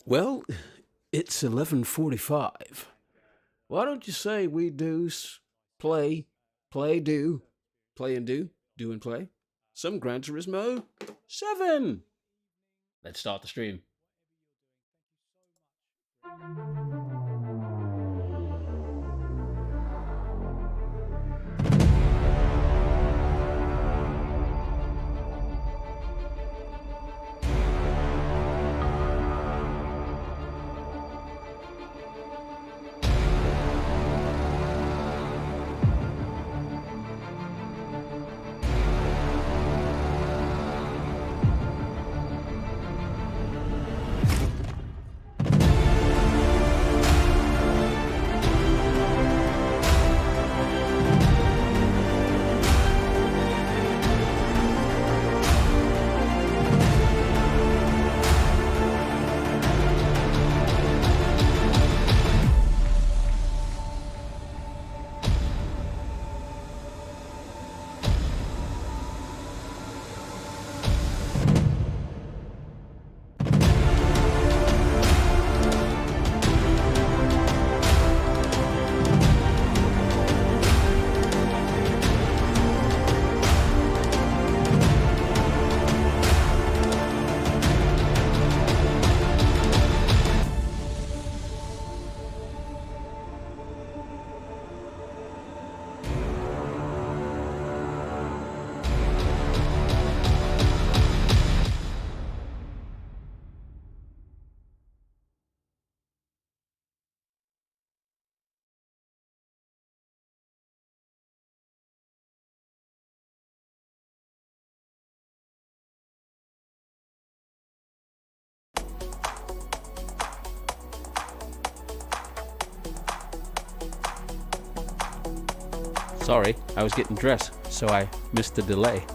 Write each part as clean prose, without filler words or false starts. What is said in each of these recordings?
Well, it's 11:45. Why don't you say we play, play and do and play some Gran Turismo 7? Let's start the stream. Sorry, I was getting dressed, so I missed the delay.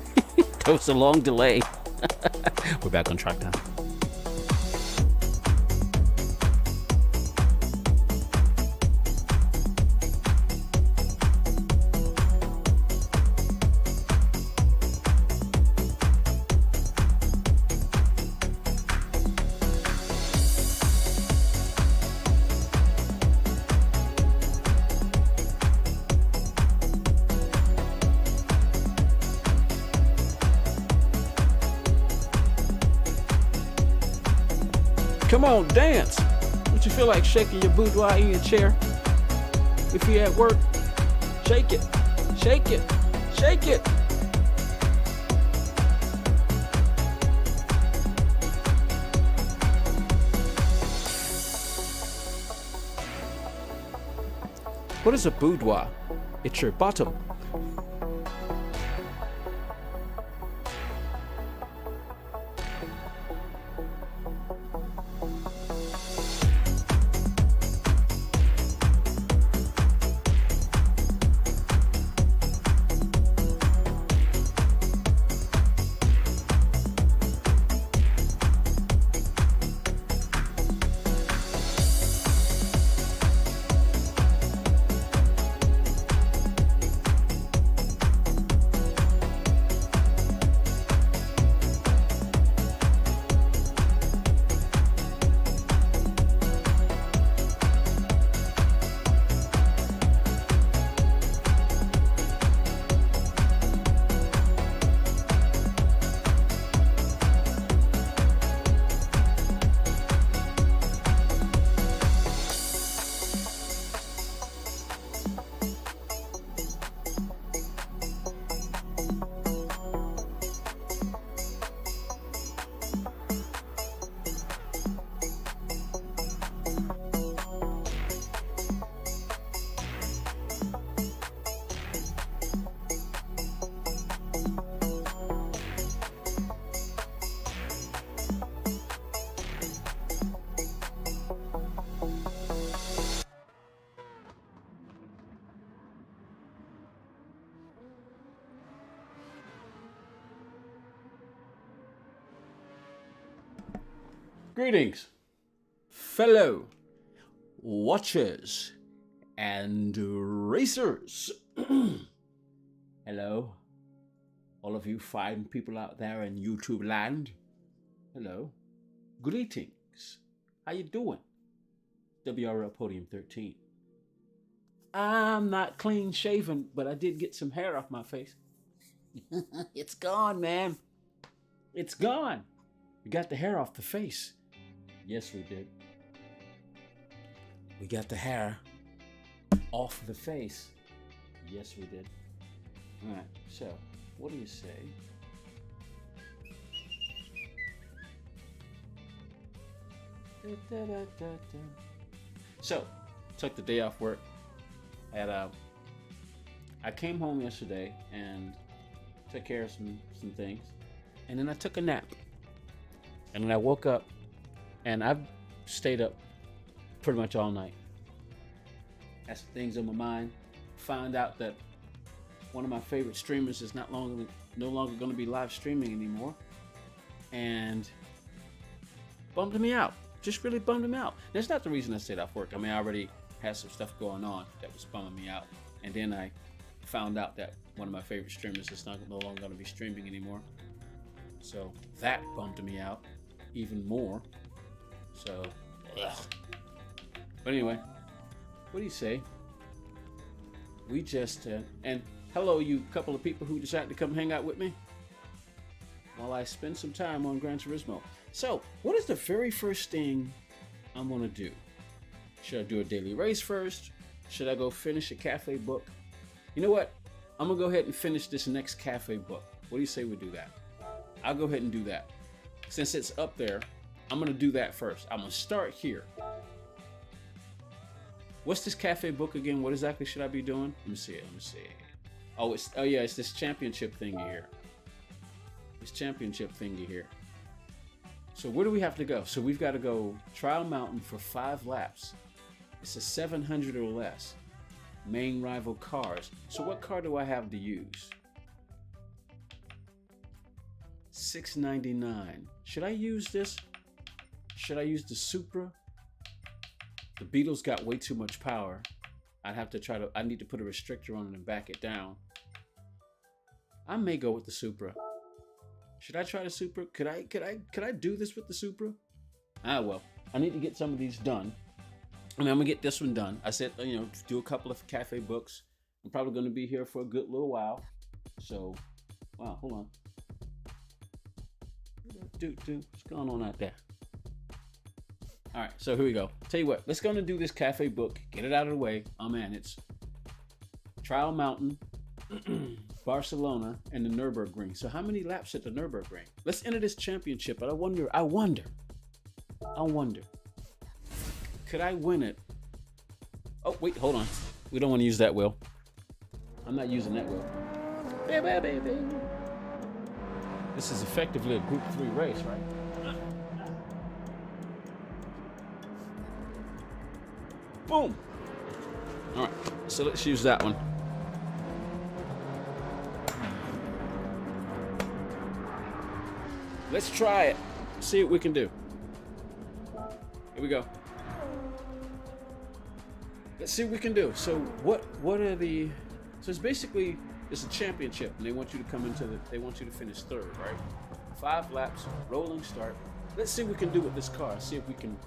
There was a long delay. We're back on track now. Come on, dance. Don't you feel like shaking your boudoir in your chair? If you're at work, shake it, shake it, shake it. What is a boudoir? It's your bottom. Greetings, fellow watchers and racers. Hello, all of you fine people out there in YouTube land. Hello, greetings. How you doing? WRL Podium 13. I'm not clean shaven, but I did get some hair off my face. It's gone, man. It's gone. We got the hair off the face. Yes, we did. We got the hair off the face. Yes, we did. All right, so what do you say? So, took the day off work. I came home yesterday and took care of some things, and then I took a nap. And then I woke up, and I've stayed up pretty much all night. Had some things on my mind. Found out that one of my favorite streamers is no longer going to be live streaming anymore, and bummed me out. Just really bummed me out. That's not the reason I stayed off work. I mean, I already had some stuff going on that was bumming me out, and then I found out that one of my favorite streamers is no longer going to be streaming anymore. So that bummed me out even more. So, ugh. But anyway, what do you say? We just and hello, you couple of people who decided to come hang out with me while I spend some time on Gran Turismo. So, what is the very first thing I'm gonna do? Should I do a daily race first? Should I go finish a cafe book? You know what? I'm gonna go ahead and finish this next cafe book. What do you say we do that? I'll go ahead and do that. Since it's up there, I'm gonna do that first. I'm gonna start here. What's this cafe book again? What exactly should I be doing? Let me see. Oh yeah, it's this championship thingy here. This championship thingy here. So where do we have to go? So we've got to go Trial Mountain for 5 laps. It's a 700 or less. Main rival cars. So what car do I have to use? $6.99. Should I use this? Should I use the Supra? The Beetle's got way too much power. I need to put a restrictor on it and back it down. I may go with the Supra. Should I try the Supra? Could I do this with the Supra? Well, I need to get some of these done. I mean, I'm gonna get this one done. I said, do a couple of cafe books. I'm probably gonna be here for a good little while. So, wow, hold on. Dude, what's going on out there? All right, so here we go. Tell you what, let's go and do this cafe book. Get it out of the way. Oh man, it's Trial Mountain, Barcelona, and the Nürburgring. So how many laps at the Nürburgring? Let's enter this championship. But I wonder. Could I win it? Oh, wait, hold on. We don't want to use that wheel. I'm not using that wheel. Baby. This is effectively a Group 3 race, right? Boom. All right, so let's use that one. Let's try it. See what we can do. Here we go. Let's see what we can do. So what are the? So it's basically it's a championship, and they want you to come they want you to finish 3rd, right? 5 laps, rolling start. Let's see what we can do with this car. See if we can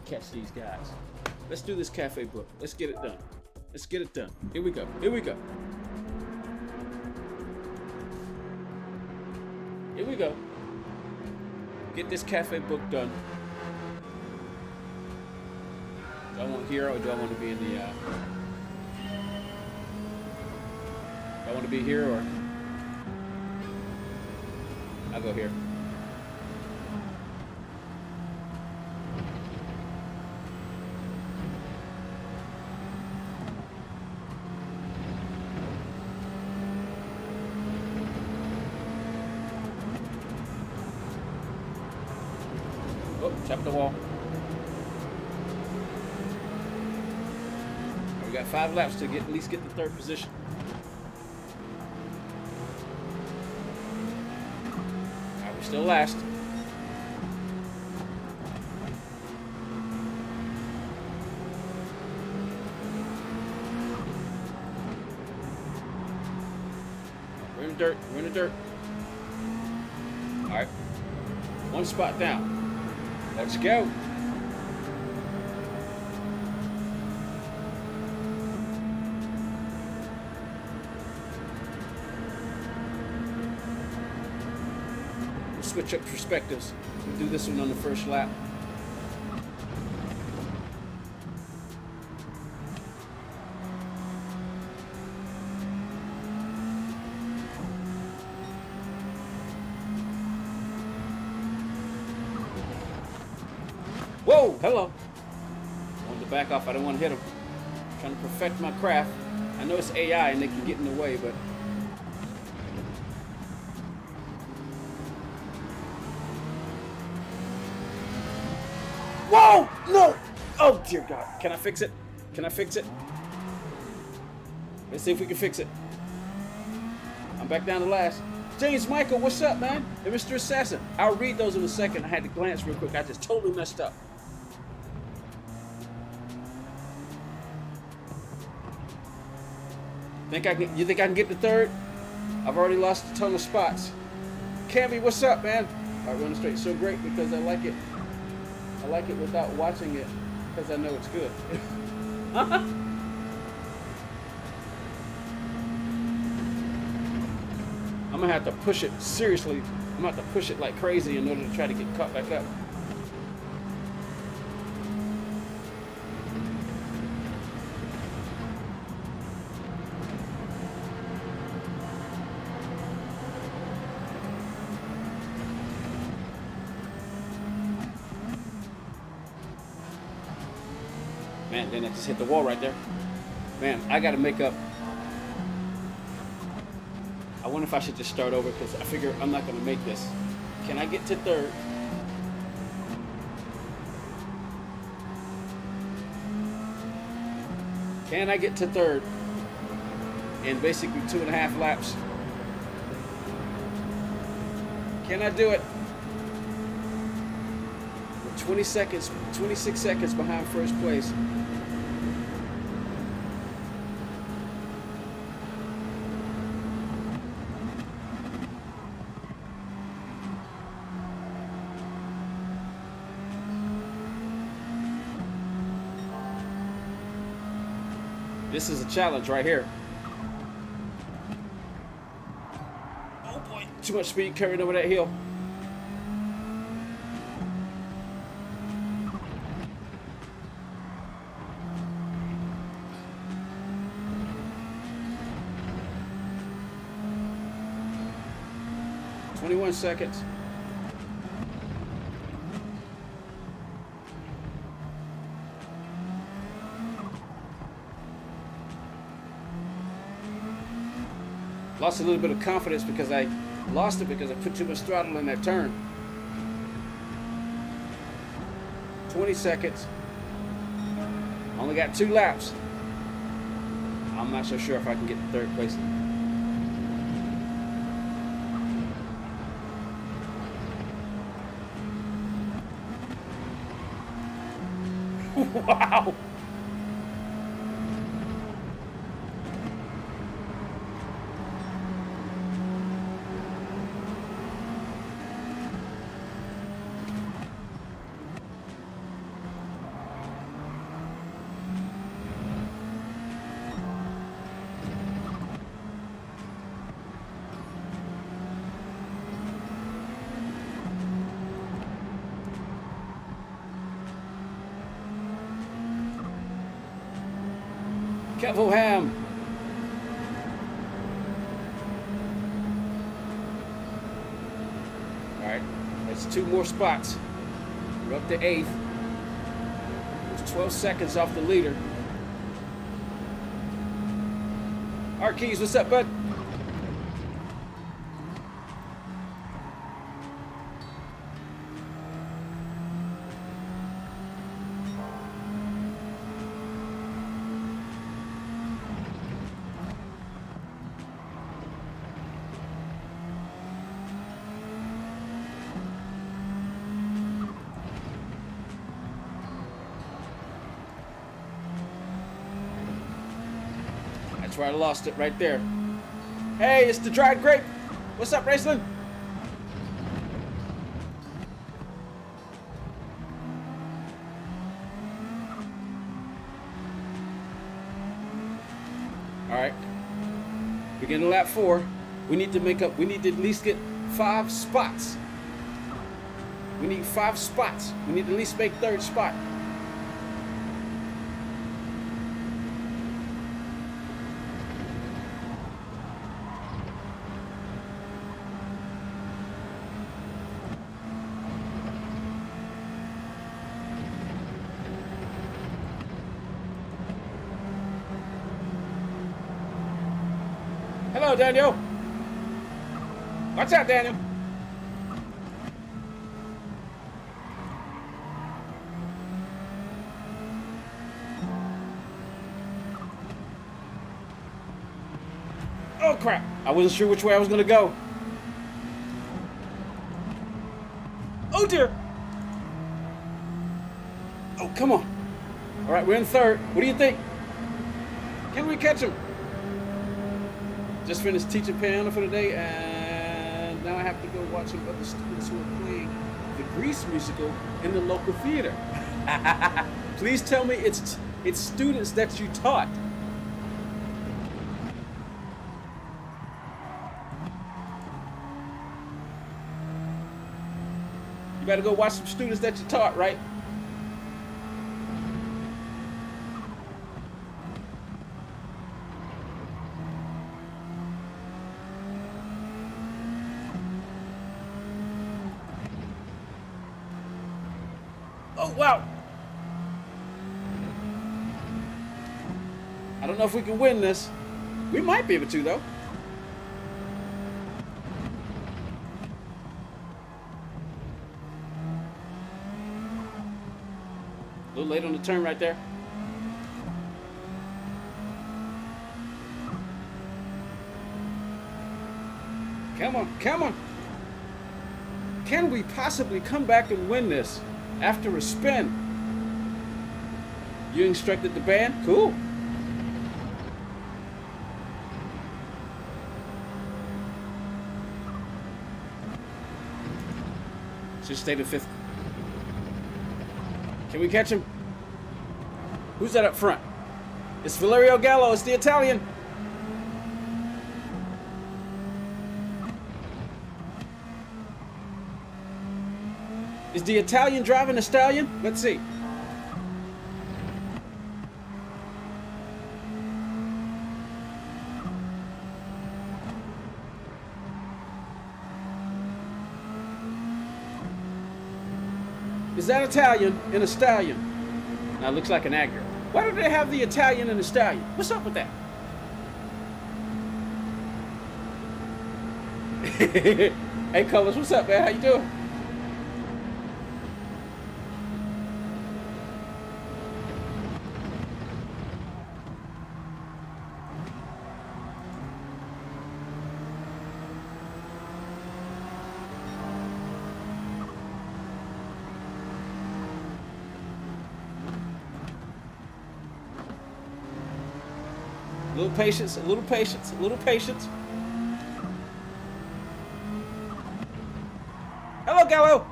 catch these guys. Let's do this cafe book. Let's get it done. Here we go. Here we go. Get this cafe book done. Do I want here or do I want to be in the do I want to be here or I'll go here. Oh, tap the wall. We got 5 laps to at least get the 3rd position. Alright, we're still last. We're in the dirt. Alright. 1 spot down. Let's go. switch up perspectives. We'll do this one on the first lap. Whoa, hello. I wanted to back off. I don't want to hit him. I'm trying to perfect my craft. I know it's AI and they can get in the way, but whoa! No! Oh dear God. Can I fix it? Can I fix it? Let's see if we can fix it. I'm back down to last. James Michael, what's up, man? And Mr. Assassin. I'll read those in a second. I had to glance real quick. I just totally messed up. You think I can get to third? I've already lost a ton of spots. Cammy, what's up, man? All right, running straight. So great because I like it. I like it without watching it because I know it's good. I'm gonna have to push it seriously. I'm gonna have to push it like crazy in order to try to get caught back up. Man, then I just hit the wall right there. Man, I gotta make up. I wonder if I should just start over because I figure I'm not gonna make this. Can I get to third? Can I get to third in basically 2.5 laps? Can I do it? 20 seconds, 26 seconds behind first place. This is a challenge right here. Oh boy, too much speed carried over that hill. "21 seconds. Lost a little bit of confidence because I lost it because I put too much throttle in that turn. 20 seconds. Only got 2 laps. I'm not so sure if I can get to third place. Wow. Ham. All right, that's 2 more spots. We're up to 8th. There's 12 seconds off the leader. Art Keys, what's up, bud? That's where I lost it right there. Hey, it's the dried grape. What's up, Raceland? All right. We're getting to lap 4. We need to make up. We need to at least get 5 spots We need 5 spots. We need to at least make third spot. Hello, Daniel. Watch out, Daniel. Oh, crap. I wasn't sure which way I was going to go. Oh, dear. Oh, come on. All right, we're in third. What do you think? Can we catch him? Just finished teaching piano for the day, and now I have to go watch some other students who are playing the Grease musical in the local theater. Please tell me it's students that you taught. You better go watch some students that you taught, right? Oh, wow. I don't know if we can win this. We might be able to, though. A little late on the turn right there. Come on, come on. Can we possibly come back and win this after a spin? You instructed the band? Cool. Should stay to 5th. Can we catch him? Who's that up front? It's Valerio Gallo. It's the Italian. Is the Italian driving the stallion? Let's see. Is that Italian in a stallion? Now it looks like an Acura. Why do they have the Italian and the stallion? What's up with that? Hey, Colors, what's up, man? How you doing? A little patience, a little patience, a little patience. Hello, Gallo.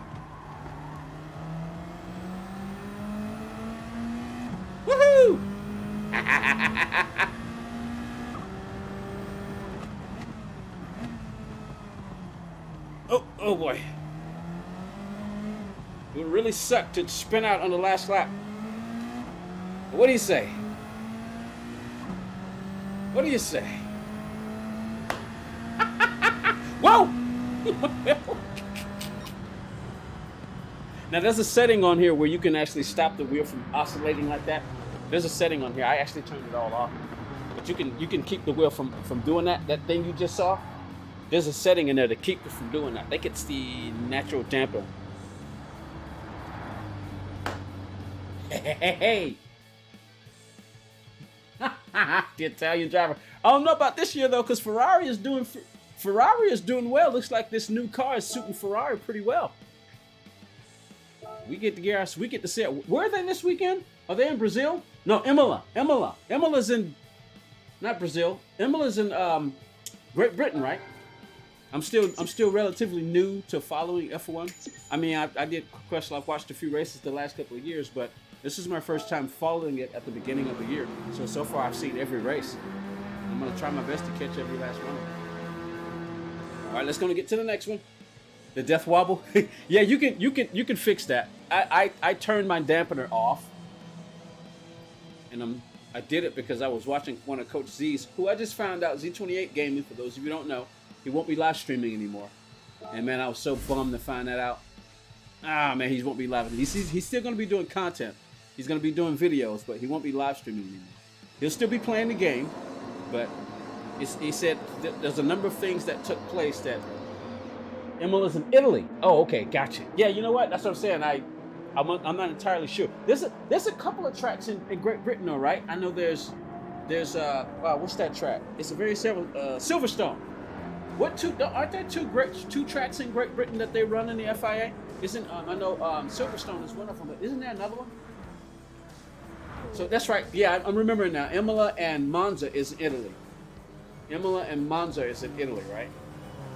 Woohoo! Oh boy. It would really suck to spin out on the last lap. What do you say? What do you say? Whoa! Now there's a setting on here where you can actually stop the wheel from oscillating like that. There's a setting on here. I actually turned it all off. But you can keep the wheel from doing that. That thing you just saw. There's a setting in there to keep it from doing that. I think it's the natural damper. Hey. The Italian driver. I don't know about this year though, because Ferrari is doing well. Looks like this new car is suiting Ferrari pretty well. We get to see it. Where are they this weekend? Are they in Brazil? No, Imola. Imola's in, not Brazil. Imola's in Great Britain, right? I'm still relatively new to following F1. I mean, I did question. I've watched a few races the last couple of years, but this is my first time following it at the beginning of the year. So far I've seen every race. I'm gonna try my best to catch every last one of them. All right, let's go get to the next one. The death wobble. Yeah, you can fix that. I turned my dampener off, and I did it because I was watching one of Coach Z's, who I just found out Z28 Gaming. For those of you who don't know, he won't be live streaming anymore. And man, I was so bummed to find that out. Ah man, he won't be live. He's still going to be doing content. He's going to be doing videos, but he won't be live streaming anymore. He'll still be playing the game, but he said there's a number of things that took place that Emula's in Italy. Oh, okay, gotcha. Yeah, you know what? That's what I'm saying. I'm not entirely sure. There's a couple of tracks in Great Britain, though, right? I know there's what's that track? It's a very Silverstone. Aren't there two tracks in Great Britain that they run in the FIA? Isn't I know Silverstone is one of them, but isn't there another one? So that's right. Yeah, I'm remembering now. Imola and Monza is in Italy. Imola and Monza is in Italy, right?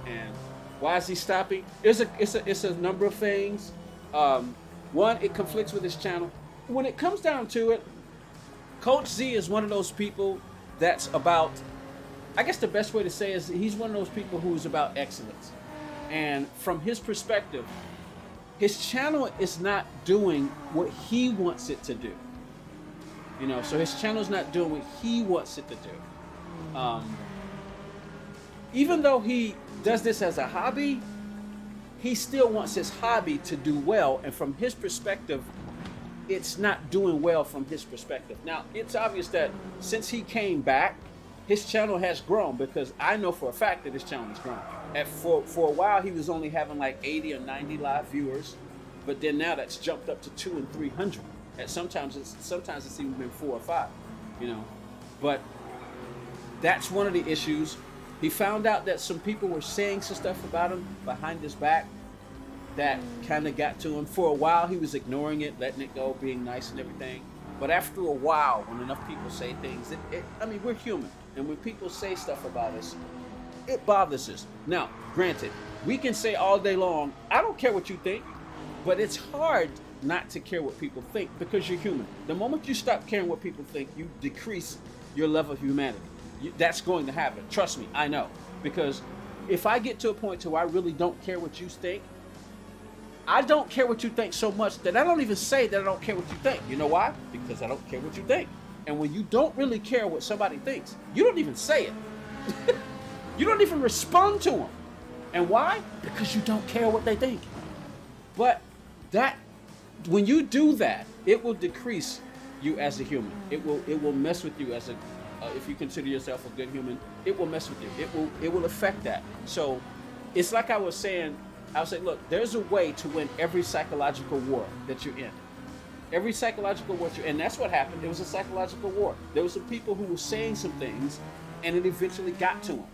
And why is he stopping? It's a number of things. One, it conflicts with his channel. When it comes down to it, Coach Z is one of those people that's about, I guess the best way to say is he's one of those people who's about excellence. And from his perspective, his channel is not doing what he wants it to do. You know, so his channel's not doing what he wants it to do. Even though he does this as a hobby, he still wants his hobby to do well, and from his perspective, it's not doing well from his perspective. Now, it's obvious that since he came back, his channel has grown, because I know for a fact that his channel has grown. For a while, he was only having like 80 or 90 live viewers, but then now that's jumped up to 200 and 300. And sometimes it's even been 4 or 5, you know. But that's one of the issues. He found out that some people were saying some stuff about him behind his back that kind of got to him. For a while, he was ignoring it, letting it go, being nice and everything. But after a while, when enough people say things, I mean, we're human. And when people say stuff about us, it bothers us. Now, granted, we can say all day long, I don't care what you think, but it's hard not to care what people think because you're human. The moment you stop caring what people think, you decrease your level of humanity. That's going to happen. Trust me, I know. Because if I get to a point to where I really don't care what you think, I don't care what you think so much that I don't even say that I don't care what you think. You know why? Because I don't care what you think. And when you don't really care what somebody thinks, you don't even say it. You don't even respond to them. And why? Because you don't care what they think. But when you do that, it will decrease you as a human. It will mess with you as a if you consider yourself a good human, it will mess with you. It will affect that. So it's like I was saying, look, there's a way to win every psychological war that you're in. Every psychological war you're in. That's what happened. It was a psychological war. There were some people who were saying some things, and it eventually got to them.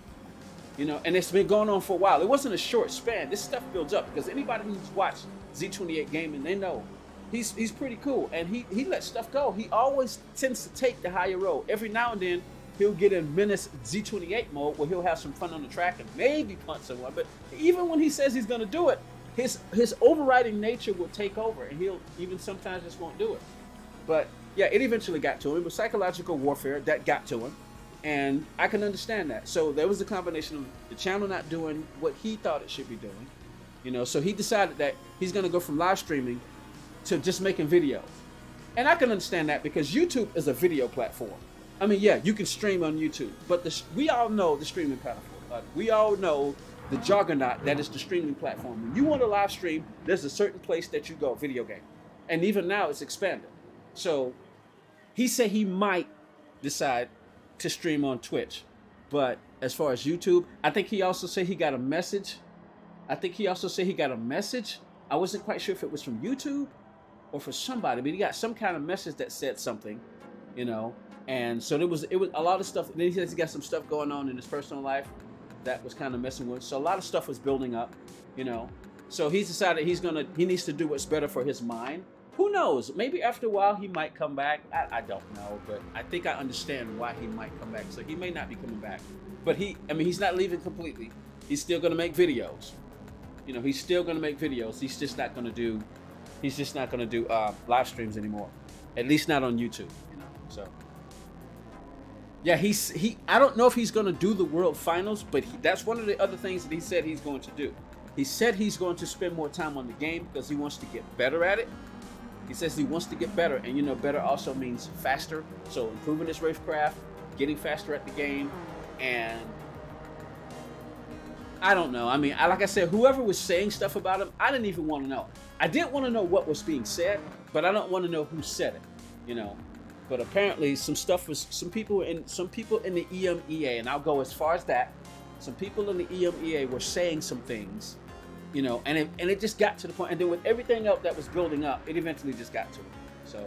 You know, and it's been going on for a while. It wasn't a short span. This stuff builds up, because anybody who's watched Z28 Gaming, they know he's pretty cool, and he lets stuff go. He always tends to take the higher road. Every now and then, he'll get in menace Z28 mode, where he'll have some fun on the track and maybe punch someone. But even when he says he's going to do it, his overriding nature will take over, and he'll even sometimes just won't do it. But yeah, it eventually got to him. It was psychological warfare that got to him, and I can understand that. So there was a combination of the channel not doing what he thought it should be doing, you know. So he decided that he's going to go from live streaming to just making videos. And I can understand that, because YouTube is a video platform. I mean, yeah, you can stream on YouTube, but we all know the streaming platform. We all know the juggernaut that is the streaming platform. When you want to live stream, there's a certain place that you go, video game. And even now it's expanded. So he said he might decide to stream on Twitch. But as far as YouTube, I think he also said he got a message. I wasn't quite sure if it was from YouTube or for somebody, but he got some kind of message that said something, you know. And so it was a lot of stuff. And then he says he got some stuff going on in his personal life that was kind of messing with. So a lot of stuff was building up, you know. So he's decided he needs to do what's better for his mind. Who knows? Maybe after a while he might come back. I don't know, but I think I understand why he might come back. So he may not be coming back, but he's not leaving completely. He's still going to make videos. You know, he's still going to make videos. He's just not going to do live streams anymore. At least not on YouTube, you know. So yeah, I don't know if he's going to do the World Finals, but that's one of the other things that he said he's going to do. He said he's going to spend more time on the game because he wants to get better at it. He says he wants to get better, and you know, better also means faster. So improving his racecraft, getting faster at the game, and I don't know. I mean, like I said, whoever was saying stuff about him, I didn't even want to know. I did want to know what was being said, but I don't want to know who said it, you know. But apparently, some people in the EMEA, and I'll go as far as that. Some people in the EMEA were saying some things, you know, and it just got to the point. And then with everything else that was building up, it eventually just got to him. So,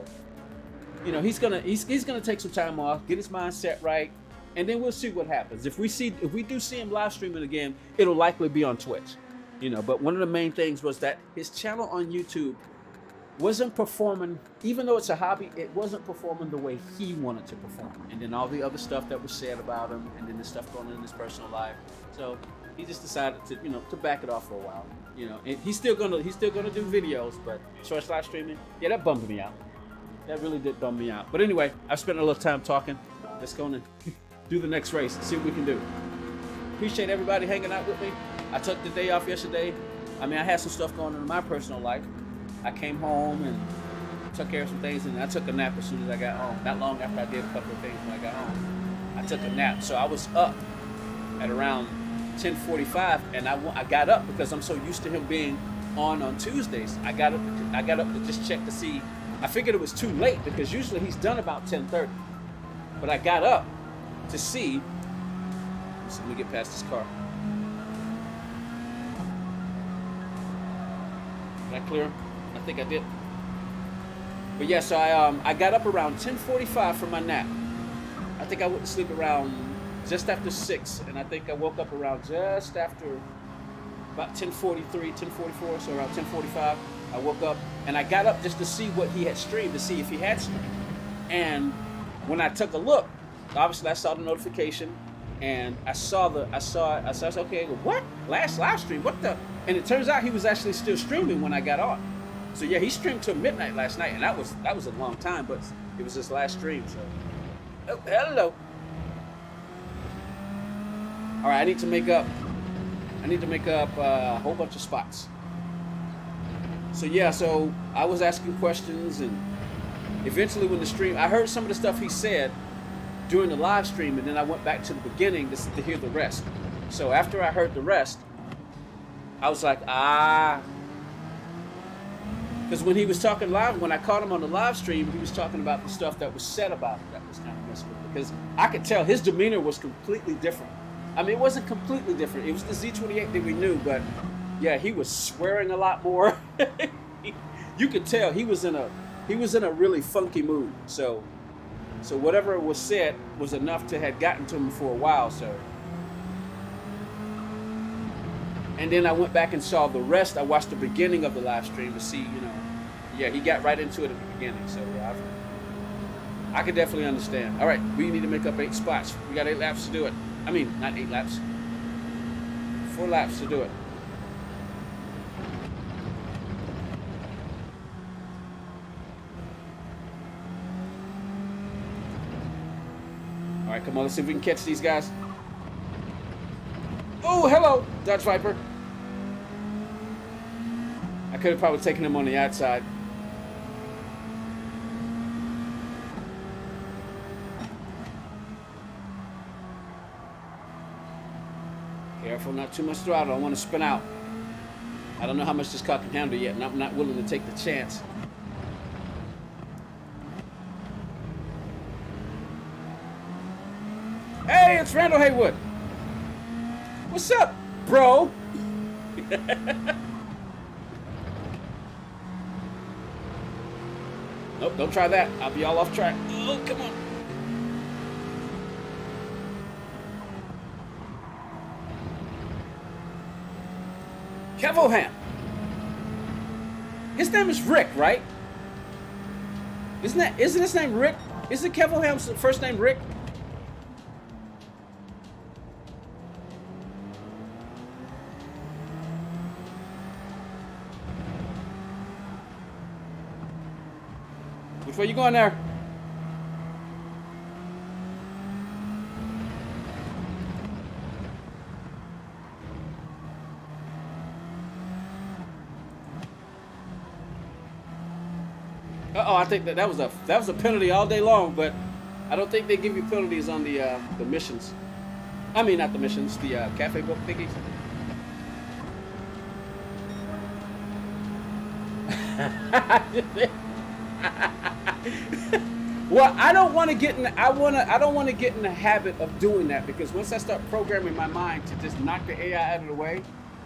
you know, he's gonna take some time off, get his mindset right, and then we'll see what happens. If we do see him live streaming again, it'll likely be on Twitch, you know. But one of the main things was that his channel on YouTube wasn't performing, even though it's a hobby, it wasn't performing the way he wanted to perform. And then all the other stuff that was said about him, and then the stuff going on in his personal life. So he just decided to, you know, to back it off for a while. You know, and he's still gonna do videos, but as far as live streaming, yeah, that bummed me out. That really did bum me out. But anyway, I've spent a little time talking. Let's go and do the next race and see what we can do. Appreciate everybody hanging out with me. I took the day off yesterday. I mean, I had some stuff going on in my personal life. I came home and took care of some things, and I took a nap as soon as I got home. Not long after I did a couple of things when I got home, I took a nap. So I was up at around 10:45, and I got up because I'm so used to him being on Tuesdays. I got up to just check to see. I figured it was too late because usually he's done about 10:30, but I got up to see. So let me get past this car. Did I clear him? I think I did. But yeah, so I got up around 10:45 from my nap. I think I went to sleep around just after 6, and I think I woke up around just after about 10:43, 10:44, so around 10:45. I woke up and I got up just to see what he had streamed, to see if he had streamed. And when I took a look, obviously I saw the notification, and I saw okay, what? Last live stream? What the? And it turns out he was actually still streaming when I got on. So yeah, he streamed till midnight last night, and that was a long time, but it was his last stream. So, oh, hello. All right, I need to make up a whole bunch of spots. So yeah, so I was asking questions, and eventually when the stream, I heard some of the stuff he said during the live stream, and then I went back to the beginning to hear the rest. So after I heard the rest, I was like, because when he was talking live, when I caught him on the live stream, he was talking about the stuff that was said about him that was kind of messed with me. Because I could tell his demeanor was completely different. I mean, it wasn't completely different. It was the Z28 that we knew, but yeah, he was swearing a lot more. You could tell he was in a really funky mood. So whatever was said was enough to have gotten to him for a while. So. And then I went back and saw the rest. I watched the beginning of the live stream to see, you know, yeah, he got right into it at the beginning. So yeah, I could definitely understand. All right, we need to make up 8 spots. We got 8 laps to do it. I mean, not 8 laps. 4 laps to do it. All right, come on, let's see if we can catch these guys. Oh, hello, Dodge Viper. I could have probably taken him on the outside. Careful, not too much throttle. I want to spin out. I don't know how much this car can handle yet, and I'm not willing to take the chance. Hey, it's Randall Haywood. What's up, bro? Nope, don't try that. I'll be all off track. Oh, come on. Kevoham. His name is Rick, right? Isn't his name Rick? Isn't Kevoham's first name Rick? Which way you going there? Oh, I think that was a penalty all day long, but I don't think they give you penalties on the missions. I mean, not the missions, the cafe book thingies. Well, I don't want to get in. I don't want to get in the habit of doing that, because once I start programming my mind to just knock the AI out of the way,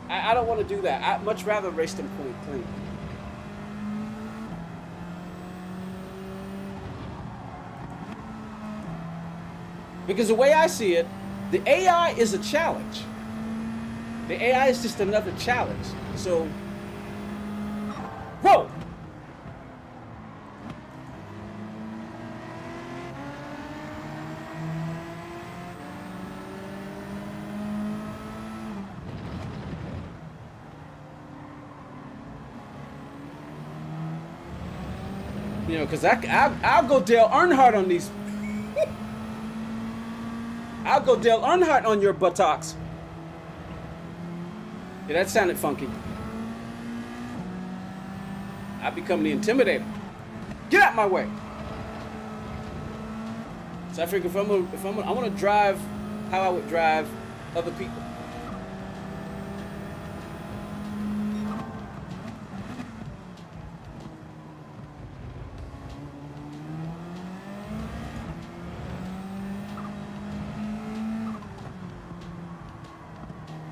I don't want to do that. I'd much rather race them clean. Because the way I see it, the AI is a challenge. The AI is just another challenge. So, whoa! You know, because I'll go Dale Earnhardt on these. I'll go Dale Earnhardt on your buttocks. Yeah, that sounded funky. I become the intimidator. Get out my way. So I figure I want to drive how I would drive other people.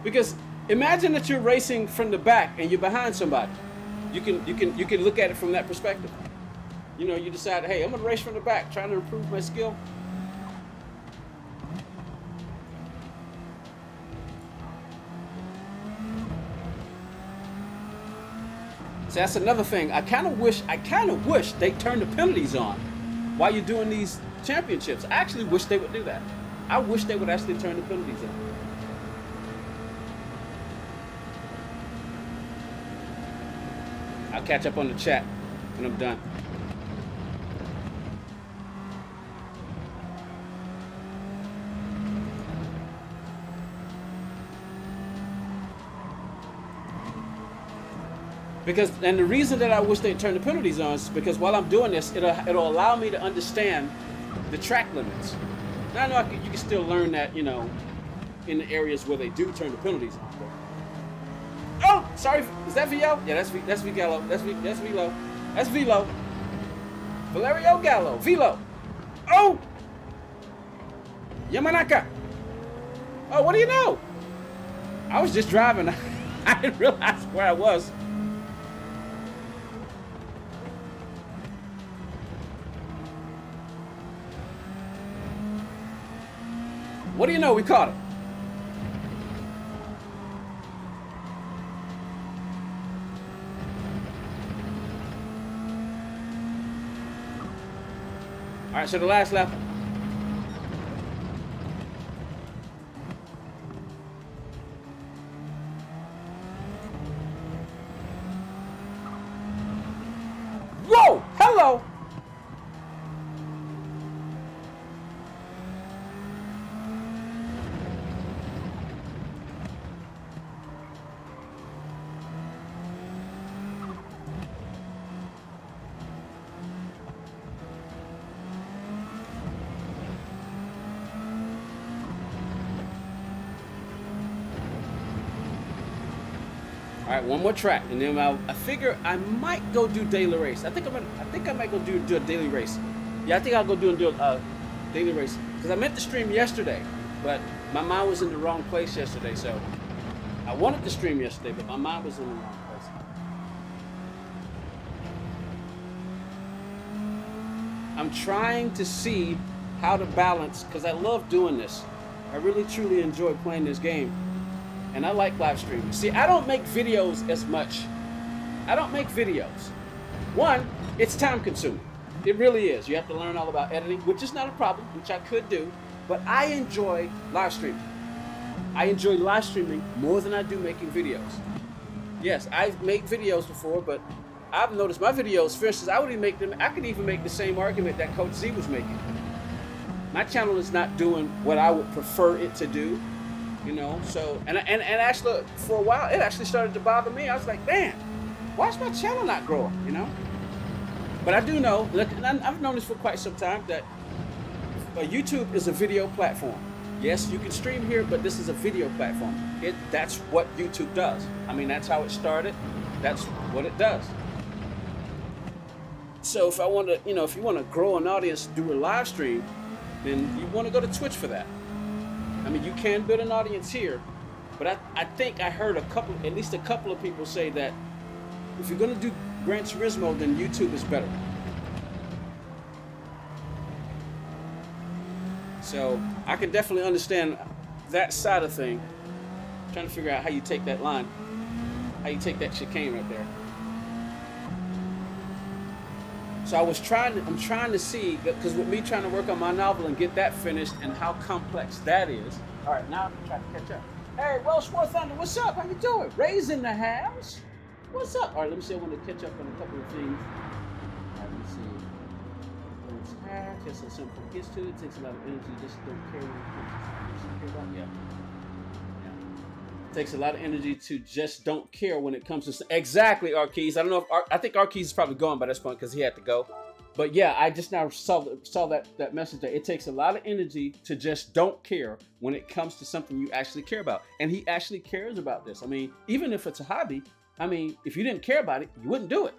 Because imagine that you're racing from the back and you're behind somebody. You can look at it from that perspective. You know, you decide, hey, I'm gonna race from the back, trying to improve my skill. So that's another thing. I kind of wish they turned the penalties on while you're doing these championships. I actually wish they would do that. I wish they would actually turn the penalties on. I'll catch up on the chat when I'm done. And the reason that I wish they'd turn the penalties on is because while I'm doing this, it'll allow me to understand the track limits. Now I know you can still learn that, you know, in the areas where they do turn the penalties on. Oh, sorry, is that VL? Yeah, that's Gallo. That's Velo. That's Velo. Valerio Gallo. Velo. Oh! Yamanaka. Oh, what do you know? I was just driving. I didn't realize where I was. What do you know? We caught him. All right, so the last lap. Whoa! Hello! All right, one more track, and then I figure I might go do daily race. I think I might go do a daily race. Yeah, I think I'll go do a daily race, because I meant to stream yesterday, but my mind was in the wrong place yesterday. So I wanted to stream yesterday, but my mind was in the wrong place. I'm trying to see how to balance, because I love doing this. I really truly enjoy playing this game. And I like live streaming. See, I don't make videos as much. I don't make videos. One, it's time consuming. It really is. You have to learn all about editing, which is not a problem, which I could do. But I enjoy live streaming. I enjoy live streaming more than I do making videos. Yes, I've made videos before, but I've noticed my videos, for instance, I could even make the same argument that Coach Z was making. My channel is not doing what I would prefer it to do. You know, so, and actually, for a while, it actually started to bother me. I was like, man, why is my channel not growing, you know? But I do know, look, and I've known this for quite some time, that YouTube is a video platform. Yes, you can stream here, but this is a video platform. That's what YouTube does. I mean, that's how it started. That's what it does. So if I want to, if you want to grow an audience, do a live stream, then you want to go to Twitch for that. I mean, you can build an audience here, but I think I heard at least a couple of people say that if you're going to do Gran Turismo, then YouTube is better. So I can definitely understand that side of thing. I'm trying to figure out how you take that line, how you take that chicane right there. So I'm trying to see, because with me trying to work on my novel and get that finished and how complex that is. All right, now I'm trying to catch up. Hey, Welsh War Thunder, what's up? How you doing? Ray's in the house. What's up? All right, let me see. I want to catch up on a couple of things. All right, let me see. Just a simple gets to it. Takes a lot of energy. Just don't care when it comes to. Yeah. Takes a lot of energy to just don't care when it comes to exactly Arkeys. I don't know if I think Arkeys is probably gone by this point because he had to go. But yeah, I just now saw that message that it takes a lot of energy to just don't care when it comes to something you actually care about. And he actually cares about this. I mean, even if it's a hobby, I mean, if you didn't care about it, you wouldn't do it.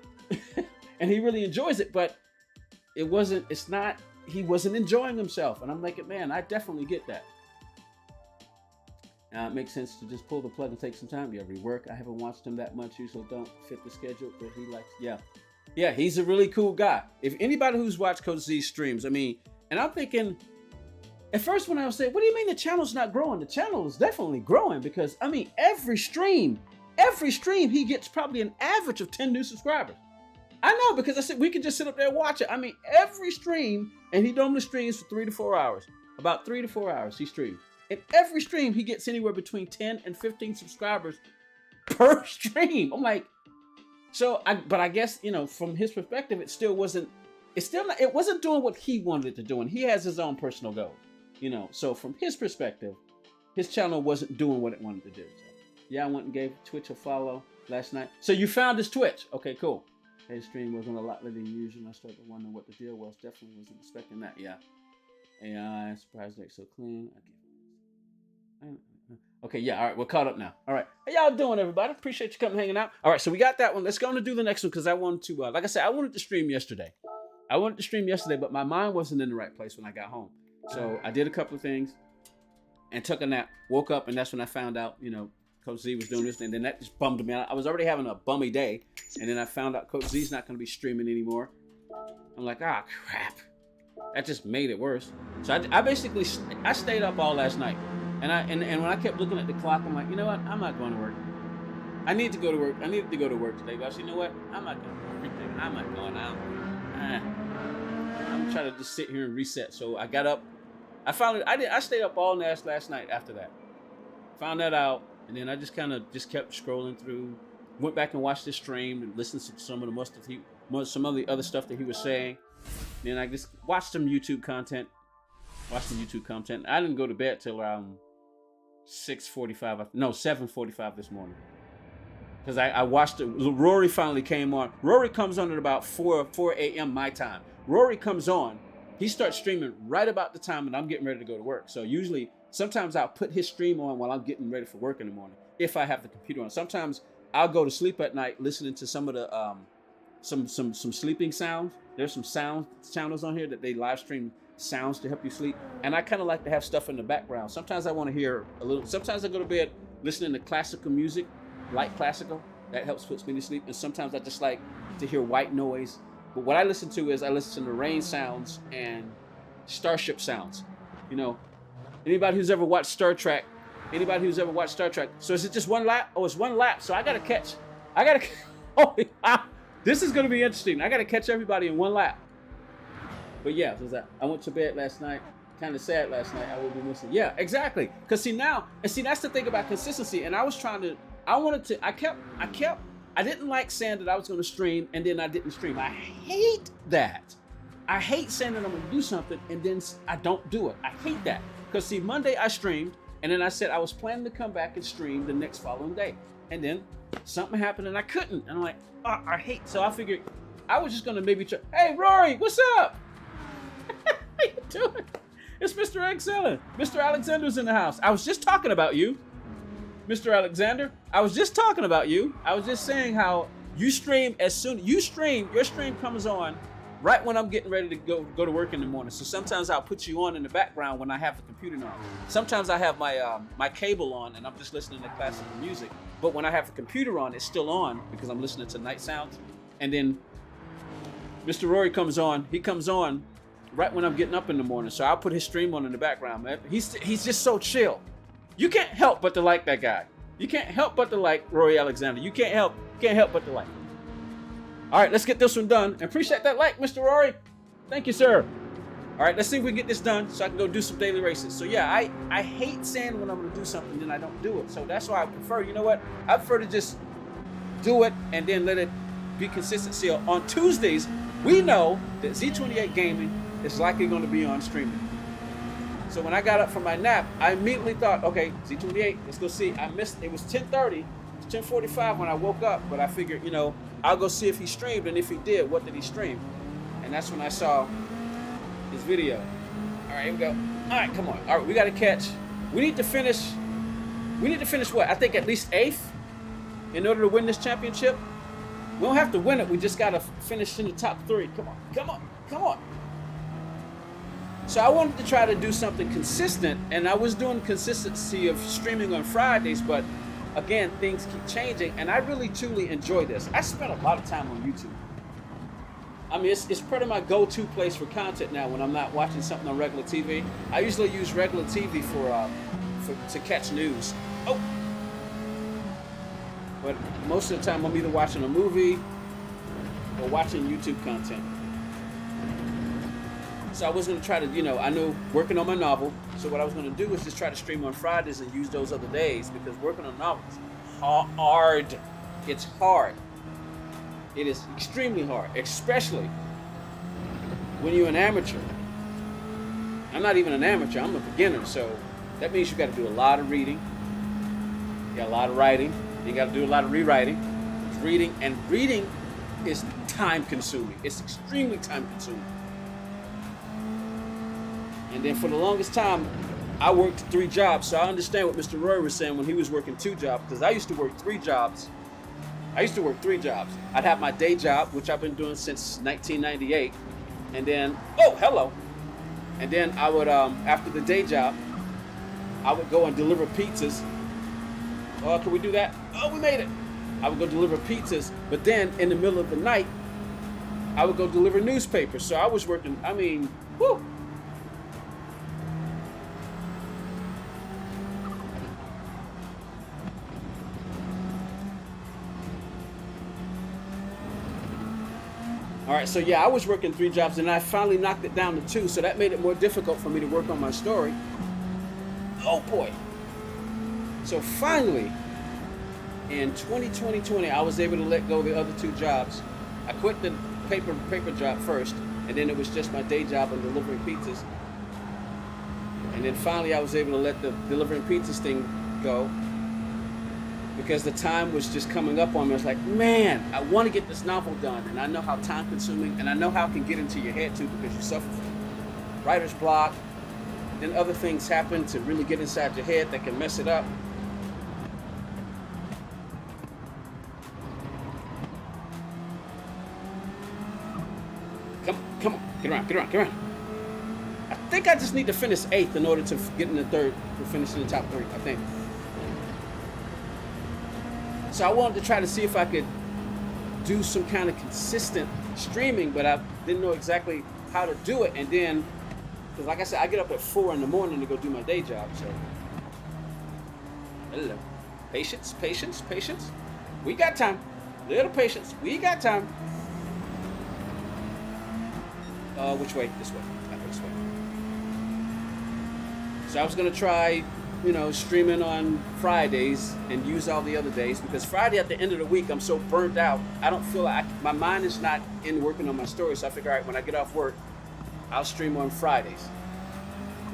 And he really enjoys it, but he wasn't enjoying himself. And I'm like, man, I definitely get that. It makes sense to just pull the plug and take some time. Yeah, rework. I haven't watched him that much, usually don't fit the schedule, but he likes, yeah, he's a really cool guy. If anybody who's watched Coach Z's streams, I mean, and I'm thinking, at first when I was saying, what do you mean the channel's not growing? The channel is definitely growing because, I mean, every stream, he gets probably an average of 10 new subscribers. I know, because I said we can just sit up there and watch it. I mean, every stream, and he normally streams for 3 to 4 hours. About 3 to 4 hours he streams. In every stream, he gets anywhere between 10 and 15 subscribers per stream. I'm like, but I guess, from his perspective, it wasn't doing what he wanted it to do. And he has his own personal goals, so from his perspective, his channel wasn't doing what it wanted to do. So, yeah, I went and gave Twitch a follow last night. So you found his Twitch. Okay, cool. His stream wasn't a lot later than usual. I started to wonder what the deal was. Definitely wasn't expecting that. Yeah. AI, surprised they're so clean. Okay, yeah, all right, we're caught up now. All right, how y'all doing, everybody? Appreciate you coming hanging out. All right, so we got that one. Let's go on and do the next one because I wanted to, like I said, I wanted to stream yesterday. But my mind wasn't in the right place when I got home. So I did a couple of things and took a nap, woke up, and that's when I found out, Coach Z was doing this, and then that just bummed me out. I was already having a bummy day, and then I found out Coach Z's not going to be streaming anymore. I'm like, crap. That just made it worse. So I basically stayed up all last night. And when I kept looking at the clock, I'm like, you know what? I'm not going to work. I need to go to work. I needed to go to work today. But I said, you know what? I'm not going to work. I'm not going out. I'm trying to just sit here and reset. So I got up. I stayed up all last night after that. Found that out. And then I just kept scrolling through. Went back and watched this stream and listened to some of the other stuff that he was saying. Then I just watched some YouTube content. I didn't go to bed till around 7:45 this morning. Because I watched it. Rory finally came on. Rory comes on at about 4 a.m. my time. Rory comes on. He starts streaming right about the time that I'm getting ready to go to work. So sometimes I'll put his stream on while I'm getting ready for work in the morning, if I have the computer on. Sometimes I'll go to sleep at night listening to some of the some sleeping sounds. There's some sound channels on here that they live stream sounds to help you sleep, and I kind of like to have stuff in the background. Sometimes I want to hear a little. Sometimes I go to bed listening to classical music, light classical. That helps puts me to sleep. And sometimes I just like to hear white noise. But what I listen to rain sounds and starship sounds. Anybody who's ever watched Star Trek. So is it just one lap? Oh, it's one lap. So I gotta catch. Oh, this is gonna be interesting. I gotta catch everybody in one lap. But yeah, I went to bed last night, kind of sad last night. I will be missing. Yeah, exactly. Because that's the thing about consistency. And I didn't like saying that I was going to stream and then I didn't stream. I hate that. I hate saying that I'm going to do something and then I don't do it. I hate that. Because Monday I streamed and then I said I was planning to come back and stream the next following day. And then something happened and I couldn't. And I'm like, I hate. So I figured, I was just gonna maybe try. Hey, Rory, what's up? How you doing? It's Mr. Alexander. Mr. Alexander's in the house. I was just talking about you, Mr. Alexander. I was just talking about you. I was just saying how you stream as soon your stream comes on right when I'm getting ready to go to work in the morning. So sometimes I'll put you on in the background when I have the computer on. Sometimes I have my cable on and I'm just listening to classical music. But when I have the computer on, it's still on because I'm listening to night sounds. And then Mr. Rory comes on. He comes on right when I'm getting up in the morning. So I'll put his stream on in the background, man. He's just so chill. You can't help but to like that guy. You can't help but to like Rory Alexander. You can't help but to like him. All right, let's get this one done. And appreciate that like, Mr. Rory. Thank you, sir. All right, let's see if we can get this done so I can go do some daily races. So yeah, I hate saying when I'm gonna do something, then I don't do it. So that's why I prefer, you know what? I prefer to just do it and then let it be consistent. So on Tuesdays, we know that Z28 Gaming is likely gonna be on streaming. So when I got up from my nap, I immediately thought, okay, Z28, let's go see. I missed, it was 10:30, it was 10:45 when I woke up, but I figured, you know, I'll go see if he streamed, and if he did, what did he stream? And that's when I saw his video. All right, here we go. All right, come on. All right, we got to catch. We need to finish what? I think at least 8th in order to win this championship. We don't have to win it. We just got to finish in the top 3. Come on, come on, come on. So I wanted to try to do something consistent, and I was doing consistency of streaming on Fridays, but again, things keep changing, and I really truly enjoy this. I spend a lot of time on YouTube. I mean, it's part of my go-to place for content now when I'm not watching something on regular TV. I usually use regular TV to catch news. Oh! But most of the time, I'm either watching a movie or watching YouTube content. So I was going to try to, you know, I knew working on my novel. So what I was going to do was just try to stream on Fridays and use those other days because working on a novel is hard. It's hard. It is extremely hard, especially when you're an amateur. I'm not even an amateur, I'm a beginner. So that means you got to do a lot of reading. You got a lot of writing. You got to do a lot of rewriting. Reading is time consuming. It's extremely time consuming. And then for the longest time, I worked 3 jobs. So I understand what Mr. Roy was saying when he was working 2 jobs, because I used to work 3 jobs. I'd have my day job, which I've been doing since 1998. And then, oh, hello. And then I would, after the day job, I would go and deliver pizzas. Oh, can we do that? Oh, we made it. I would go deliver pizzas. But then in the middle of the night, I would go deliver newspapers. So I was working, I mean, whoo. All right, so yeah, I was working 3 jobs and I finally knocked it down to 2, so that made it more difficult for me to work on my story. Oh boy. So finally, in 2020, I was able to let go of the other 2 jobs. I quit the paper job first, and then it was just my day job of delivering pizzas. And then finally I was able to let the delivering pizzas thing go, because the time was just coming up on me. I was like, man, I want to get this novel done. And I know how time consuming, and I know how it can get into your head too, because you suffer from writer's block. Then other things happen to really get inside your head that can mess it up. Come on, get around. I think I just need to finish 8th in order to get in the 3rd, to finish in the top 3, I think. So I wanted to try to see if I could do some kind of consistent streaming, but I didn't know exactly how to do it. And then, because like I said, I get up at 4 in the morning to go do my day job. So, hello. Patience. We got time. Little patience. We got time. Which way? This way. This way. So I was going to try, you know, streaming on Fridays and use all the other days, because Friday at the end of the week I'm so burnt out. I don't feel like my mind is not in working on my story. So I figure, all right, when I get off work, I'll stream on Fridays,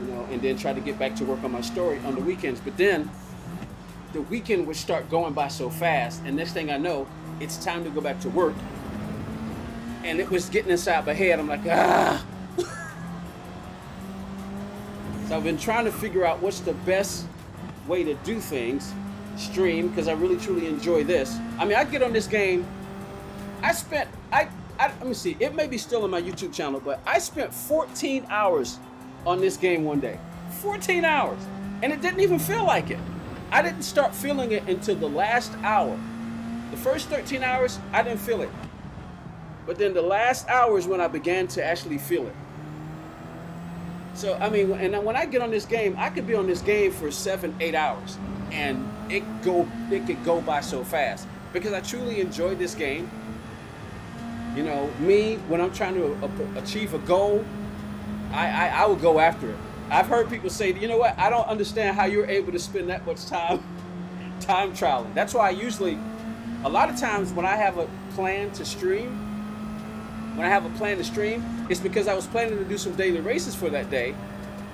you know, and then try to get back to work on my story on the weekends. But then the weekend would start going by so fast, and next thing I know, it's time to go back to work. and it was getting inside my head. I'm like, ah. So I've been trying to figure out what's the best way to do things, stream, because I really truly enjoy this. I mean, I get on this game. Let me see. It may be still on my YouTube channel, but I spent 14 hours on this game one day. 14 hours, and it didn't even feel like it. I didn't start feeling it until the last hour. The first 13 hours, I didn't feel it. But then the last hour is when I began to actually feel it. So, I mean, and when I get on this game, I could be on this game for 7-8 hours, and it could go by so fast because I truly enjoy this game. You know, me, when I'm trying to achieve a goal, I will go after it. I've heard people say, you know what, I don't understand how you're able to spend that much time trialing. That's why a lot of times when I have a plan to stream, it's because I was planning to do some daily races for that day,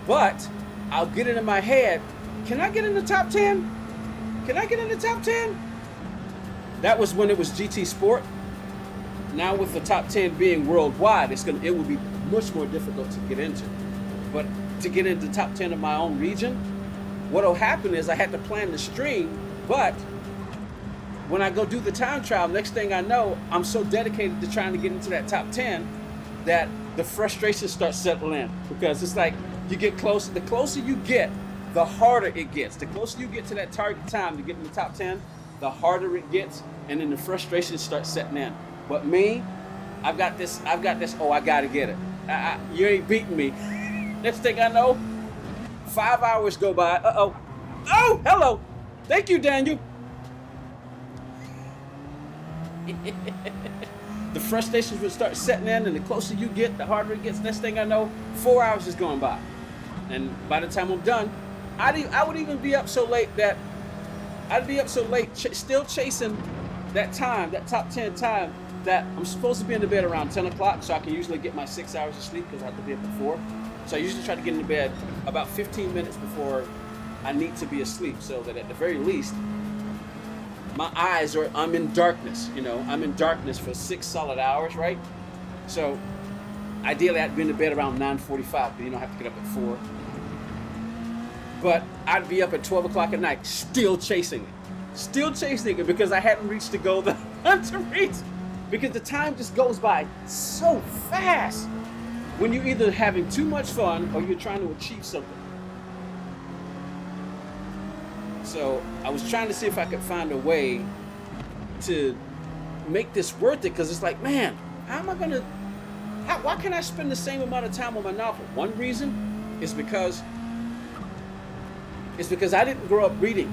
but I'll get it in my head, can I get in the top 10? Can I get in the top 10? That was when it was GT Sport. Now with the top 10 being worldwide, it will be much more difficult to get into. But to get into the top 10 of my own region, what'll happen is I had to plan the stream, but when I go do the time trial, next thing I know, I'm so dedicated to trying to get into that top 10 that the frustration starts settling in, because it's like you get closer. The closer you get, the harder it gets. The closer you get to that target time to get in the top 10, the harder it gets, and then the frustration starts setting in. But me, I've got this, oh, I gotta get it. You ain't beating me. Next thing I know, 5 hours go by. Uh-oh. Oh, hello. Thank you, Daniel. The frustrations will start setting in, and the closer you get, the harder it gets. Next thing I know, 4 hours is going by. And by the time I'm done, I would even be up so late that still chasing that time, that top 10 time, that I'm supposed to be in the bed around 10 o'clock, so I can usually get my 6 hours of sleep because I have to be up at 4. So I usually try to get into bed about 15 minutes before I need to be asleep, so that at the very least, I'm in darkness, I'm in darkness for 6 solid hours, right? So ideally I'd be in the bed around 9:45, but you don't have to get up at 4. But I'd be up at 12 o'clock at night, still chasing it because I hadn't reached the goal that I wanted to reach. Because the time just goes by so fast when you're either having too much fun or you're trying to achieve something. So I was trying to see if I could find a way to make this worth it, because it's like, man, why can't I spend the same amount of time on my novel? One reason is because I didn't grow up reading.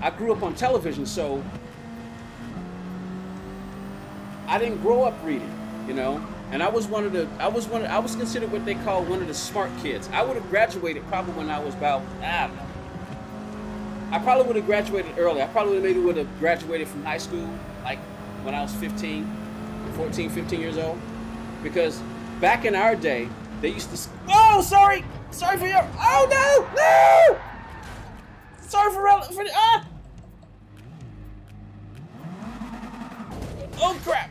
I grew up on television, so I didn't grow up reading, and I was considered what they call one of the smart kids. I would have graduated probably when I was about, I don't know. I probably would have graduated early. I probably would have graduated from high school, like when I was 14, 15 years old. Because back in our day, they used to, oh, sorry for your, oh, no! Sorry for oh, crap.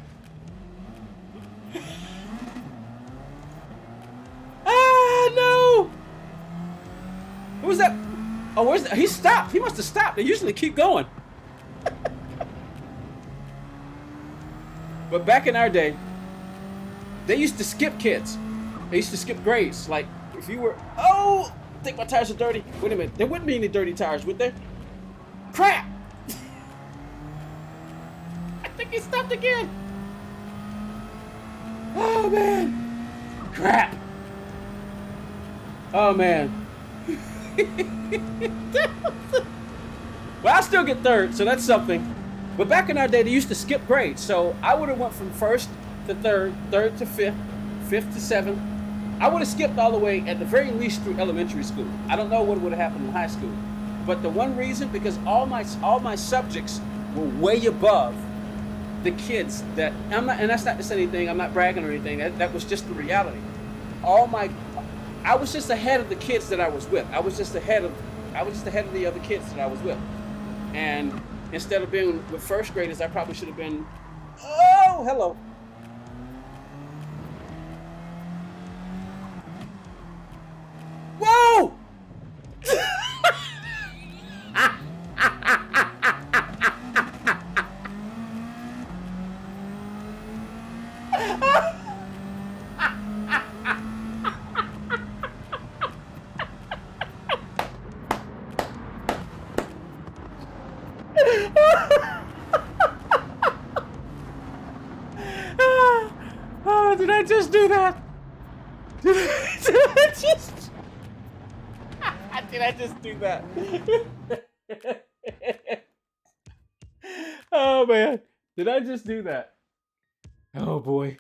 No! Who was that? Oh, where's that? He stopped. He must have stopped. They usually keep going. But back in our day, they used to skip kids. They used to skip grades. Like, if you were, oh, I think my tires are dirty. Wait a minute. There wouldn't be any dirty tires, would there? Crap! I think he stopped again. Oh, man. Crap. Oh, man. Well, I still get third, so that's something. But back in our day, they used to skip grades. So I would have went from first to third, third to fifth, fifth to seventh. I would have skipped all the way, at the very least, through elementary school. I don't know what would have happened in high school. But the one reason, because all my subjects were way above the kids that, and that's not to say anything, I'm not bragging or anything, that was just the reality. I was just ahead of the kids that I was with. I was just ahead of the other kids that I was with. And instead of being with first graders, I probably should have been, oh, hello. Did I just do that? Oh man, did I just do that? Oh boy.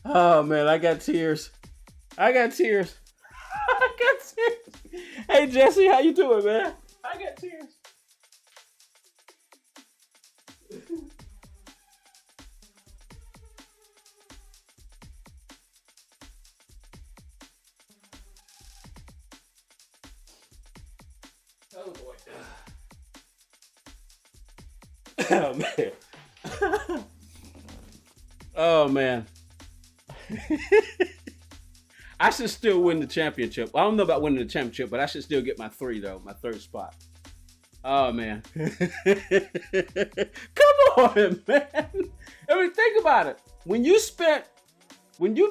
Oh man, I got tears. I got tears. I got tears. Hey Jesse, how you doing, man? I got tears. Oh boy. Oh man. Oh man. I should still win the championship. I don't know about winning the championship, but I should still get my 3 though, my 3rd spot. Oh man. Come on, man. I mean, think about it. When you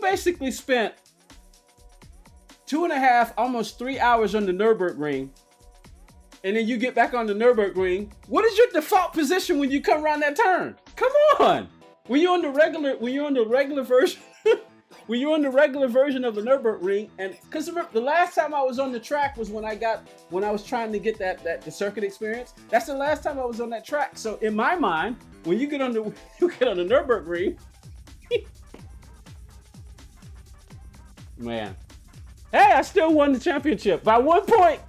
basically spent 2.5, almost 3 hours on the Nürburgring, and then you get back on the Nürburgring, what is your default position when you come around that turn? Come on. When you're on the regular version, when you're on the regular version of the Nürburgring, and because remember the last time I was on the track was when I was trying to get the circuit experience. That's the last time I was on that track. So in my mind, when you get on the Nürburgring, man, hey, I still won the championship by 1 point.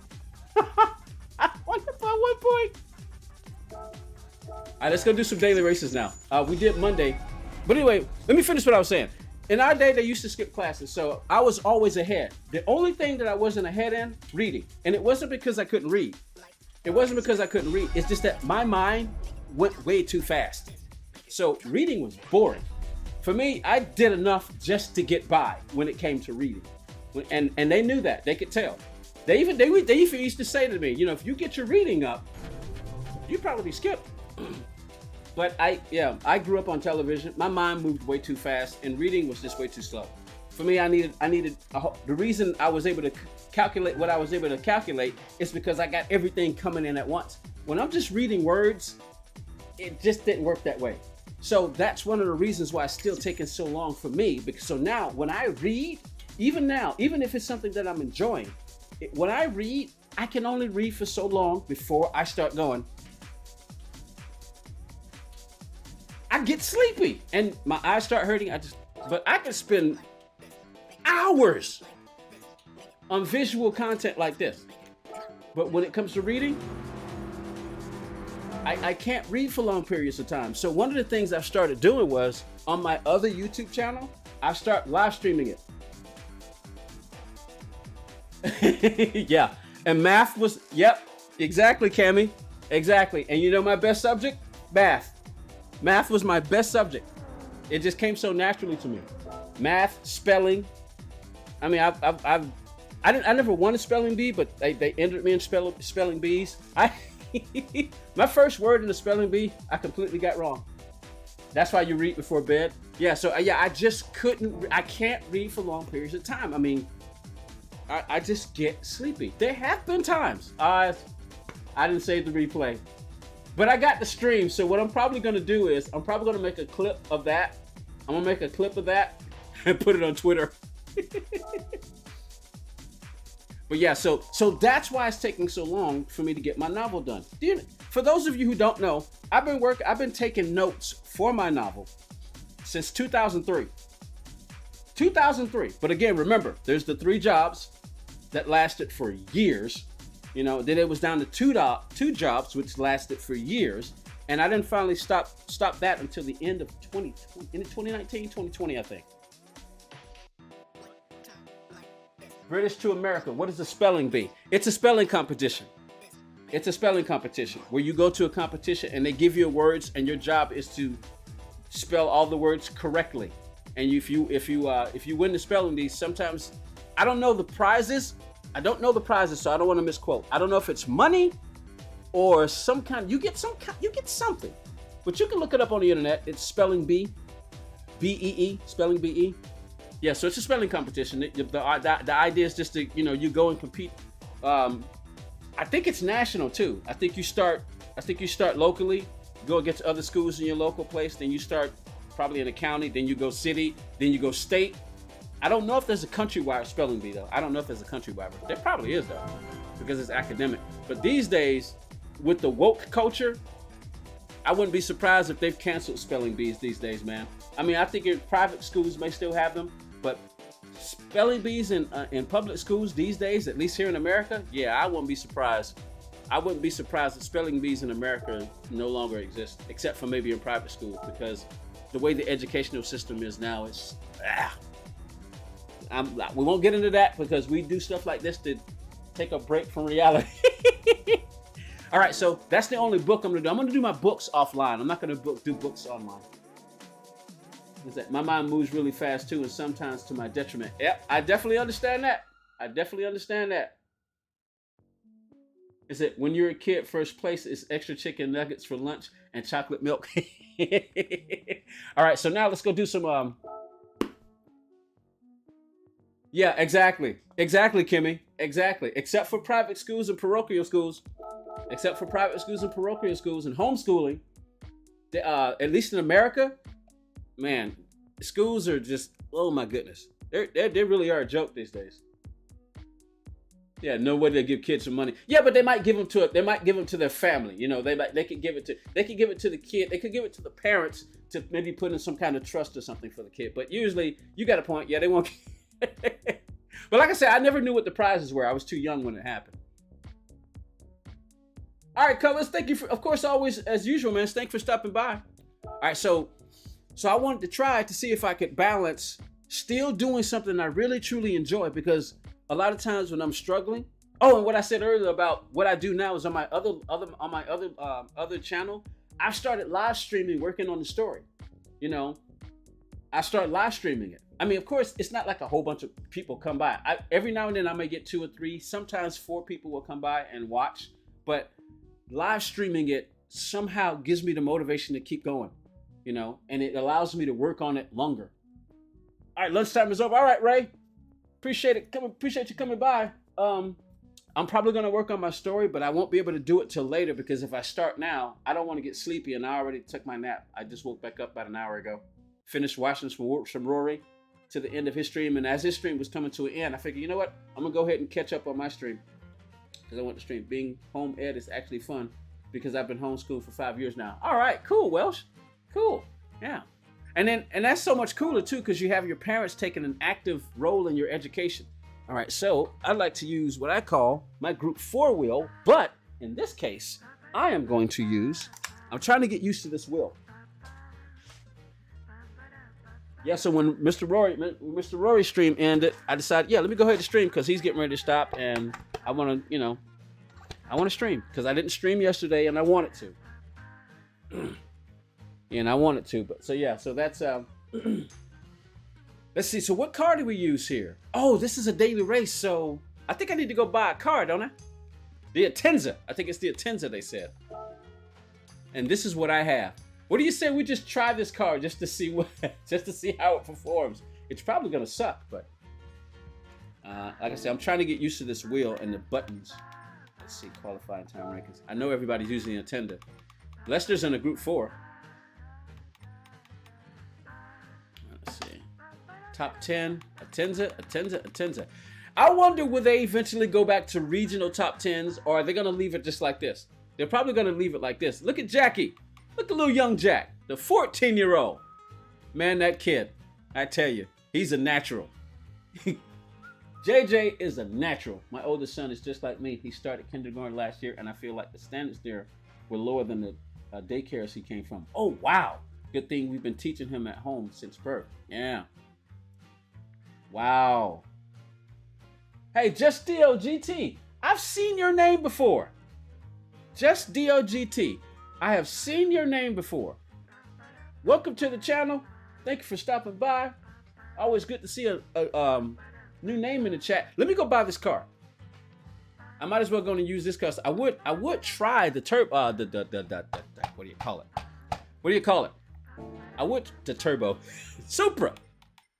I won it by 1 point. All right, let's go do some daily races now. We did Monday, but anyway, let me finish what I was saying. In our day, they used to skip classes, so I was always ahead. The only thing that I wasn't ahead in, reading. And it wasn't because I couldn't read. It's just that my mind went way too fast. So reading was boring. For me, I did enough just to get by when it came to reading. And they knew that. They could tell. They even used to say to me, you know, if you get your reading up, you probably skip. But I grew up on television. My mind moved way too fast, and reading was just way too slow. For me, I needed the reason I was able to calculate what I was able to calculate is because I got everything coming in at once. When I'm just reading words, it just didn't work that way. So that's one of the reasons why it's still taking so long for me. Because so now when I read, even if it's something that I'm enjoying, when I read, I can only read for so long before I start going, I get sleepy and my eyes start hurting. But I can spend hours on visual content like this. But when it comes to reading, I can't read for long periods of time. So one of the things I started doing was on my other YouTube channel, I start live streaming it. Yeah. And math was, yep, exactly, Cammy. Exactly. And you know my best subject? Math. Math was my best subject. It just came so naturally to me. Math, spelling. I mean, I never won a spelling bee, but they entered me in spelling bees. My first word in the spelling bee, I completely got wrong. That's why you read before bed. Yeah, so I just I can't read for long periods of time. I mean, I just get sleepy. There have been times. I didn't save the replay. But I got the stream, so what I'm probably gonna do is, I'm probably gonna make a clip of that. I'm gonna make a clip of that and put it on Twitter. But yeah, so that's why it's taking so long for me to get my novel done. For those of you who don't know, I've been taking notes for my novel since 2003. 2003. But again, remember, there's the 3 jobs that lasted for years. You know, then it was down to two jobs, which lasted for years. And I didn't finally stop that until the end of 2019, 2020, I think. British to America. What is the spelling bee? It's a spelling competition. It's a spelling competition where you go to a competition and they give you words and your job is to spell all the words correctly. And if you win the spelling bee, sometimes I don't know the prizes. So I don't want to misquote. I don't know if it's money or some kind. You get something, but you can look it up on the internet. It's spelling bee, B-E-E, spelling B-E. Yeah, so it's a spelling competition. The idea is just to, you go and compete. I think it's national too. I think you start I think you start locally, go get to other schools in your local place, then you start probably in the county, then you go city, then you go state. I don't know if there's a countrywide spelling bee though. I don't know if there's a countrywide. There probably is though, because it's academic. But these days, with the woke culture, I wouldn't be surprised if they've canceled spelling bees these days, man. I mean, I think in private schools may still have them, but spelling bees in public schools these days, at least here in America, yeah, I wouldn't be surprised. I wouldn't be surprised if spelling bees in America no longer exist, except for maybe in private schools, because the way the educational system is now, it's we won't get into that because we do stuff like this to take a break from reality. All right, so that's the only book I'm gonna do. I'm gonna do my books offline. I'm not gonna do books online. Is that my mind moves really fast too, and sometimes to my detriment. Yep, I definitely understand that. I definitely understand that. Is it when you're a kid, first place is extra chicken nuggets for lunch and chocolate milk? All right, so now let's go do some. Yeah, exactly, Kimmy, exactly. Except for private schools and parochial schools. Except for private schools and parochial schools and homeschooling, at least in America, man, schools are just, oh my goodness. They really are a joke these days. Yeah, no way to give kids some money. Yeah, but they might give them to their family. You know, they could give it to the kid. They could give it to the parents to maybe put in some kind of trust or something for the kid. But usually, you got a point. Yeah, they won't. But like I said, I never knew what the prizes were. I was too young when it happened. All right, Colors, thank you for, of course, always, as usual, man, thanks for stopping by. All right, so I wanted to try to see if I could balance still doing something I really, truly enjoy, because a lot of times when I'm struggling, and what I said earlier about what I do now is on my other channel, I've started live streaming, working on the story. You know, I start live streaming it. I mean, of course, it's not like a whole bunch of people come by. Every now and then I may get 2 or 3, sometimes 4 people will come by and watch, but live streaming it somehow gives me the motivation to keep going, you know, and it allows me to work on it longer. All right, lunchtime is over. All right, Ray, appreciate you coming by. I'm probably going to work on my story, but I won't be able to do it till later, because if I start now, I don't want to get sleepy, and I already took my nap. I just woke back up about an hour ago, finished watching some Rory to the end of his stream, and as his stream was coming to an end, I figured, you know what, I'm going to go ahead and catch up on my stream. Because I want to stream. Being home ed is actually fun, because I've been homeschooled for 5 years now. All right, cool, Welsh. Cool, yeah. And that's so much cooler too, because you have your parents taking an active role in your education. All right, so I'd like to use what I call my group 4 wheel, but in this case, I'm trying to get used to this wheel. Yeah, so when Mr. Rory's stream ended, I decided, yeah, let me go ahead and stream, because he's getting ready to stop, and I want to stream, because I didn't stream yesterday, and I wanted to. But so that's let's see. So what car do we use here? Oh, this is a daily race, so I think I need to go buy a car, don't I? The Atenza. I think it's the Atenza, they said. And this is what I have. What do you say we just try this car just to see how it performs? It's probably gonna suck, but like I said, I'm trying to get used to this wheel and the buttons. Let's see, qualifying time rankings. I know everybody's using the Atenza. Lester's in a group 4. Let's see, top 10, Atenza. I wonder, will they eventually go back to regional top 10s, or are they gonna leave it just like this? They're probably gonna leave it like this. Look at Jackie. Look at little young Jack, the 14-year-old. Man, that kid, I tell you, he's a natural. JJ is a natural. My oldest son is just like me. He started kindergarten last year, and I feel like the standards there were lower than the daycares he came from. Oh, wow. Good thing we've been teaching him at home since birth. Yeah. Wow. Hey, Just DOGT. I've seen your name before. Just DOGT. I have seen your name before. Welcome to the channel. Thank you for stopping by. Always good to see a new name in the chat. Let me go buy this car. I might as well go and use this car. I would try the turbo. What do you call it? What do you call it? The turbo Supra.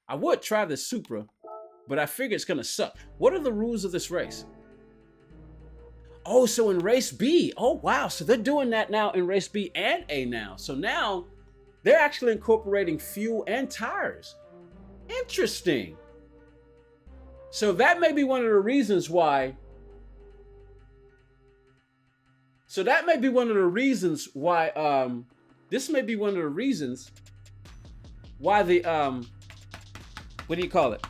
I would try the Supra, but I figure it's gonna suck. What are the rules of this race? Oh, so in race B. Oh, wow. So they're doing that now in race B and A now. So now they're actually incorporating fuel and tires. Interesting. So that may be one of the reasons why. So that may be one of the reasons why. This may be one of the reasons why the what do you call it?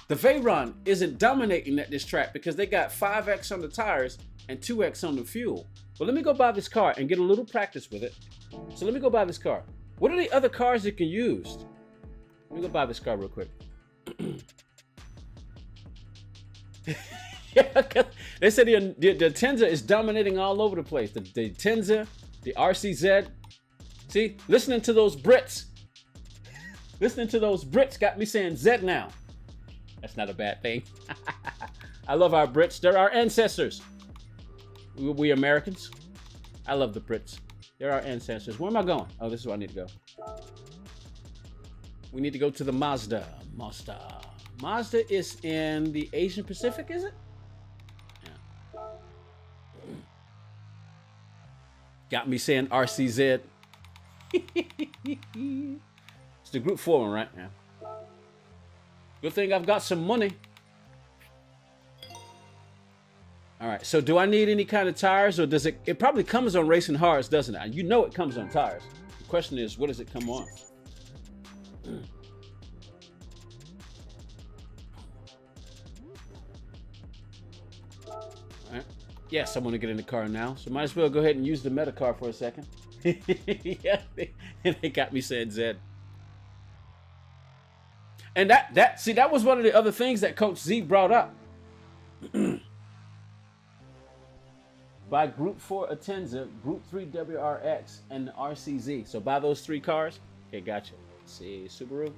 The Veyron isn't dominating at this track, because they got 5x on the tires and 2x on the fuel. Well, let me go buy this car and get a little practice with it. So let me go buy this car. What are the other cars you can use? Let me go buy this car real quick. Yeah, they said the Tenza is dominating all over the place. The Tenza, the RCZ. See, listening to those Brits. Listening to those Brits got me saying Z now. That's not a bad thing. I love our Brits. They're our ancestors. We Americans. I love the Brits. They're our ancestors. Where am I going? Oh, this is where I need to go. We need to go to the Mazda. Mazda is in the Asian Pacific, is it? Yeah. Got me saying RCZ. It's the Group 4 one, right? Yeah. Good thing I've got some money. All right, so do I need any kind of tires, or does it? It probably comes on racing hards, doesn't it? You know it comes on tires. The question is, what does it come on? All right. Yes, I want to get in the car now, so might as well go ahead and use the meta car for a second. Yeah, they got me saying Z. And that was one of the other things that Coach Z brought up. Buy Group 4 Atenza, Group 3 WRX, and the RCZ. So buy those 3 cars. Okay, gotcha. Let's see, Subaru.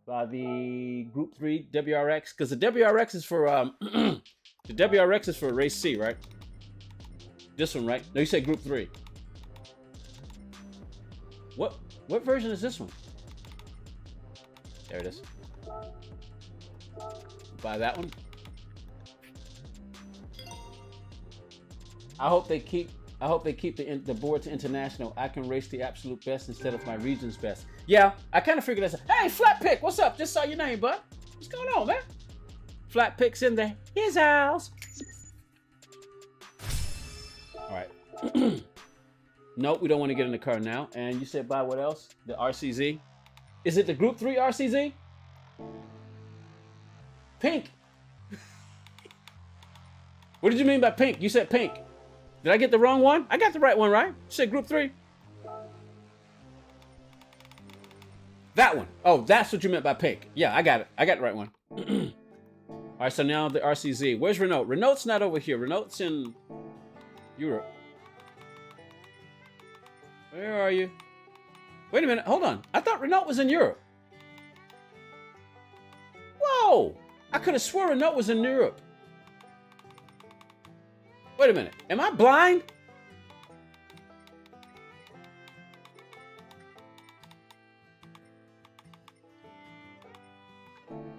Buy the Group 3 WRX, because the WRX is for the WRX is for race C, right? This one, right? No, you said Group 3. What version is this one? There it is. Buy that one. I hope they keep the board to international. I can race the absolute best instead of my region's best. Yeah, I kind of figured that. Hey, Flat Pick, what's up? Just saw your name, bud. What's going on, man? Flat Pick's in there. His house. All right. Nope, we don't want to get in the car now. And you said buy what else? The RCZ. Is it the Group 3 RCZ? Pink. What did you mean by pink? You said pink. Did I get the wrong one? I got the right one, right? You said Group 3. That one. Oh, that's what you meant by pink. Yeah, I got it. I got the right one. All right, so now the RCZ. Where's Renault? Renault's not over here. Renault's in Europe. Where are you? Wait a minute. Hold on. I thought Renault was in Europe. Whoa! I could have sworn Renault was in Europe. Wait a minute. Am I blind?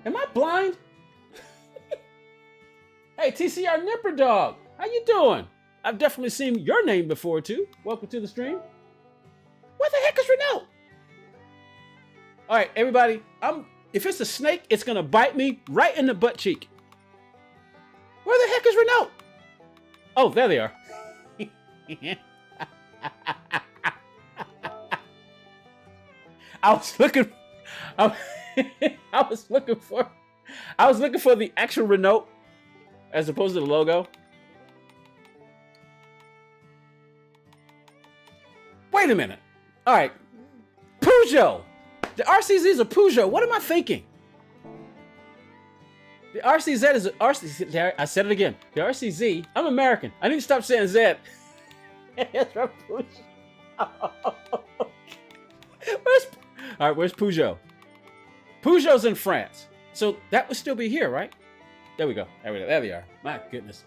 Am I blind? Hey, TCR Nipper Dog. How you doing? I've definitely seen your name before, too. Welcome to the stream. Where the heck is Renault? All right, everybody. If it's a snake, it's going to bite me right in the butt cheek. Where the heck is Renault? Oh, there they are. I was looking for the actual Renault as opposed to the logo. Wait a minute. All right. Peugeot. The RCZ is a Peugeot. What am I thinking? The RCZ is a RCZ. I said it again. The RCZ. I'm American. I need to stop saying Z. That's right, Peugeot. Where's Peugeot? Peugeot's in France. So that would still be here, right? There we go. There we are. My goodness.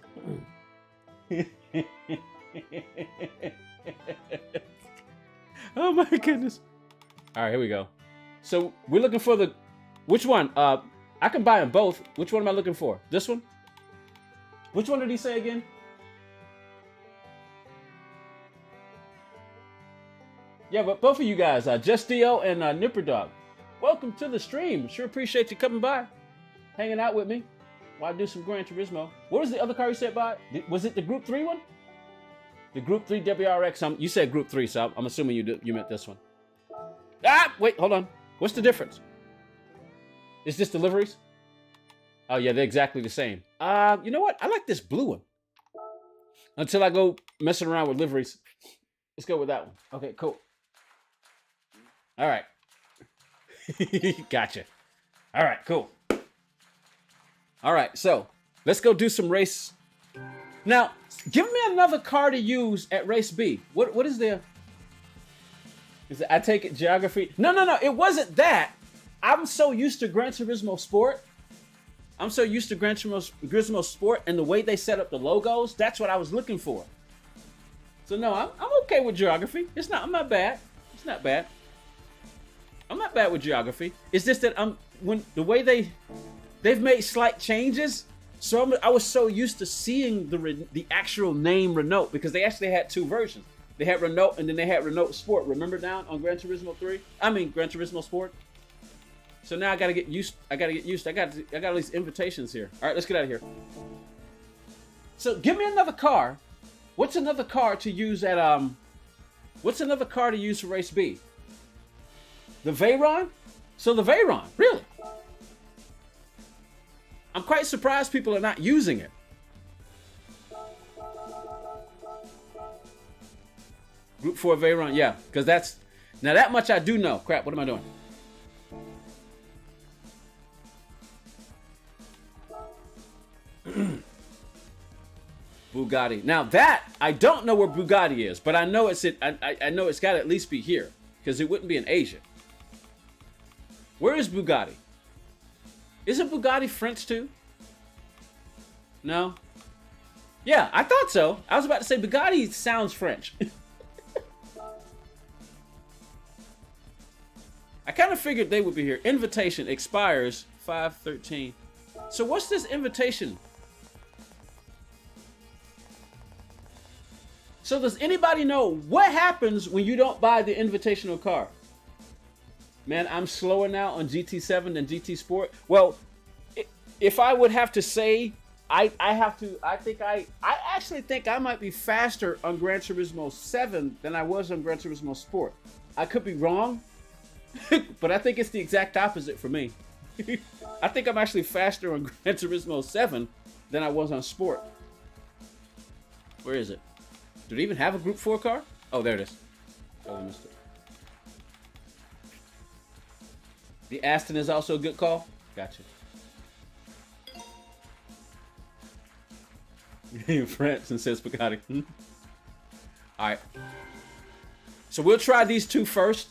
Oh my goodness. All right, here we go. So we're looking for which one? I can buy them both. Which one am I looking for? This one? Which one did he say again? Yeah, but both of you guys, Just Dio and Nipper Dog, welcome to the stream. Sure appreciate you coming by, hanging out with me while I do some Gran Turismo. What was the other car you said by? Was it the Group 3 one? The Group 3 WRX. You said Group 3, so I'm assuming you meant this one. Ah, wait, hold on. What's the difference? Is this the liveries? Oh yeah, they're exactly the same. You know what? I like this blue one. Until I go messing around with liveries. Let's go with that one. Okay, cool. All right. Gotcha. All right, cool. All right, so let's go do some race. Now, give me another car to use at race B. What is there? Is it, I take it geography? No. It wasn't that. I'm so used to Gran Turismo Sport. I'm so used to Gran Turismo Sport and the way they set up the logos. That's what I was looking for. So no, I'm okay with geography. I'm not bad. It's not bad. I'm not bad with geography. It's just that when the way they've made slight changes. So I was so used to seeing the actual name Renault because they actually had two versions. They had Renault and then they had Renault Sport. Remember down on Gran Turismo 3? Gran Turismo Sport. So now I gotta get used. I got all these invitations here. All right, let's get out of here. So give me another car. What's another car to use at What's another car to use for race B? The Veyron? So the Veyron, really? I'm quite surprised people are not using it. Group 4 Veyron, yeah, because that's now that much I do know. Crap, what am I doing? Bugatti. Now that I don't know where Bugatti is, but I know it's I know it's got to at least be here because it wouldn't be in Asia. Where is Bugatti? Isn't Bugatti French too? No. Yeah, I thought so. I was about to say Bugatti sounds French. I kind of figured they would be here. Invitation expires 5/13. So what's this invitation? So does anybody know what happens when you don't buy the invitational car? Man, I'm slower now on GT7 than GT Sport. Well, if I would have to say, I actually think I might be faster on Gran Turismo 7 than I was on Gran Turismo Sport. I could be wrong, but I think it's the exact opposite for me. I think I'm actually faster on Gran Turismo 7 than I was on Sport. Where is it? Do they even have a Group 4 car? Oh, there it is. Oh, I missed it. The Aston is also a good call? Gotcha. France and says Bugatti. Alright. So we'll try these two first.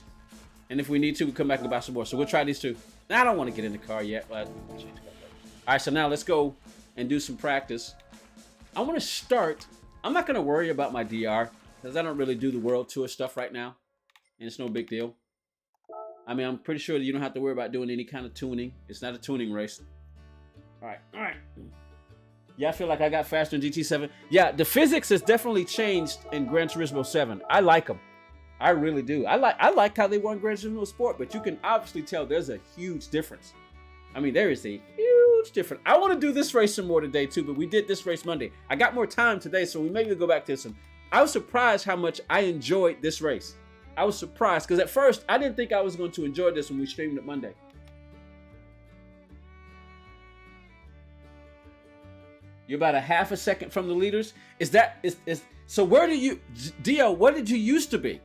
And if we need to, we'll come back and buy some more. So we'll try these two. Now, I don't want to get in the car yet. Alright, so now let's go and do some practice. I want to start. I'm not going to worry about my DR because I don't really do the world tour stuff right now. And it's no big deal. I mean, I'm pretty sure that you don't have to worry about doing any kind of tuning. It's not a tuning race. All right. Yeah, I feel like I got faster in GT7. Yeah, the physics has definitely changed in Gran Turismo 7. I like them. I really do. I like how they won Gran Turismo Sport, but you can obviously tell there's a huge difference. I mean, there is a huge difference. I want to do this race some more today too, but we did this race Monday. I got more time today, so we maybe go back to this one. I was surprised how much I enjoyed this race. I was surprised because at first I didn't think I was going to enjoy this when we streamed it Monday. You're about a half a second from the leaders. So where do you, Dio, what did you used to be?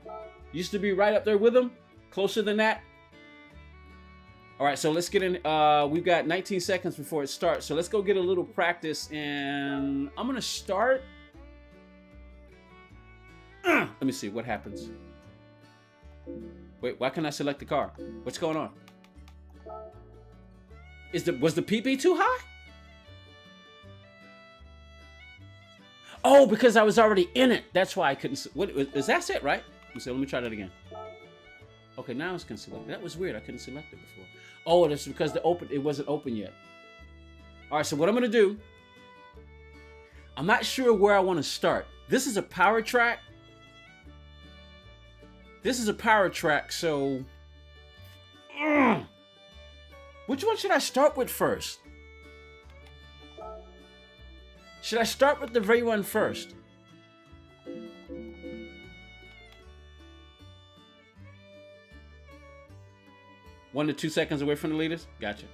Used to be right up there with them? Closer than that? All right, so let's get in. We've got 19 seconds before it starts. So let's go get a little practice and I'm gonna start. Let me see what happens. Wait, why can't I select the car? What's going on? Was the PB too high? Oh, because I was already in it. That's why I couldn't. What is that? It right? Let me try that again. Okay, now it's gonna select. That was weird. I couldn't select it before. Oh, that's because it wasn't open yet. All right, so what I'm gonna do? I'm not sure where I want to start. This is a power track. This is a power track, so which one should I start with first? Should I start with the very one first? One to 2 seconds away from the leaders? Gotcha.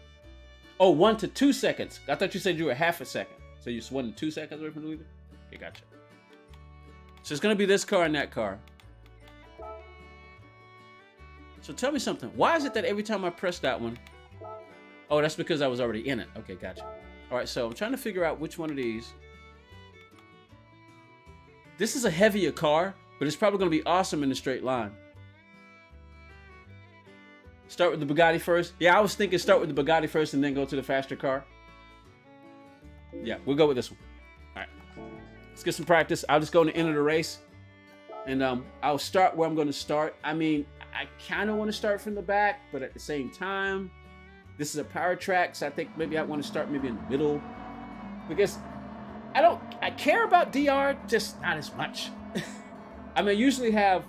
Oh, 1 to 2 seconds. I thought you said you were half a second. So you're 1 to 2 seconds away from the leader? Okay, gotcha. So it's gonna be this car and that car. So tell me something. Why is it that every time I press that one? Oh, that's because I was already in it. Okay, gotcha. All right, so I'm trying to figure out which one of these. This is a heavier car, but it's probably gonna be awesome in a straight line. Start with the Bugatti first. Yeah, I was thinking start with the Bugatti first and then go to the faster car. Yeah, we'll go with this one. All right, let's get some practice. I'll just go in the end of the race, and I'll start where I'm going to start. I mean, I kind of want to start from the back, but at the same time, this is a power track, so I think maybe I want to start maybe in the middle, because I care about DR, just not as much. I mean, I usually have,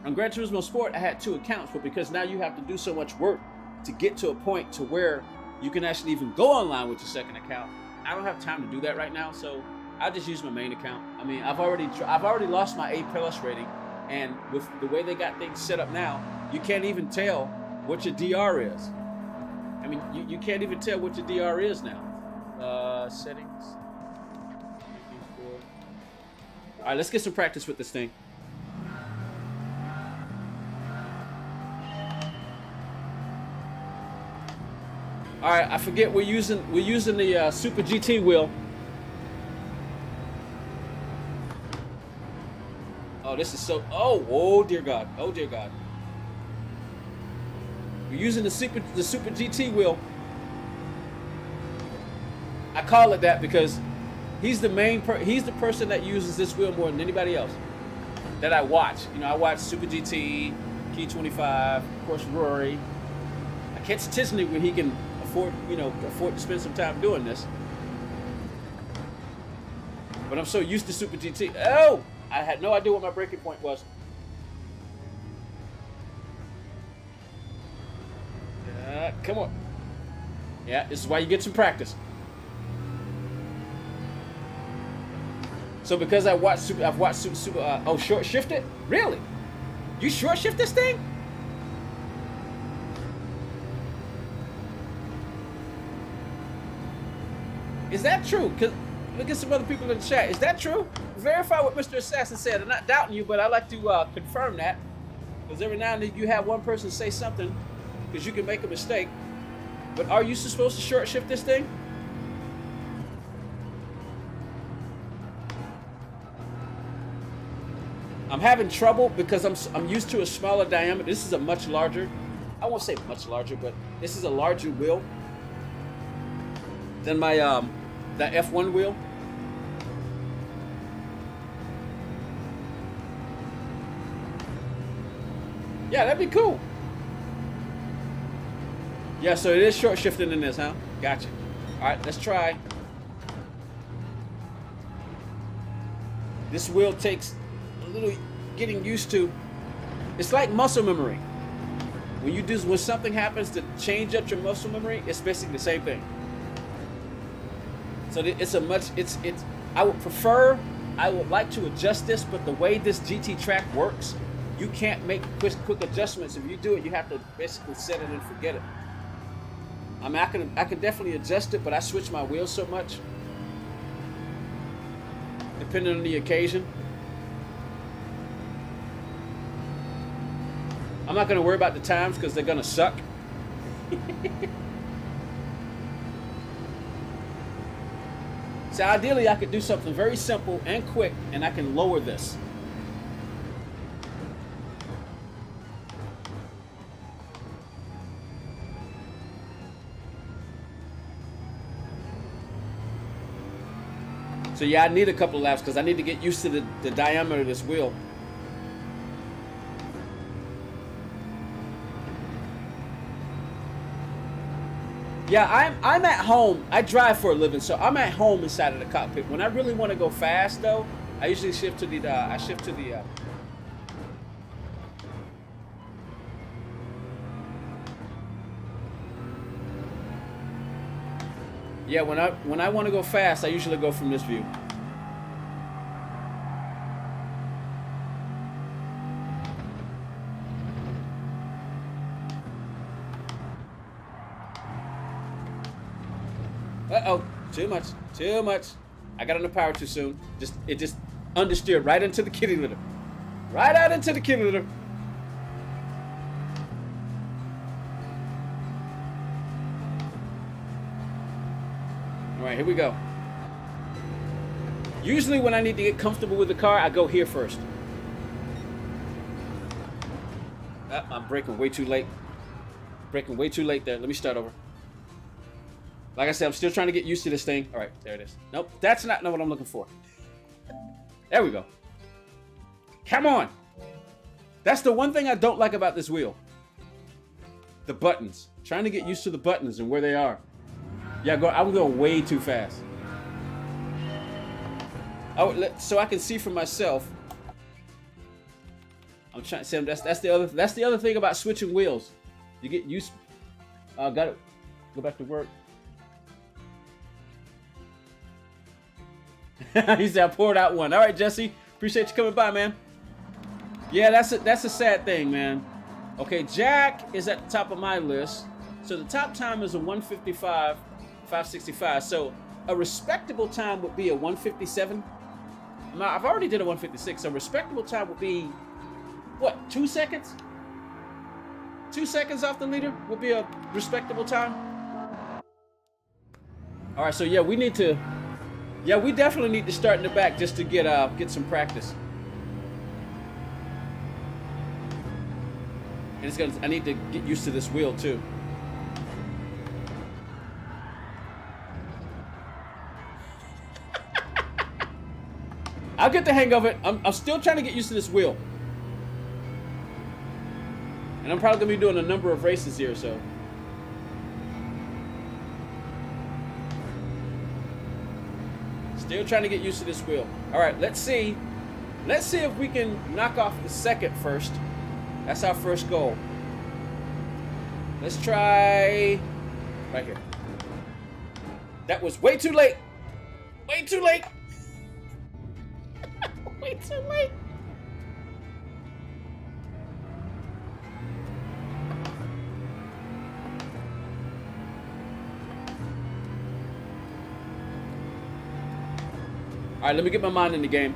on Gran Turismo Sport, I had 2 accounts, but because now you have to do so much work to get to a point to where you can actually even go online with your second account, I don't have time to do that right now, so I'll just use my main account. I mean, I've already lost my A+ rating, and with the way they got things set up now, you can't even tell what your DR is. I mean, you can't even tell what your DR is now. Settings. All right, let's get some practice with this thing. All right, I forget we're using the Super GT wheel. Oh, this is so. Oh dear God. Oh dear God. We're using the Super GT wheel. I call it that because he's the person that uses this wheel more than anybody else that I watch. You know, I watch Super GT, Key 25, of course Rory. I catch Tisney when he can afford to spend some time doing this. But I'm so used to Super GT. Oh, I had no idea what my breaking point was. Come on. Yeah, this is why you get some practice. So because I've watched Super. Oh, short shift it? Really? You short shift this thing? Is that true? Cause look at some other people in the chat. Is that true? Verify what Mr. Assassin said. I'm not doubting you, but I like to confirm that. Because every now and then you have one person say something, because you can make a mistake. But are you supposed to short shift this thing? I'm having trouble because I'm used to a smaller diameter. This is a much larger. I won't say much larger, but this is a larger wheel than my the F1 wheel. Yeah, that'd be cool. Yeah, so it is short shifting in this, huh? Gotcha. All right, let's try. This wheel takes a little getting used to. It's like muscle memory. When something happens to change up your muscle memory, it's basically the same thing. So I would like to adjust this, but the way this GT track works, you can't make quick adjustments. If you do it, you have to basically set it and forget it. I mean, I can definitely adjust it, but I switch my wheels so much, depending on the occasion. I'm not going to worry about the times because they're going to suck. So ideally, I could do something very simple and quick, and I can lower this. So yeah, I need a couple of laps because I need to get used to the diameter of this wheel. Yeah, I'm at home. I drive for a living, so I'm at home inside of the cockpit. When I really want to go fast, though, I usually shift to the Yeah, when I want to go fast, I usually go from this view. Uh-oh, too much, too much. I got on the power too soon. It just understeered right into the kitty litter. Right out into the kitty litter. All right, here we go. Usually when I need to get comfortable with the car, I go here first. I'm braking way too late. Braking way too late there. Let me start over. Like I said, I'm still trying to get used to this thing. All right, there it is. Nope, that's not what I'm looking for. There we go. Come on. That's the one thing I don't like about this wheel. The buttons. Trying to get used to the buttons and where they are. Yeah, I'm going way too fast. Oh, so I can see for myself. I'm trying to say that's the other thing about switching wheels. You get used. Got it. Go back to work. He said I poured out one. All right, Jesse. Appreciate you coming by, man. Yeah, that's a sad thing, man. Okay, Jack is at the top of my list. So the top time is a 155.565. So a respectable time would be a 157. I've already did a 156. So a respectable time would be what? 2 seconds? 2 seconds off the leader would be a respectable time. All right, so yeah, we definitely need to start in the back just to get some practice. And I need to get used to this wheel too. I'll get the hang of it. I'm still trying to get used to this wheel. And I'm probably gonna be doing a number of races here, so. Still trying to get used to this wheel. All right, let's see. Let's see if we can knock off the second first. That's our first goal. Let's try right here. That was way too late. Way too late. Way too late. All right, let me get my mind in the game.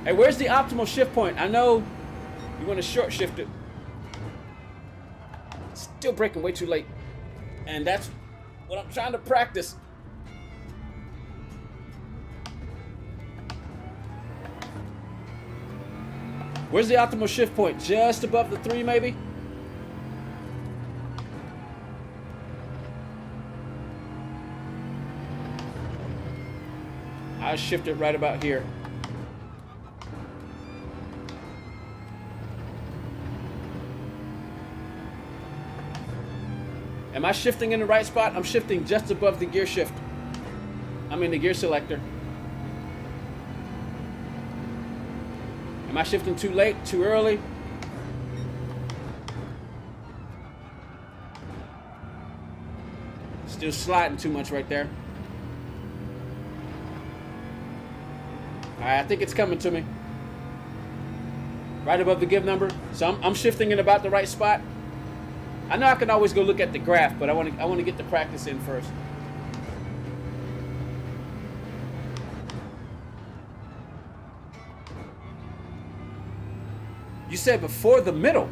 Hey, where's the optimal shift point? I know you want to short shift it. Still braking way too late. And that's what I'm trying to practice. Where's the optimal shift point? Just above the 3, maybe? I'll shift it right about here. Am I shifting in the right spot? I'm shifting just above the gear shift. I'm in the gear selector. Am I shifting too late, too early? Still sliding too much right there. All right, I think it's coming to me. Right above the give number. So I'm shifting in about the right spot. I know I can always go look at the graph, but I want to get the practice in first. You said before the middle.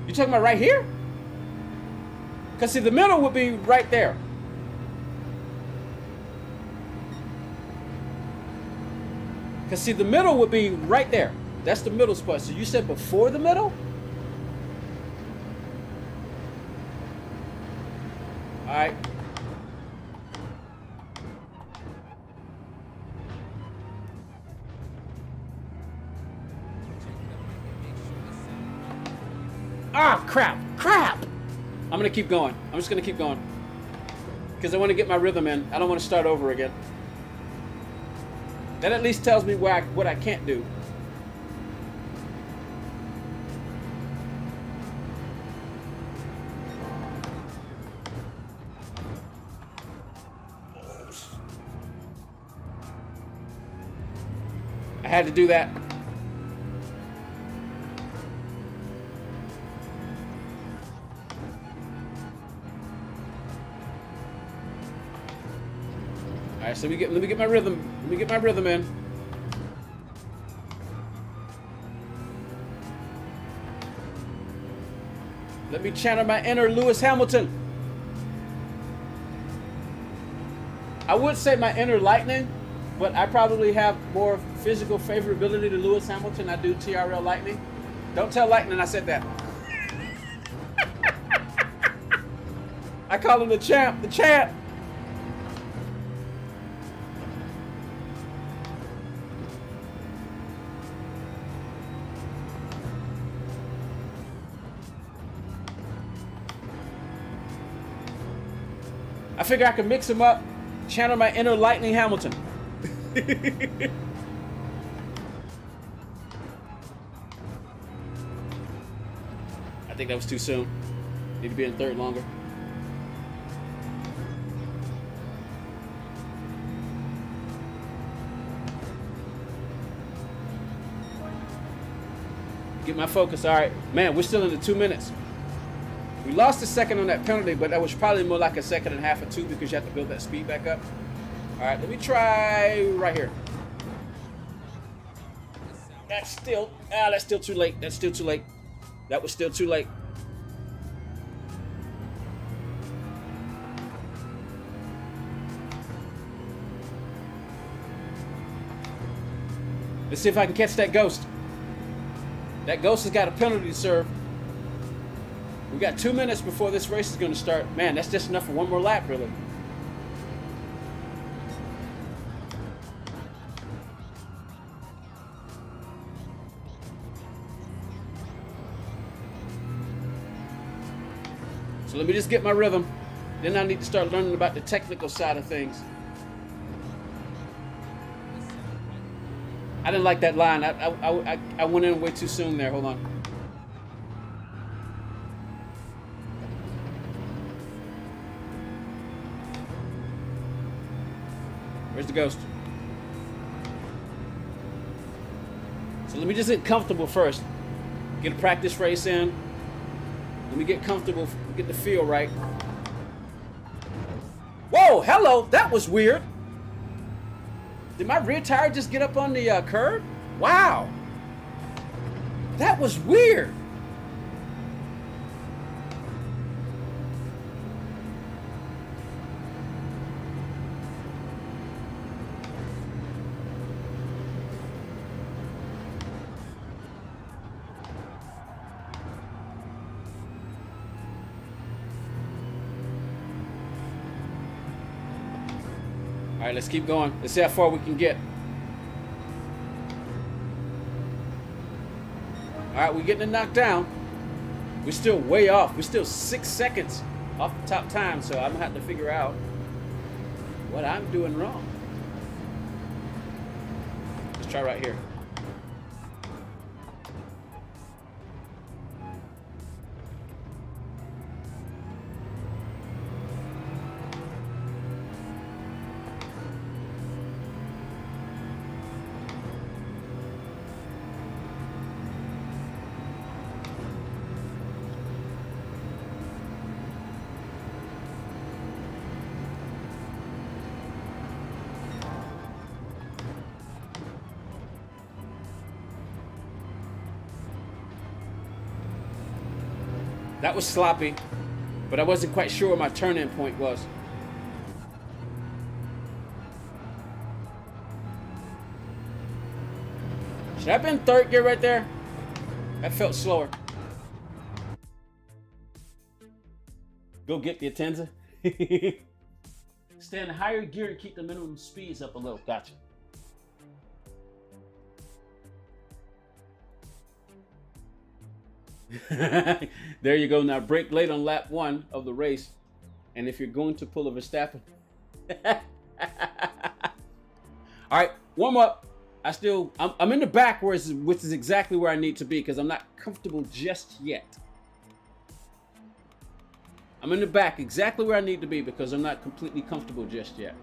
You talking about right here? Because see, the middle would be right there. Because see, the middle would be right there. That's the middle spot. So you said before the middle? All right. Ah, crap. I'm going to keep going. I'm just going to keep going. Because I want to get my rhythm in. I don't want to start over again. That at least tells me what I can't do. I had to do that. All right, so let me get my rhythm. Let me get my rhythm in. Let me channel my inner Lewis Hamilton. I would say my inner Lightning, but I probably have more physical favorability to Lewis Hamilton. I do TRL Lightning. Don't tell Lightning I said that. I call him the champ, the champ. I figure I can mix him up, channel my inner Lightning Hamilton. I think that was too soon. Need to be in third longer. Get my focus. All right, man, we're still in the 2 minutes. We lost a second on that penalty, but that was probably more like a second and a half or two because you have to build that speed back up. All right, let me try right here. That's still too late. That's still too late. That was still too late. Let's see if I can catch that ghost. That ghost has got a penalty to serve. We got 2 minutes before this race is going to start. Man, that's just enough for one more lap, really. So let me just get my rhythm. Then I need to start learning about the technical side of things. I didn't like that line. I went in way too soon there. Hold on. Where's the ghost? So let me just get comfortable first. Get a practice race in. Let me get comfortable, get the feel right. Whoa, hello, that was weird. Did my rear tire just get up on the curb? Wow. That was weird. All right, let's keep going. Let's see how far we can get. All right, we're getting it knocked down. We're still way off. We're still 6 seconds off the top time, so I'm gonna have to figure out what I'm doing wrong. Let's try right here. That was sloppy, but I wasn't quite sure where my turn-in point was. Should I have been third gear right there? That felt slower. Go get the Atenza. Stay in higher gear and keep the minimum speeds up a little. Gotcha. There you go. Now brake late on lap 1 of the race, and if you're going to pull a Verstappen. All right, warm up. I'm in the back, which is exactly where I need to be because I'm not comfortable just yet. I'm in the back, exactly where I need to be because I'm not completely comfortable just yet.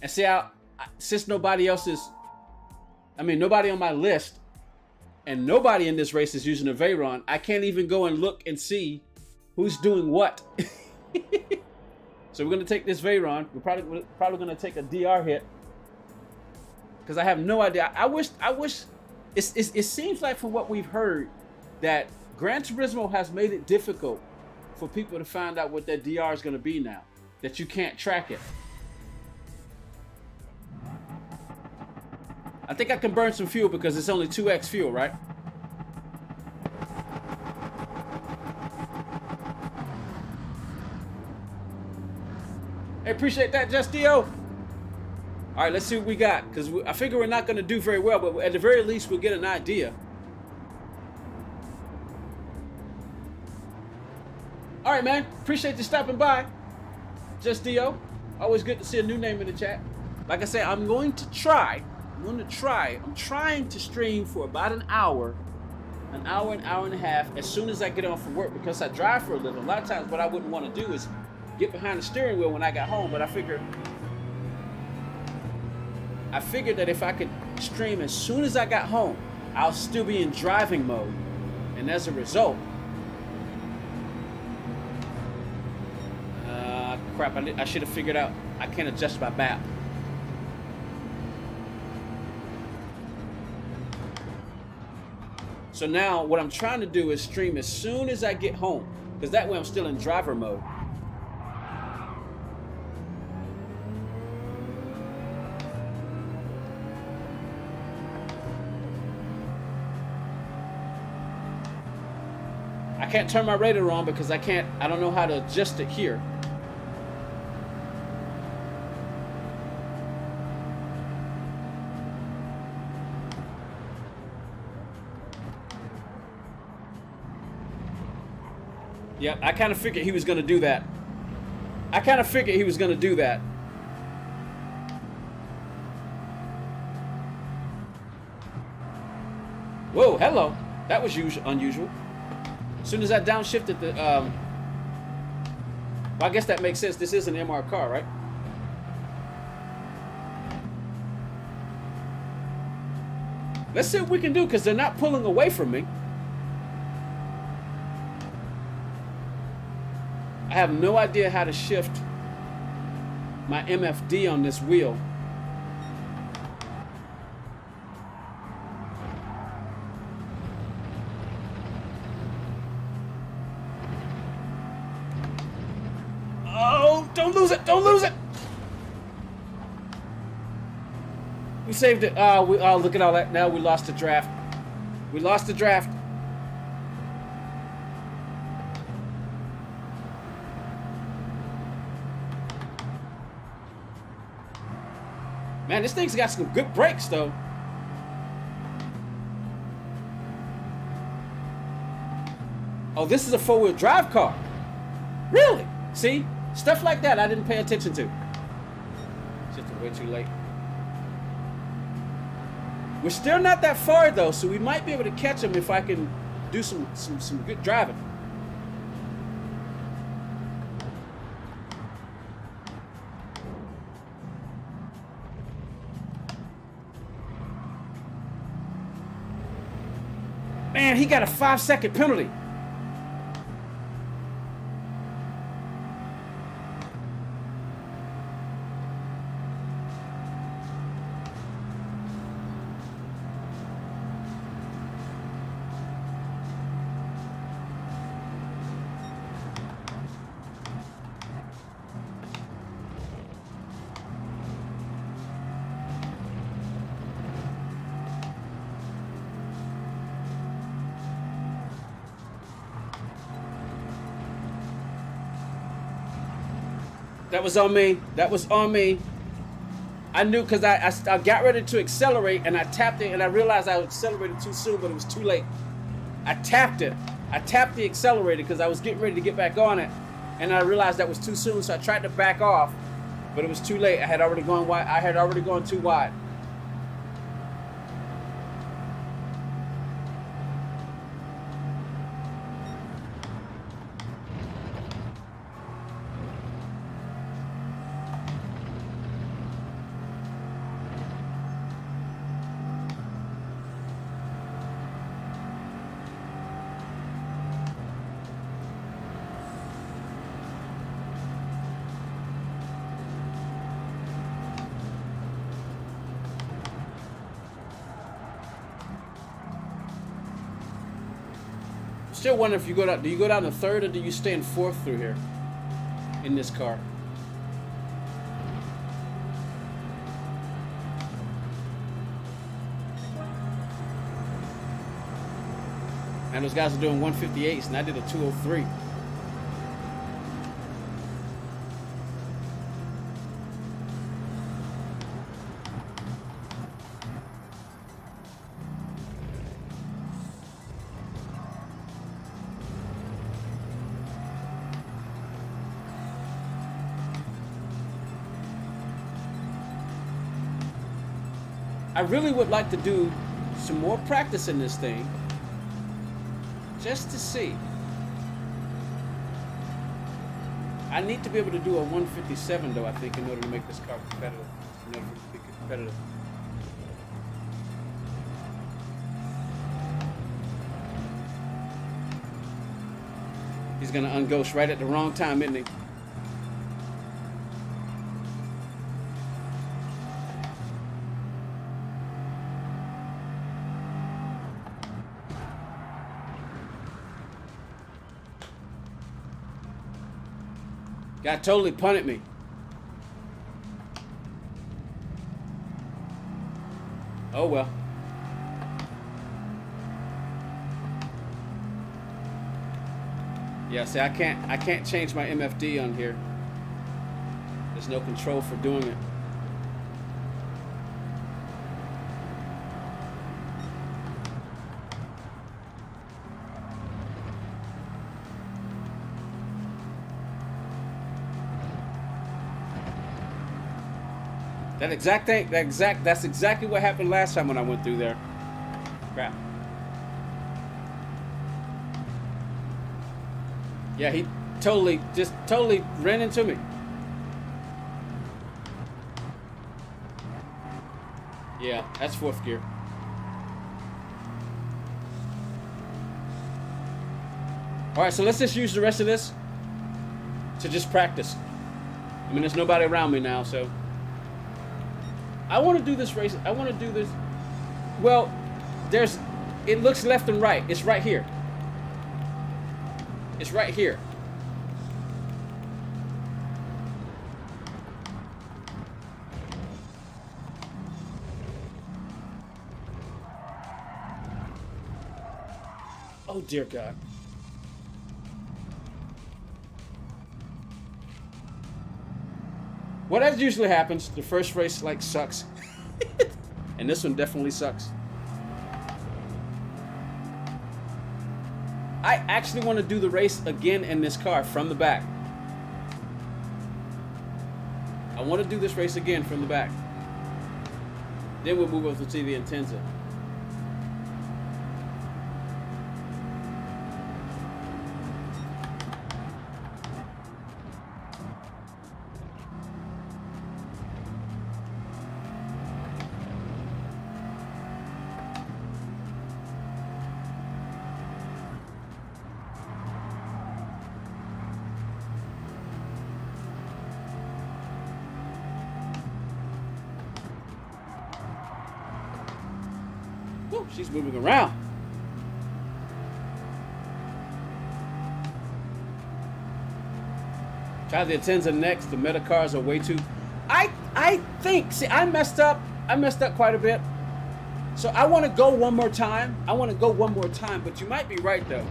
And see how, since nobody else is, nobody on my list and nobody in this race is using a Veyron, I can't even go and look and see who's doing what. So we're gonna take this Veyron. We're probably gonna take a DR hit because I have no idea. I wish. It seems like from what we've heard that Gran Turismo has made it difficult for people to find out what their DR is gonna be now. That you can't track it. I think I can burn some fuel because it's only 2x fuel, right? Hey, appreciate that, Just Dio. All right, let's see what we got. Because I figure we're not going to do very well, but at the very least, we'll get an idea. All right, man. Appreciate you stopping by. Just Dio. Always good to see a new name in the chat. Like I said, I'm trying to stream for about an hour and a half as soon as I get off from work because I drive for a living. A lot of times what I wouldn't want to do is get behind the steering wheel when I got home, but I figured that if I could stream as soon as I got home, I'll still be in driving mode. And as a result, crap, I should have figured out I can't adjust my map. So now what I'm trying to do is stream as soon as I get home, because that way I'm still in driver mode. I can't turn my radar on because I don't know how to adjust it here. Yep, I kind of figured he was going to do that. Whoa, hello. That was unusual. As soon as I downshifted the, well, I guess that makes sense. This is an MR car, right? Let's see what we can do, because they're not pulling away from me. I have no idea how to shift my MFD on this wheel. Oh, don't lose it. Don't lose it. We saved it. Oh, look at all that. Now we lost the draft. We lost the draft. Man, this thing's got some good brakes, though. Oh, this is a four-wheel drive car. Really? See? Stuff like that I didn't pay attention to. It's just way too late. We're still not that far, though, so we might be able to catch them if I can do some good driving. Man, he got a 5-second penalty. That was on me. That was on me. I knew because I got ready to accelerate and I tapped it and I realized I accelerated too soon, but it was too late. I tapped it. I tapped the accelerator because I was getting ready to get back on it, and I realized that was too soon, so I tried to back off, but it was too late. I had already gone wide. I had already gone too wide. Still wondering if you go down. Do you go down to third or do you stay in fourth through here? In this car. And those guys are doing 158s, and I did a 203. I really would like to do some more practice in this thing, just to see. I need to be able to do a 157 though, I think, in order to make this car competitive. In order for it to be competitive. He's gonna unghost right at the wrong time, isn't he? Guy totally punted me. Oh well. Yeah, see, I can't change my MFD on here. There's no control for doing it. That's exactly what happened last time when I went through there. Crap. Yeah, he totally ran into me. Yeah, that's fourth gear. All right, so let's just use the rest of this to just practice. I mean, there's nobody around me now, so. I want to do this race. I want to do this. Well, it looks left and right. It's right here. It's right here. Oh, dear God. Well, that usually happens. The first race, like, sucks. And this one definitely sucks. I actually want to do the race again in this car from the back. I want to do this race again from the back. Then we'll move over to the Intensa. She's moving around. Try the Intensa next. The meta cars are way too. I think. See, I messed up. I messed up quite a bit. So I want to go one more time. But you might be right though.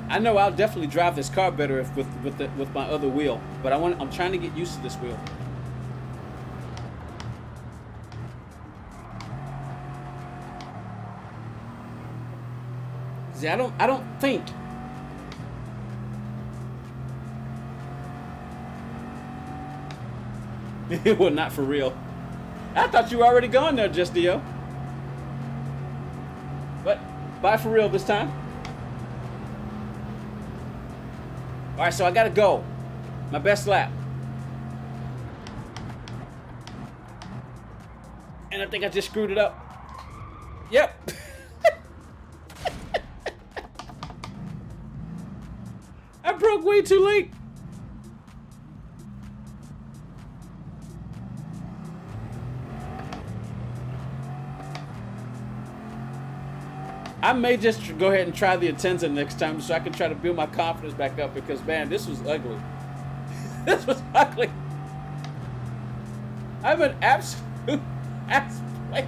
I know I'll definitely drive this car better if with my other wheel, but I'm trying to get used to this wheel. See, I don't think. Well, not for real. I thought you were already gone there, Just Dio. But bye for real this time. All right, so I gotta go. My best lap. And I think I just screwed it up. Yep. I broke way too late. I may just go ahead and try the Atenza next time so I can try to build my confidence back up because, man, this was ugly. This was ugly. I'm an absolute ass place.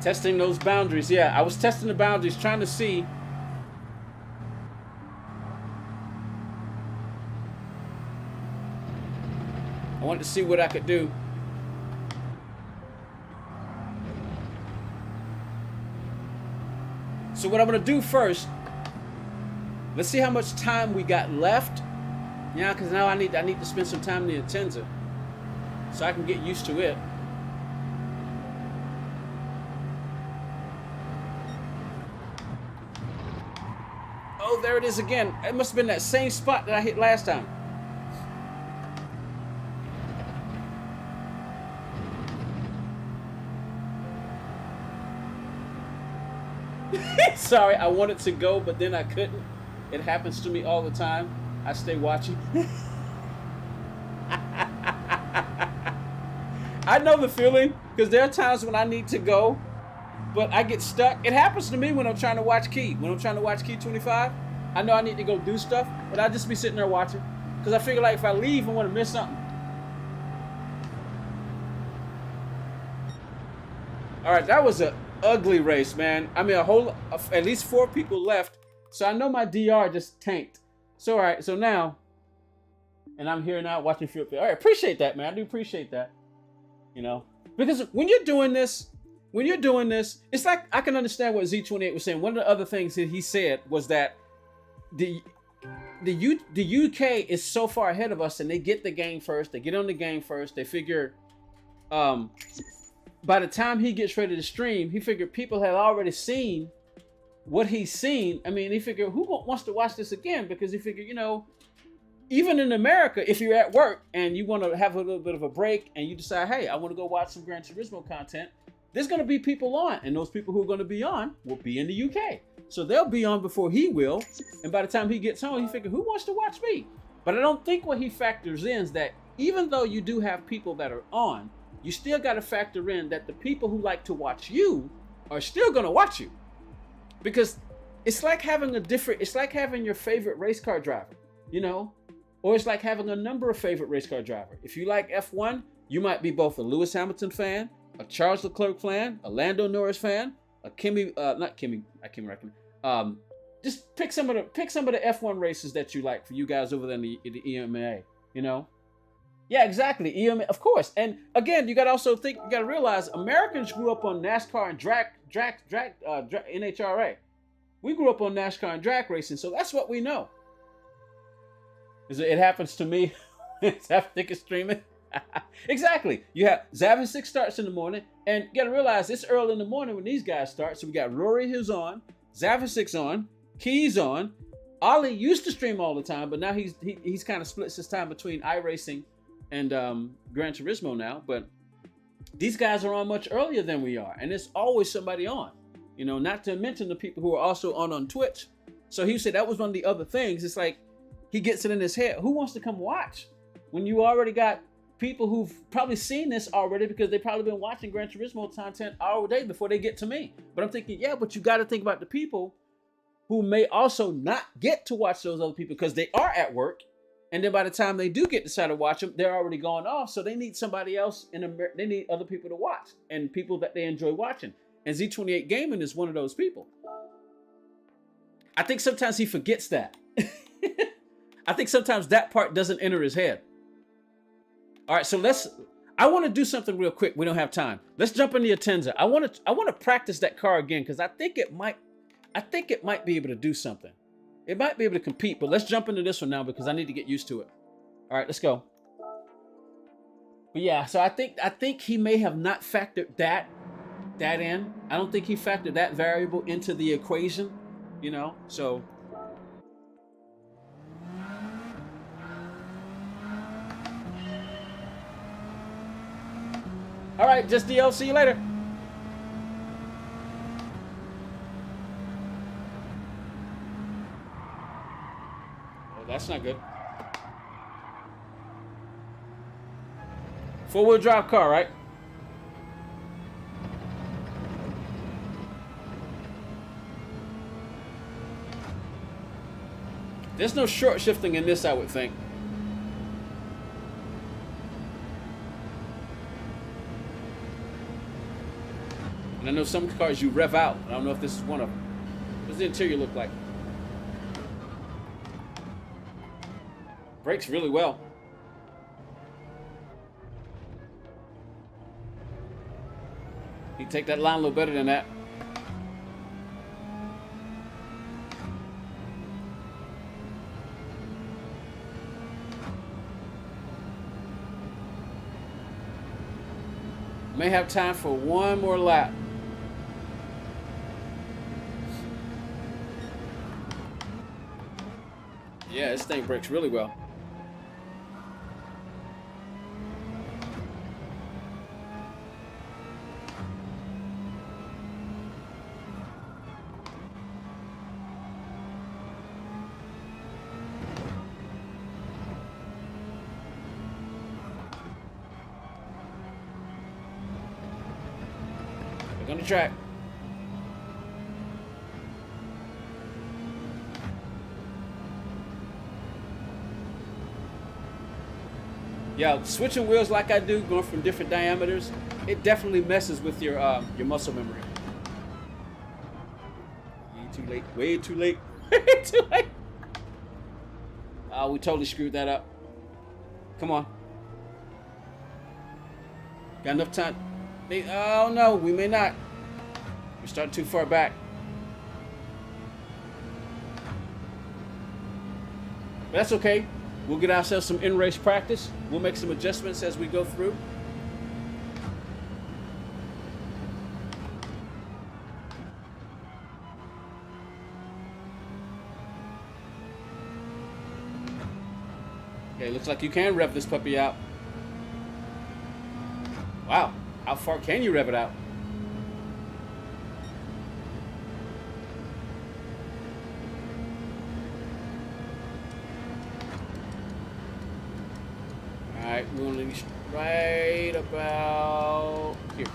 Testing those boundaries. Yeah, I was testing the boundaries, trying to see. I wanted to see what I could do. So what I'm gonna do first, let's see how much time we got left. Yeah, because now I need to spend some time in the Atenza so I can get used to it. Oh, there it is again. It must have been that same spot that I hit last time. Sorry, I wanted to go, but then I couldn't. It happens to me all the time. I stay watching. I know the feeling, because there are times when I need to go, but I get stuck. It happens to me when I'm trying to watch Key. When I'm trying to watch Key 25, I know I need to go do stuff, but I just be sitting there watching, because I figure like if I leave, I'm going to miss something. All right, that was an ugly race, man. I mean, at least 4 people left, so I know my DR just tanked. So all right, so now, and I'm here now watching Field. All right, appreciate that, man. I do appreciate that. You know, because when you're doing this, it's like I can understand what Z28 was saying. One of the other things that he said was that the UK is so far ahead of us, and they get the game first. They get on the game first. They figure, by the time he gets ready to stream, he figured people had already seen what he's seen. I mean, he figured who wants to watch this again? Because he figured, you know, even in America, if you're at work and you want to have a little bit of a break and you decide, hey, I want to go watch some Gran Turismo content, there's going to be people on, and those people who are going to be on will be in the UK. So they'll be on before he will, and by the time he gets home, he figure, who wants to watch me? But I don't think what he factors in is that even though you do have people that are on, you still got to factor in that the people who like to watch you are still going to watch you. Because it's like having your favorite race car driver, you know? Or it's like having a number of favorite race car drivers. If you like F1, you might be both a Lewis Hamilton fan, a Charles Leclerc fan, a Lando Norris fan, a not Kimi, I can't recommend. Just pick some of the F1 races that you like for you guys over there in the EMA, you know? Yeah, exactly. EMA, of course. And again, you got to realize Americans grew up on NASCAR and drag NHRA. We grew up on NASCAR and drag racing, so that's what we know. It happens to me. Thick is streaming. Exactly. You have Zavin 6 starts in the morning, and you got to realize it's early in the morning when these guys start. So we got Rory who's on, Zavin 6 on, Key's on. Ollie used to stream all the time, but now he's kind of splits his time between iRacing and Gran Turismo now. But these guys are on much earlier than we are, and there's always somebody on. You know, not to mention the people who are also on Twitch. So he said that was one of the other things. It's like he gets it in his head. Who wants to come watch when you already got people who've probably seen this already because they've probably been watching Gran Turismo content all day before they get to me. But I'm thinking, yeah, but you got to think about the people who may also not get to watch those other people because they are at work. And then by the time they do get to decide to watch them, they're already gone off. So they need somebody else they need other people to watch and people that they enjoy watching. And Z28 Gaming is one of those people. I think sometimes he forgets that. I think sometimes that part doesn't enter his head. All right, so I want to do something real quick. We don't have time. Let's jump in the Atenza. I want to practice that car again because I think it might be able to do something. It might be able to compete, but let's jump into this one now because I need to get used to it. All right, let's go. But yeah, so I think he may have not factored that in. I don't think he factored that variable into the equation, you know, so. All right, just DL. See you later. Oh, that's not good. Four-wheel drive car, right? There's no short shifting in this, I would think. And I know some cars you rev out. I don't know if this is one of them. What does the interior look like? Brakes really well. You take that line a little better than that. May have time for one more lap. Yeah, this thing brakes really well. Back on the track. Yeah, switching wheels like I do, going from different diameters, it definitely messes with your muscle memory. Way too late. Way too late. Way too late. Oh, we totally screwed that up. Come on. Got enough time. Oh no, we may not. We started too far back. But that's okay. We'll get ourselves some in-race practice. We'll make some adjustments as we go through. Okay, looks like you can rev this puppy out. Wow, how far can you rev it out? Alright, we're gonna leave right about here.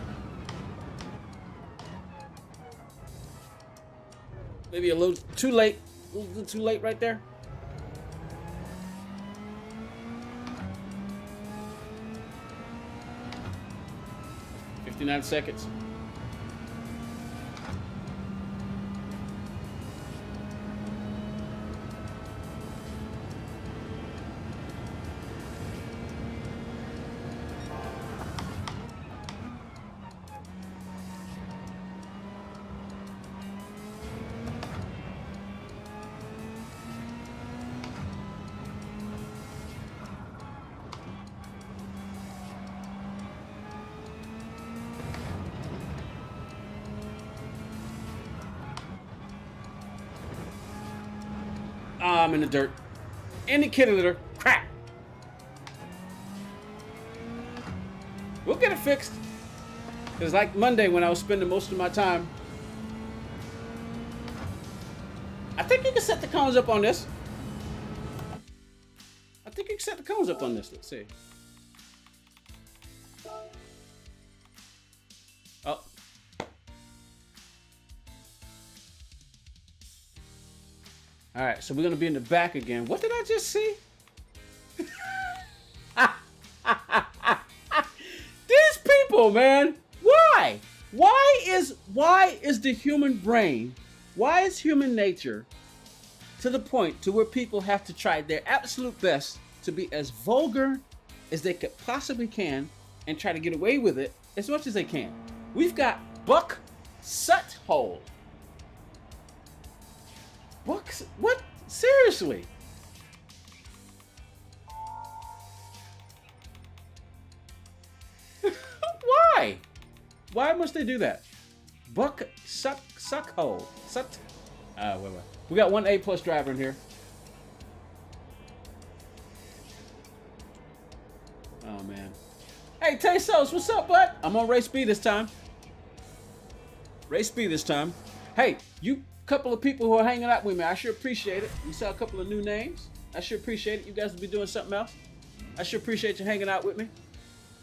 Maybe a little too late. A little too late right there. $59. I'm in the dirt. In the kitty litter. Crap. We'll get it fixed. It's like Monday when I was spending most of my time. I think you can set the cones up on this. I think you can set the cones up on this. Let's see. Oh. All right, so we're going to be in the back again. What did I just see? These people, man. Why? Why is the human brain, why is human nature to the point to where people have to try their absolute best to be as vulgar as they could possibly can and try to get away with it as much as they can? We've got Buck Suthole. Bucks? What? Seriously? Why? Why must they do that? Buck Suthole. Wait. We got one A+ driver in here. Oh man. Hey, Taysos, what's up, bud? I'm on race B this time. Race B this time. Hey, you couple of people who are hanging out with me, I sure appreciate it. You saw a couple of new names. I sure appreciate it. You guys will be doing something else. I sure appreciate you hanging out with me.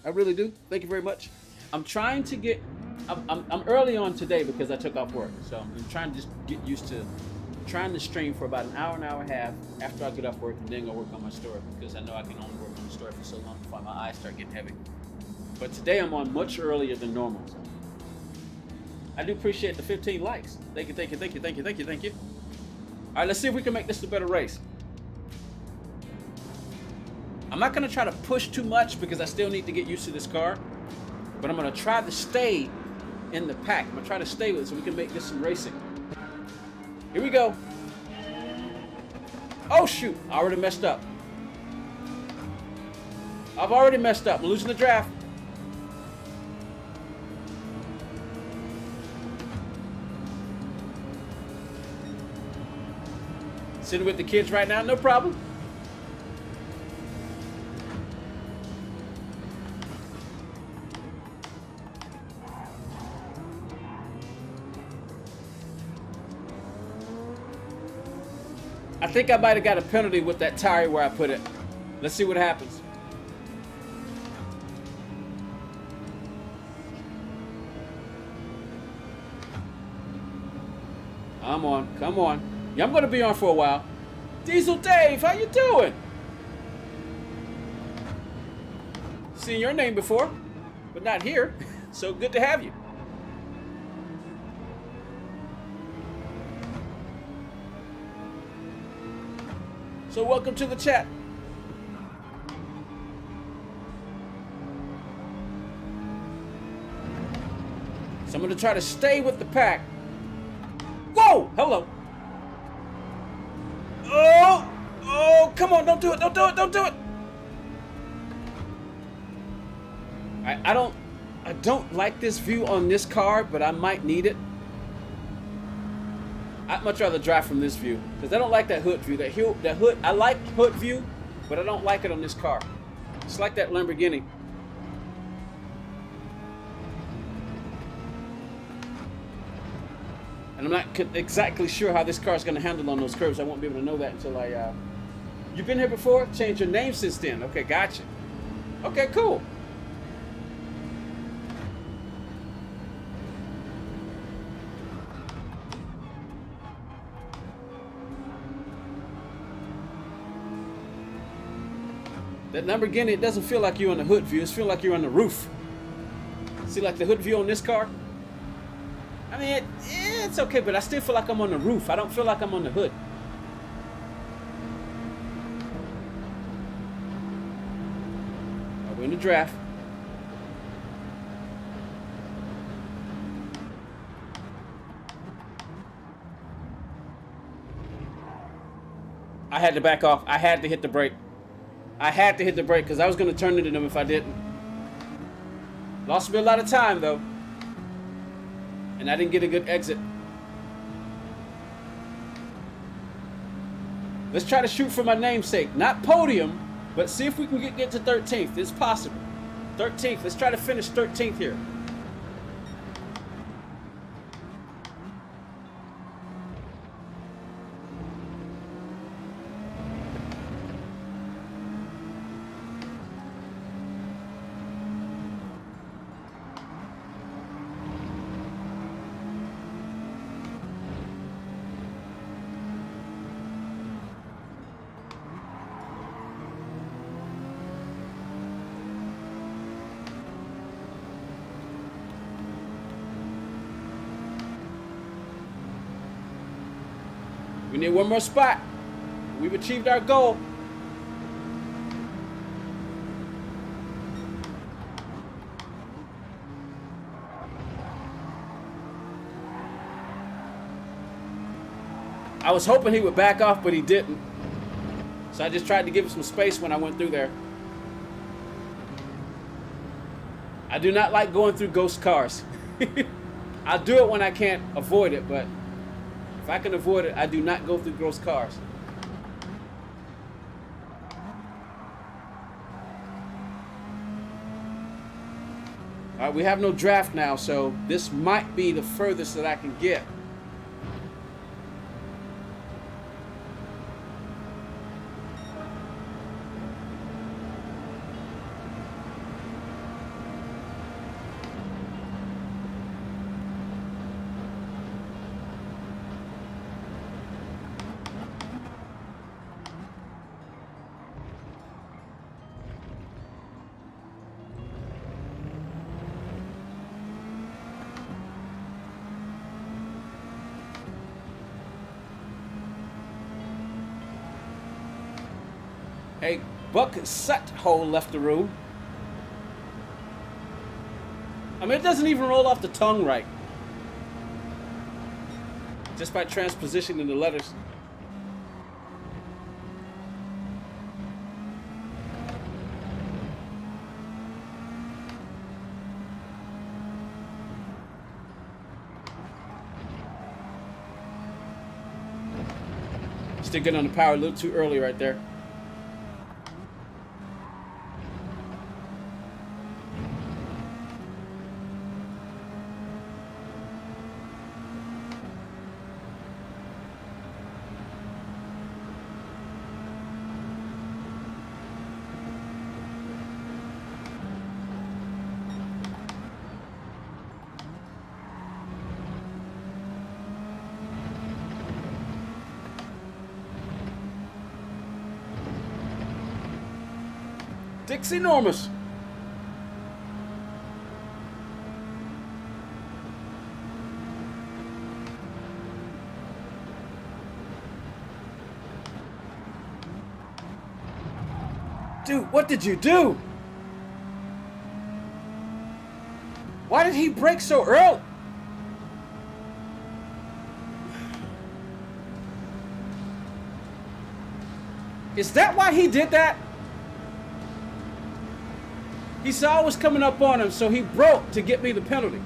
I really do. Thank you very much. I'm trying to get. I'm early on today because I took off work, so I'm trying to just get used to trying to stream for about an hour and a half after I get off work, and then go work on my story because I know I can only work on the story for so long before my eyes start getting heavy. But today I'm on much earlier than normal. So I do appreciate the 15 likes. Thank you, thank you, thank you, thank you, thank you, thank you. All right, let's see if we can make this a better race. I'm not gonna try to push too much because I still need to get used to this car, but I'm gonna try to stay in the pack. I'm gonna try to stay with it so we can make this some racing. Here we go. Oh shoot, I already messed up. I've already messed up. I'm losing the draft. Sitting with the kids right now, no problem. I think I might have got a penalty with that tire where I put it. Let's see what happens. I'm on, come on. Yeah, I'm gonna be on for a while. Diesel Dave, how you doing? Seen your name before, but not here. So good to have you. So welcome to the chat. So I'm gonna try to stay with the pack. Whoa, hello. Oh, come on, don't do it, don't do it, don't do it. I don't like this view on this car, but I might need it. I'd much rather drive from this view because I don't like that hood view. That hood, I like hood view, but I don't like it on this car. It's like that Lamborghini. And I'm not exactly sure how this car is going to handle on those curves. I won't be able to know that until I. You've been here before? Changed your name since then. Okay, gotcha. Okay, cool. That Lamborghini, it doesn't feel like you're on the hood view. It feels like you're on the roof. See, like the hood view on this car? I mean, it's okay, but I still feel like I'm on the roof. I don't feel like I'm on the hood. We're in the draft. I had to back off. I had to hit the brake. I had to hit the brake because I was going to turn into them if I didn't. Lost me a lot of time, though. And I didn't get a good exit. Let's try to shoot for my namesake. Not podium, but see if we can get to 13th. It's possible. 13th. Let's try to finish 13th here. We need one more spot. We've achieved our goal. I was hoping he would back off, but he didn't. So I just tried to give him some space when I went through there. I do not like going through ghost cars. I'll do it when I can't avoid it, but if I can avoid it, I do not go through ghost cars. All right, we have no draft now, so this might be the furthest that I can get. Hey, Bucket Sut Hole left the room. I mean, it doesn't even roll off the tongue right. Just by transpositioning the letters. Still getting on the power a little too early right there. Dick's enormous. Dude, what did you do? Why did he brake so early? Is that why he did that? He saw I was coming up on him, so he broke to get me the penalty.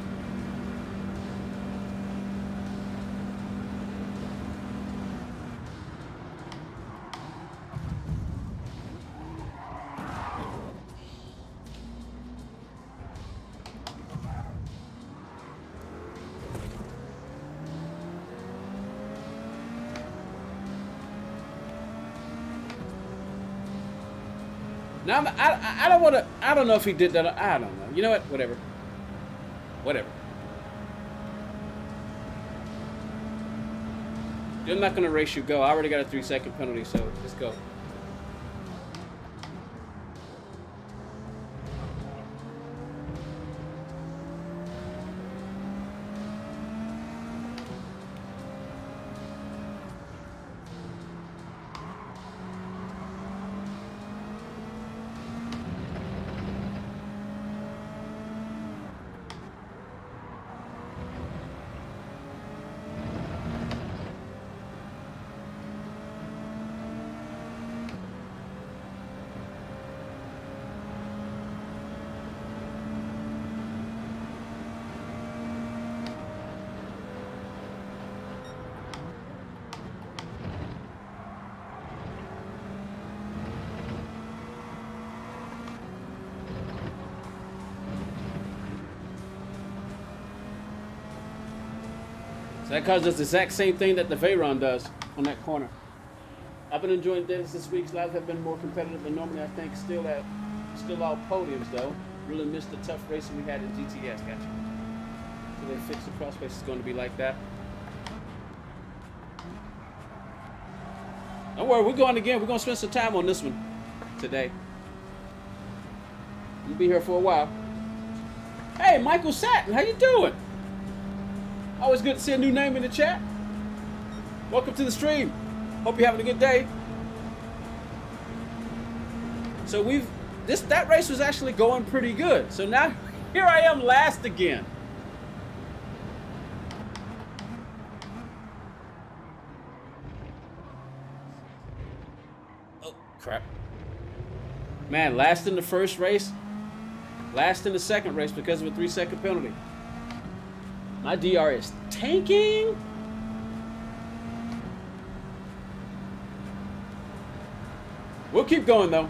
Now, I don't want to. I don't know if he did that. I don't know. You know what? Whatever. Whatever. I'm not going to race you. Go. I already got a 3-second penalty, so just go. So that car does the exact same thing that the Veyron does on that corner. I've been enjoying this week's lives have been more competitive than normally. I think still all podiums though. Really missed the tough racing we had in GTS. Gotcha. So they fixed the cross race is going to be like that. Don't worry, we're going again. We're going to spend some time on this one today. We'll be here for a while. Hey, Michael Satin, how you doing? Always good to see a new name in the chat. Welcome to the stream. Hope you're having a good day. So that race was actually going pretty good. So now here I am last again. Oh, crap. Man, last in the first race, last in the second race because of a 3-second penalty. My DR is tanking. We'll keep going though.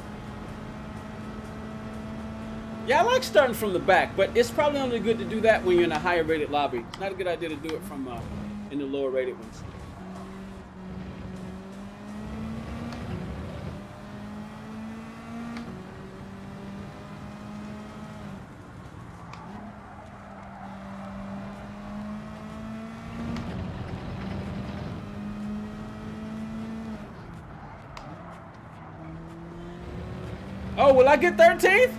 Yeah, I like starting from the back, but it's probably only good to do that when you're in a higher rated lobby. It's not a good idea to do it from in the lower rated ones. Oh, will I get 13th?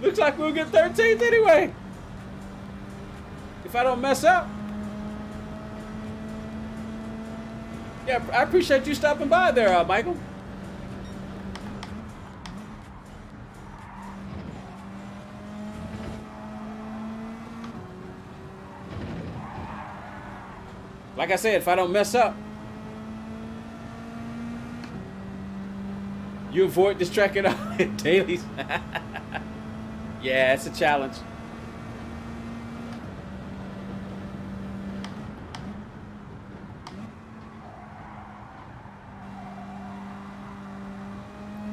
Looks like we'll get 13th anyway. If I don't mess up. Yeah, I appreciate you stopping by there, Michael. Like I said, if I don't mess up, you avoid this track at all dailies. Yeah, it's a challenge.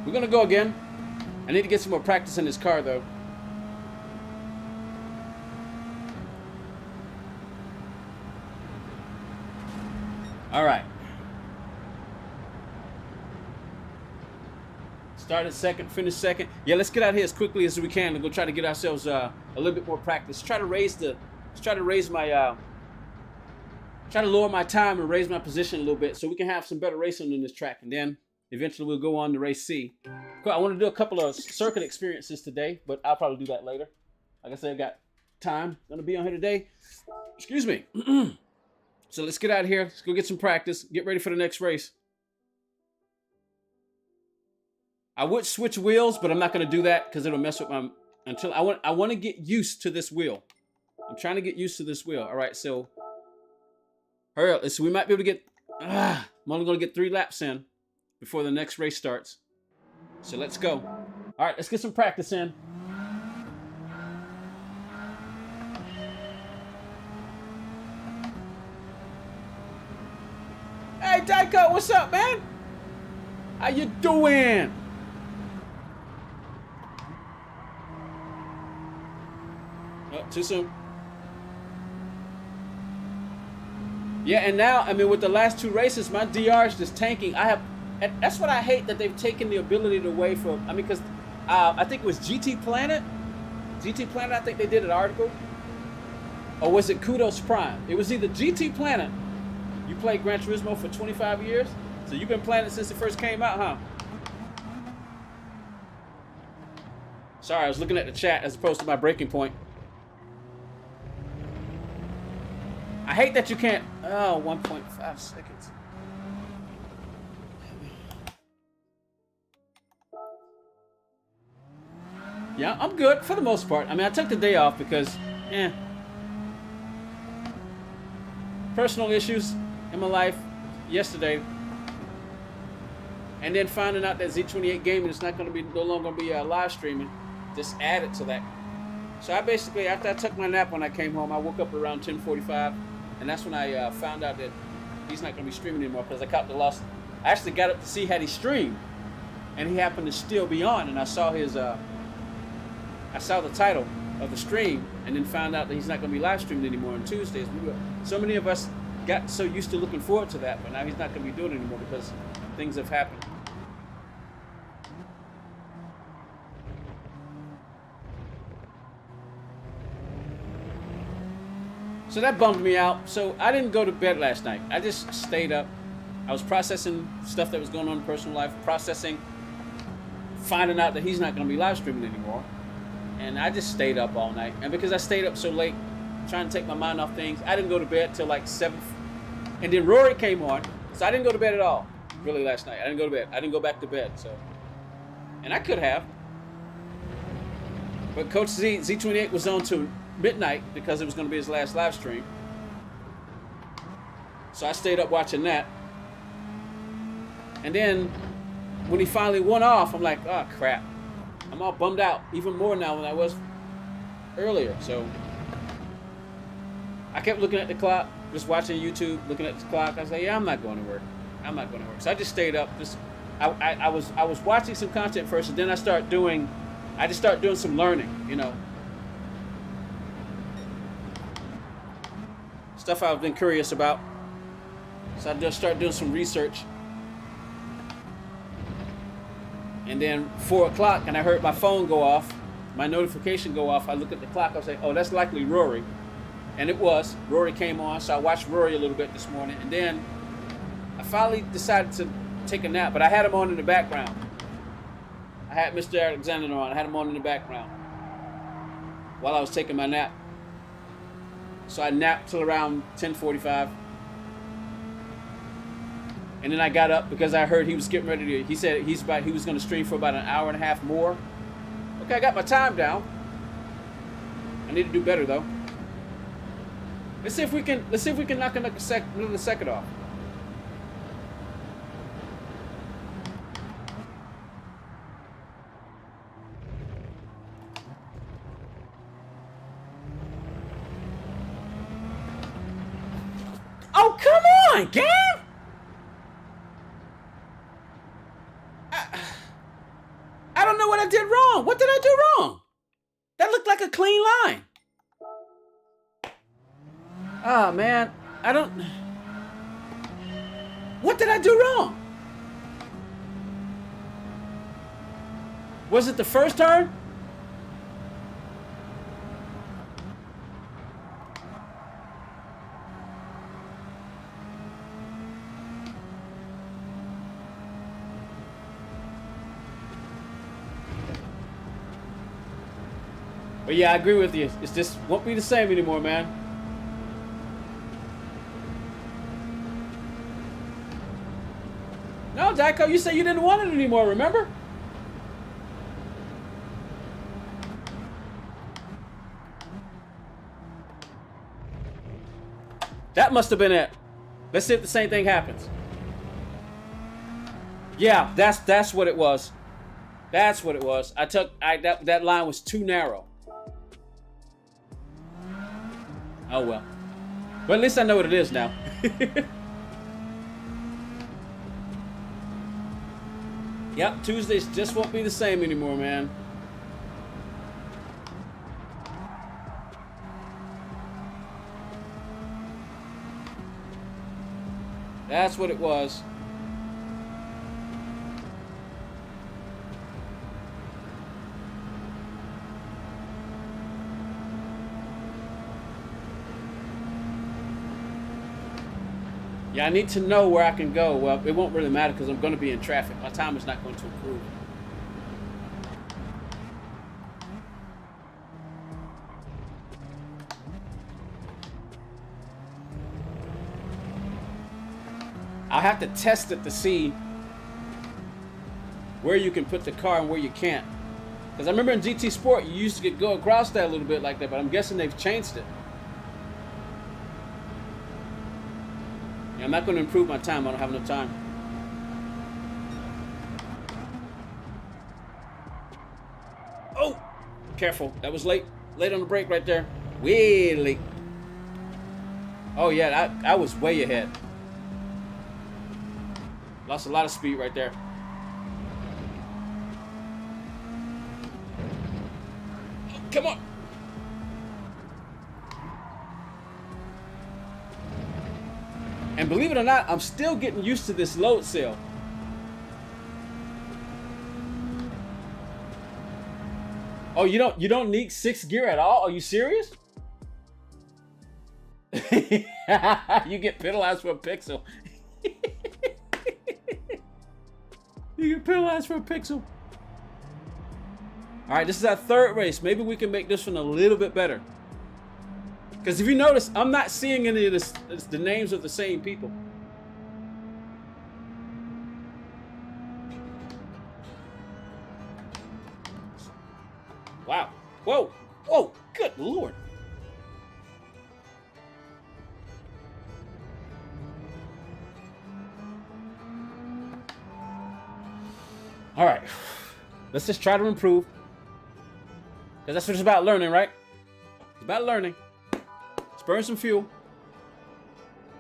We're gonna go again. I need to get some more practice in this car though. All right. Started second, finished second. Yeah, let's get out here as quickly as we can and go try to get ourselves a little bit more practice. Try to lower my time and raise my position a little bit so we can have some better racing on this track. And then eventually we'll go on to race C. Cool, I want to do a couple of circuit experiences today, but I'll probably do that later. Like I said, I've got time. Gonna be on here today. Excuse me. So let's get out of here. Let's go get some practice. Get ready for the next race. I would switch wheels, but I'm not going to do that because it'll mess with my... Until I want to get used to this wheel. I'm trying to get used to this wheel. All right, so... Hurry up. So we might be able to get... I'm only going to get 3 laps in before the next race starts. So let's go. All right, let's get some practice in. Hey, Dyko, what's up, man? How you doing? Oh, too soon. Yeah, and now, I mean, with the last 2 races, my DR is just tanking. And that's what I hate, that they've taken the ability away from, I mean, because I think it was GT Planet. GT Planet, I think they did an article. Or was it Kudos Prime? It was either GT Planet. You played Gran Turismo for 25 years? So you've been playing it since it first came out, huh? Sorry, I was looking at the chat as opposed to my breaking point. I hate that you can't... Oh, 1.5 seconds. Yeah, I'm good for the most part. I mean, I took the day off because, personal issues in my life yesterday. And then finding out that Z28 Gaming is not going to be, no longer going to be live streaming, just added to that. So I basically, after I took my nap when I came home, I woke up around 10:45, and that's when I found out that he's not going to be streaming anymore because I caught the loss. I actually got up to see had he streamed, and he happened to still be on, and I saw his, I saw the title of the stream, and then found out that he's not going to be live streaming anymore on Tuesdays. So many of us got so used to looking forward to that, but now he's not going to be doing it anymore because things have happened. So that bummed me out. So I didn't go to bed last night. I just stayed up. I was processing stuff that was going on in personal life, finding out that he's not going to be live streaming anymore. And I just stayed up all night. And because I stayed up so late, trying to take my mind off things, I didn't go to bed till like 7. And then Rory came on. So I didn't go to bed at all, really, last night. I didn't go to bed. I didn't go back to bed. So, and I could have. But Coach Z28 was on to midnight because it was going to be his last live stream. So I stayed up watching that. And then when he finally went off, I'm like, oh crap. I'm all bummed out, even more now than I was earlier. So I kept looking at the clock, just watching YouTube, looking at the clock. I was like, yeah, I'm not going to work. I'm not going to work. So I just stayed up, just I was watching some content first, and then I just start doing some learning, you know, stuff I've been curious about. So I just start doing some research, and then 4 o'clock, and I heard my phone go off, my notification go off. I look at the clock. I was like, oh, that's likely Rory, and it was. Rory came on, so I watched Rory a little bit this morning, and then I finally decided to take a nap, but I had him on in the background. I had Mr. Alexander on. I had him on in the background while I was taking my nap. So I napped till around 10:45. And then I got up because I heard he was getting ready to, he said he was going to stream for about an hour and a half more. Okay, I got my time down. I need to do better though. Let's see if we can knock another second off. Oh, come on, gang! I don't know what I did wrong. What did I do wrong? That looked like a clean line. Ah, man. What did I do wrong? Was it the first turn? But yeah, I agree with you. It's just won't be the same anymore, man. No, Dyko, you said you didn't want it anymore, remember? That must have been it. Let's see if the same thing happens. Yeah, that's what it was. That's what it was. That line was too narrow. Oh well. But at least I know what it is now. Yep, Tuesdays just won't be the same anymore, man. That's what it was. Yeah, I need to know where I can go. Well, it won't really matter because I'm going to be in traffic. My time is not going to improve. I'll have to test it to see where you can put the car and where you can't. Because I remember in GT Sport, you used to go across that a little bit like that, but I'm guessing they've changed it. I'm not going to improve my time. I don't have enough time. Oh, careful. That was late. Late on the brake right there. Way late. Oh, yeah. I was way ahead. Lost a lot of speed right there. Oh, come on. And believe it or not, I'm still getting used to this load cell. Oh, you don't need 6th gear at all? Are you serious? You get penalized for a pixel. You get penalized for a pixel. All right, this is our 3rd race. Maybe we can make this one a little bit better. Because if you notice, I'm not seeing any of this, the names of the same people. Wow. Whoa. Whoa. Good Lord. All right. Let's just try to improve. Because that's what it's about, learning, right? It's about learning. Burn some fuel.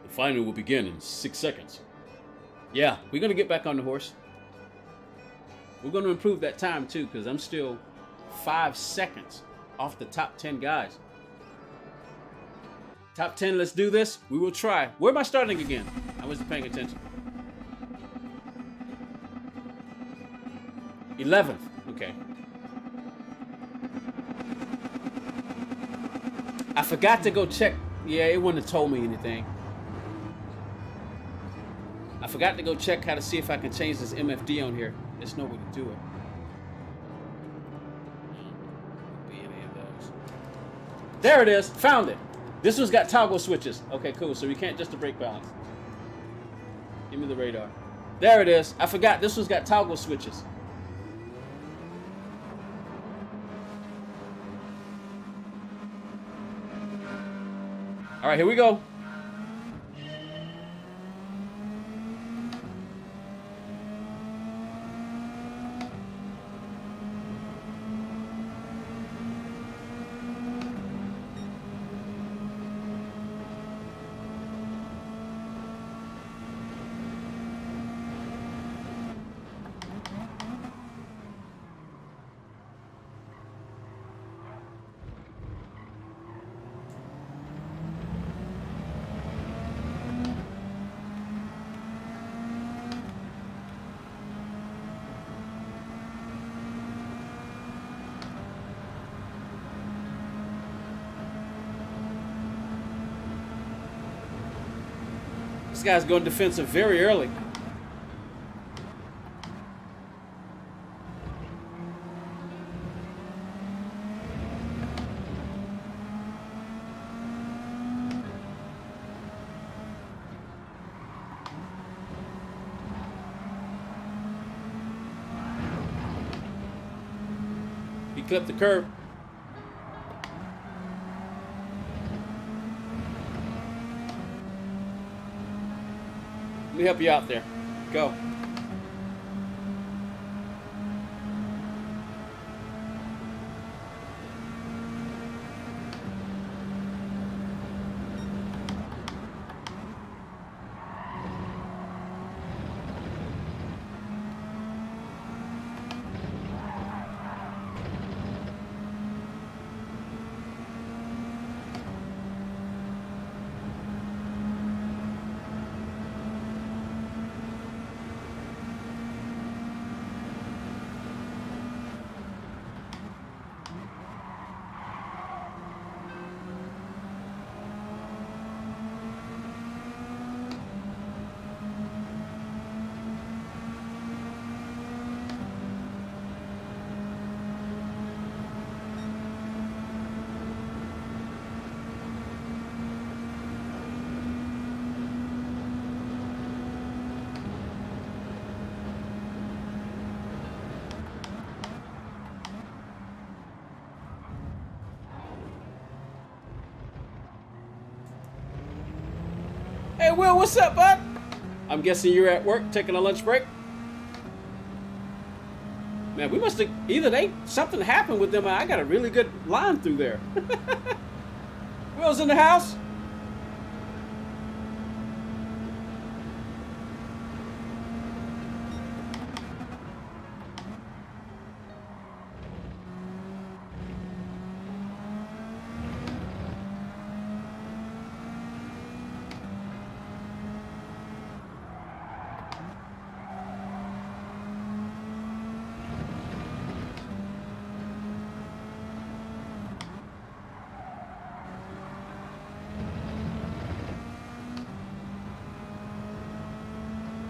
The final will begin in 6 seconds. Yeah, we're gonna get back on the horse. We're going to improve that time too, because I'm still 5 seconds off the top 10 guys. Top 10, let's do this. We will try. Where am I starting again? I wasn't paying attention. 11th. Okay. I forgot to go check. Yeah, it wouldn't have told me anything. I forgot to go check how to see if I can change this MFD on here. There's no way to do it. Be any of those. There it is. Found it. This one's got toggle switches. Okay, cool. So we can't just the brake balance. Give me the radar. There it is. I forgot this one's got toggle switches. All right, here we go. This guy's going defensive very early. He clipped the curb. Let me help you out there. Go. Hey, Will, what's up, bud? I'm guessing you're at work taking a lunch break. Man, we must have either something happened with them. I got a really good line through there. Will's in the house.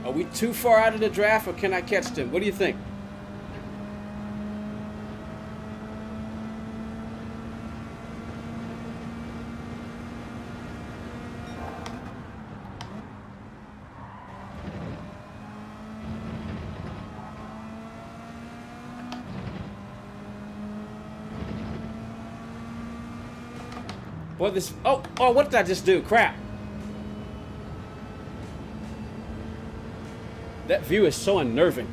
Are we too far out of the draft, or can I catch them? What do you think? Boy, this... Oh, what did I just do? Crap. That view is so unnerving.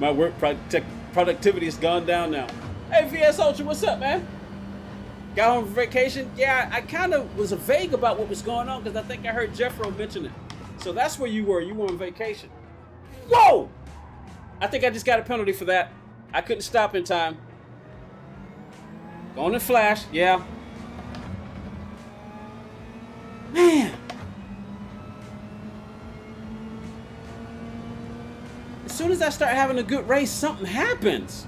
My work productivity has gone down now. Hey, VS Ultra, what's up, man? Got home from vacation? Yeah, I kind of was vague about what was going on because I think I heard Jeffro mention it. So that's where you were. You were on vacation. Whoa! I think I just got a penalty for that. I couldn't stop in time. Going to flash, yeah. Man. As soon as I start having a good race, something happens.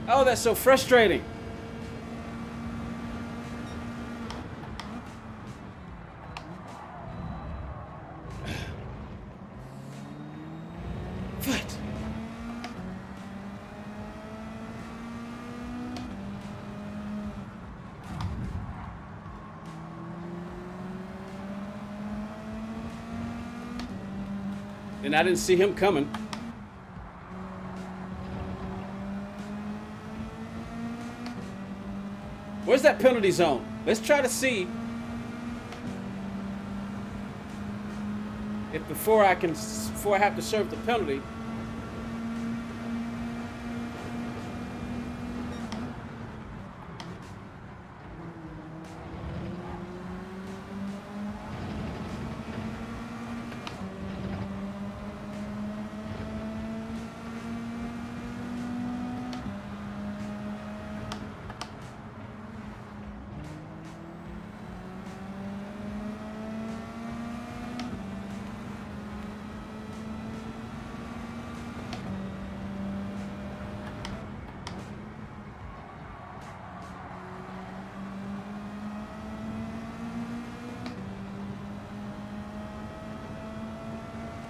Oh, that's so frustrating. What? And I didn't see him coming. Where's that penalty zone? Let's try to see if before I have to serve the penalty.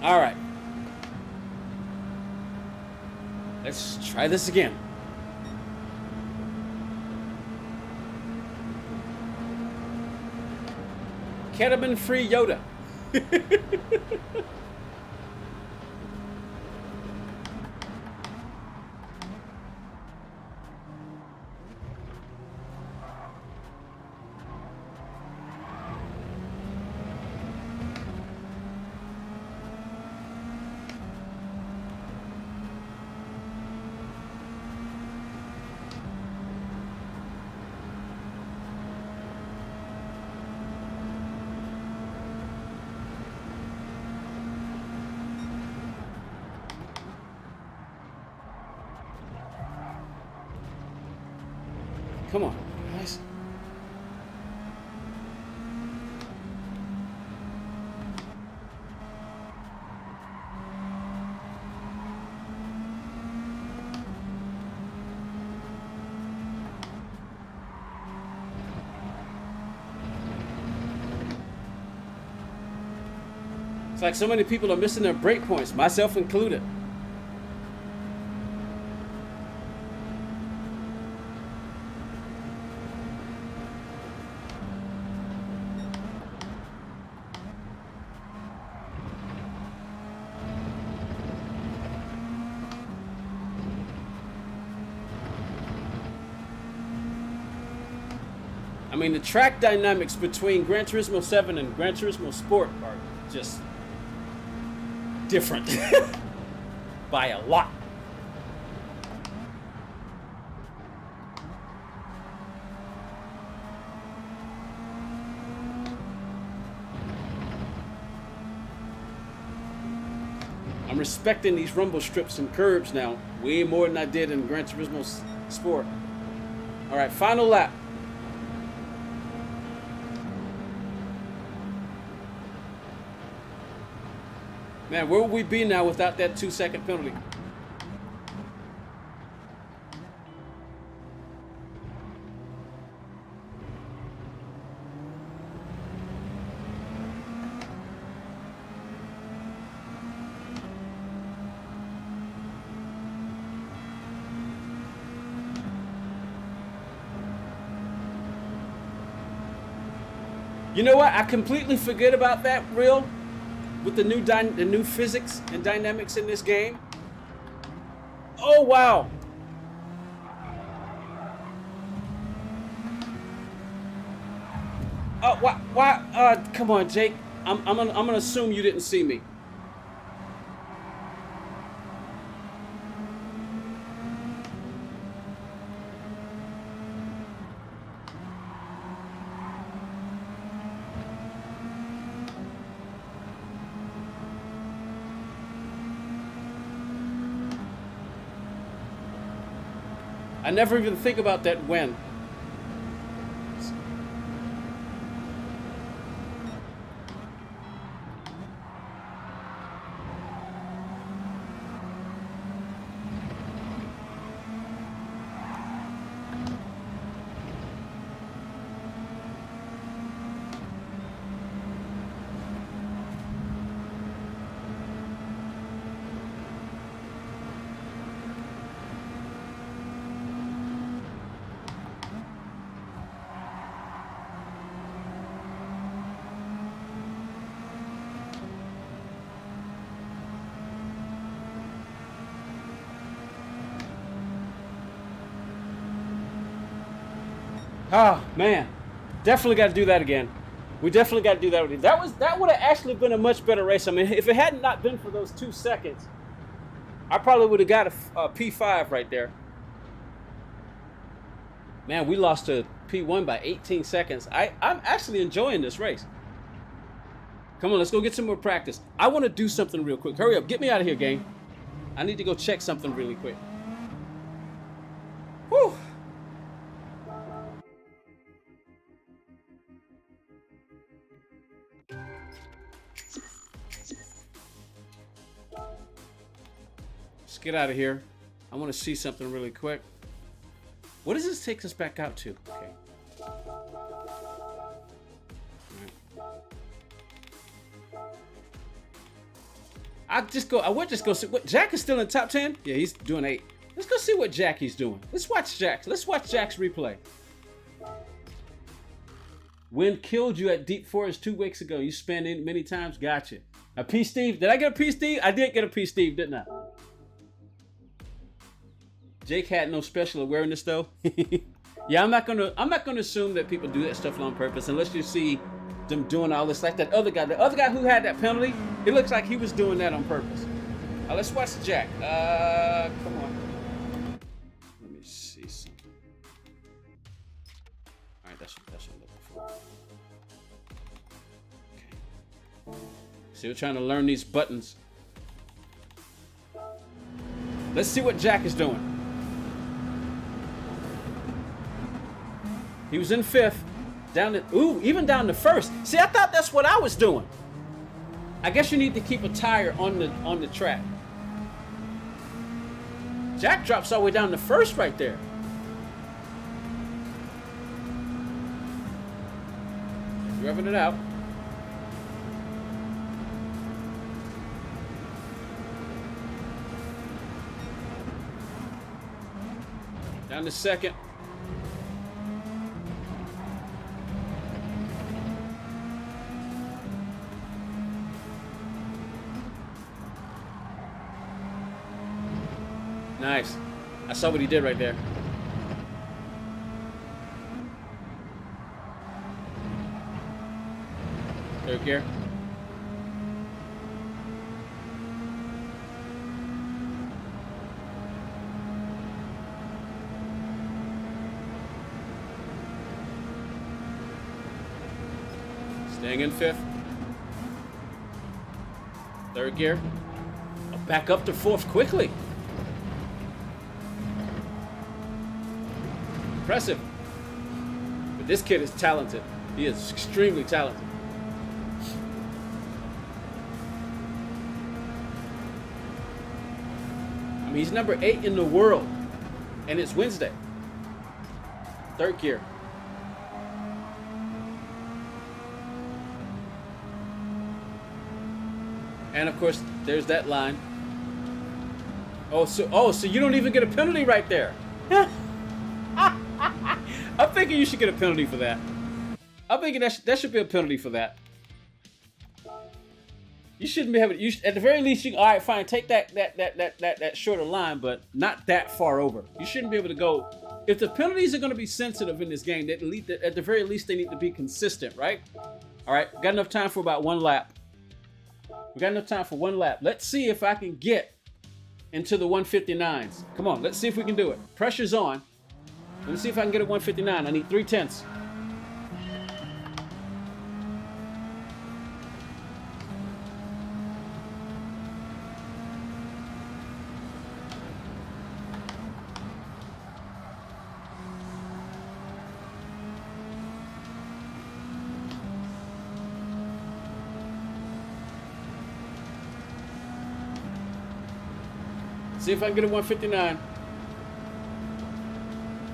All right. Let's try this again. Ketamine-free Yoda. Come on, guys. It's like so many people are missing their break points, myself included. I mean, the track dynamics between Gran Turismo 7 and Gran Turismo Sport are just different by a lot. I'm respecting these rumble strips and curbs now way more than I did in Gran Turismo Sport. All right, final lap. Man, where would we be now without that 2-second penalty? You know what? I completely forget about that, real. With the new physics and dynamics in this game. Oh, wow. Oh, why? Come on, Jake. I'm gonna assume you didn't see me. I never even think about that when. Oh man, definitely got to do that again. We definitely got to do that again. That would have actually been a much better race. I mean, if it hadn't not been for those 2 seconds, I probably would have got a P5 right there. Man, we lost to P1 by 18 seconds. I'm actually enjoying this race. Come on, let's go get some more practice. I want to do something real quick. Hurry up, get me out of here, gang. I need to go check something really quick. Whew. Let's get out of here. I want to see something really quick. What does this take us back out to? Okay. I would just go see what Jack is still in top 10. Yeah, he's doing 8. Let's go see what Jackie's doing. Let's watch Jack. Let's watch Jack's replay. Wind killed you at Deep Forest 2 weeks ago. You spanned in many times. Gotcha. A P Steve. Did I get a P Steve? I did get a P Steve, didn't I? Jake had no special awareness though. Yeah, I'm not gonna assume that people do that stuff on purpose unless you see them doing all this like that other guy. The other guy who had that penalty, it looks like he was doing that on purpose. Let's watch Jack. Come on. Let me see something. All right, that's what I'm looking for. Okay. See, we're trying to learn these buttons. Let's see what Jack is doing. He was in 5th, even down to 1st. See, I thought that's what I was doing. I guess you need to keep a tire on the track. Jack drops all the way down to 1st right there. Revving it out. Down to 2nd. Nice. I saw what he did right there. Third gear. Staying in 5th. Third gear. Back up to 4th quickly. Impressive. But this kid is talented. He is extremely talented. I mean, he's number 8 in the world. And it's Wednesday. Third gear. And of course, there's that line. Oh, so you don't even get a penalty right there. I'm thinking you should get a penalty for that. I'm thinking that should be a penalty for that. You shouldn't be having. At the very least, all right, fine, take that shorter line, but not that far over. You shouldn't be able to go. If the penalties are going to be sensitive in this game, at the very least they need to be consistent, right? All right, got enough time for about one lap. We got enough time for one lap. Let's see if I can get into the 159s. Come on, let's see if we can do it. Pressure's on. Let me see if I can get a 159. I need 3/10. See if I can get a 159.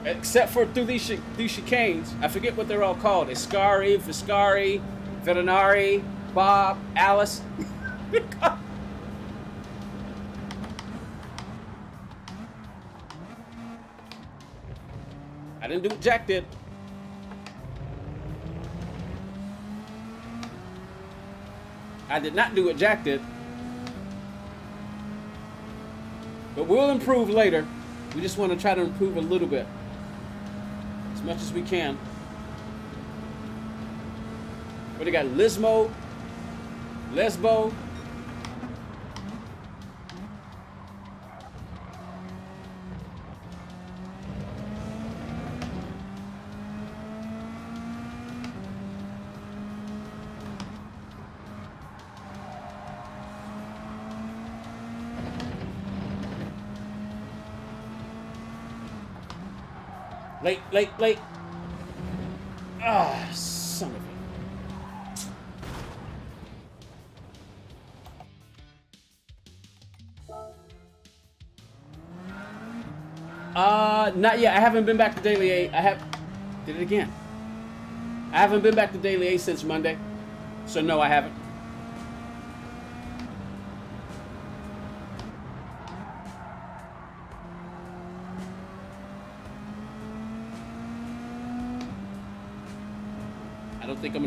Except for through these chicanes. I forget what they're all called. Escari, Fiscari, Veterinari, Bob, Alice. I didn't do what Jack did. I did not do what Jack did. But we'll improve later. We just want to try to improve a little bit. As much as we can. What do you got? Lismo? Lesbo? Late. Ah, son of a... Not yet. I haven't been back to Daily A. Did it again. I haven't been back to Daily A since Monday. So no, I haven't. I don't think I'm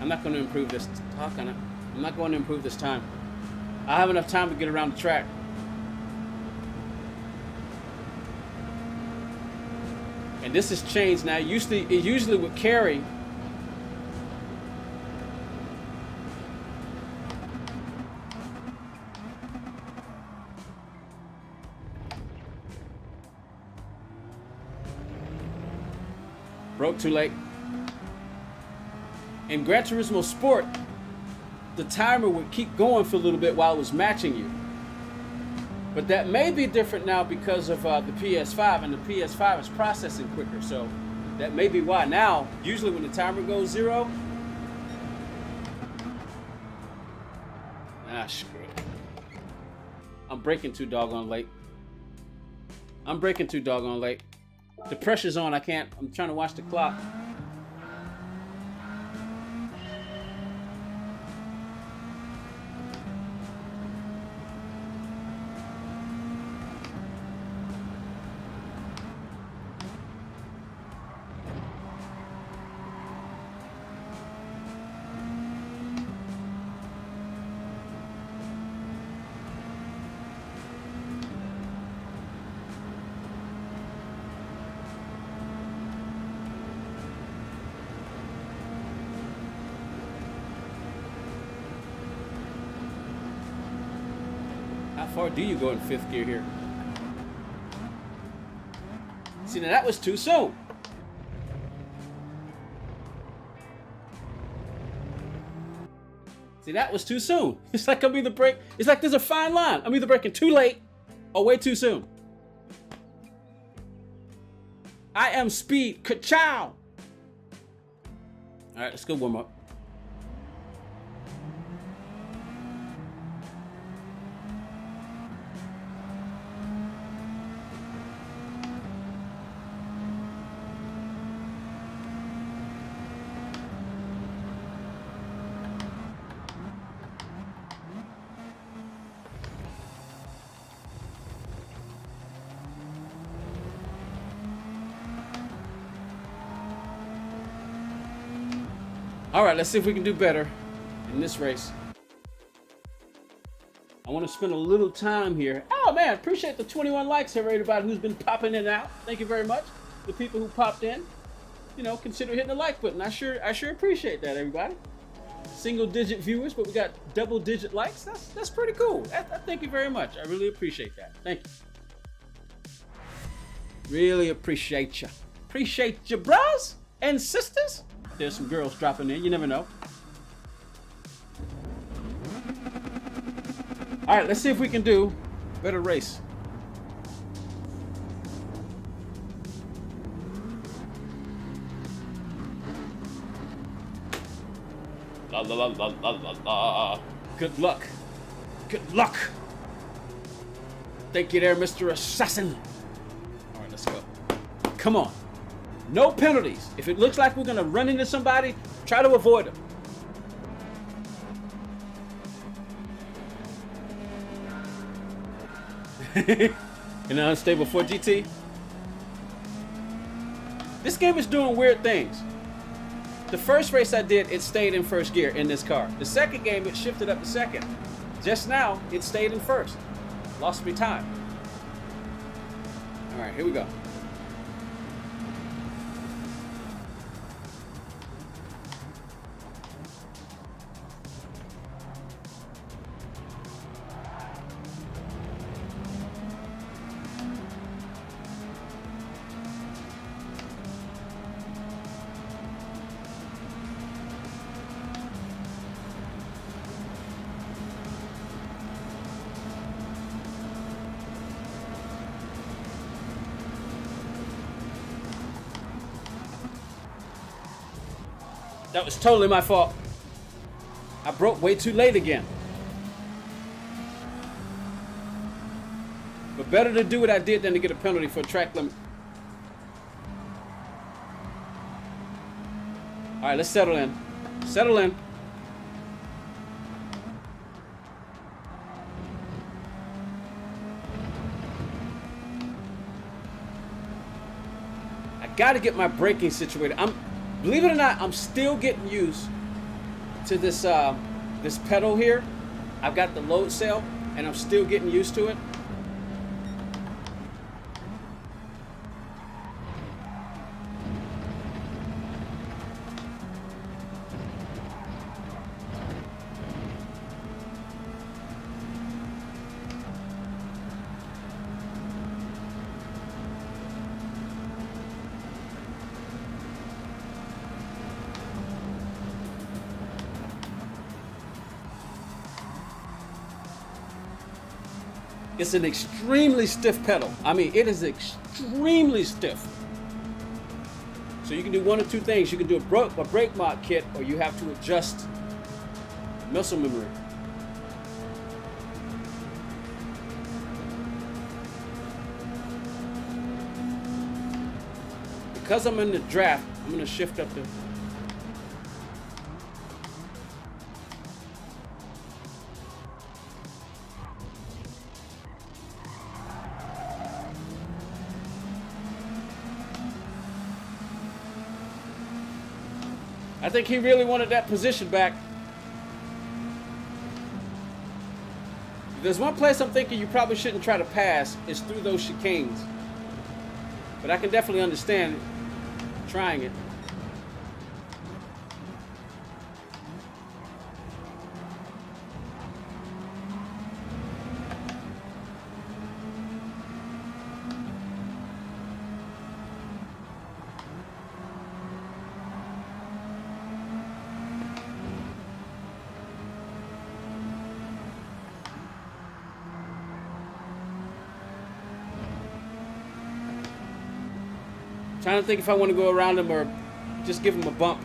not gonna improve this. I'm not going to improve this time. I have enough time to get around the track. And this has changed now. It usually would carry. Broke too late. In Gran Turismo Sport, the timer would keep going for a little bit while it was matching you. But that may be different now because of the PS5, and the PS5 is processing quicker, so that may be why. Now, usually when the timer goes 0, screw it. I'm breaking too doggone late. The pressure's on, I'm trying to watch the clock. How far do you go in 5th gear here? See, now that was too soon. See, that was too soon. It's like I'm either it's like there's a fine line. I'm either breaking too late or way too soon. I am speed. Ka-chow! All right, let's go warm up. All right, let's see if we can do better in this race. I want to spend a little time here. Oh man, appreciate the 21 likes, everybody who's been popping in and out. Thank you very much. The people who popped in. you know, consider hitting the like button. I sure appreciate that, everybody. Single digit viewers, but we got double digit likes. That's pretty cool. Thank you very much. I really appreciate that. Thank you. Really appreciate you. Appreciate you, bros and sisters. There's some girls dropping in. You never know. All right, let's see if we can do a better race. La la la la la la la. Good luck. Good luck. Thank you there, Mr. Assassin. All right, let's go. Come on. No penalties. If it looks like we're gonna run into somebody, try to avoid them. In an unstable 4GT. This game is doing weird things. The first race I did, it stayed in first gear in this car. The second game, it shifted up to second. Just now, it stayed in first. Lost me time. All right, here we go. That was totally my fault. I broke way too late again. But better to do what I did than to get a penalty for a track limit. All right, let's settle in. Settle in. I gotta get my braking situated. Believe it or not, I'm still getting used to this this pedal here. I've got the load cell, and I'm still getting used to it. It's an extremely stiff pedal. I mean, it is extremely stiff. So you can do one of two things. You can do a brake mod kit, or you have to adjust muscle memory. Because I'm in the draft, I'm going to shift up the... I think he really wanted that position back. There's one place I'm thinking you probably shouldn't try to pass is through those chicanes. But I can definitely understand trying it. Trying to think if I want to go around him or just give him a bump.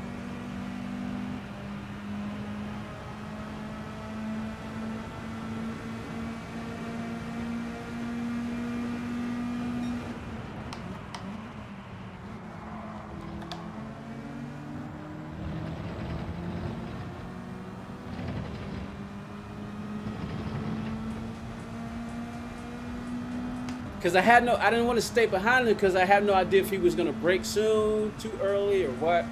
Because I didn't want to stay behind him because I had no idea if he was going to brake soon, too early, or what.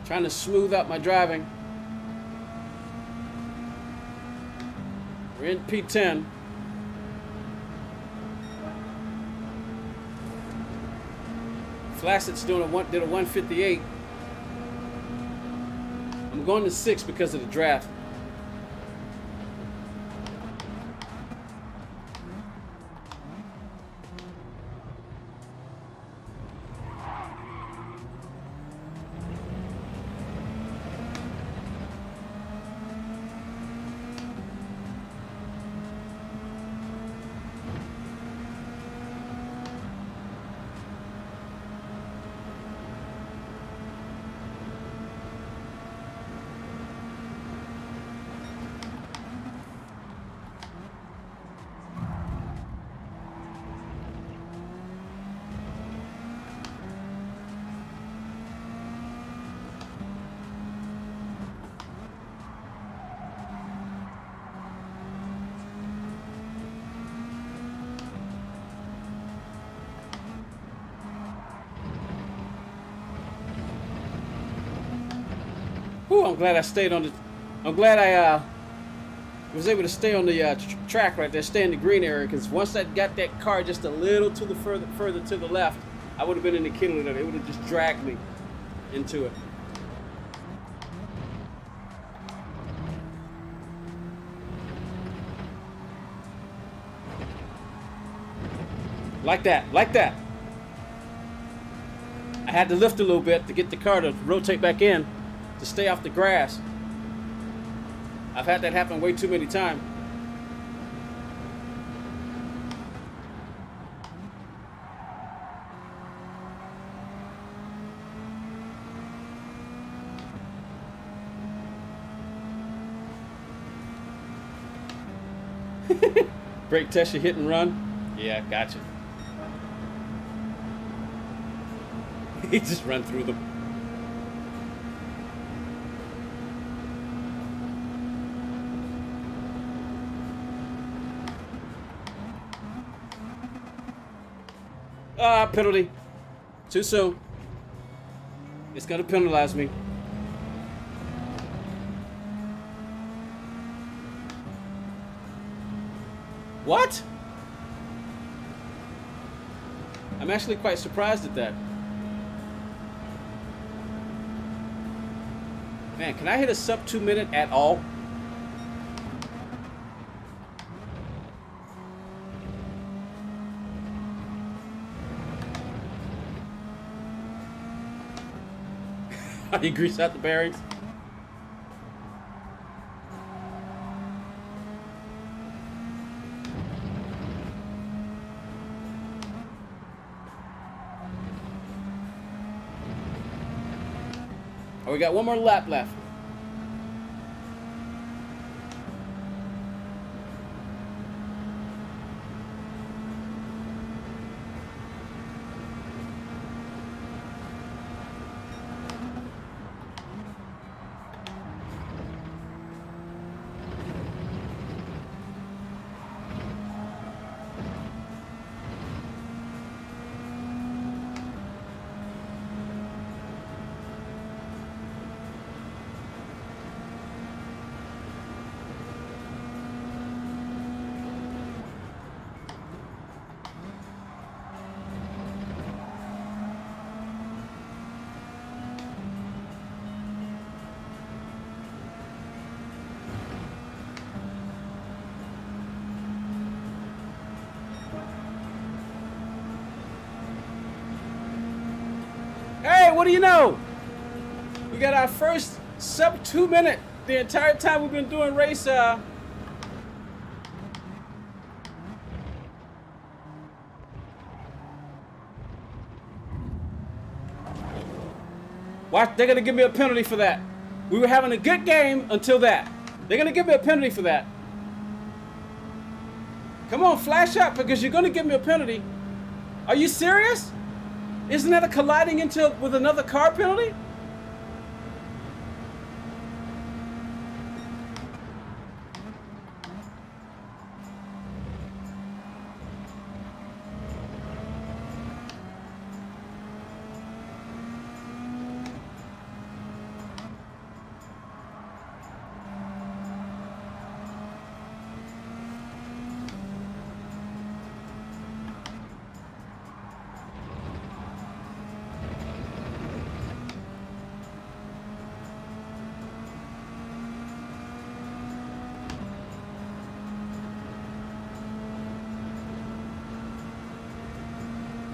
Trying to smooth out my driving. We're in P10. Flaccett's did a 158. I'm going to 6 because of the draft. Whew, I'm glad I stayed on the. I'm glad I was able to stay on the track right there, stay in the green area. Because once I got that car just a little to the further to the left, I would have been in the kennel. It would have just dragged me into it. Like that, like that. I had to lift a little bit to get the car to rotate back in, to stay off the grass. I've had that happen way too many times. Brake test your hit and run? Yeah, gotcha. He just run through them. Ah, penalty. Too soon. It's gonna penalize me. What? I'm actually quite surprised at that. Man, can I hit a sub 2 minute at all? You grease out the bearings? Oh, we got one more lap left. Hey, what do you know? We got our first sub 2 minute. The entire time we've been doing race. Watch, they're gonna give me a penalty for that. We were having a good game until that. They're gonna give me a penalty for that. Come on, flash up because you're gonna give me a penalty. Are you serious? Isn't that a colliding into with another car penalty?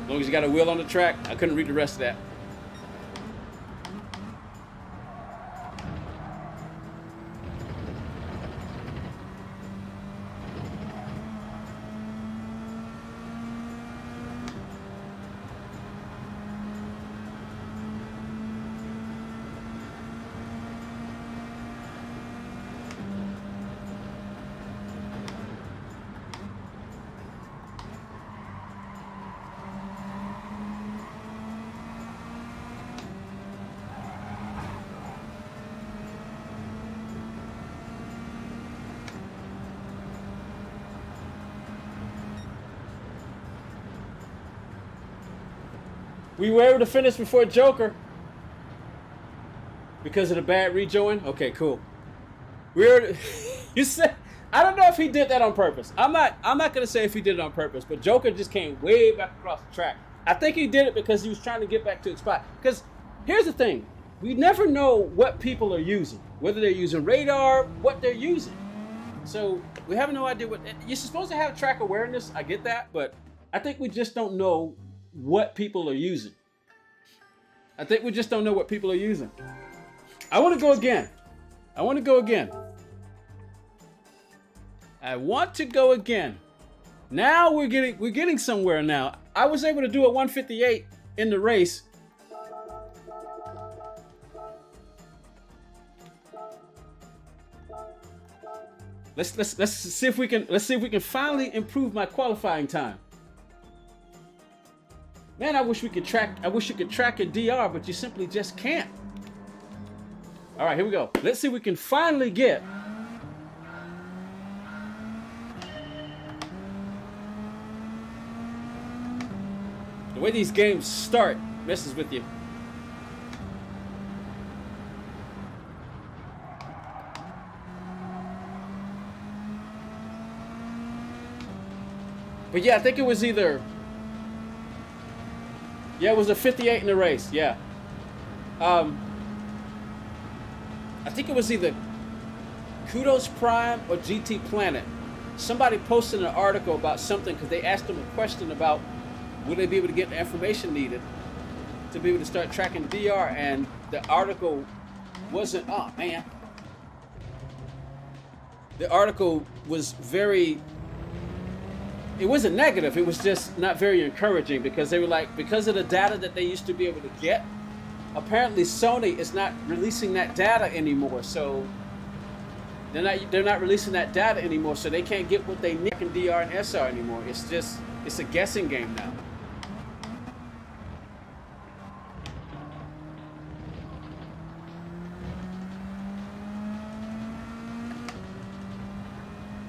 As long as you got a wheel on the track, I couldn't read the rest of that. We were able to finish before Joker because of the bad rejoin. Okay, cool. You said I don't know if he did that on purpose. I'm not gonna say if he did it on purpose, but Joker just came way back across the track. I think he did it because he was trying to get back to the spot. Because here's the thing: we never know what people are using, whether they're using radar, what they're using. So we have no idea what you're supposed to have track awareness. I get that, but I think we just don't know what people are using. I think we just don't know what people are using. I want to go again. I want to go again. Now we're getting somewhere now. I was able to do a 158 in the race. Let's see if we can finally improve my qualifying time. Man, I wish you could track a DR, but you simply just can't. All right, here we go. Let's see if we can finally get. The way these games start messes with you. But yeah, I think it was either. Yeah, it was a 58 in the race. Yeah. I think it was either Kudos Prime or GT Planet. Somebody posted an article about something because they asked them a question about would they be able to get the information needed to be able to start tracking DR, and the article wasn't. Oh man. The article was very. It wasn't negative, it was just not very encouraging because they were like, because of the data that they used to be able to get, apparently Sony is not releasing that data anymore. So they're not releasing that data anymore, so they can't get what they need in DR and SR anymore. It's a guessing game now.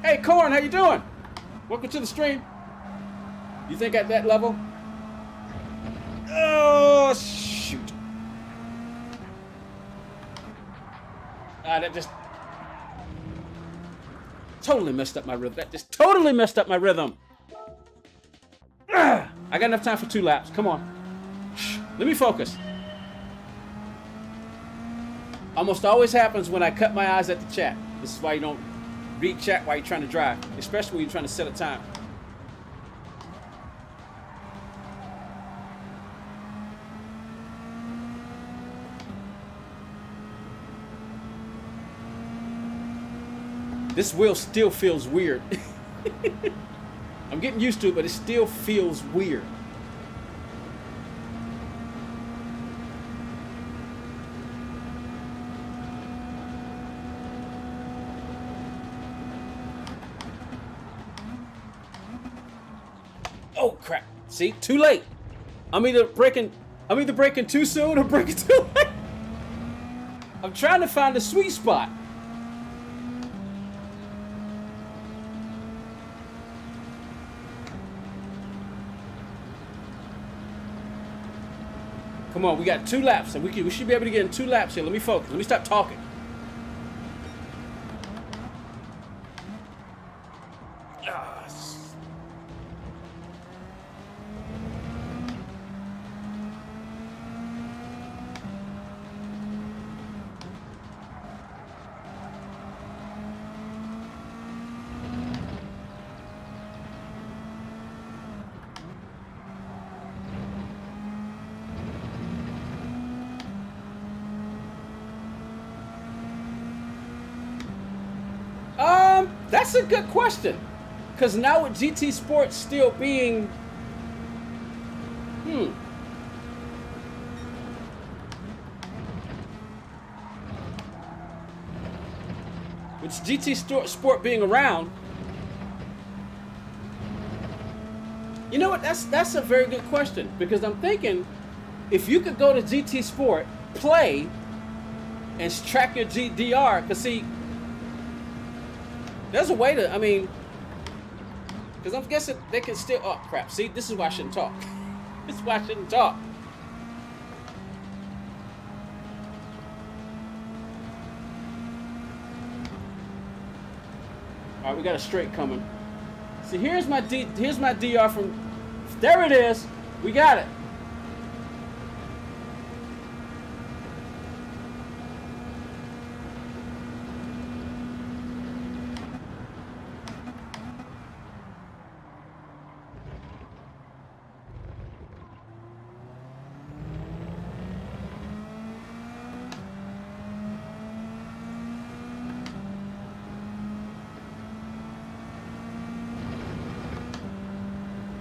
Hey Corn, how you doing? Welcome to the stream. You think at that level? Oh, shoot. That just totally messed up my rhythm. I got enough time for 2 laps. Come on. Let me focus. Almost always happens when I cut my eyes at the chat. This is why you don't read chat while you're trying to drive, especially when you're trying to set a time. This wheel still feels weird. I'm getting used to it, but it still feels weird. Oh crap. See? Too late. I'm either braking too soon or braking too late. I'm trying to find a sweet spot. Come on, we got 2 laps, and we should be able to get in 2 laps here. Let me focus. Let me stop talking. That's a good question. Because now with GT Sports still being... With GT Sport being around... You know what? That's a very good question. Because I'm thinking, if you could go to GT Sport, play, and track your GDR, because see, there's a way to, I mean, because I'm guessing they can still, oh crap, see, this is why I shouldn't talk. This is why I shouldn't talk. All right, we got a straight coming. See, here's my DR from, there it is, we got it.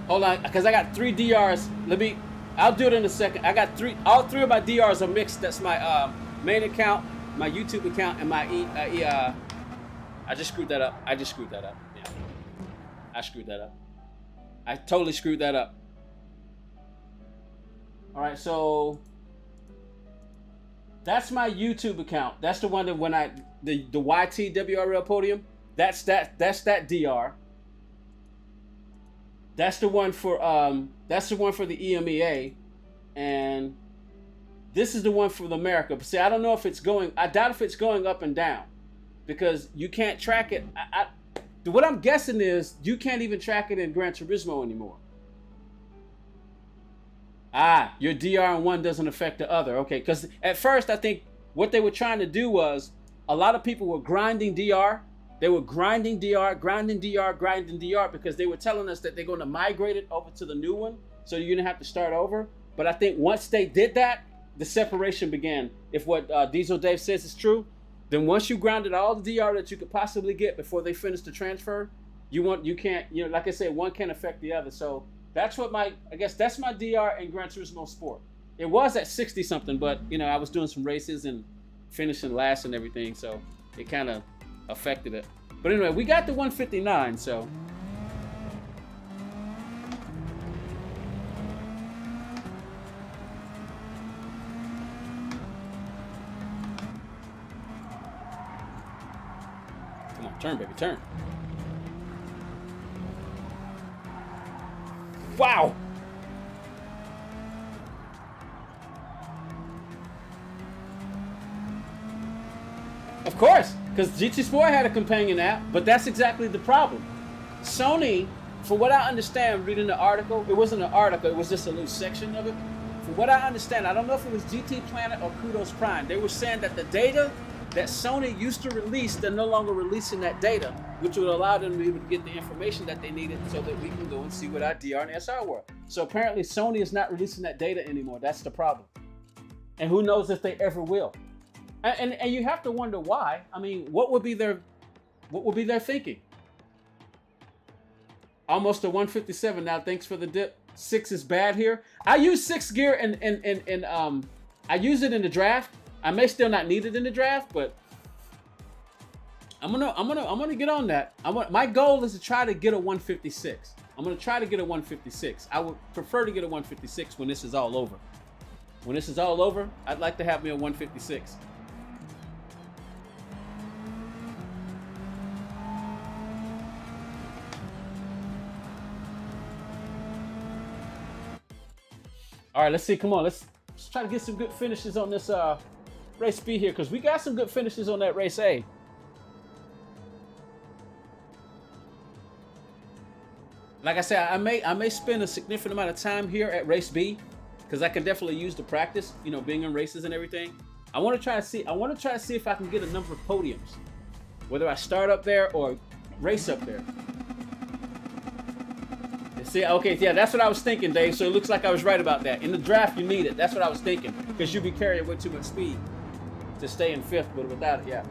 Hold on, because I got 3 DRs. I'll do it in a second. I got all three of my DRs are mixed. That's my main account, my YouTube account, and my I just screwed that up. Yeah. I screwed that up. I totally screwed that up. All right, so that's my YouTube account. That's the one that when the YT WRL podium. That's that DR. That's the one for the EMEA, and this is the one for the America. But see, I don't know if it's going. I doubt if it's going up and down, because you can't track it. What I'm guessing is you can't even track it in Gran Turismo anymore. Your DR in one doesn't affect the other. Okay, because at first I think what they were trying to do was a lot of people were grinding DR. They were grinding DR because they were telling us that they're going to migrate it over to the new one, so you're going to have to start over. But I think once they did that, the separation began. If what Diesel Dave says is true, then once you grounded all the DR that you could possibly get before they finish the transfer, you can't, like I said, one can't affect the other. So that's what I guess that's my DR in Gran Turismo Sport. It was at 60 something, but I was doing some races and finishing last and everything, so it kind of affected it. But anyway, we got the 159, so come on, turn, baby, turn. Wow. Of course, because GT Sport had a companion app, but that's exactly the problem. Sony, for what I understand reading the article, it wasn't an article, it was just a little section of it. For what I understand, I don't know if it was GT Planet or Kudos Prime, they were saying that the data that Sony used to release, they're no longer releasing that data, which would allow them to be able to get the information that they needed so that we can go and see what our DR and SR were. So apparently Sony is not releasing that data anymore. That's the problem. And who knows if they ever will. And you have to wonder why. I mean, what would be their thinking? Almost a 157 now. Thanks for the dip. 6 is bad here. I use 6 gear and I use it in the draft. I may still not need it in the draft, but I'm gonna get on that. My goal is to try to get a 156. I'm gonna try to get a 156. I would prefer to get a 156 when this is all over. When this is all over, I'd like to have me a 156. All right, let's see. Come on, let's try to get some good finishes on this race B here, because we got some good finishes on that race A. Like I said, I may spend a significant amount of time here at race B, because I can definitely use the practice, being in races and everything. I want to try to see if I can get a number of podiums, whether I start up there or race up there. See, okay, yeah, that's what I was thinking, Dave. So it looks like I was right about that. In the draft, you need it. That's what I was thinking, because you'll be carrying way too much speed to stay in 5th, but without it, yeah.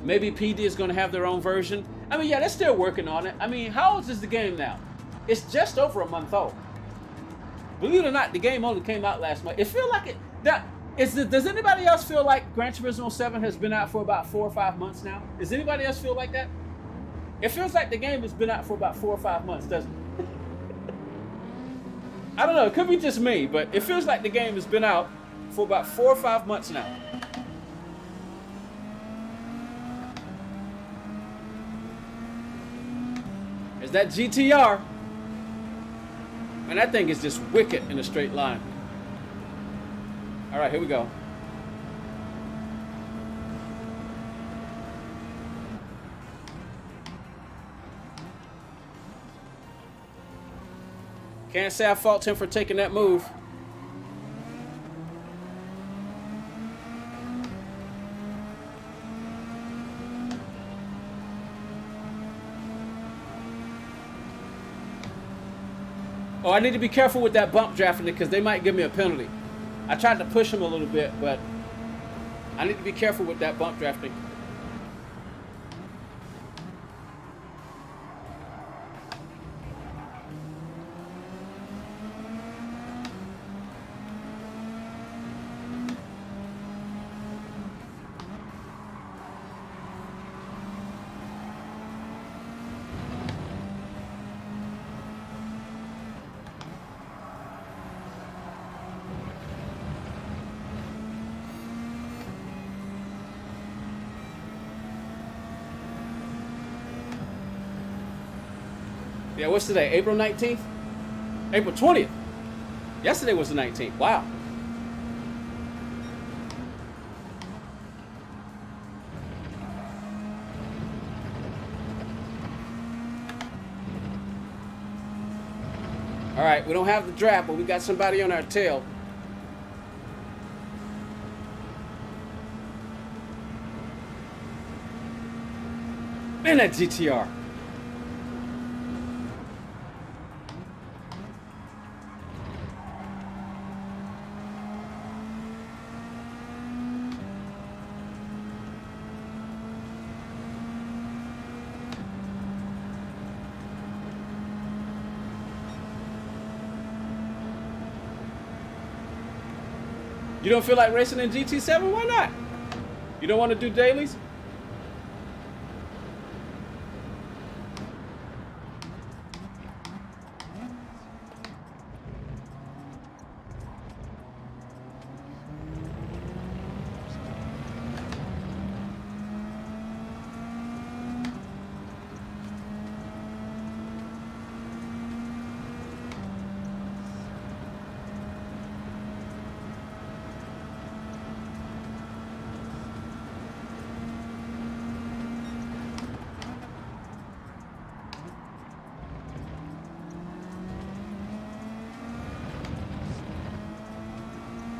Maybe PD is going to have their own version. I mean, yeah, they're still working on it. I mean, how old is the game now? It's just over a month old. Believe it or not, the game only came out last month. It feels like it. Does anybody else feel like Gran Turismo 7 has been out for about 4 or 5 months now? Does anybody else feel like that? It feels like the game has been out for about 4 or 5 months, doesn't it? I don't know. It could be just me, but it feels like the game has been out for about 4 or 5 months now. There's that GTR. And that thing is just wicked in a straight line. All right, here we go. Can't say I fault him for taking that move. Oh, I need to be careful with that bump drafting because they might give me a penalty. I tried to push him a little bit, but I need to be careful with that bump drafting. Yeah, what's today? April 19th? April 20th. Yesterday was the 19th. Wow. All right, we don't have the draft, but we got somebody on our tail. Man, that GTR. You don't feel like racing in GT7? Why not? You don't want to do dailies?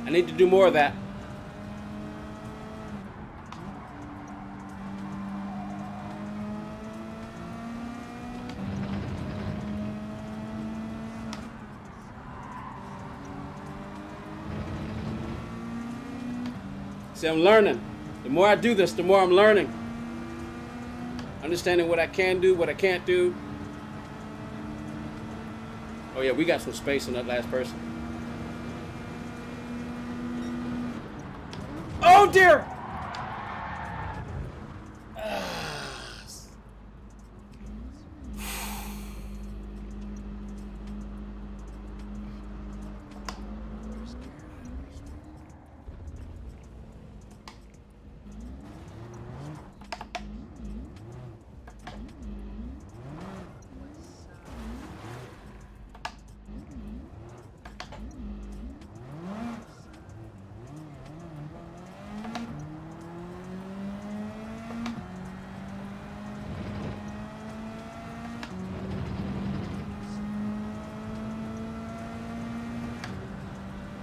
I need to do more of that. See, I'm learning. The more I do this, the more I'm learning. Understanding what I can do, what I can't do. Oh yeah, we got some space on that last person. Oh dear!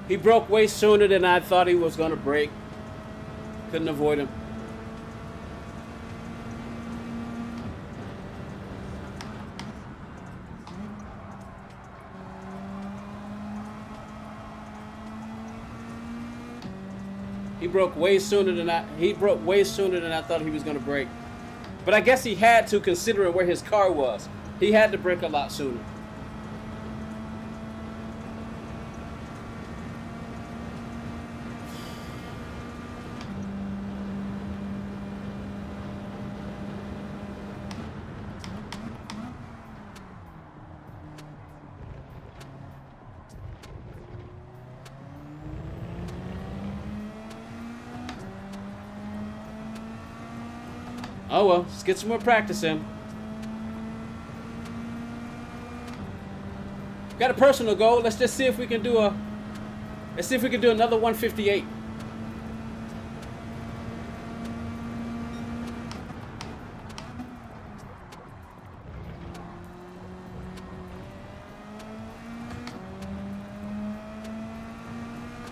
He broke way sooner than I thought he was going to break. Couldn't avoid him. He broke way sooner than I thought he was gonna break. But I guess he had to, considering where his car was. He had to break a lot sooner. Oh well, let's get some more practice in. Got a personal goal. Let's just see if we can do another 158.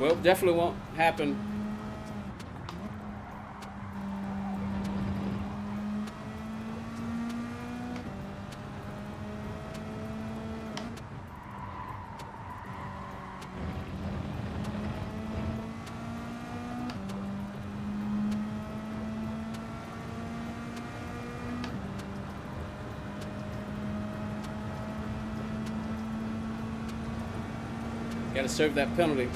Well, definitely won't happen. Got to serve that penalty.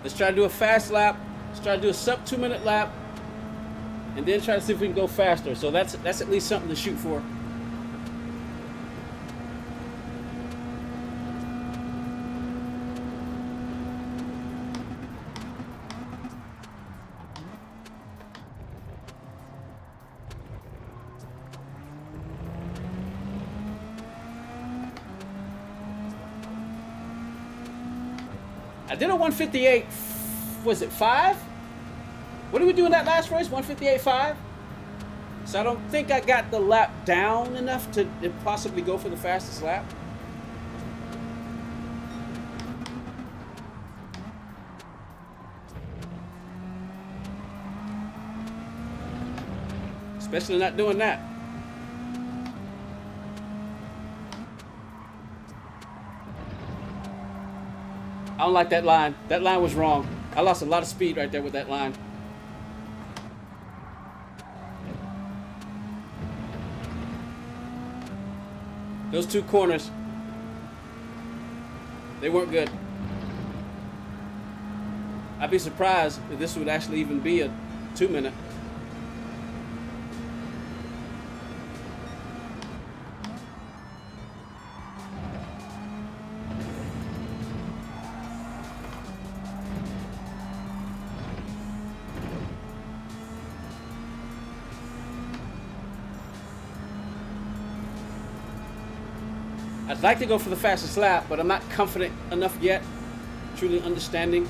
Let's try to do a fast lap. Let's try to do a sub 2-minute lap, and then try to see if we can go faster. So that's at least something to shoot for. I did a 158, was it 5? What did we do in that last race? 158.5? So I don't think I got the lap down enough to possibly go for the fastest lap. Especially not doing that. I don't like that line. That line was wrong. I lost a lot of speed right there with that line. Those two corners, they weren't good. I'd be surprised if this would actually even be a 2-minute. I'd like to go for the fastest lap, but I'm not confident enough yet, truly understanding.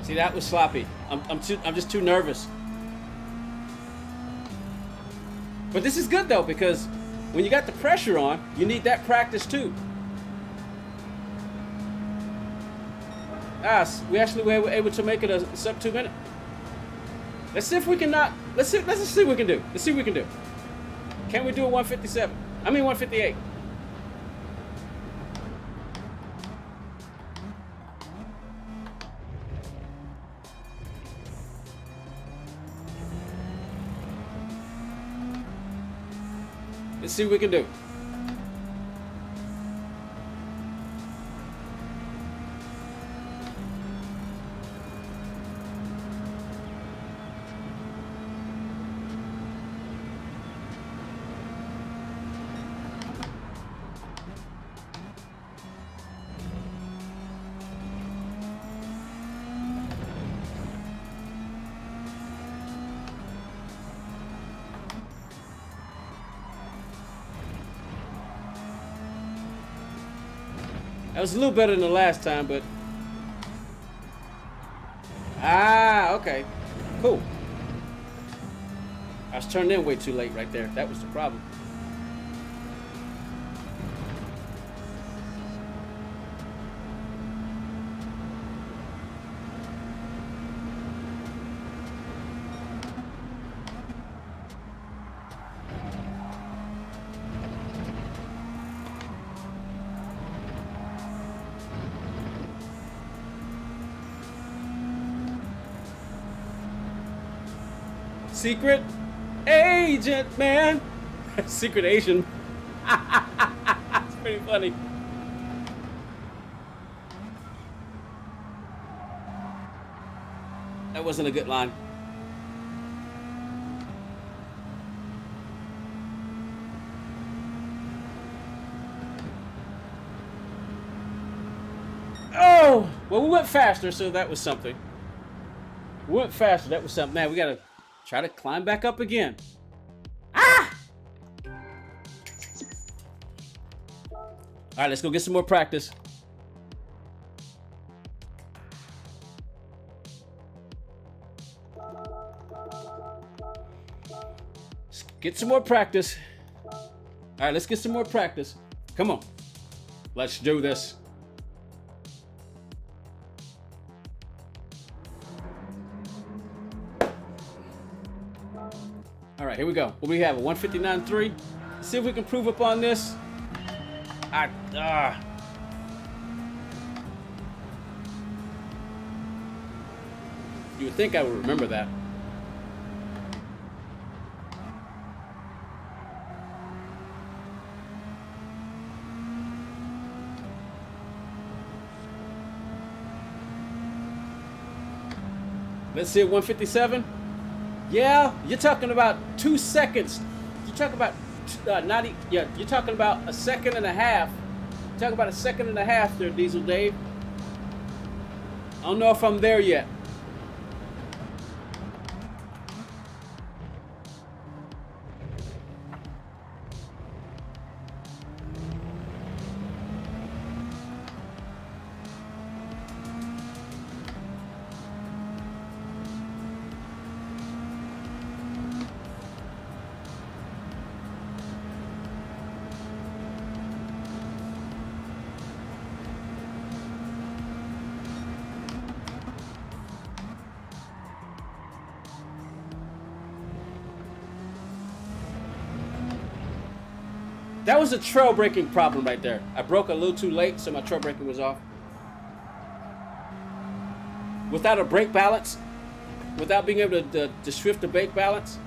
See, that was sloppy. I'm just too nervous. But this is good though, because when you got the pressure on, you need that practice too. We actually were able to make it a sub 2 minute. Let's see if we can not. Let's see what we can do. Let's see what we can do. Can we do a 157? I mean 158. Let's see what we can do. That was a little better than the last time, but... Ah, okay. Cool. I was turned in way too late right there. That was the problem. Secret agent, man. Secret Asian. It's pretty funny. That wasn't a good line. Oh, well, we went faster, so that was something. We went faster, that was something. Man, we gotta try to climb back up again. Ah! All right, let's go get some more practice. Let's get some more practice. All right, let's get some more practice. Come on. Let's do this. All right, here we go. What do we have? A 159.3. Let's see if we can prove up on this. You would think I would remember that. Let's see, 157. Yeah, you're talking about 2 seconds. You're talking about you're talking about a second and a half. You're talking about a second and a half there, Diesel Dave. I don't know if I'm there yet. That was a trail braking problem right there. I broke a little too late, so my trail braking was off. Without a brake balance, without being able to shift the brake balance,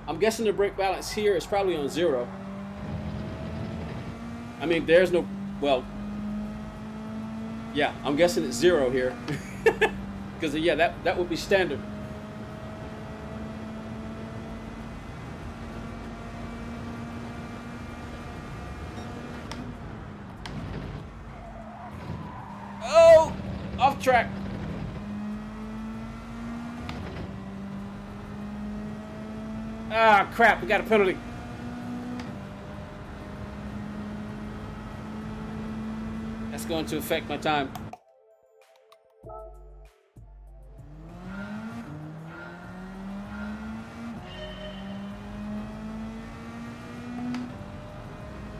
I'm guessing the brake balance here is probably on 0. I mean, there's no, well, yeah, I'm guessing it's 0 here. Because, yeah, that would be standard. Oh, off track. Ah, crap, we got a penalty. That's going to affect my time.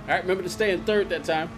All right, remember to stay in third that time.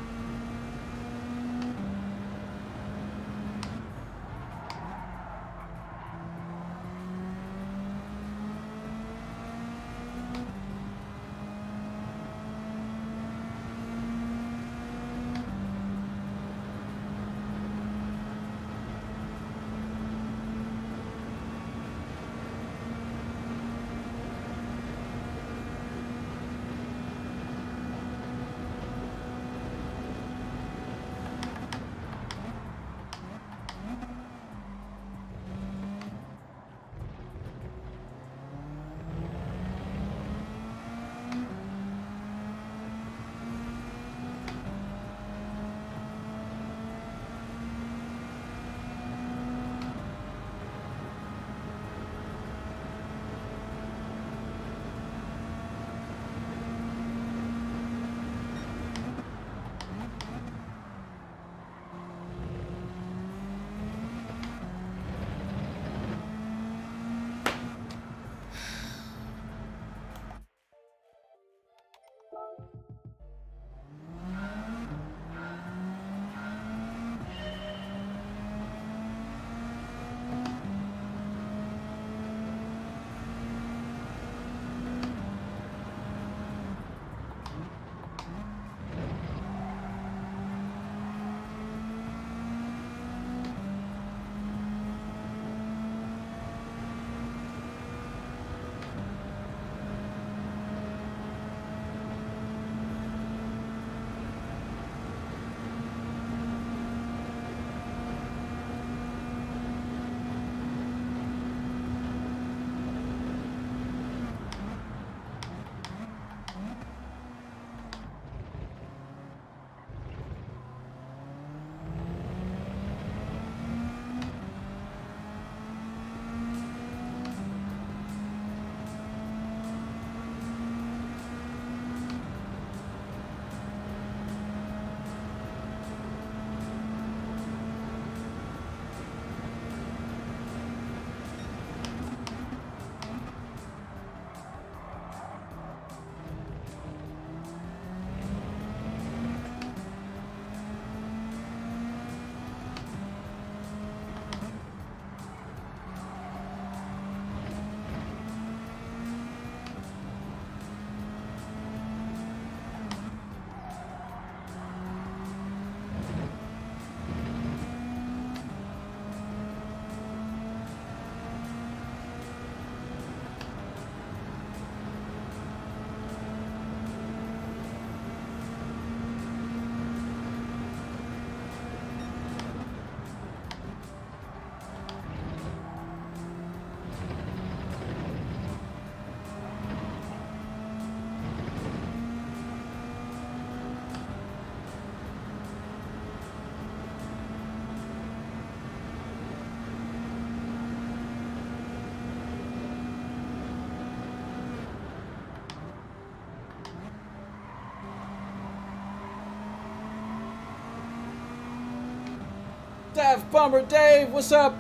Dive Bomber Dave, what's up?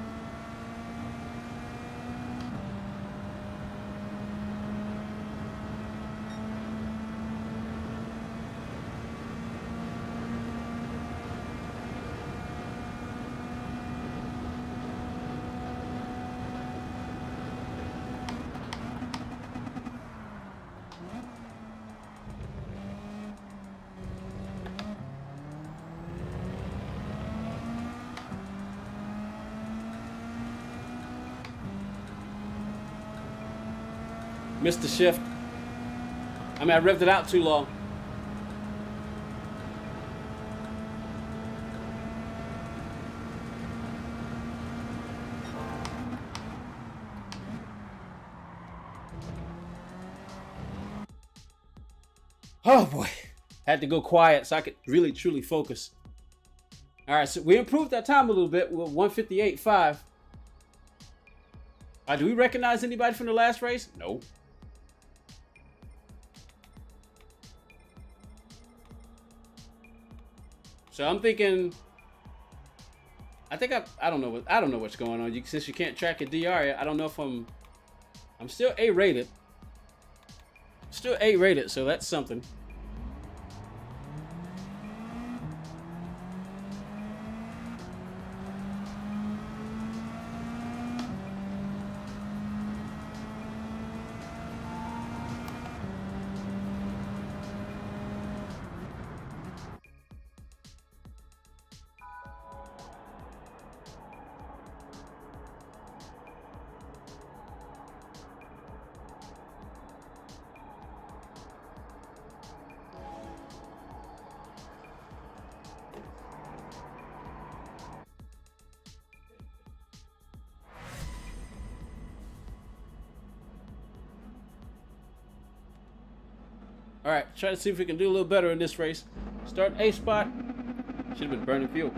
Missed the shift. I mean, I revved it out too long. Oh boy. Had to go quiet so I could really truly focus. All right, so we improved our time a little bit. We're 1:58.5. Do we recognize anybody from the last race? No. So I'm thinking, I don't know what's going on. Since you can't track a DR, I don't know if I'm still A rated. Still A rated, so that's something. All right, try to see if we can do a little better in this race. Start A spot. Should have been burning fuel.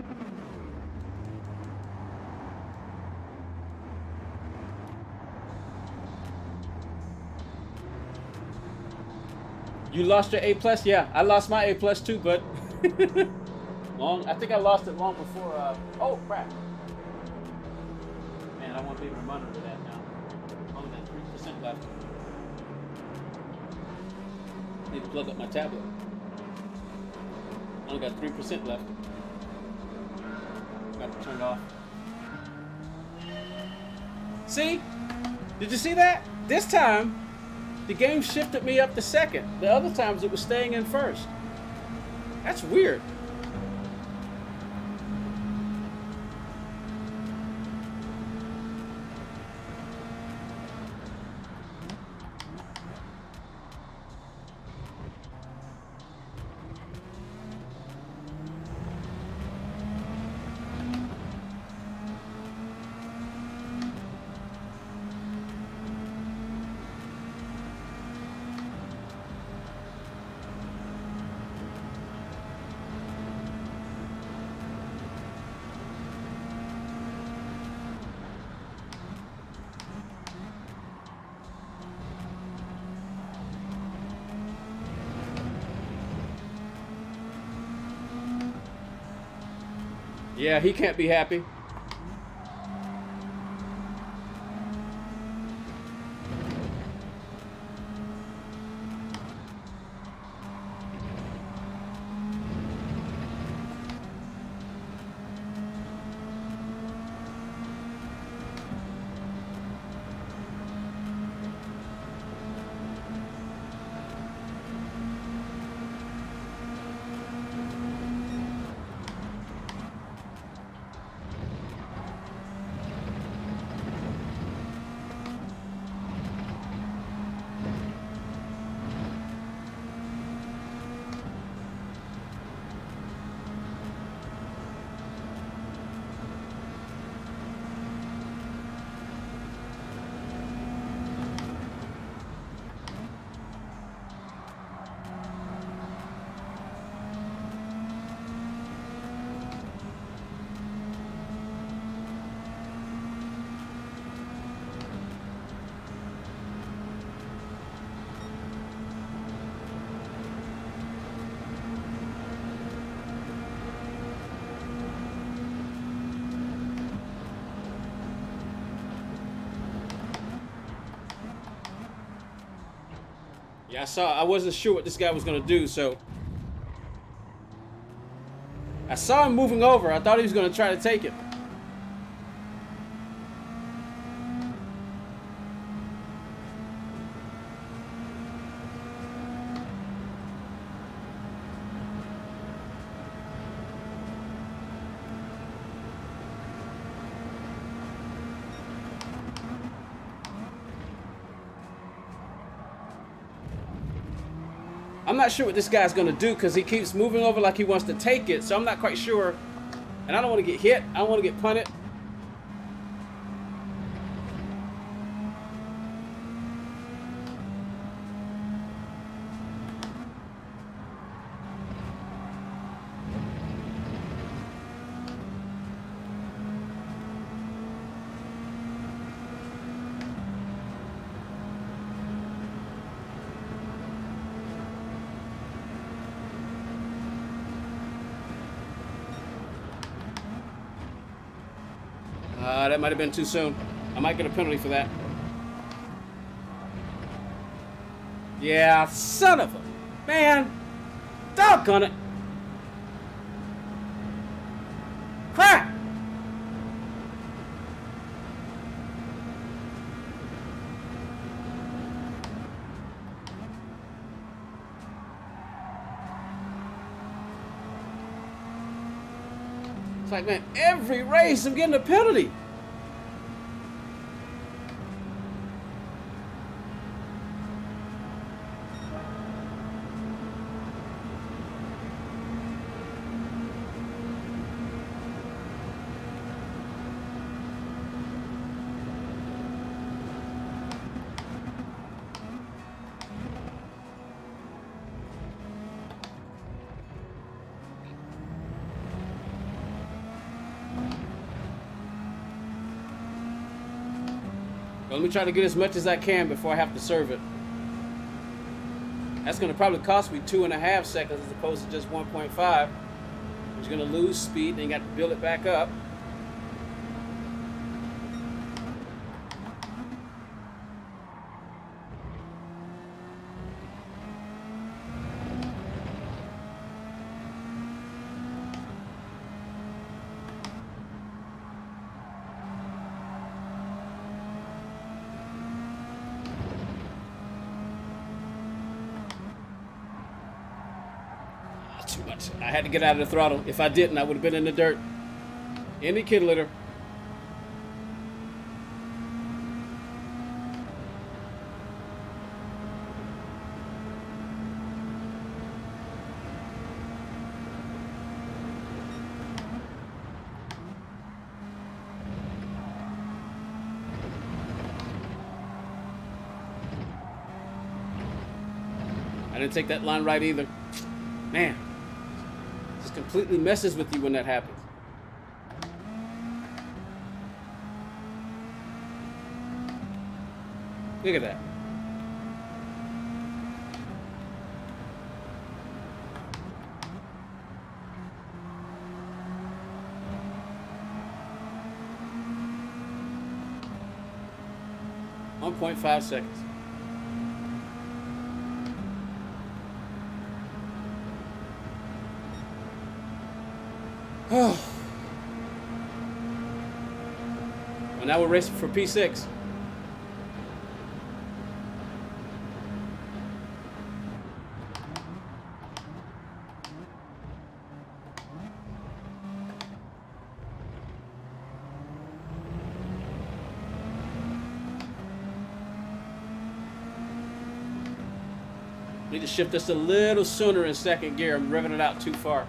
You lost your A plus? Yeah, I lost my A plus too, but I think I lost it long before. Oh crap! Man, I won't be able to monitor that now. Only got 3% left. Need to plug up my tablet. Only got 3% left. Got to turn it off. See? Did you see that? This time, the game shifted me up to second. The other times it was staying in first. That's weird. Yeah, he can't be happy. Yeah, I wasn't sure what this guy was gonna do, so I saw him moving over. I thought he was gonna try to take it. I'm not sure what this guy's gonna do because he keeps moving over like he wants to take it, so I'm not quite sure. And I don't want to get hit. I don't want to get punted. That might have been too soon. I might get a penalty for that. Yeah, son of a man. Doggone it. Crap. It's like, man, every race I'm getting a penalty. Let me try to get as much as I can before I have to serve it. That's going to probably cost me 2.5 seconds as opposed to just 1.5. I'm just going to lose speed, then you got to build it back up. Too much. I had to get out of the throttle. If I didn't, I would have been in the dirt. In the kid litter. I didn't take that line right either. Man. Completely messes with you when that happens. Look at that. .5 seconds. Well, now we're racing for P6. Need to shift this a little sooner in second gear. I'm revving it out too far.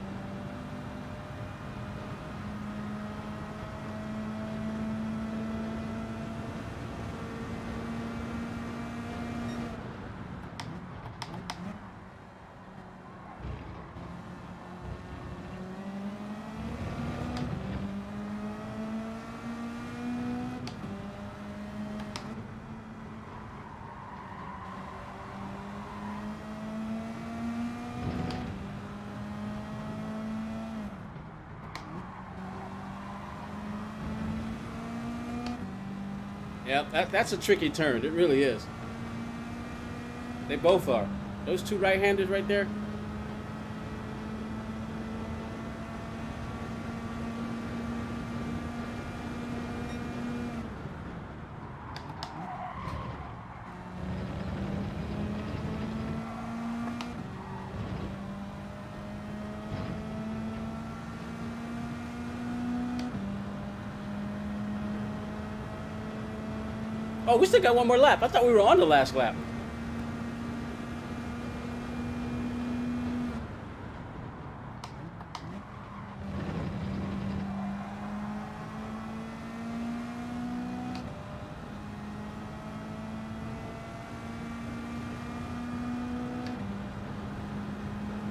Yeah, that's a tricky turn. It really is. They both are. Those two right-handers right there. Oh, we still got one more lap. I thought we were on the last lap.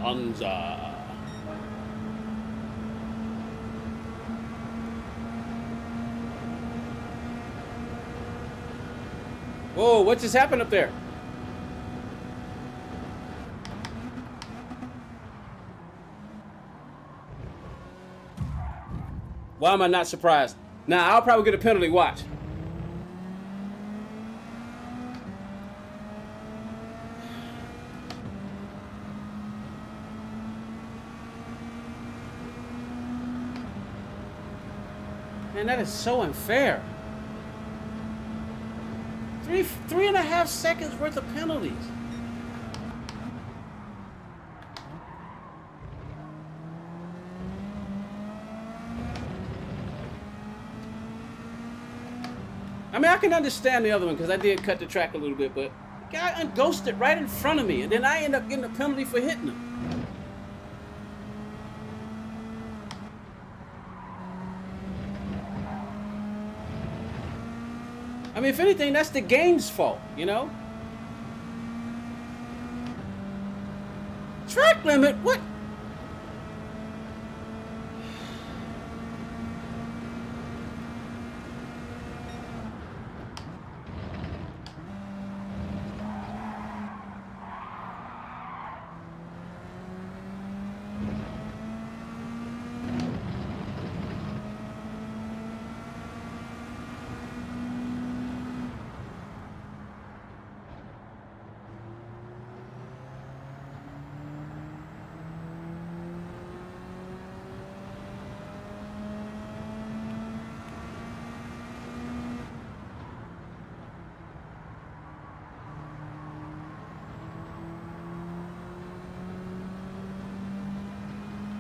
Anza. Whoa, what just happened up there? Why am I not surprised? Now, I'll probably get a penalty. Watch. Man, that is so unfair. 3.5 seconds worth of penalties. I mean, I can understand the other one because I did cut the track a little bit, but the guy unghosted right in front of me, and then I end up getting a penalty for hitting him. I mean, if anything, that's the game's fault, you know? Track limit? What?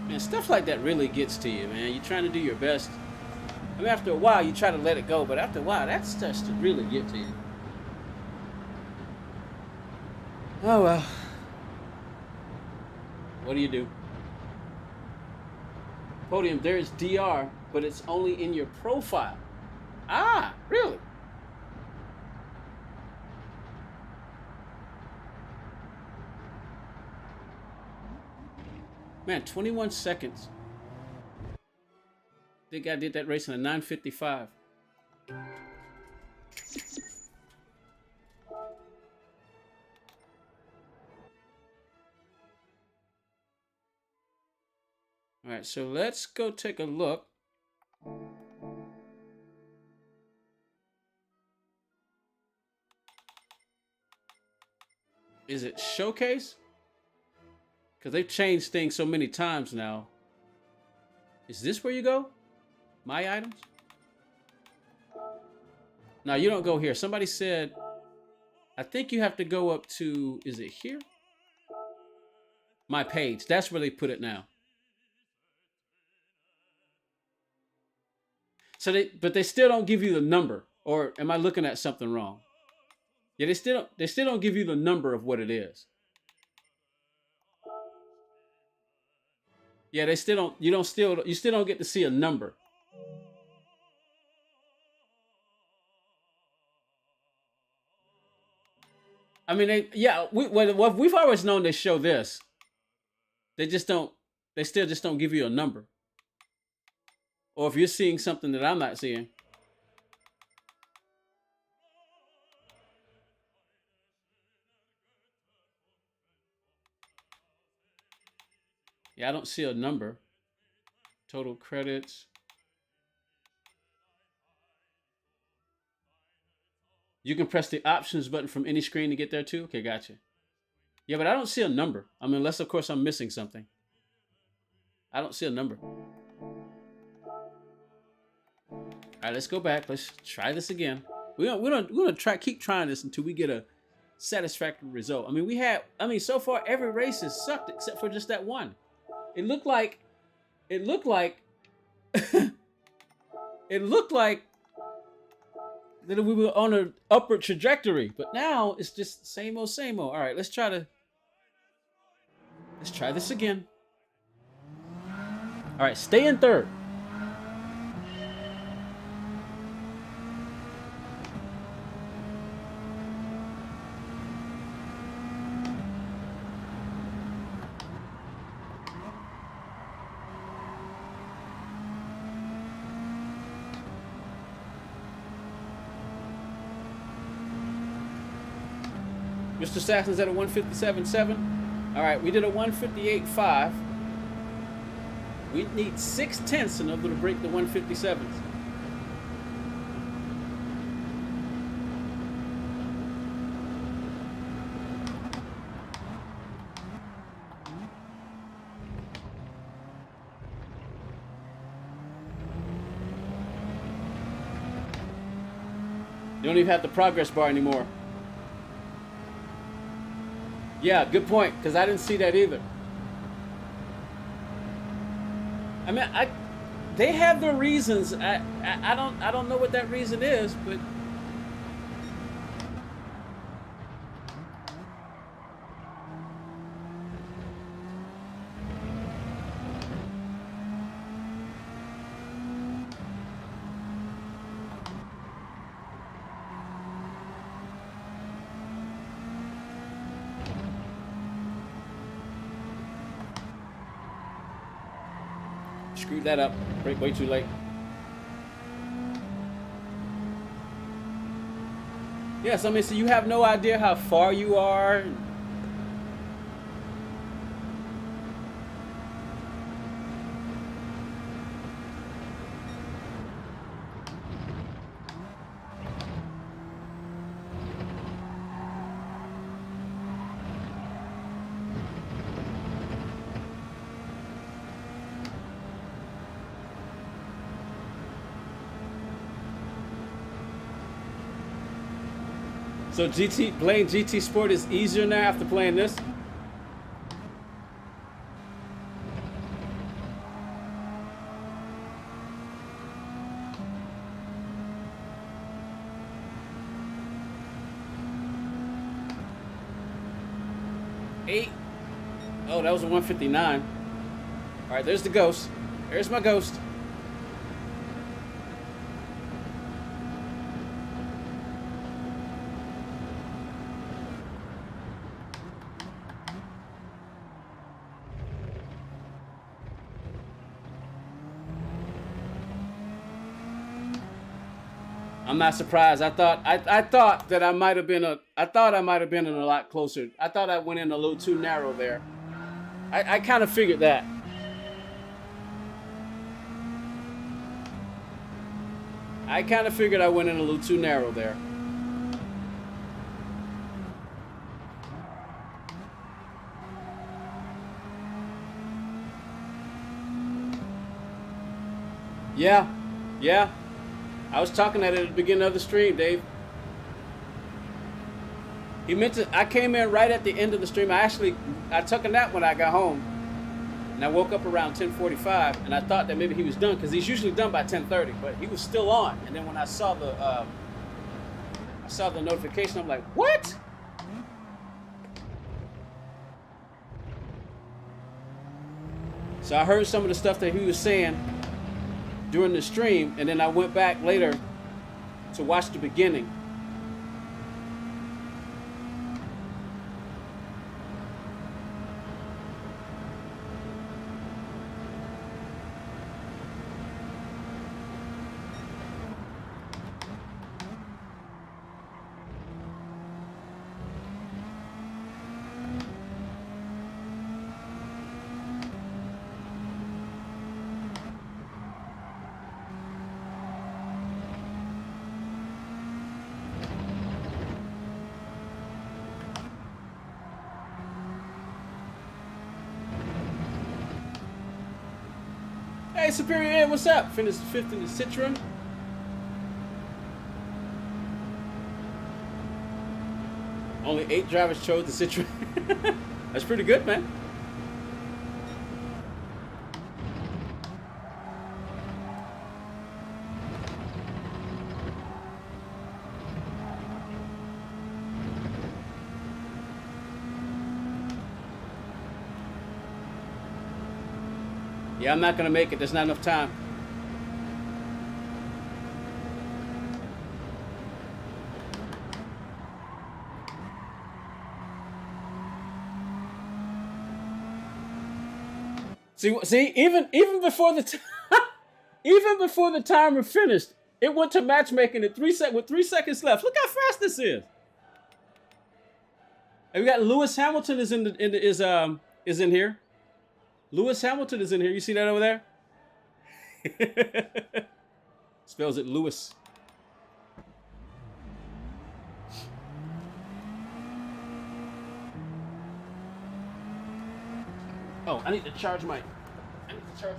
Man, stuff like that really gets to you, man. You're trying to do your best. I mean, after a while, you try to let it go, but after a while, that starts to really get to you. Oh, well. What do you do? Podium, there's DR, but it's only in your profile. Ah, really? Man, 21 seconds. I think I did that race in a 9:55. All right, so let's go take a look. Is it showcase? Because they've changed things so many times now. Is this where you go? My items? No, you don't go here. Somebody said, I think you have to go up to, is it here? My page. That's where they put it now. So but they still don't give you the number. Or am I looking at something wrong? Yeah, they still don't give you the number of what it is. Yeah, they still don't. You still don't get to see a number. I mean, we've always known they show this. They just don't. They still just don't give you a number. Or if you're seeing something that I'm not seeing. Yeah, I don't see a number. Total credits. You can press the options button from any screen to get there too? Okay, gotcha. Yeah, but I don't see a number. I mean, unless of course I'm missing something. I don't see a number. All right, let's go back. Let's try this again. We're gonna try keep trying this until we get a satisfactory result. I mean, so far every race has sucked except for just that one. It looked like it looked like it looked like that we were on an upward trajectory, but now it's just same old, same old. All right, let's try this again. All right, stay in third. Mr. Saxon's at a 157.7. All right, we did a 158.5. We need 0.6 in order to break the 157s. You don't even have the progress bar anymore. Yeah, good point, because I didn't see that either. I mean, they have their reasons. I don't know what that reason is, but screwed that up. Break way too late. Yes, I mean, so you have no idea how far you are. So playing GT Sport is easier now after playing this? Eight. Oh, that was a 159. All right, there's the ghost. There's my ghost. I'm not surprised. I thought that I might have been in a lot closer. I thought I went in a little too narrow there. I kind of figured that. I kind of figured I went in a little too narrow there. Yeah. Yeah. I was talking at it at the beginning of the stream, Dave. I came in right at the end of the stream. I took a nap when I got home. And I woke up around 10:45, and I thought that maybe he was done, because he's usually done by 10:30, but he was still on. And then when I saw the notification, I'm like, what? So I heard some of the stuff that he was saying during the stream, and then I went back later to watch the beginning. Hey, Superior Ed, what's up? Finished fifth in the Citroen. Only 8 drivers chose the Citroen. That's pretty good, man. Yeah, I'm not gonna make it. There's not enough time. See, even before the even before the timer finished, it went to matchmaking at with 3 seconds left. Look how fast this is. And we got Lewis Hamilton is in here. Lewis Hamilton is in here. You see that over there? Spells it Lewis. Oh, I need to charge my tablet.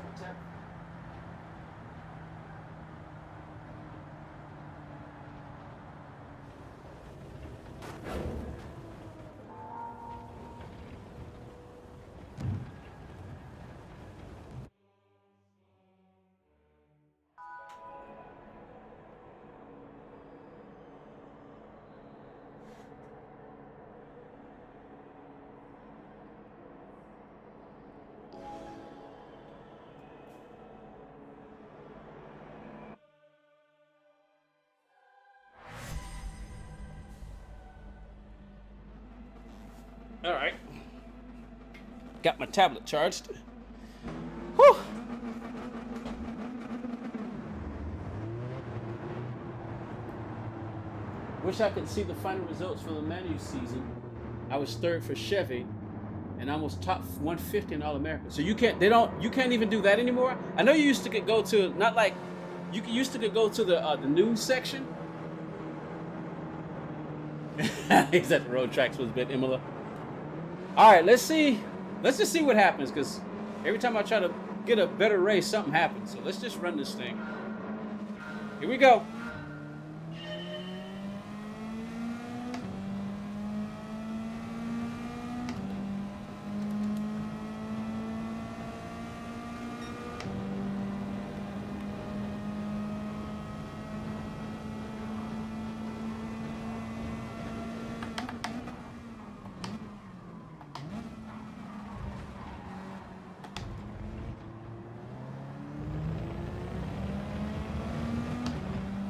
All right. Got my tablet charged. Whew. Wish I could see the final results for the Manu season. I was third for Chevy and almost top 150 in All America. So you can't even do that anymore? I know you used to go to, not like, you used to go to the news section. He's at the road tracks with a bit, Imola. All right, let's just see what happens, because every time I try to get a better race, something happens. So let's just run this thing. Here we go.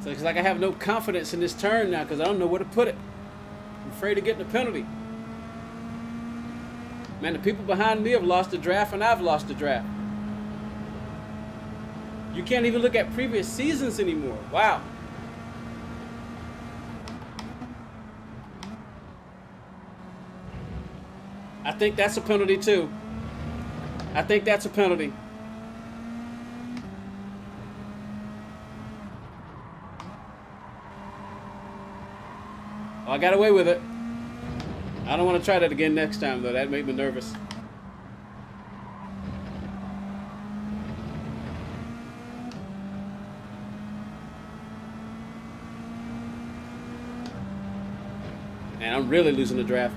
So it's like I have no confidence in this turn now because I don't know where to put it. I'm afraid of getting a penalty. Man, the people behind me have lost the draft and I've lost the draft. You can't even look at previous seasons anymore. Wow. I think that's a penalty too. I think that's a penalty. Oh, I got away with it. I don't want to try that again next time, though. That made me nervous. Man, I'm really losing the draft.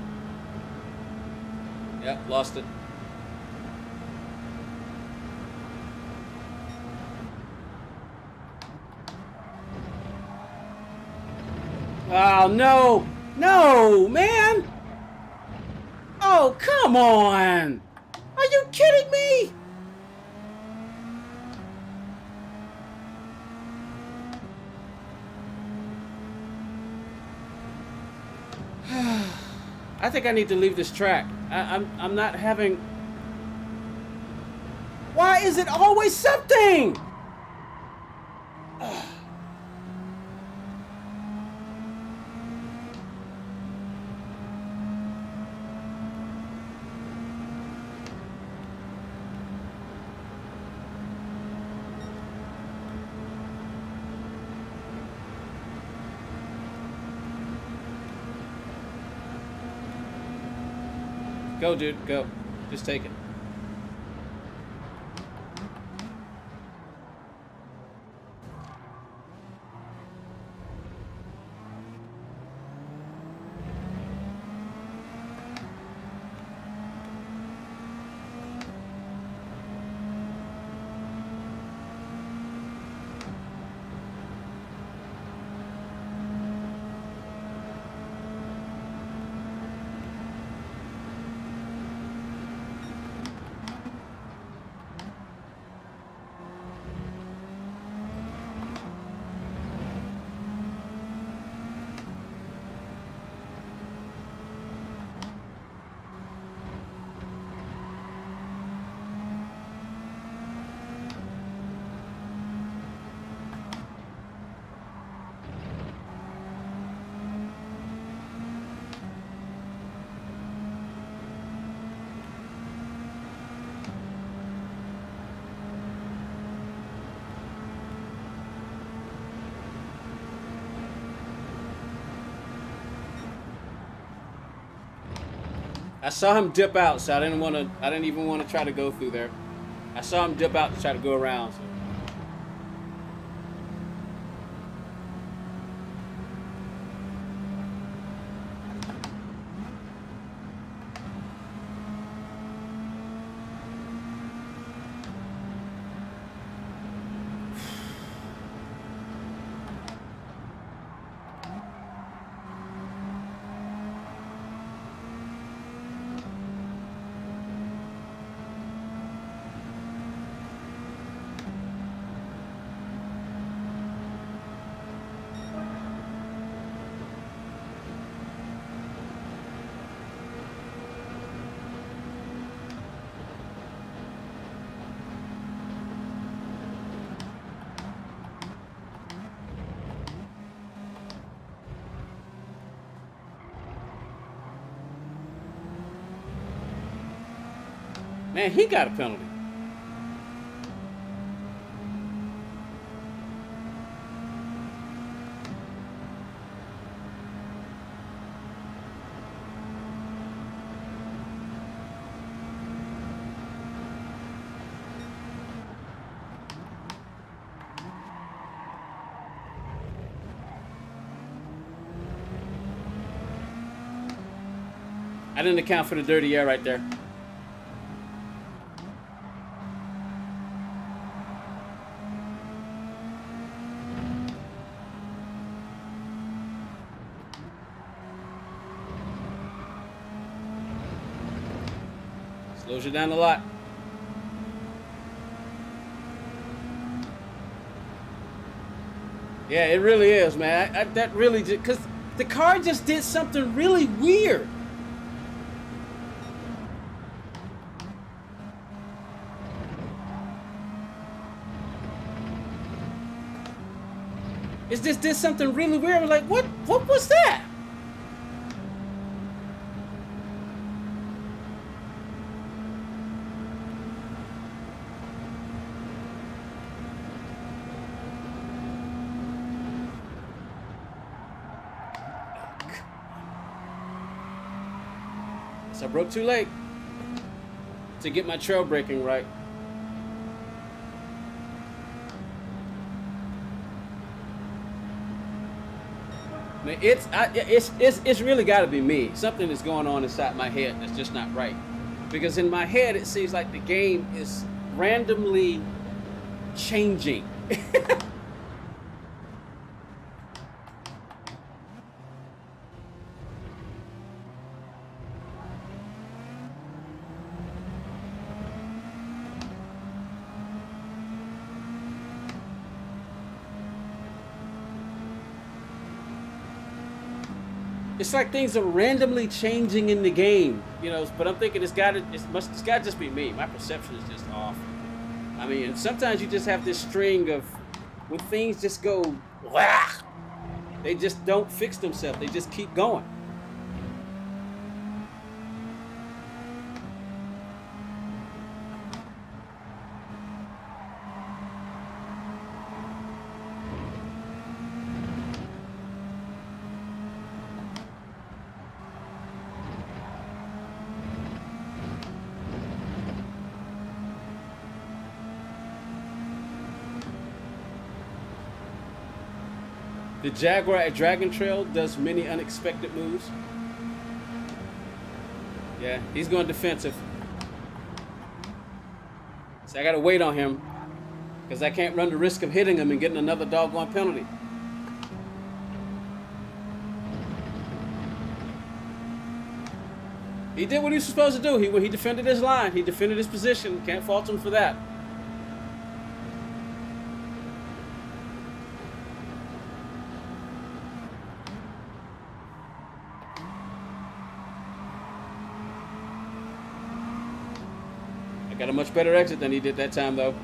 Yep, lost it. Oh, no. No, man. Oh, come on. Are you kidding me? I think I need to leave this track. I'm not having... Why is it always something? Go, dude, go. Just take it. I saw him dip out, so I didn't want to. I didn't even want to try to go through there. I saw him dip out to try to go around. So. Man, he got a penalty. I didn't account for the dirty air right there. Slows you down a lot. Yeah, it really is, man. That really did, because the car just did something really weird. It just did something really weird. I was like, what was that? So I broke too late to get my trail braking right. Man, it's really got to be me. Something is going on inside my head that's just not right. Because in my head, it seems like the game is randomly changing. It's like things are randomly changing in the game, you know. But I'm thinking it's got to just be me. My perception is just off. I mean, and sometimes you just have this string of when things just go, wah, they just don't fix themselves. They just keep going. The Jaguar at Dragon Trail does many unexpected moves. Yeah, he's going defensive. So I got to wait on him because I can't run the risk of hitting him and getting another doggone penalty. He did what he was supposed to do. He defended his line. He defended his position. Can't fault him for that. Got a much better exit than he did that time, though.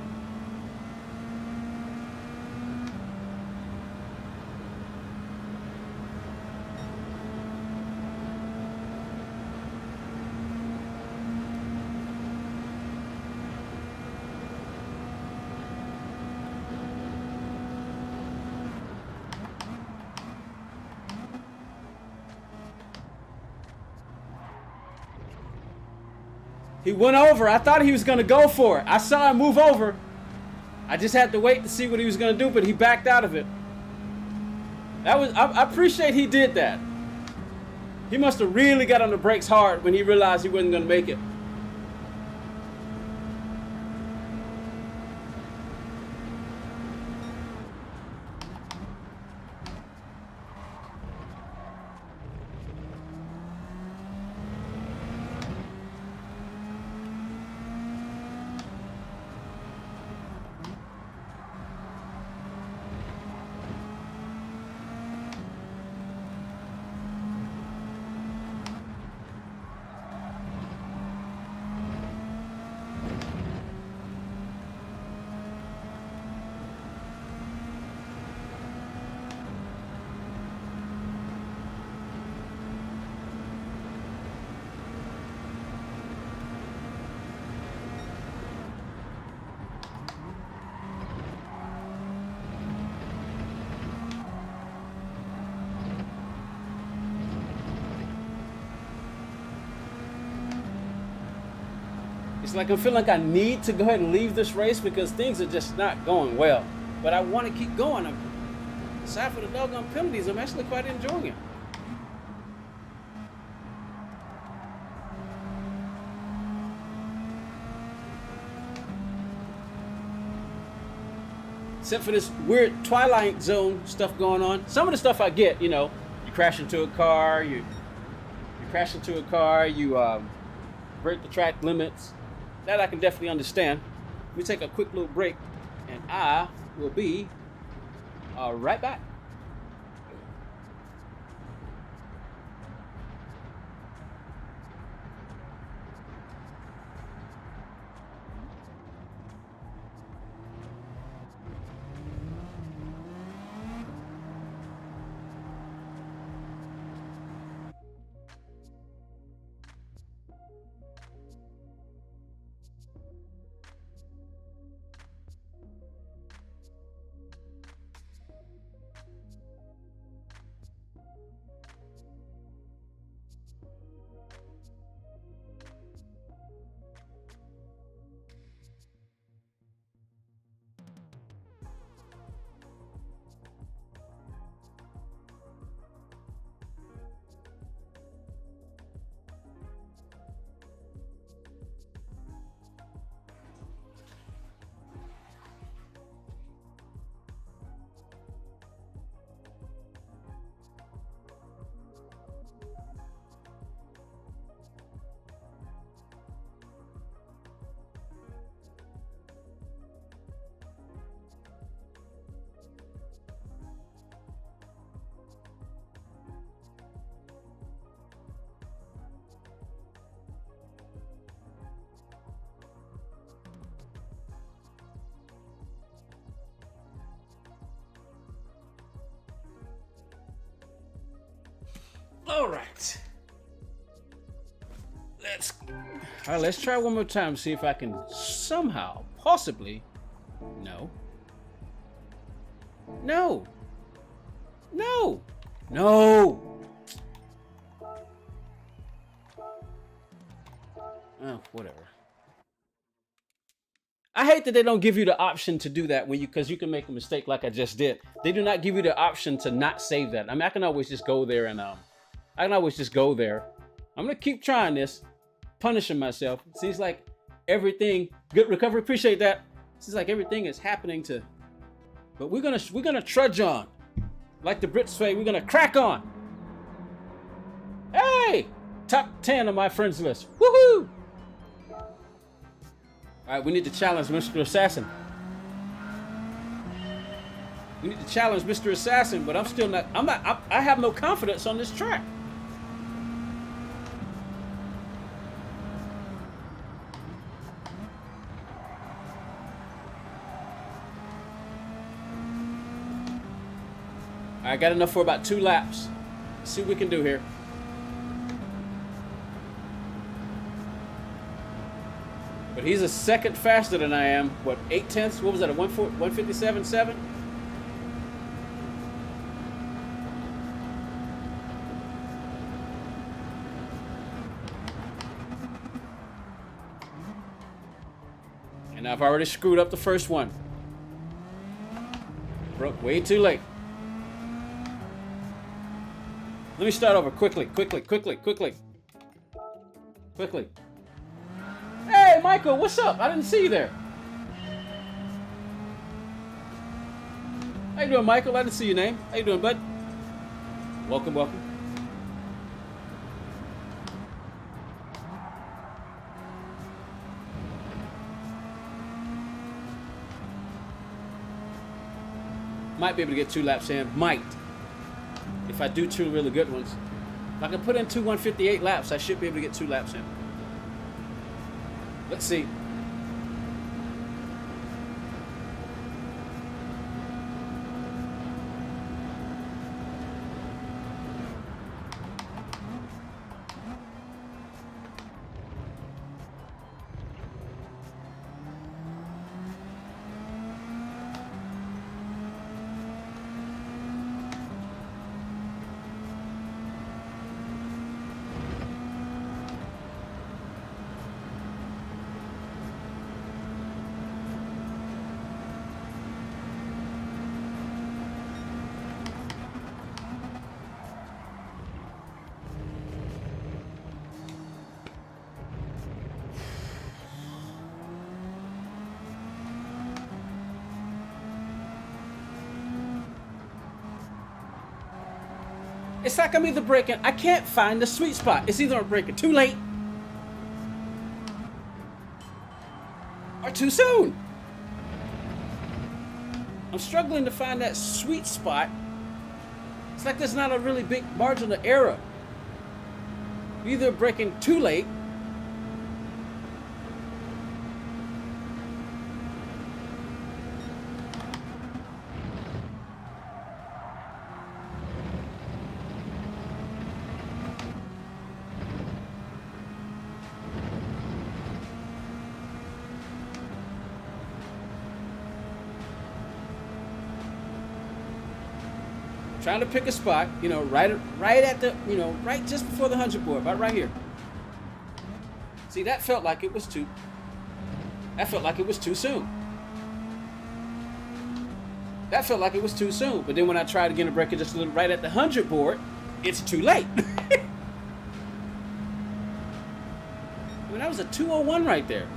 He went over. I thought he was going to go for it. I saw him move over. I just had to wait to see what he was going to do, but he backed out of it. I appreciate he did that. He must have really got on the brakes hard when he realized he wasn't going to make it. It's like I feel like I need to go ahead and leave this race because things are just not going well. But I want to keep going. Aside for the doggone penalties, I'm actually quite enjoying it. Except for this weird Twilight Zone stuff going on. Some of the stuff I get, you know, you crash into a car, you break the track limits. That I can definitely understand. Let me take a quick little break, and I will be right back. All right. Let's try one more time, see if I can somehow, possibly. No. No. No. No. Oh, whatever. I hate that they don't give you the option to do that when because you can make a mistake like I just did. They do not give you the option to not save that. I mean, I can always just go there and I'm gonna keep trying this, punishing myself. Seems like everything, good recovery, appreciate that. Seems like everything is happening but we're gonna trudge on. Like the Brits say, we're gonna crack on. Hey, top 10 on my friends list. Woohoo! All right, we need to challenge Mr. Assassin. We need to challenge Mr. Assassin, but I have no confidence on this track. I got enough for about 2 laps. Let's see what we can do here. But he's a second faster than I am. What, 8/10? What was that, a 157.7? And I've already screwed up the first one. Broke way too late. Let me start over quickly. Hey, Michael, what's up? I didn't see you there. How you doing, Michael? I didn't see your name. How you doing, bud? Welcome. Might be able to get 2 laps in. Might. If I do 2 really good ones. If I can put in 2 158 laps, I should be able to get 2 laps in. Let's see. It's like I'm either braking. I can't find the sweet spot. It's either I'm braking too late or too soon. I'm struggling to find that sweet spot. It's like there's not a really big margin of error. You're either braking too late trying to pick a spot, you know, right at the, you know, right just before the 100 board, about right here. See, that felt like it was too soon. That felt like it was too soon. But then when I tried again to break it just a little right at the 100 board, it's too late. I mean, that was a 201 right there.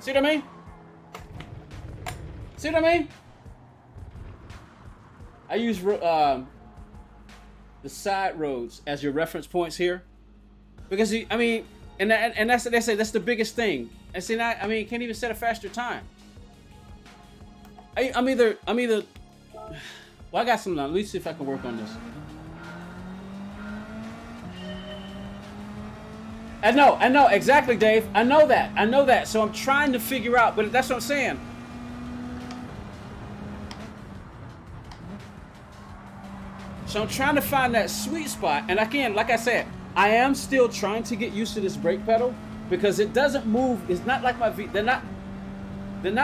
See what I mean? See what I mean? I use the side roads as your reference points here, because I mean, and that's they say that's the biggest thing. And see, I mean, you can't even set a faster time. I'm either. Well, I got some now. Let me see if I can work on this. I know, exactly, Dave. I know that. So I'm trying to figure out, but that's what I'm saying. So I'm trying to find that sweet spot, and again, like I said, I am still trying to get used to this brake pedal because it doesn't move. It's not like my they're not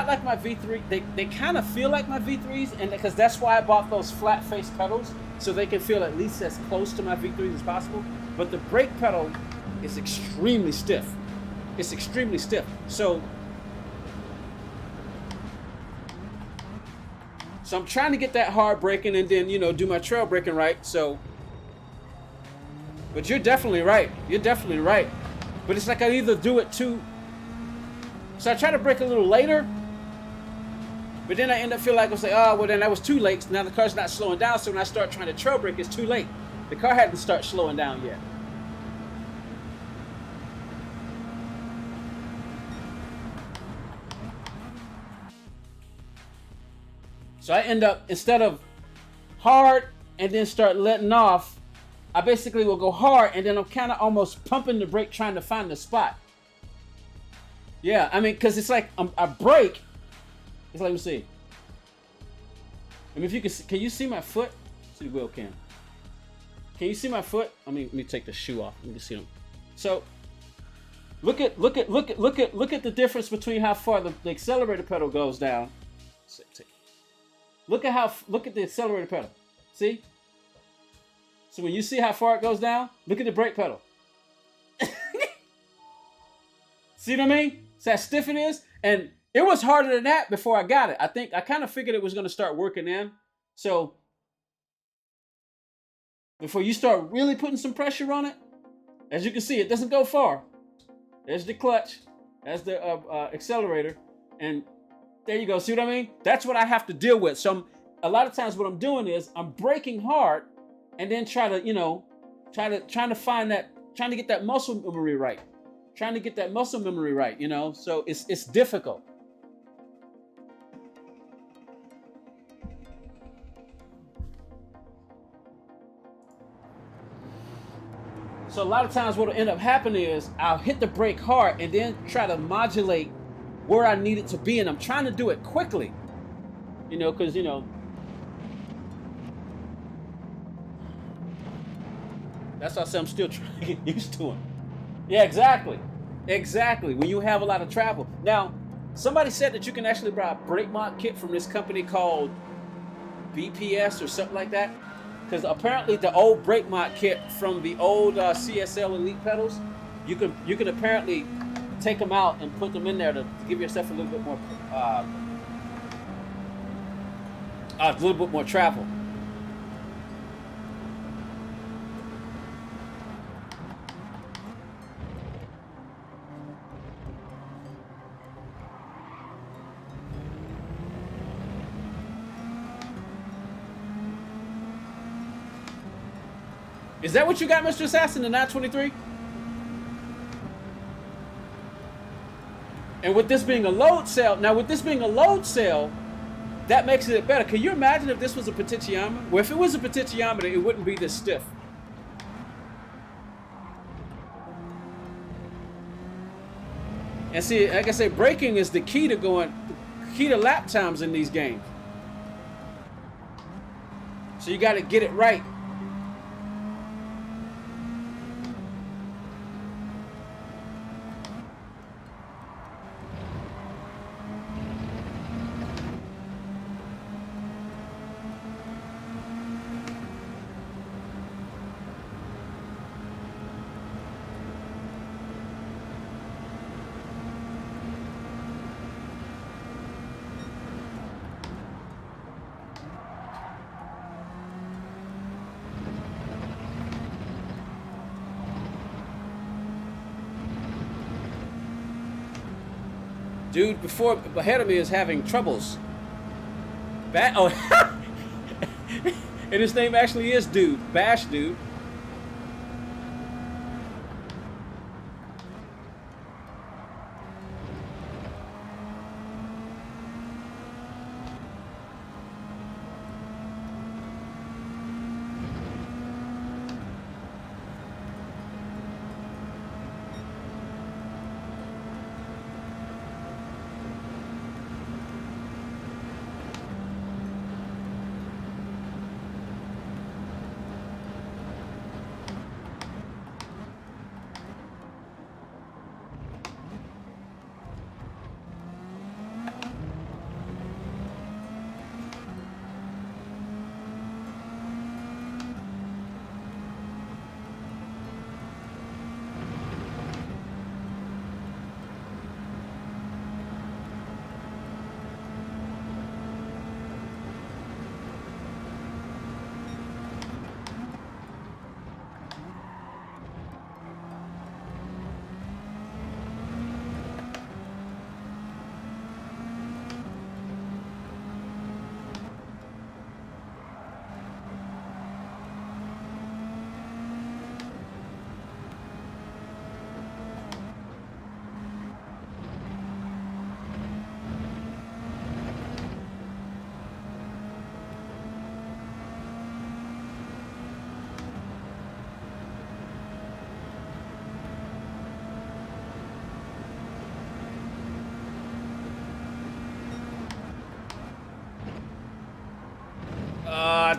like my V3. They kind of feel like my V3s, and because that's why I bought those flat face pedals, so they can feel at least as close to my V3s as possible. But the brake pedal is extremely stiff. It's extremely stiff. So I'm trying to get that hard braking and then, you know, do my trail braking right. So, but you're definitely right. But it's like I either do it too. So I try to brake a little later, but then I end up feeling like I was like, oh, well then that was too late. Now the car's not slowing down. So when I start trying to trail brake, it's too late. The car hadn't started slowing down yet. So I end up, instead of hard and then start letting off, I basically will go hard and then I'm kind of almost pumping the brake trying to find the spot. Yeah, I mean, because it's like I brake. It's like, let me see. I mean, if you can you see my foot? See the wheel cam. Can you see my foot? Let me take the shoe off. Let me see them. So look at the difference between how far the accelerator pedal goes down Look at the accelerator pedal. See? So when you see how far it goes down, look at the brake pedal. See what I mean? So how stiff it is? And it was harder than that before I got it. I kind of figured it was going to start working in. So before you start really putting some pressure on it, as you can see, it doesn't go far. There's the clutch. That's the accelerator. And there you go. See what I mean? That's what I have to deal with. So a lot of times what I'm doing is I'm braking hard and then trying to get that muscle memory right. Trying to get that muscle memory right, you know? So it's difficult. So a lot of times what will end up happening is I'll hit the brake hard and then try to modulate where I need it to be. And I'm trying to do it quickly, you know, because, you know, that's why I'm still trying to get used to it. Yeah, exactly. Exactly. When you have a lot of travel. Now, somebody said that you can actually buy a brake mod kit from this company called BPS or something like that. Because apparently the old brake mod kit from the old CSL Elite pedals, you can apparently take them out and put them in there to give yourself a little bit more travel. Is that what you got, Mr. Assassin, the 923? And with this being a load cell, that makes it better. Can you imagine if this was a potentiometer? Well, if it was a potentiometer, it wouldn't be this stiff. And see, like I say, braking is the key to lap times in these games. So you got to get it right. Dude ahead of me is having troubles. And his name actually is Dude. Bash Dude.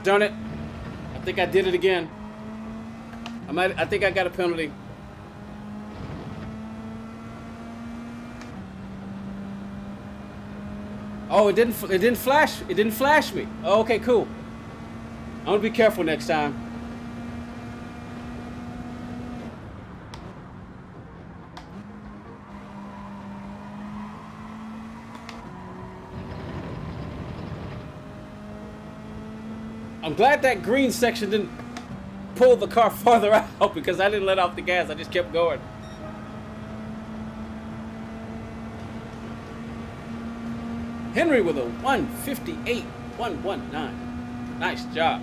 Darn it. I think I did it again. I think I got a penalty. Oh, it didn't flash. It didn't flash me. Oh, okay, cool. I'm gonna be careful next time. I'm glad that green section didn't pull the car farther out because I didn't let off the gas. I just kept going. Henry with a 158.119. Nice job.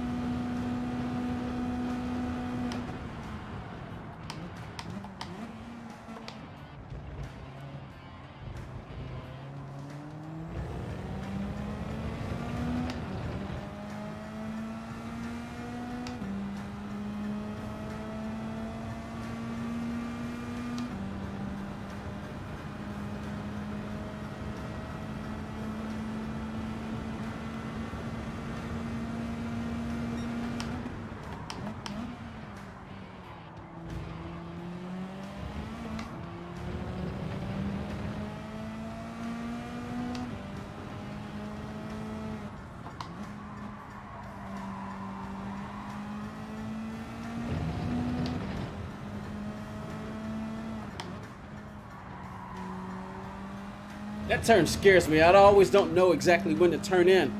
That turn scares me. I always don't know exactly when to turn in.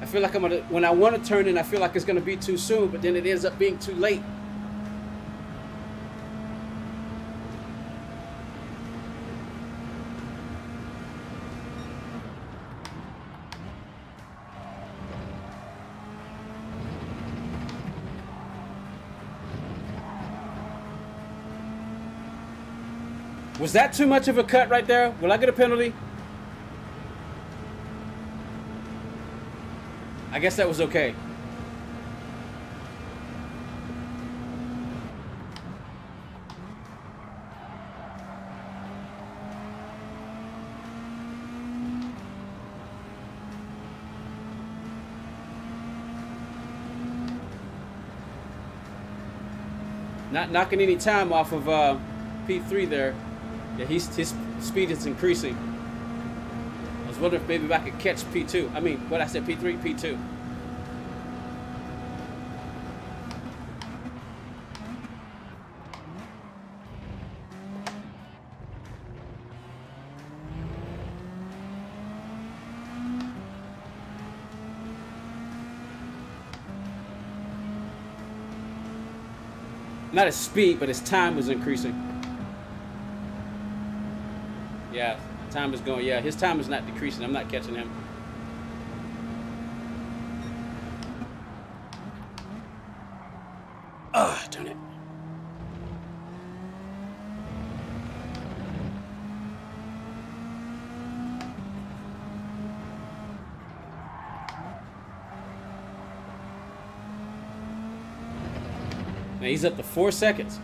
I feel like when I want to turn in, I feel like it's gonna be too soon, but then it ends up being too late. Was that too much of a cut right there? Will I get a penalty? I guess that was okay. Not knocking any time off of P3 there. Yeah, his speed is increasing. I was wondering if maybe I could catch P2. I mean, what I said, P3, P2. Not his speed, but his time was increasing. Yeah, time is going. Yeah, his time is not decreasing. I'm not catching him. Ah, darn it. Man, he's up to 4 seconds.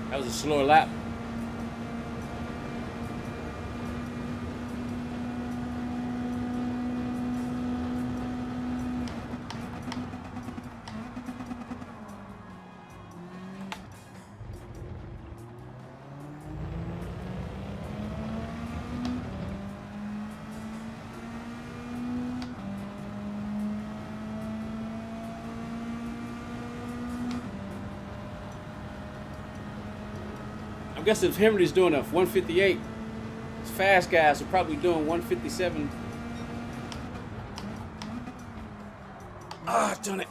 That was a slower lap. I guess if Henry's doing a 158, Fast guys are probably doing 157. Ah, done it.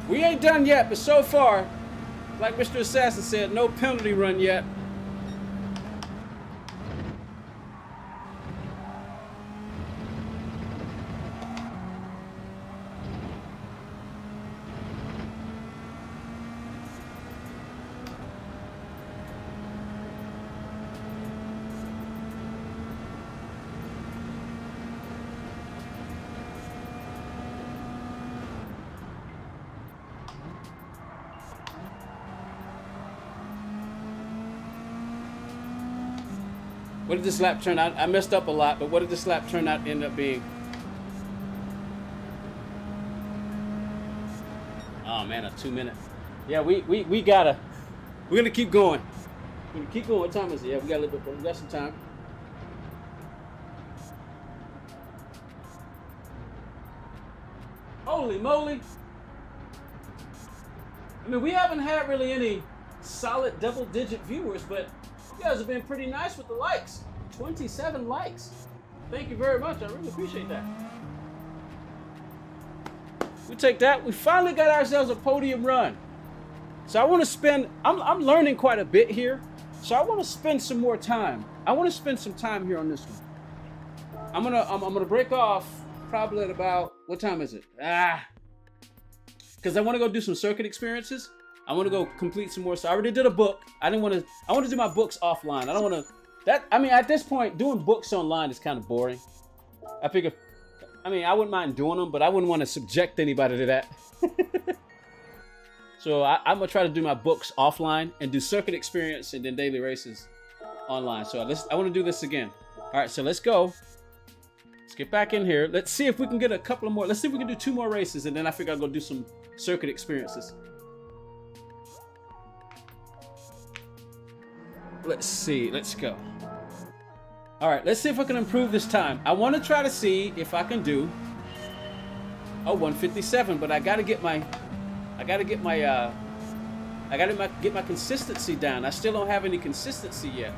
We ain't done yet, but so far, like Mr. Assassin said, no penalty run yet. What did this lap turn out? I messed up a lot, but what did this lap turn out end up being? Oh man, a 2 minute. Yeah, we're gonna keep going. We're gonna keep going. What time is it? Yeah, we got a little bit, we got some time. Holy moly. I mean, we haven't had really any solid double-digit viewers, but you guys have been pretty nice with the likes. 27 likes. Thank you very much. I really appreciate that. We take that. We finally got ourselves a podium run. So I want to spend, I'm learning quite a bit here. So I want to spend some more time. I want to spend some time here on this one. I'm gonna break off probably at about, what time is it? Because I want to go do some circuit experiences. I want to go complete some more. So I already did a book. I want to do my books offline. I don't want to, at this point, doing books online is kind of boring. I figure, I wouldn't mind doing them, but I wouldn't want to subject anybody to that. So I'm going to try to do my books offline and do circuit experience and then daily races online. So I want to do this again. All right, so let's go. Let's get back in here. Let's see if we can get a couple of more. Let's see if we can do 2 more races, and then I figure I'll go do some circuit experiences. Let's see. Let's go. All right, let's see if I can improve this time. I want to try to see if I can do 157, but I got to get my consistency down. I still don't have any consistency yet.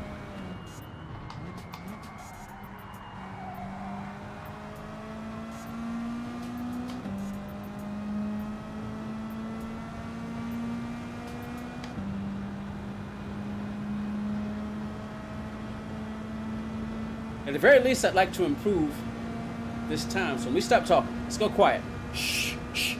At the very least, I'd like to improve this time. So let me stop talking. Let's go quiet. Shh, shh.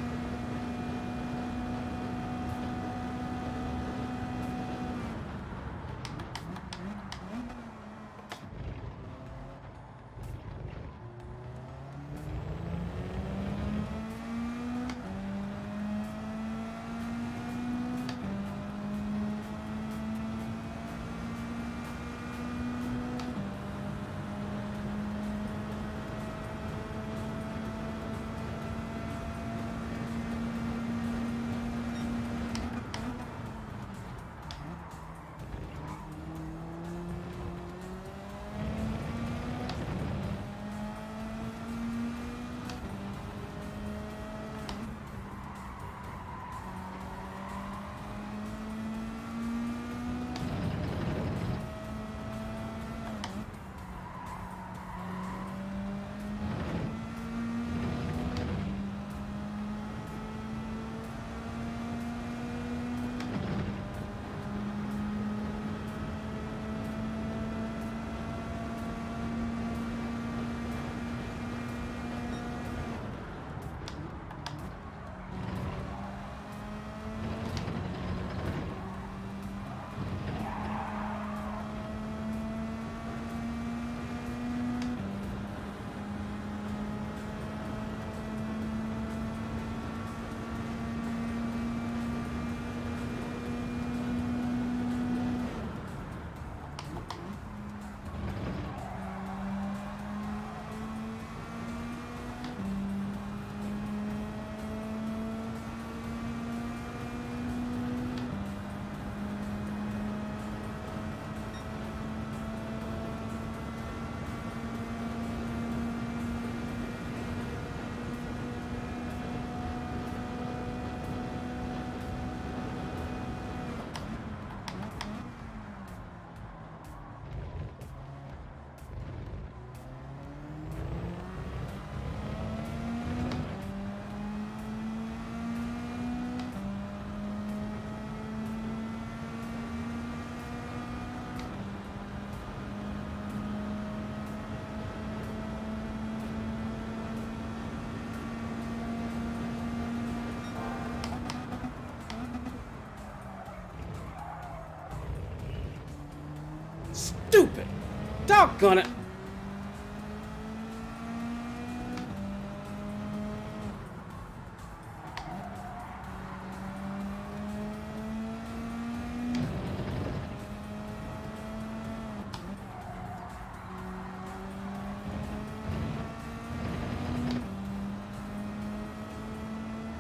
Doggone it.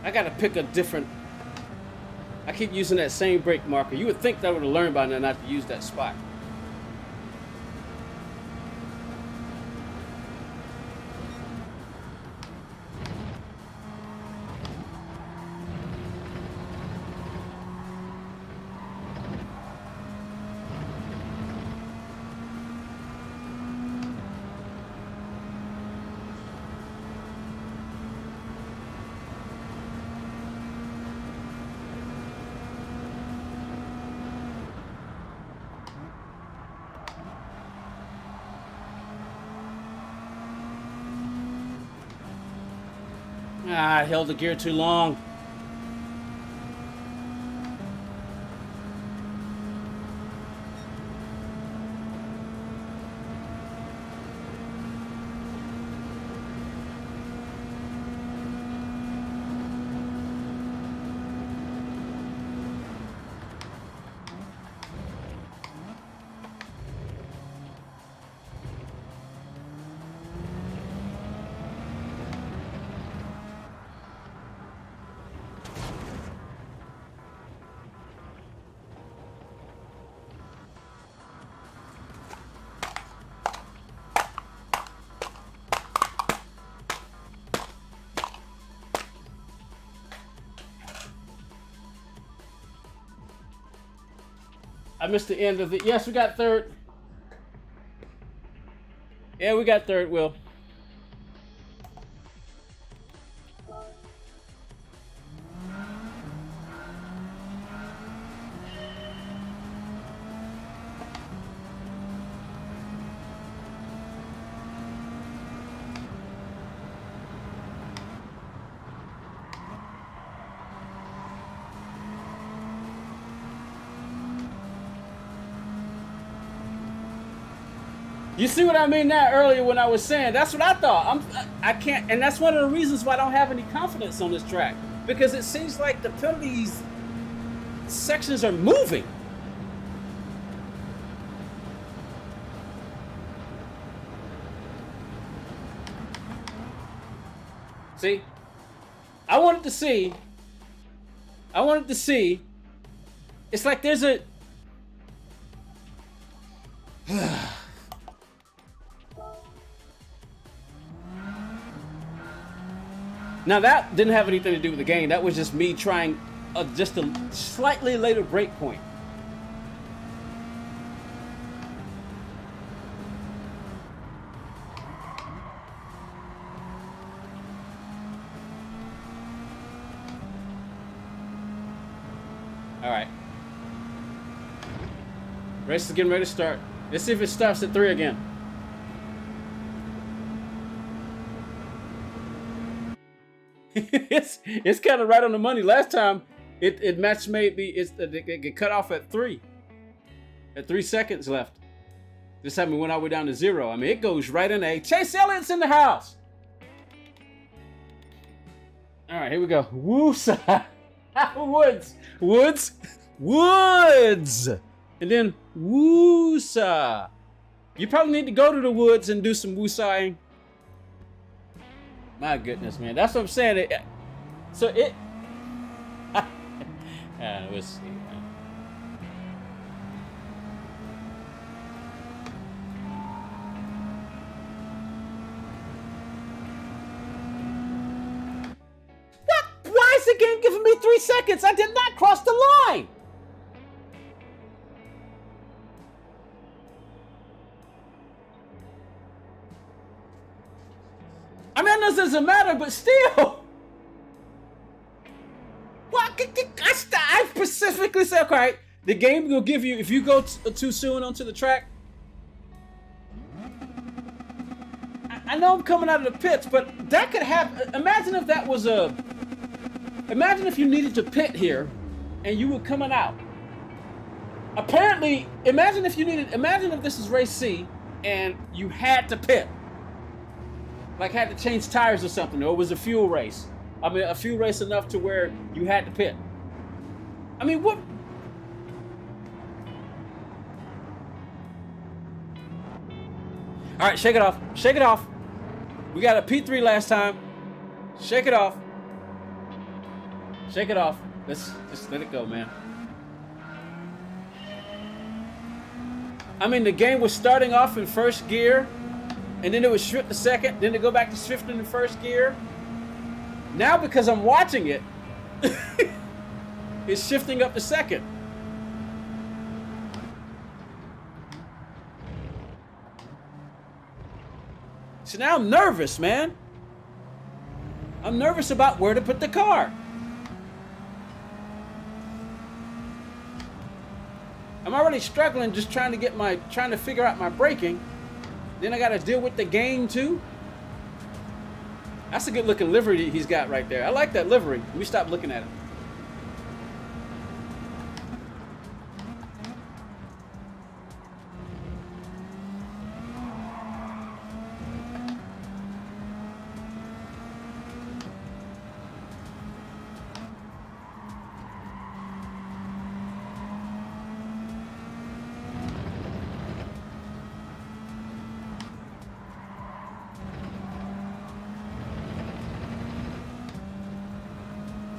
I gotta pick a different... I keep using that same brake marker. You would think that I would have learned by now not to use that spot. Ah, I held the gear too long. I missed the end of it. Yes, we got third. Yeah, we got third, Will. You see what I mean now earlier when I was saying, that's what I thought. I can't, and that's one of the reasons why I don't have any confidence on this track. Because it seems like the penalties sections are moving. See? I wanted to see. It's like there's a... Now that didn't have anything to do with the game. That was just me trying just a slightly later break point. All right. Race is getting ready to start. Let's see if it starts at 3 again. it's kind of right on the money. Last time it match made me it get cut off at 3 seconds left. This time we went all the way down to 0. I mean, it goes right in. Chase Elliott's in the house. All right, here we go. Woosa. Woods, and then woosa. You probably need to go to the woods and do some woosaing. My goodness, man. That's what I'm saying. We'll see, man. What? Why is the game giving me 3 seconds? I did not cross the line. I mean, this doesn't matter, but still. What? I specifically said, okay, the game will give you, if you go too soon onto the track. I know I'm coming out of the pits, but that could happen. Imagine if that was imagine if you needed to pit here and you were coming out. Apparently, imagine if this is race C and you had to pit. Like had to change tires or something, or it was a fuel race. I mean, a fuel race enough to where you had to pit. I mean, what? All right, shake it off. Shake it off. We got a P3 last time. Shake it off. Shake it off. Let's just let it go, man. I mean, the game was starting off in first gear, and then it was shift to second, then to go back to shifting in first gear. Now, because I'm watching it, it's shifting up to second. So now I'm nervous, man. I'm nervous about where to put the car. I'm already struggling just trying to figure out my braking. Then I got to deal with the game too. That's a good looking livery he's got right there. I like that livery. Let me stop looking at it.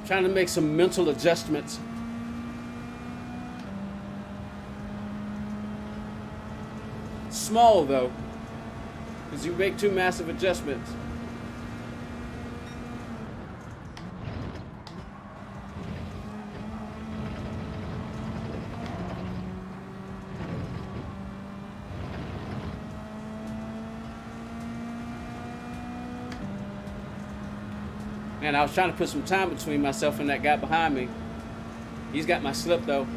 Trying to make some mental adjustments. Small though, because you make two massive adjustments. Man, I was trying to put some time between myself and that guy behind me. He's got my slip though.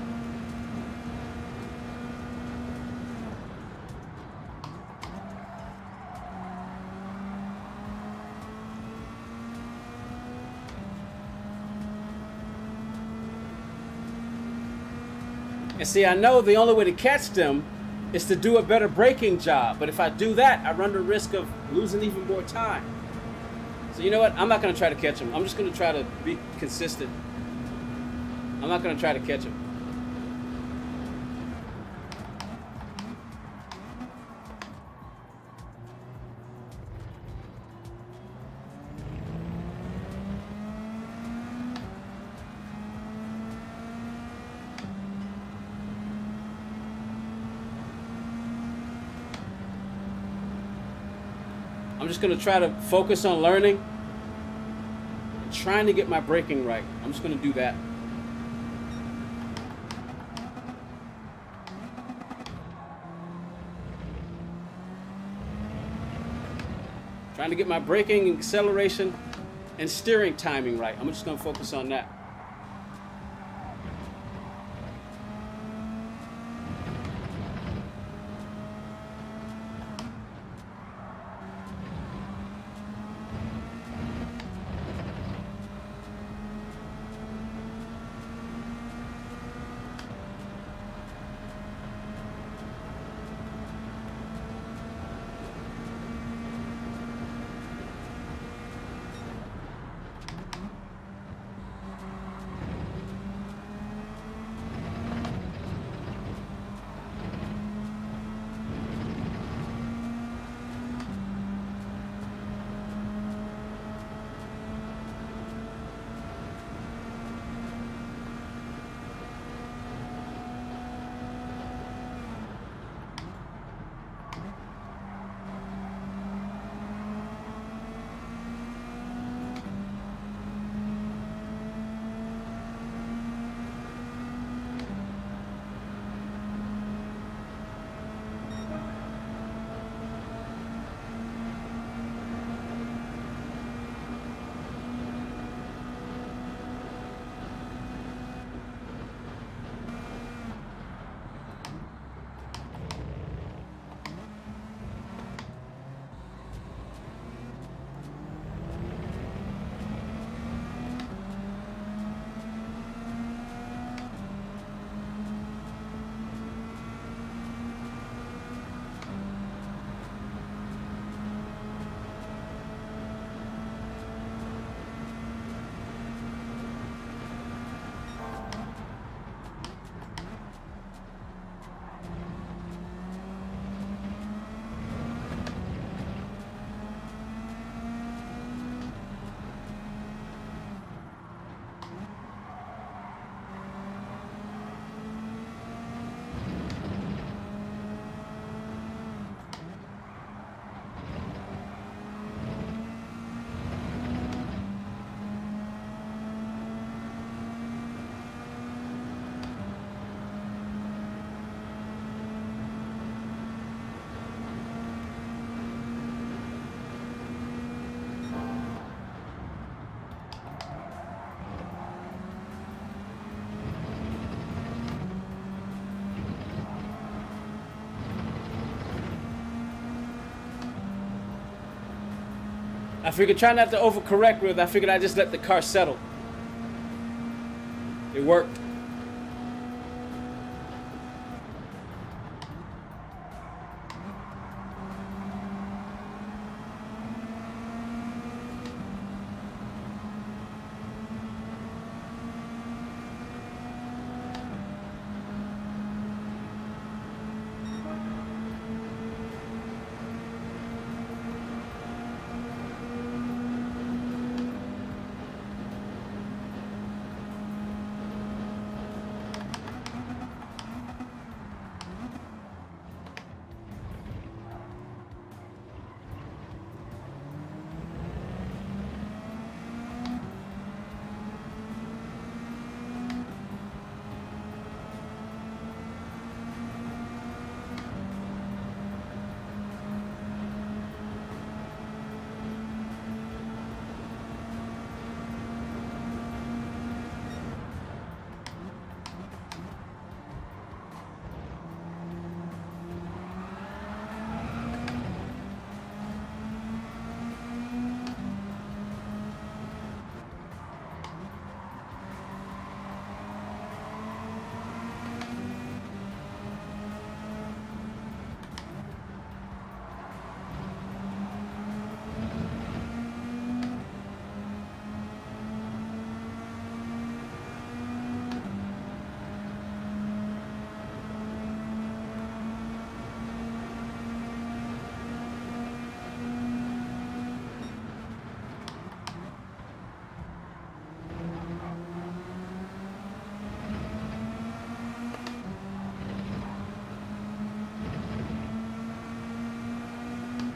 And see, I know the only way to catch them is to do a better braking job. But if I do that, I run the risk of losing even more time. So you know what? I'm not going to try to catch him. I'm just going to try to be consistent. I'm not going to try to catch him. I'm just going to try to focus on learning and trying to get my braking right. I'm just going to do that. Trying to get my braking, acceleration, and steering timing right. I'm just going to focus on that. I figured try not to overcorrect with. I figured I just let the car settle. It worked.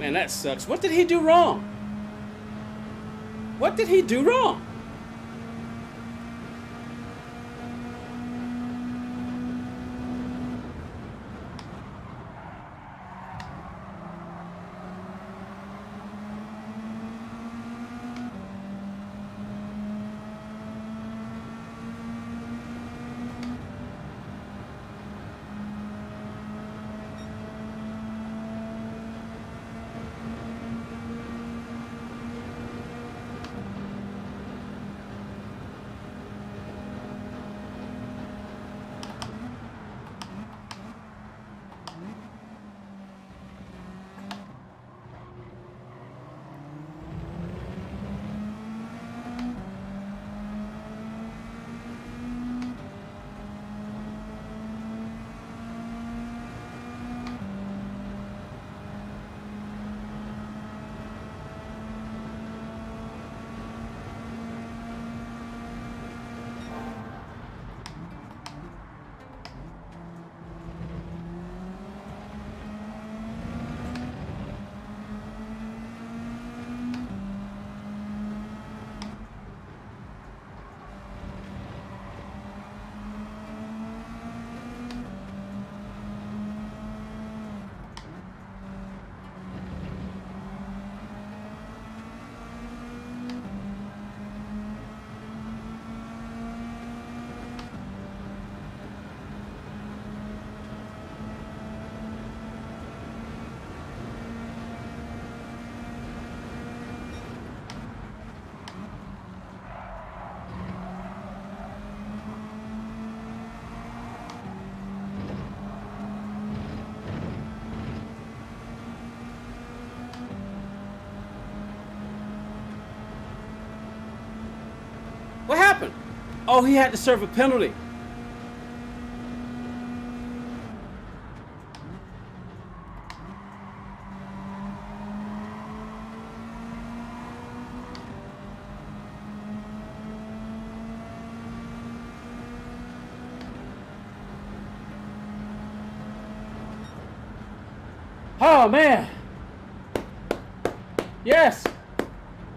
Man, that sucks. What did he do wrong? What did he do wrong? What happened? Oh, he had to serve a penalty. Oh man. Yes.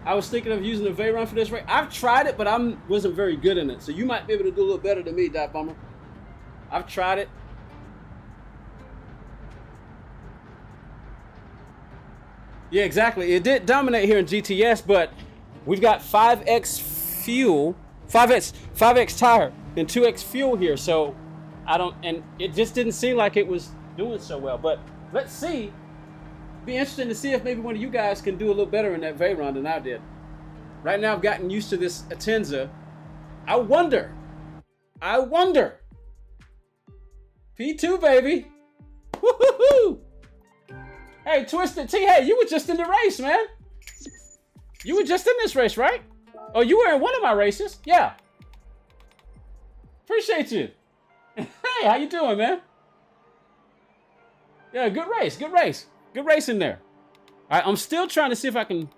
I was thinking of using the Veyron for this race. I've tried it, but I wasn't very good in it. So you might be able to do a little better than me, Dot Bummer. I've tried it. Yeah, exactly. It did dominate here in GTS, but we've got 5x fuel, 5x tire, and 2x fuel here. So and it just didn't seem like it was doing so well. But let's see Be interesting to see if maybe one of you guys can do a little better in that Veyron than I did. Right now I've gotten used to this Atenza. I wonder. P2, baby. Woohoo! Hey, Twisted T, hey, you were just in the race, man. You were just in this race, right? Oh, you were in one of my races? Yeah. Appreciate you. Hey, how you doing, man? Yeah, good race. Good race in there. All right, I'm still trying to see if I can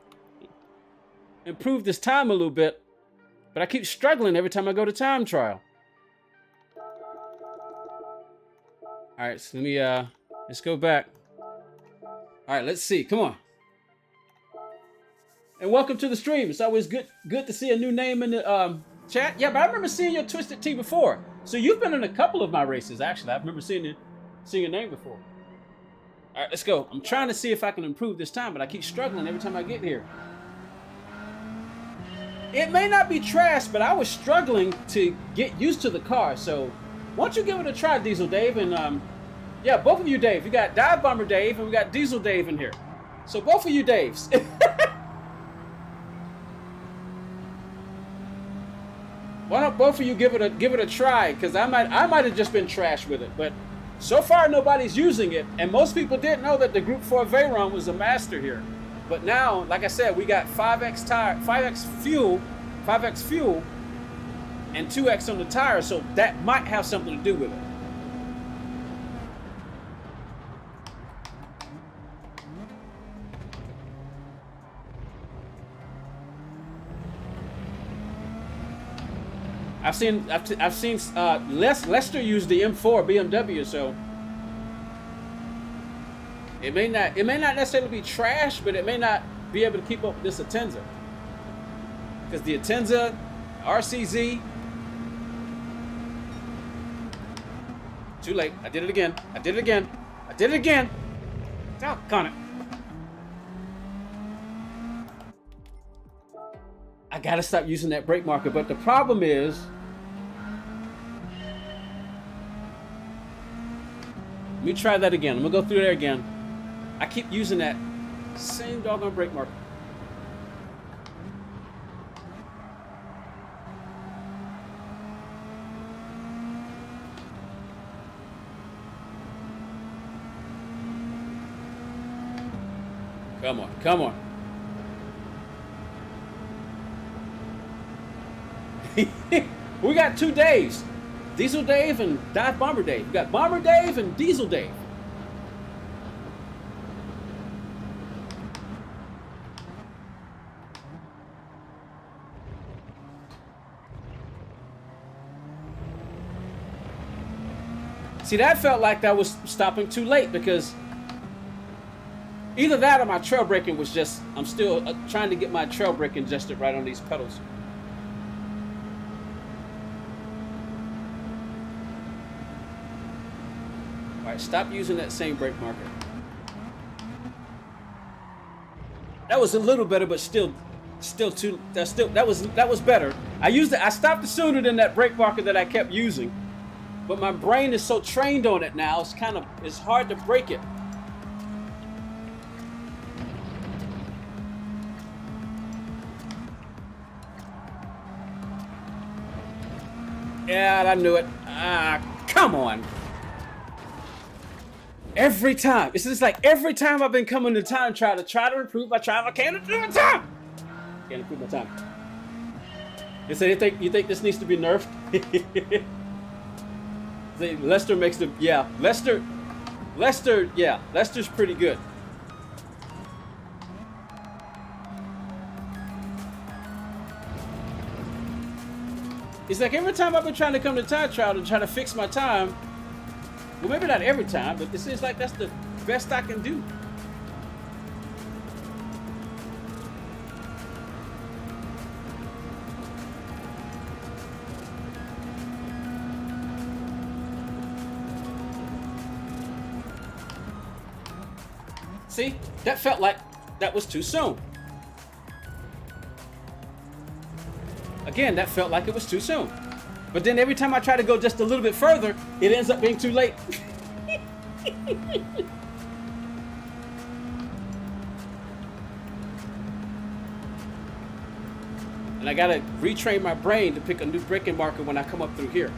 improve this time a little bit, but I keep struggling every time I go to time trial. All right, so let me, let's go back. All right, let's see. Come on. And welcome to the stream. It's always good to see a new name in the chat. Yeah, but I remember seeing your Twisted T before. So you've been in a couple of my races, actually. I remember seeing your name before. All right, let's go. I'm trying to see if I can improve this time, but I keep struggling every time I get here. It may not be trash, but I was struggling to get used to the car. So why don't you give it a try, Diesel Dave? And yeah, both of you, Dave. You got Dive Bomber Dave, and we got Diesel Dave in here. So both of you, Daves. Why don't both of you give it a try? Because I might have just been trash with it, but so far nobody's using it, and most people didn't know that the Group 4 Veyron was a master here. But now, like I said, we got 5x tire, 5x fuel, and 2x on the tire, so that might have something to do with it. I've seen Lester use the M4 BMW, so it may not necessarily be trash, but it may not be able to keep up with this Atenza, because the Atenza RCZ. Too late. I did it again. Doggone it. I gotta stop using that brake marker, but the problem is let me try that again. I'm gonna go through there again. I keep using that same doggone brake marker. Come on. We got two Daves. Diesel Dave and Dive Bomber Dave. We got Bomber Dave and Diesel Dave. See, that felt like that was stopping too late, because either that or my trail braking was just, I'm still trying to get my trail braking adjusted right on these pedals. All right, stop using that same brake marker. That was a little better, but still too. That was better. I stopped it sooner than that brake marker that I kept using, but my brain is so trained on it now. It's hard to break it. Yeah, I knew it. Come on. Every time. It's just like every time I've been coming to time try to improve my time, I can't improve my time. Can't improve my time. You think this needs to be nerfed? See, Lester makes the, yeah, Lester, yeah, Lester's pretty good. It's like every time I've been trying to come to time trial to try to fix my time, well, maybe not every time, but it seems like that's the best I can do. See, that felt like that was too soon. Again, that felt like it was too soon. But then every time I try to go just a little bit further, it ends up being too late. And I gotta retrain my brain to pick a new braking marker when I come up through here.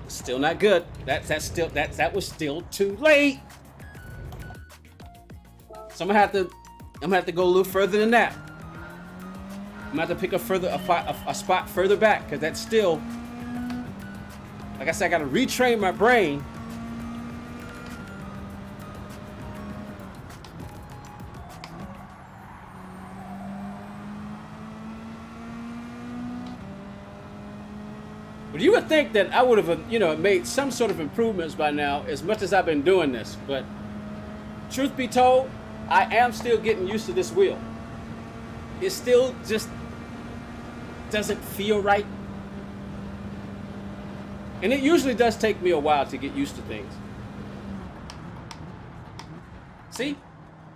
Still not good. That was still too late. So I'm gonna have to go a little further than that. I'm gonna have to pick a spot further back, because that's still, like I said, I gotta retrain my brain. But you would think that I would have, made some sort of improvements by now, as much as I've been doing this. But truth be told, I am still getting used to this wheel. It still just doesn't feel right. And it usually does take me a while to get used to things. See?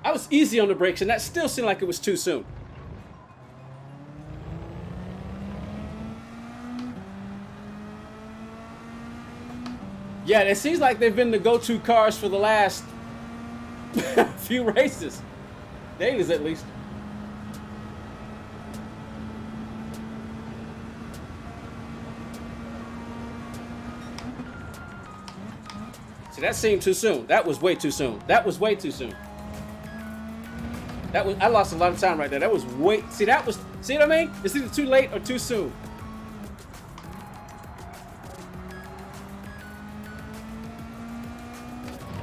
I was easy on the brakes, and that still seemed like it was too soon. Yeah, it seems like they've been the go-to cars for the last few races. Dailies, at least. See, that seemed too soon. That was way too soon. That was way too soon. I lost a lot of time right there. That was way... See what I mean? It's either too late or too soon.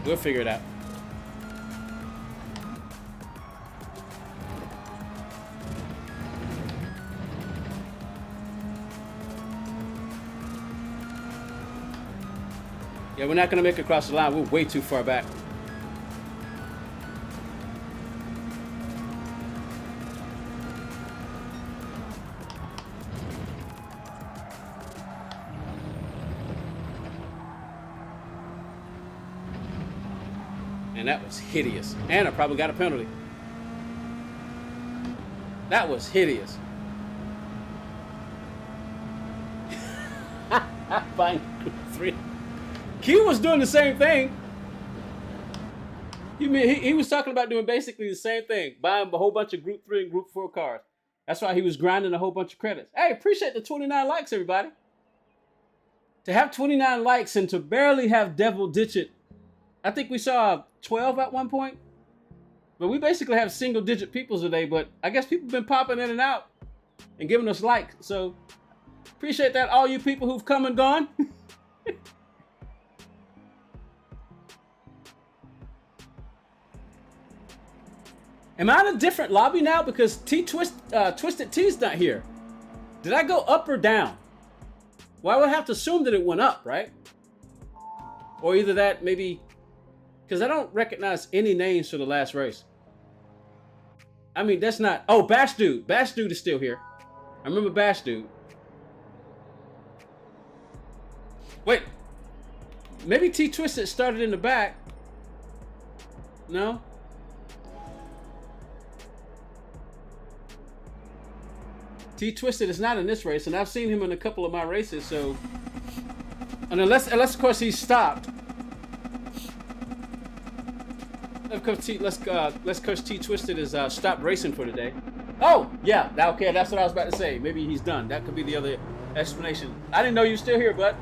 We'll figure it out. Yeah, we're not going to make it across the line. We're way too far back. And that was hideous. And I probably got a penalty. That was hideous. Buying three. Q was doing the same thing. He was talking about doing basically the same thing. Buying a whole bunch of Group 3 and Group 4 cars. That's why he was grinding a whole bunch of credits. Hey, appreciate the 29 likes, everybody. To have 29 likes and to barely have double-digit. I think we saw 12 at one point. But we basically have single-digit peoples today. But I guess people have been popping in and out and giving us likes. So appreciate that, all you people who've come and gone. Am I in a different lobby now? Because Twisted T's not here. Did I go up or down? Well, I would have to assume that it went up, right? Or either that, maybe... Because I don't recognize any names for the last race. I mean, that's not... Oh, Bash Dude. Bash Dude is still here. I remember Bash Dude. Wait. Maybe T Twisted started in the back. No? T Twisted is not in this race, and I've seen him in a couple of my races, so... And unless of course he's stopped. Let's coach T Twisted is stopped racing for today. Oh, yeah, okay, that's what I was about to say. Maybe he's done. That could be the other explanation. I didn't know you were still here, bud.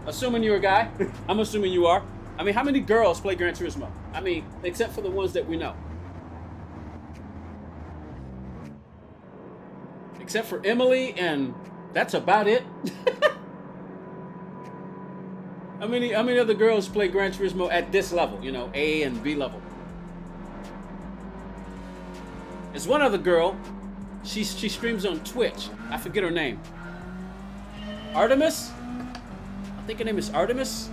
Assuming you're a guy. I'm assuming you are. I mean, how many girls play Gran Turismo? I mean, except for the ones that we know. Except for Emily, and that's about it. How many other girls play Gran Turismo at this level? You know, A and B level. There's one other girl. She streams on Twitch. I forget her name. Artemis? I think her name is Artemis.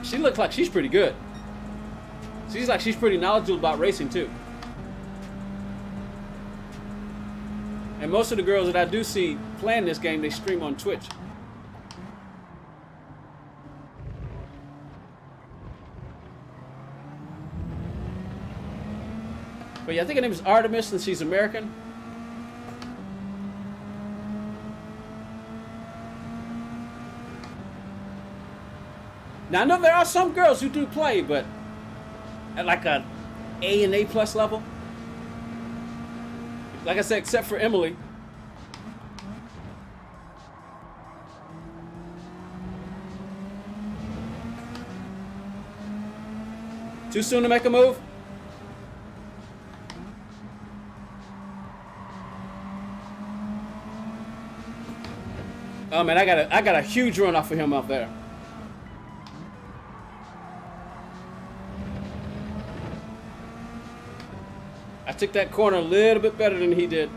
She looks like she's pretty good. She's like she's pretty knowledgeable about racing too. And most of the girls that I do see playing this game, they stream on Twitch. But yeah, I think her name is Artemis and she's American. Now I know there are some girls who do play, but at like a A and A plus level. Like I said, except for Emily. Too soon to make a move? Oh man, I got a huge run off of him up there. I took that corner a little bit better than he did.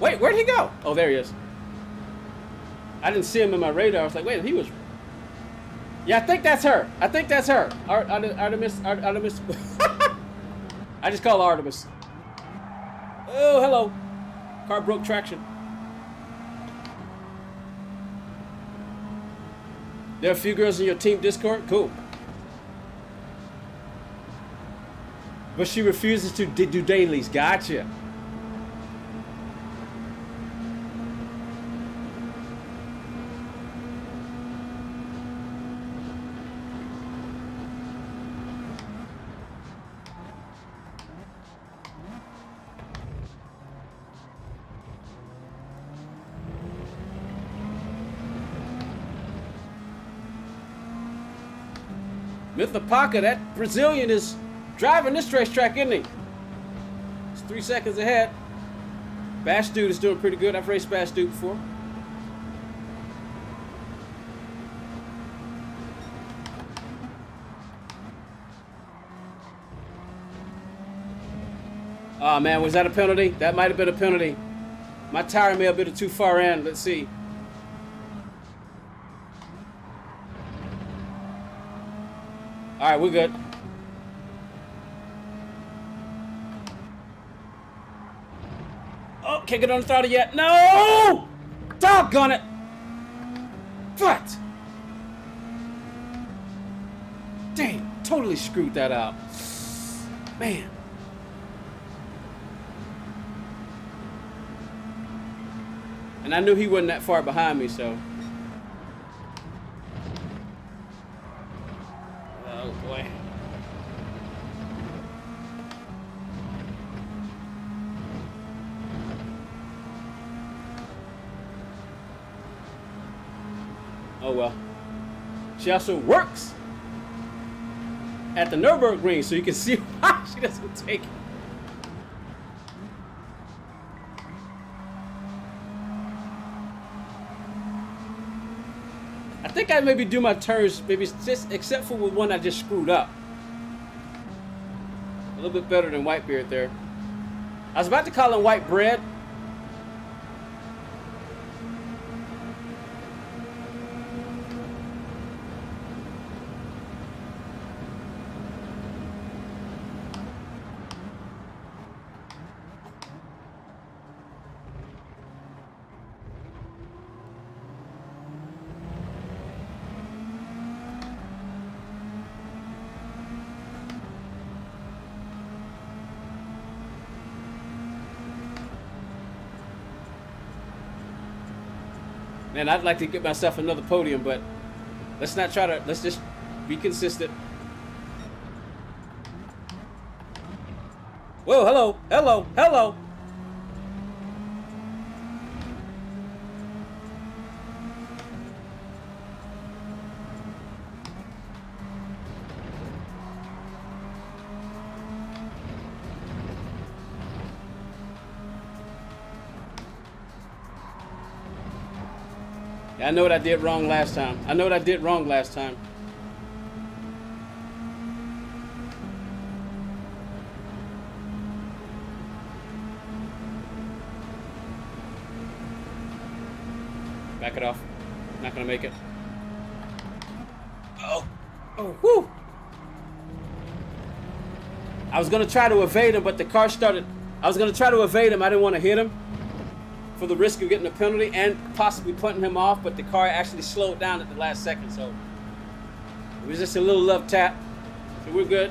Wait, where'd he go? Oh, there he is. I didn't see him in my radar. I was like, wait, he was... Yeah, I think that's her. I think that's her. Artemis. I just call her Artemis. Oh, hello. Car broke traction. There are a few girls in your team Discord? Cool. But she refuses to do dailies. Gotcha. Mythapaka, that Brazilian is driving this racetrack, isn't he? It's 3 seconds ahead. Bash Dude is doing pretty good. I've raced Bash Dude before. Oh man, was that a penalty? That might have been a penalty. My tire may have been too far in. Let's see. All right, we're good. Oh, can't get on the throttle yet. No! Doggone it! What? Dang, totally screwed that out. Man. And I knew he wasn't that far behind me, so. Oh boy. Oh well. She also works at the Nürburgring, so you can see why she doesn't take it. I think I maybe do my turns, maybe just except for with one I just screwed up. A little bit better than Whitebeard there. I was about to call him White Bread. Man, I'd like to get myself another podium, but let's not try to, let's just be consistent. Whoa, hello, hello, hello. I know what I did wrong last time. I know what I did wrong last time. Back it off. Not gonna make it. Oh. Oh, whoo. I was gonna try to evade him, but the car started. I was gonna try to evade him. I didn't want to hit him for the risk of getting a penalty and possibly punting him off, but the car actually slowed down at the last second, so It was just a little love tap. So we're good.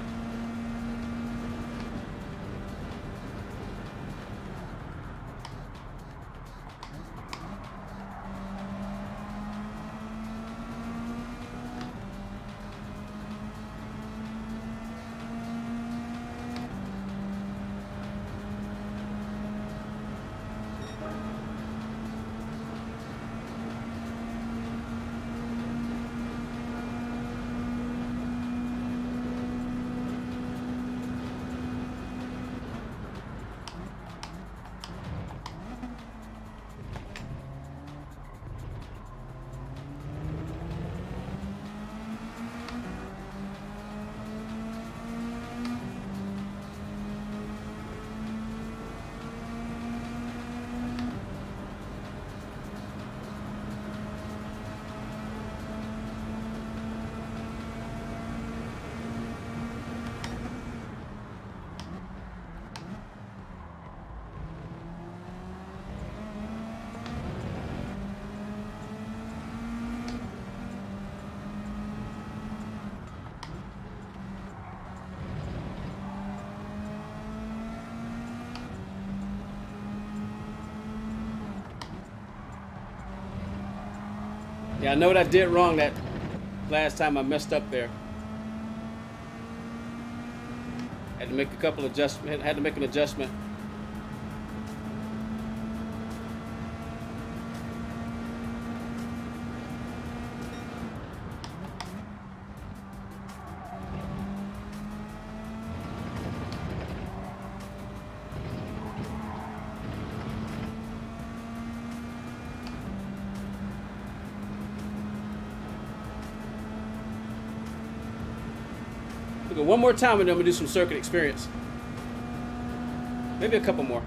Yeah, I know what I did wrong that last time I messed up there. Had to make a couple adjustments. Had to make an adjustment. We'll go one more time and then we'll do some circuit experience. Maybe a couple more.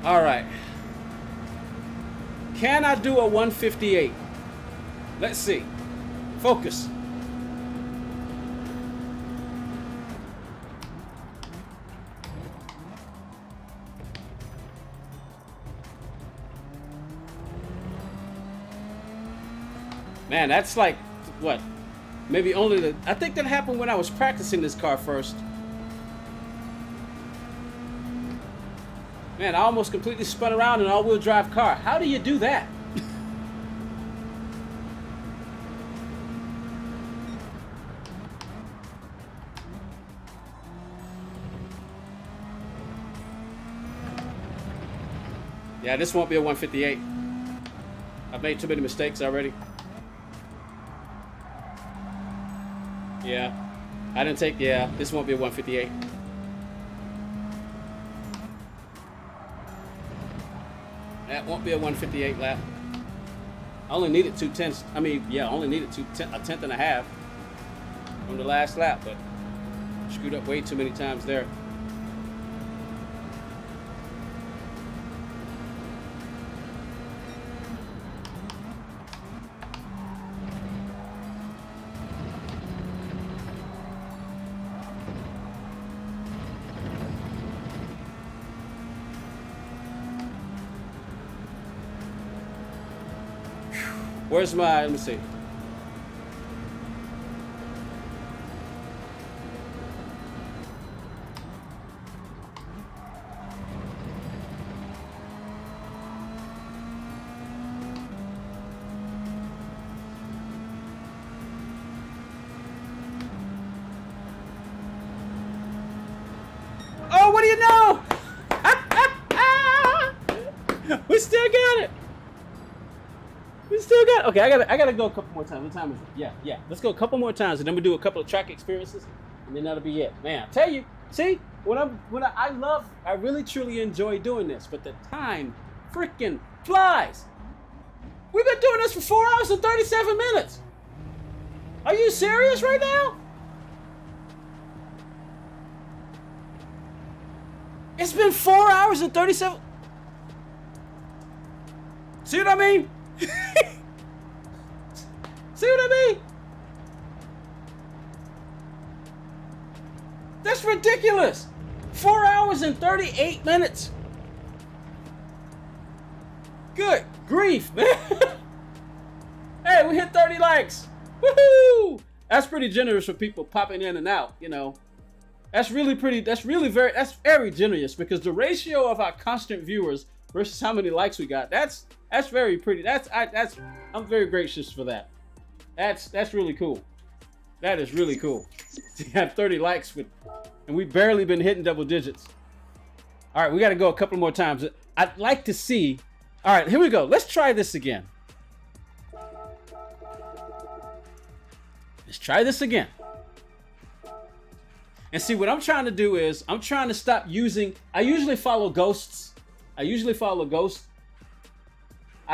All right. Can I do a 158? Let's see. Focus. Man, that's like, what? Maybe only the... I think that happened when I was practicing this car first. Man, I almost completely spun around in an all-wheel drive car. How do you do that? Yeah, this won't be a 158. I've made too many mistakes already. Yeah, I didn't take, yeah, this won't be a 158. That won't be a 158 lap. I only needed 2 tenths. I mean, yeah, I only needed a tenth and a half on the last lap, but screwed up way too many times there. Where's my, let me see. Oh, what do you know? We still got it. We still got it. Okay, I gotta go a couple more times. What time is it? Yeah. Let's go a couple more times, and then we'll do a couple of track experiences, and then that'll be it. Man, I tell you, see, I really truly enjoy doing this, but the time freaking flies. We've been doing this for 4 hours and 37 minutes. Are you serious right now? It's been 4 hours and 37. See what I mean? See what I mean? That's ridiculous. 4 hours and 38 minutes. Good grief, man. Hey, we hit 30 likes. Woohoo! That's pretty generous for people popping in and out, you know. That's very generous, because the ratio of our constant viewers versus how many likes we got, that's very pretty. I'm very gracious for that. That's really cool. That is really cool. To have 30 likes and we've barely been hitting double digits. All right, we got to go a couple more times. I'd like to see. All right, here we go. Let's try this again. Let's try this again. And see, what I'm trying to do is I'm trying to stop using. I usually follow ghosts. I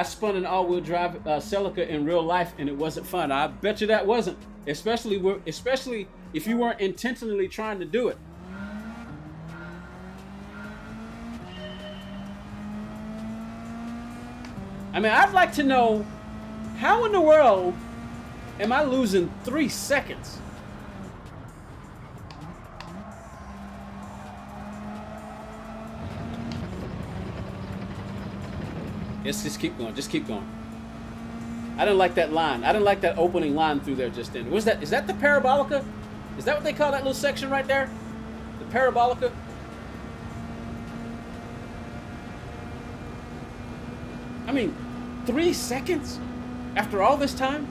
spun an all-wheel drive Celica in real life, and it wasn't fun. I bet you that wasn't. Especially if you weren't intentionally trying to do it. I mean, I'd like to know, how in the world am I losing 3 seconds? Let's just keep going. Just keep going. I didn't like that line. I didn't like that opening line through there just then. Is that the parabolica? Is that what they call that little section right there? The parabolica? I mean, 3 seconds after all this time?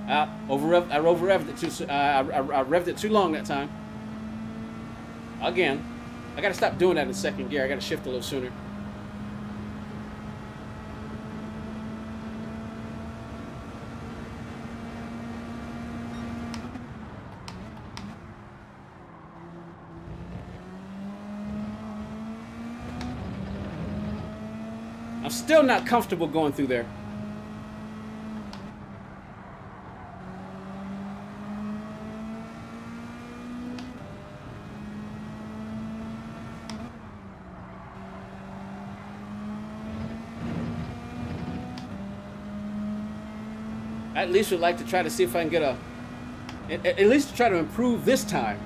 I over-revved it too. I revved it too long that time. Again, I gotta stop doing that in second gear. I gotta shift a little sooner. I'm still not comfortable going through there. I at least would like to try to see if I can get at least to try to improve this time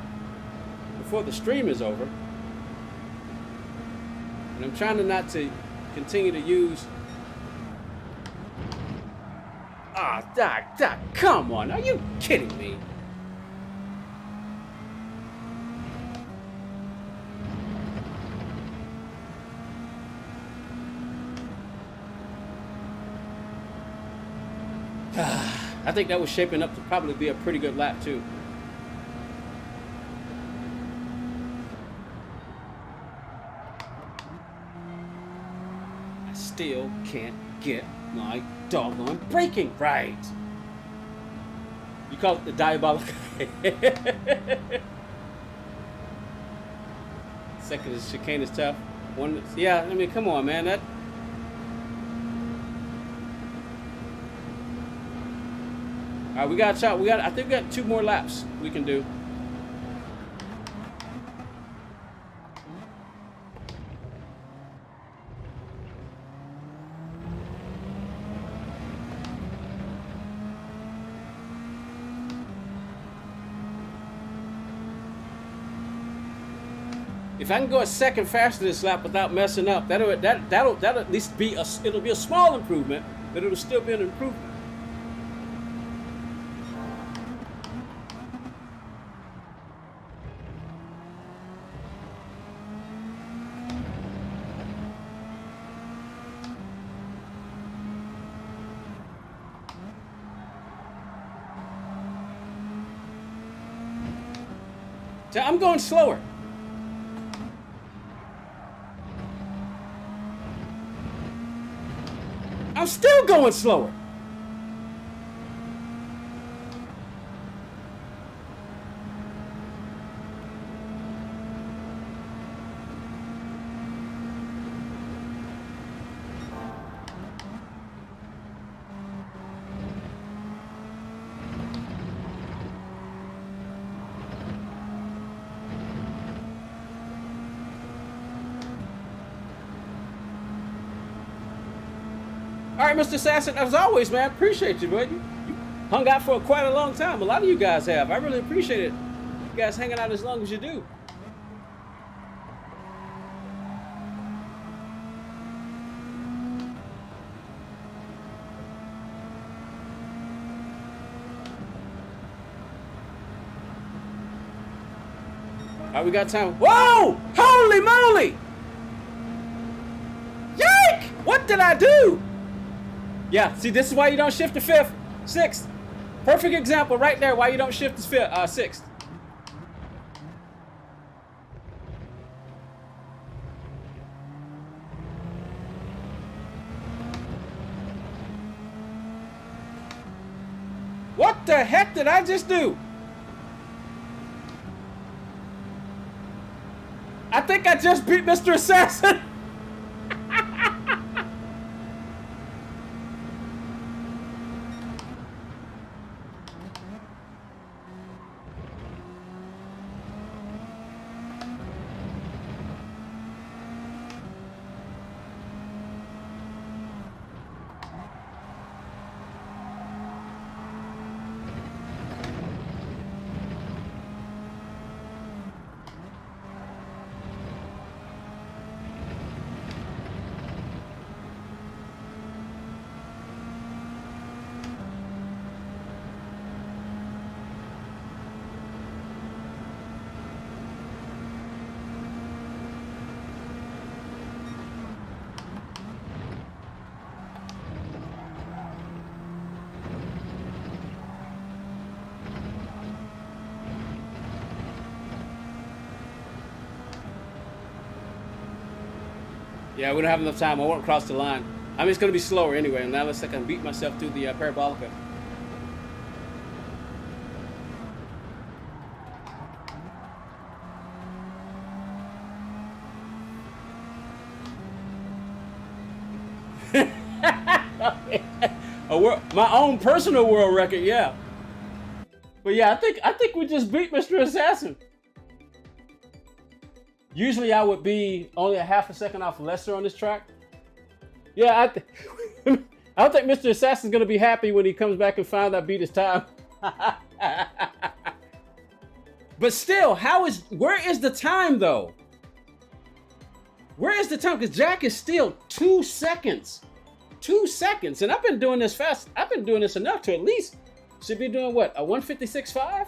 before the stream is over. And I'm trying to not to continue to use. Doc, come on, are you kidding me? I think that was shaping up to probably be a pretty good lap too. I still can't get my doggone braking right. You call it the diabolical. Second is chicane is tough. Yeah, I mean, come on, man. That. All right, we got a shot. I think we got 2 more laps we can do. If I can go a second faster this lap without messing up, that'll at least be it'll be a small improvement, but it'll still be an improvement. So I'm going slower. I'm still going slower. All right, Mr. Assassin, as always, man, appreciate you, bud. You hung out for quite a long time. A lot of you guys have. I really appreciate it. You guys hanging out as long as you do. All right, we got time. Whoa! Holy moly! Yike! What did I do? Yeah, see, this is why you don't shift to 5th, 6th. Perfect example right there why you don't shift to 6th. What the heck did I just do? I think I just beat Mr. Assassin. Yeah, we don't have enough time. I won't cross the line. I mean, it's going to be slower anyway. Now let's I can beat myself through the parabolica. My own personal world record, yeah. But yeah, I think we just beat Mr. Assassin. Usually I would be only a half a second off lesser on this track. Yeah, I don't think Mr. Assassin's gonna be happy when he comes back and finds I beat his time. But still, where is the time though? Where is the time? Because Jack is still 2 seconds. 2 seconds. And I've been doing this fast. I've been doing this enough to at least should be doing what? A 156.5?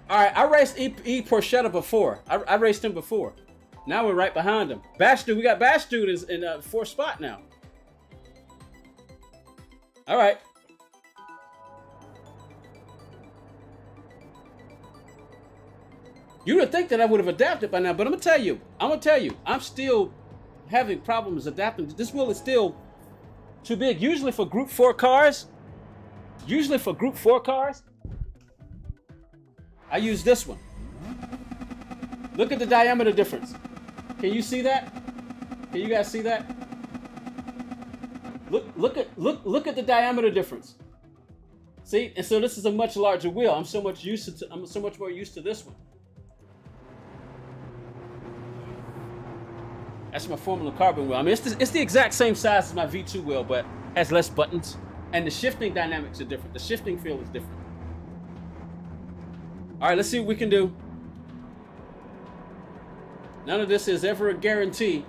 All right, I raced E. Porchetta before. I raced him before. Now we're right behind him. Bash Dude, we got Bash Dude in 4th spot now. All right. You would think that I would have adapted by now, but I'm gonna tell you, I'm still having problems adapting. This wheel is still too big. Usually for Group 4 cars, I use this one. Look at the diameter difference. Can you see that? Can you guys see that? Look at the diameter difference. See, and so this is a much larger wheel. I'm so much more used to this one. That's my Formula Carbon wheel. I mean, it's the exact same size as my V2 wheel, but has less buttons, and the shifting dynamics are different. The shifting feel is different. All right, let's see what we can do. None of this is ever a guarantee.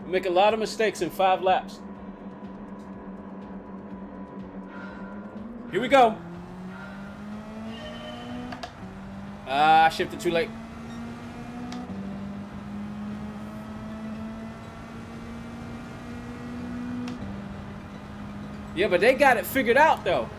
We make a lot of mistakes in 5 laps. Here we go. I shifted too late. Yeah, but they got it figured out though.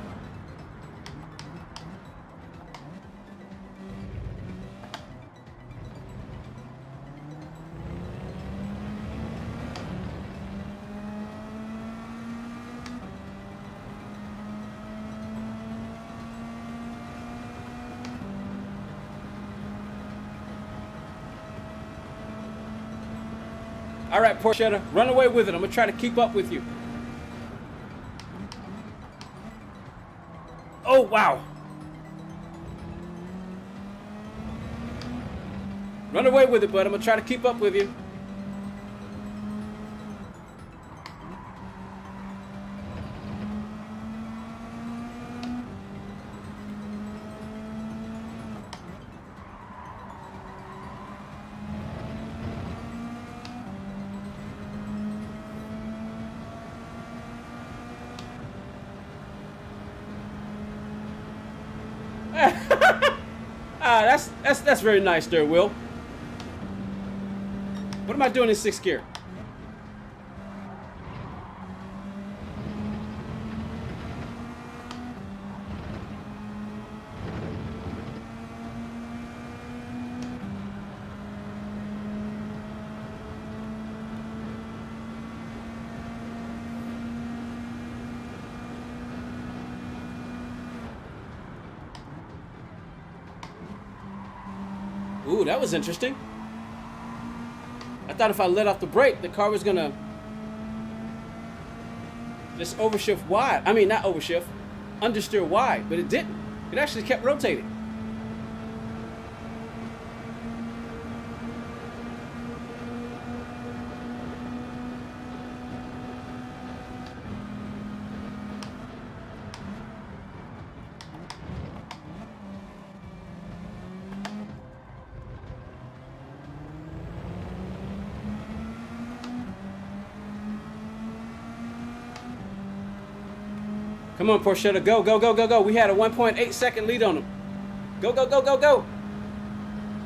All right, Porchetta, run away with it. I'm gonna try to keep up with you. Oh, wow. Run away with it, bud. I'm gonna try to keep up with you. That's very nice there, Will. What am I doing in 6th gear? Ooh, that was interesting. I thought if I let off the brake, the car was gonna just overshift wide. I mean, not overshift, understeer wide, but it didn't. It actually kept rotating. Come on, Porchetta, go, go, go, go, go. We had a 1.8 second lead on him. Go, go, go, go, go.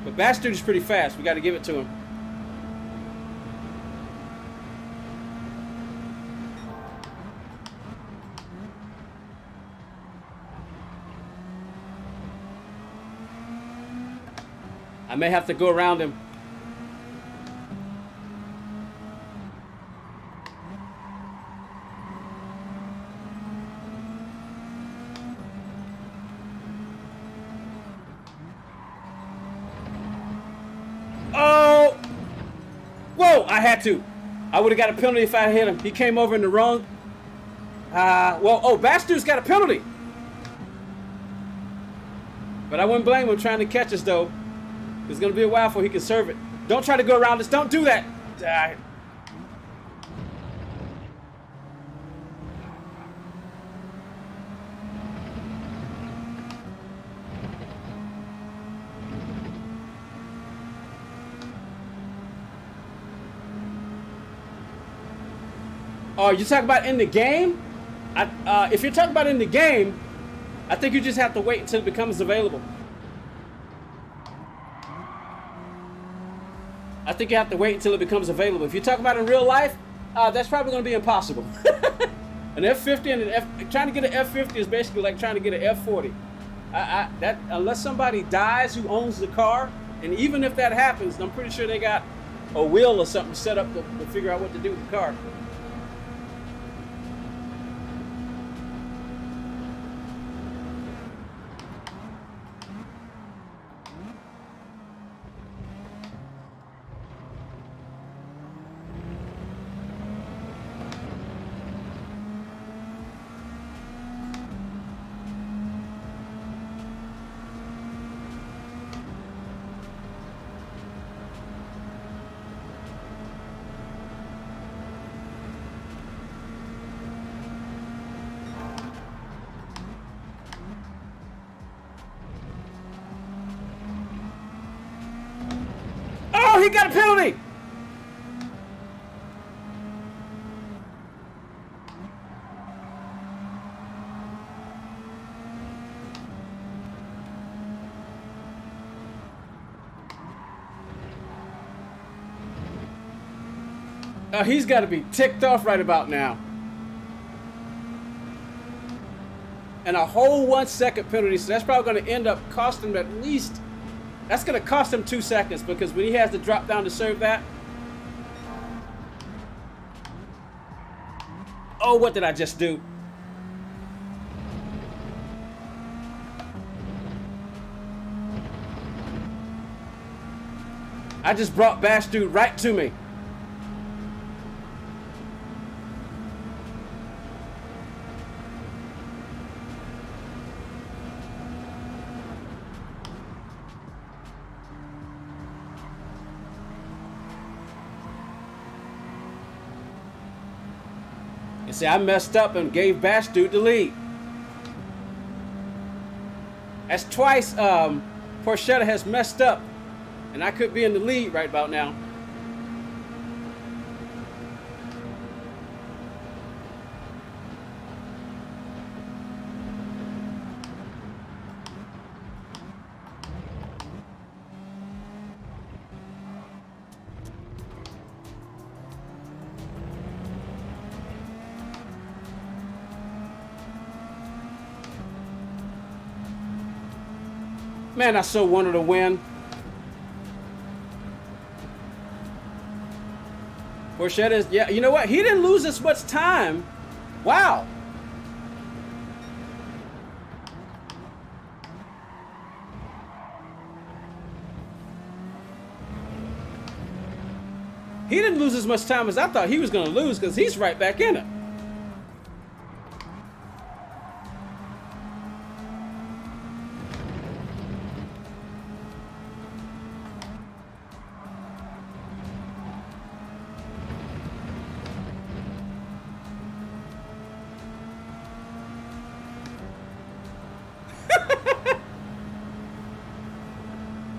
But Bastard is pretty fast. We got to give it to him. I may have to go around him. I had to. I would have got a penalty if I hit him. He came over in the wrong. Bastard's got a penalty. But I wouldn't blame him trying to catch us, though. It's going to be a while before he can serve it. Don't try to go around us. Don't do that. Oh, you talking about in the game? If you're talking about in the game, I think you just have to wait until it becomes available. I think you have to wait until it becomes available. If you're talking about in real life, that's probably going to be impossible. An F50 and trying to get an F50 is basically like trying to get an F40. That unless somebody dies who owns the car, and even if that happens, I'm pretty sure they got a wheel or something set up to figure out what to do with the car. Oh, he got a penalty! He's got to be ticked off right about now. And a whole 1 second penalty, so that's probably going to end up costing him at least... That's going to cost him 2 seconds, because when he has to drop down to serve that... Oh, what did I just do? I just brought Bash Dude right to me. You see, I messed up and gave Bash Dude the lead. That's twice Porchetta has messed up, and I could be in the lead right about now. Man, I so wanted to win. Porchetta is, yeah, you know what? He didn't lose as much time. Wow. He didn't lose as much time as I thought he was going to lose because he's right back in it.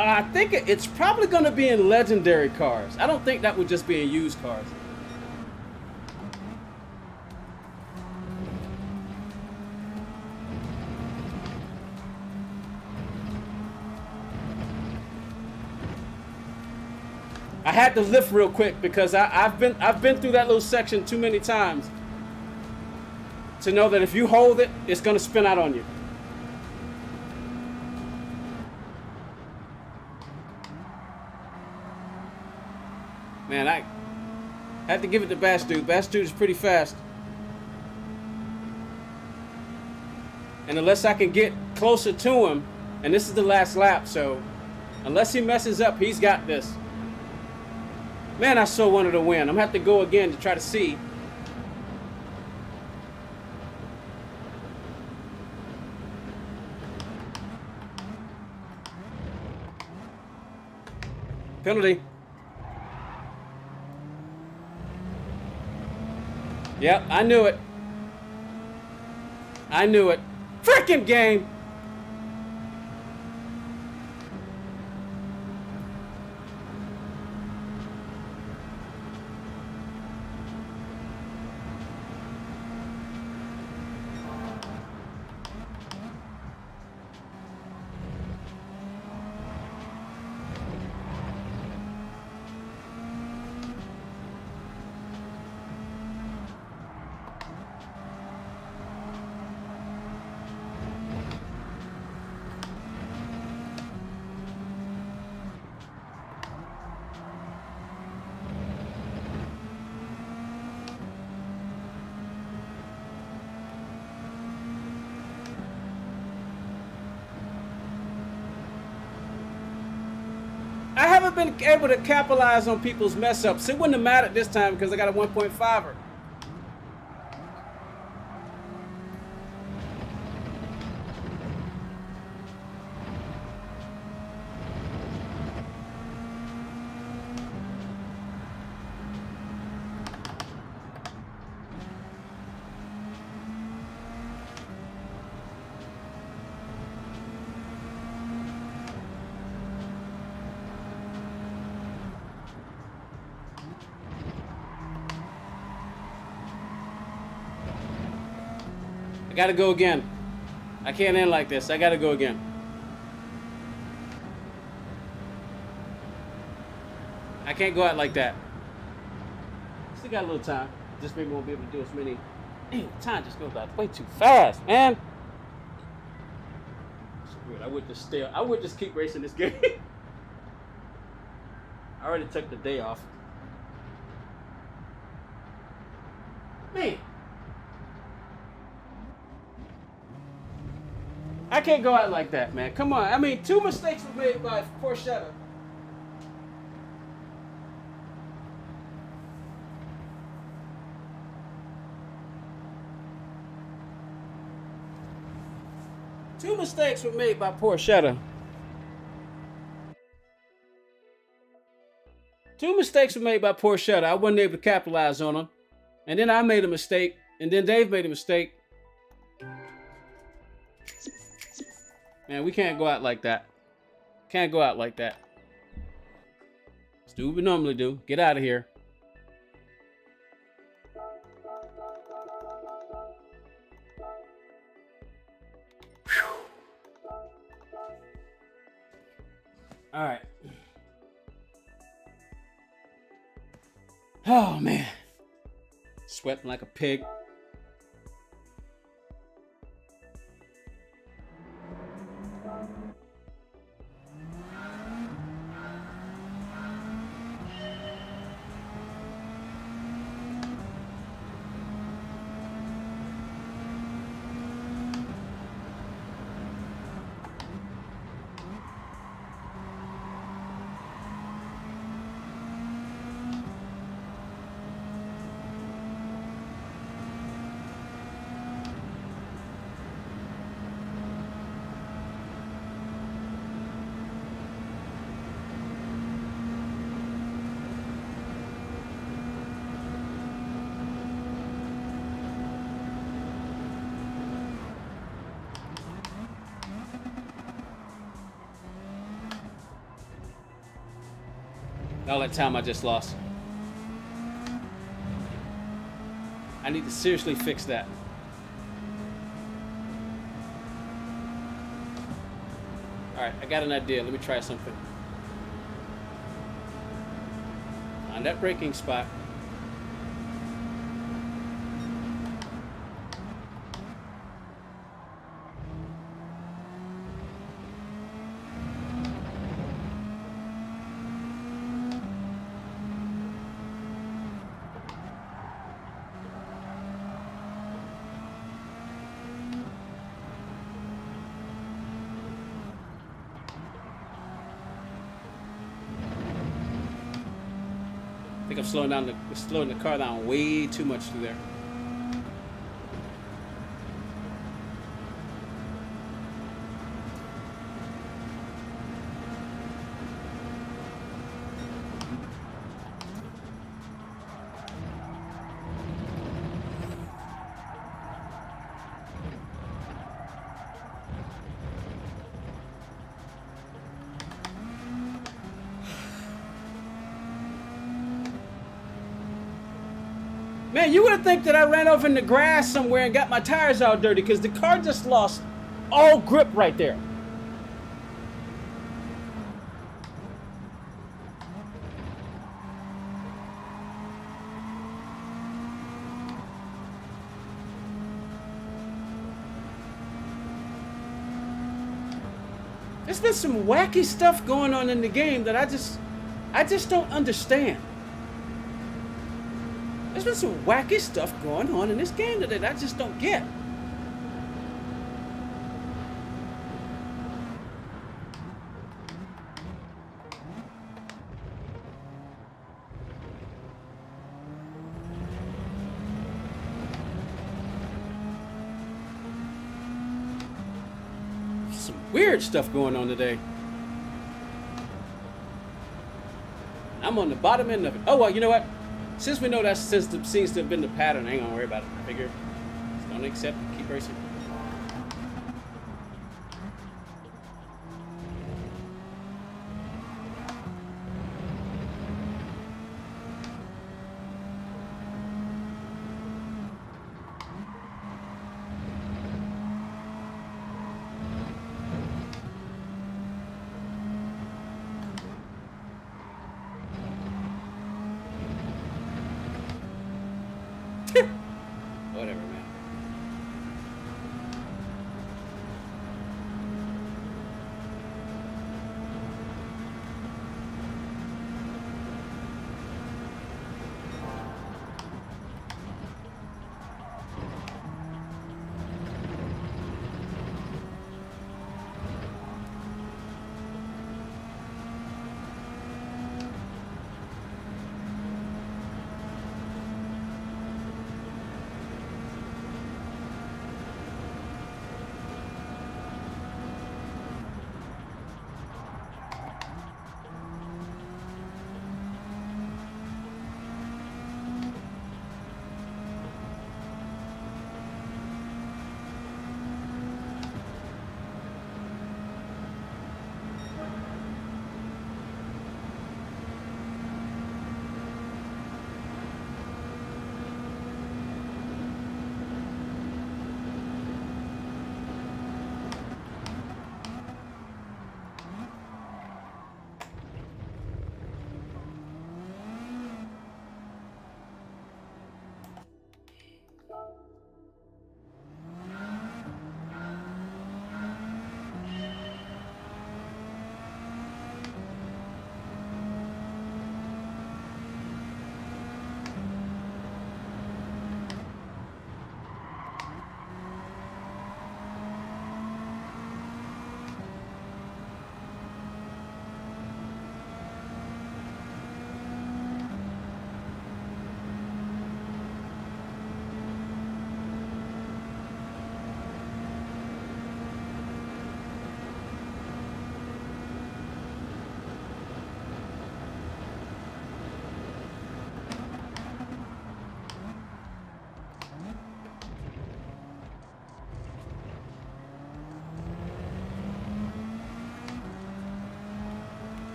I think it's probably going to be in legendary cars. I don't think that would just be in used cars. I had to lift real quick because I've been through that little section too many times to know that if you hold it, it's going to spin out on you. Man, I had to give it to Bash Dude. Bash Dude is pretty fast. And unless I can get closer to him, and this is the last lap, so unless he messes up, he's got this. Man, I so wanted to win. I'm gonna have to go again to try to see. Penalty. Yep, I knew it. I knew it. Frickin' game! I haven't been able to capitalize on people's mess ups. It wouldn't have mattered this time because I got a 1.5er. I gotta go again. I can't end like this. I gotta go again. I can't go out like that. Still got a little time. Just maybe won't be able to do as many. Dang, time just goes by way too fast, man. Screw it. I would just keep racing this game. I already took the day off. Man. I can't go out like that, man. Come on. I mean, 2 mistakes were made by Porchetta. Two mistakes were made by Porchetta. 2 mistakes were made by Porchetta. I wasn't able to capitalize on them. And then I made a mistake And then Dave made a mistake. Man, we can't go out like that. Can't go out like that. Let's do what we normally do. Get out of here. All right. Oh, man. Sweating like a pig. All that time I just lost. I need to seriously fix that. Alright, I got an idea. Let me try something. Find that braking spot. I think I'm slowing the car down way too much through there. Man, you would think that I ran off in the grass somewhere and got my tires all dirty because the car just lost all grip right there. There's been some wacky stuff going on in the game that I just don't understand. There's been some wacky stuff going on in this game that I just don't get. Some weird stuff going on today. I'm on the bottom end of it. Oh, well, you know what? Since we know that system seems to have been the pattern, I ain't gonna worry about it. I figure just don't accept it, keep racing. Whatever, man.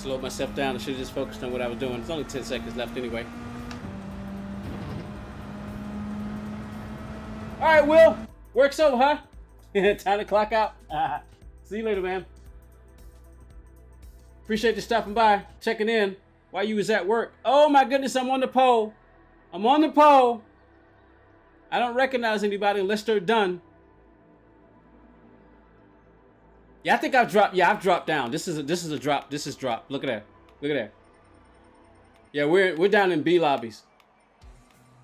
Slowed myself down. I should have just focused on what I was doing. There's only 10 seconds left anyway. All right, Will. Work's over, huh? Time to clock out. See you later, man. Appreciate you stopping by, checking in while you was at work. Oh my goodness, I'm on the pole. I'm on the pole. I don't recognize anybody unless they're done. Yeah, I think I've dropped. Yeah, I've dropped down. This is a drop. This is drop. Look at that. Look at that. Yeah, we're down in B lobbies.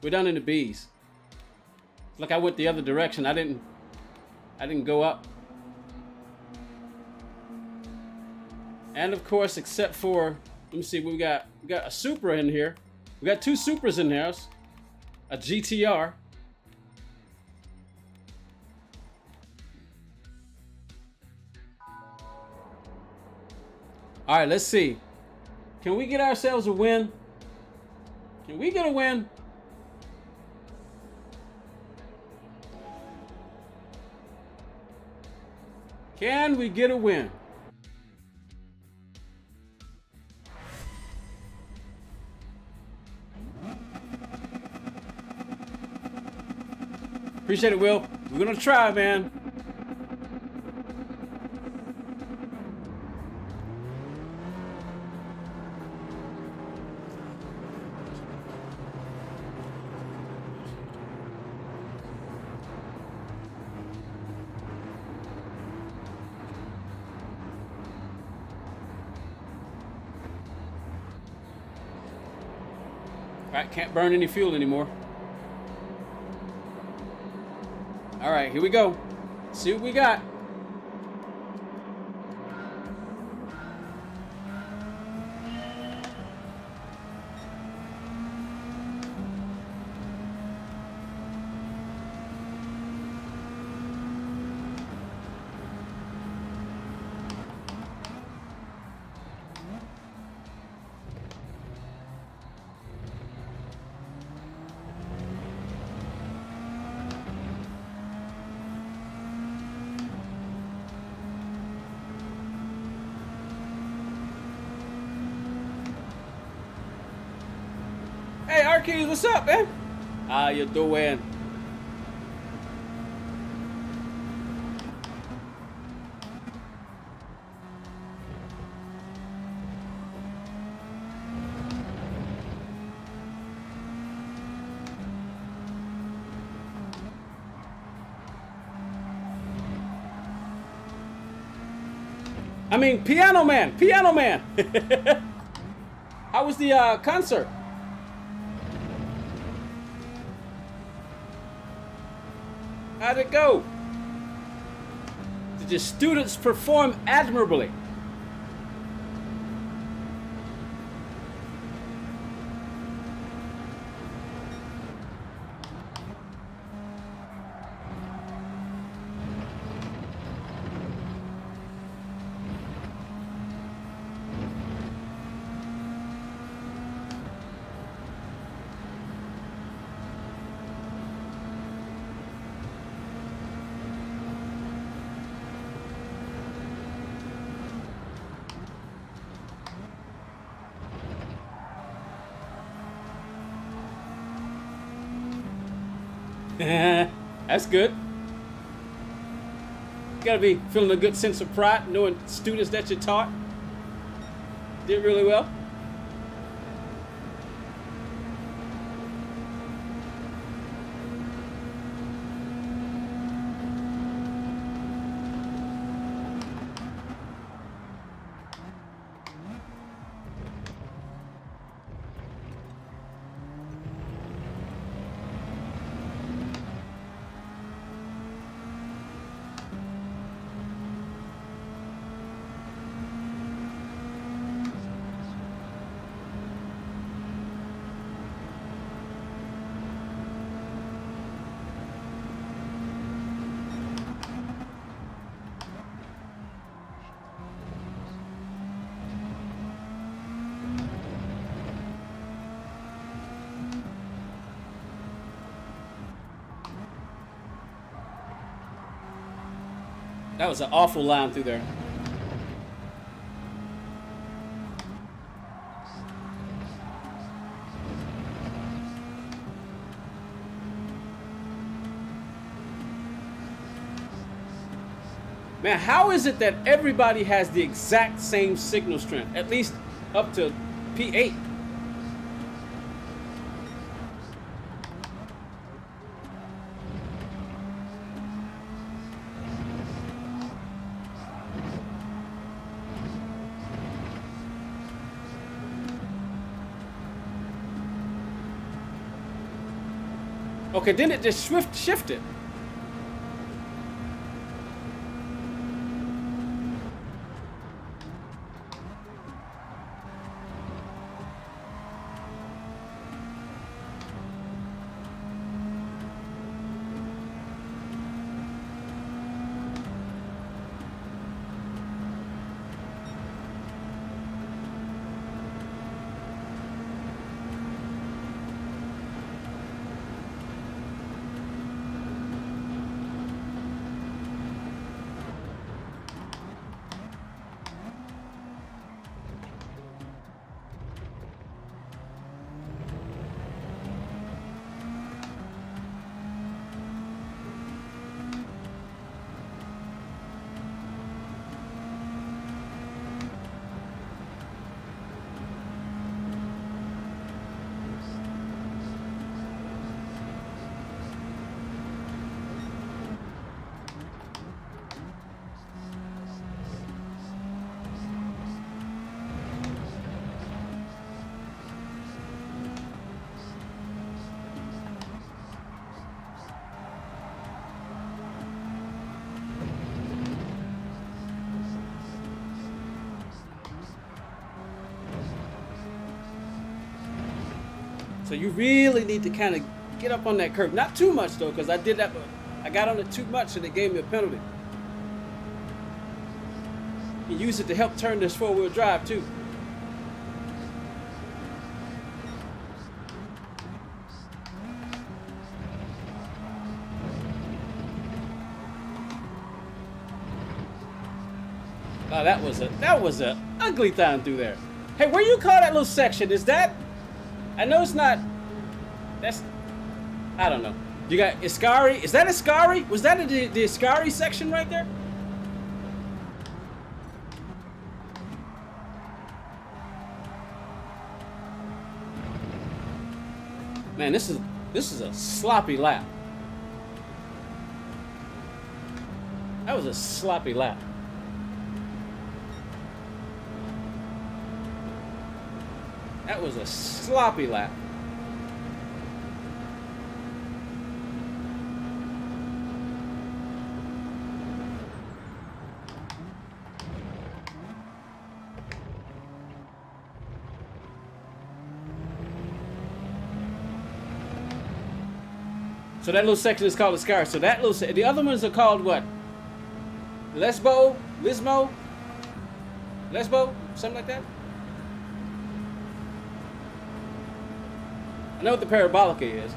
We're down in the B's. It's like I went the other direction. I didn't go up. And of course, except for, let me see, we got a Supra in here. We got 2 Supras in there. A GTR. All right, let's see. Can we get ourselves a win? Can we get a win? Can we get a win? Appreciate it, Will. We're gonna try, man. All right, can't burn any fuel anymore. All right, here we go. See what we got. Hey, Arkeys, what's up, man? How you doing? I mean, Piano Man, Piano Man. How was the concert? How'd it go? Did the students perform admirably? That's good. You gotta be feeling a good sense of pride, knowing students that you taught did really well. That was an awful line through there. Man, how is it that everybody has the exact same signal strength, at least up to P8? Okay, then it just shifted. So you really need to kind of get up on that curve. Not too much though, because I did that, but I got on it too much and it gave me a penalty. You use it to help turn this four-wheel drive too. Oh, that was a ugly time through there. Hey, where you call that little section? Is that? I know it's not. That's. I don't know. You got Iscari. Is that Iscari? Was that the Iscari section right there? Man, this is a sloppy lap. That was a sloppy lap. That was a sloppy lap. So that little section is called a scar. So that little, the other ones are called what? Lesbo, something like that. I know what the Parabolica is.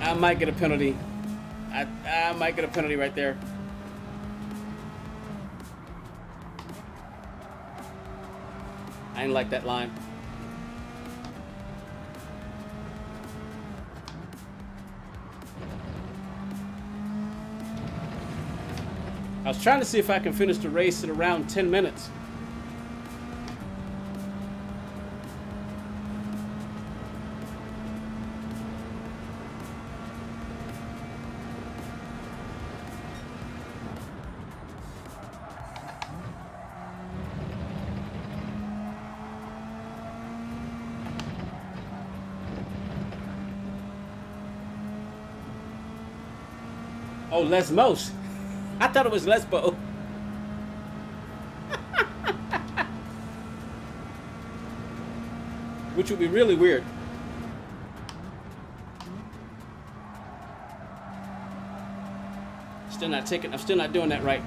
I might get a penalty. I might get a penalty right there. I didn't like that line. I was trying to see if I can finish the race in around 10 minutes. Oh, Lesmos. I thought it was Lesbo. Which would be really weird. I'm still not doing that right.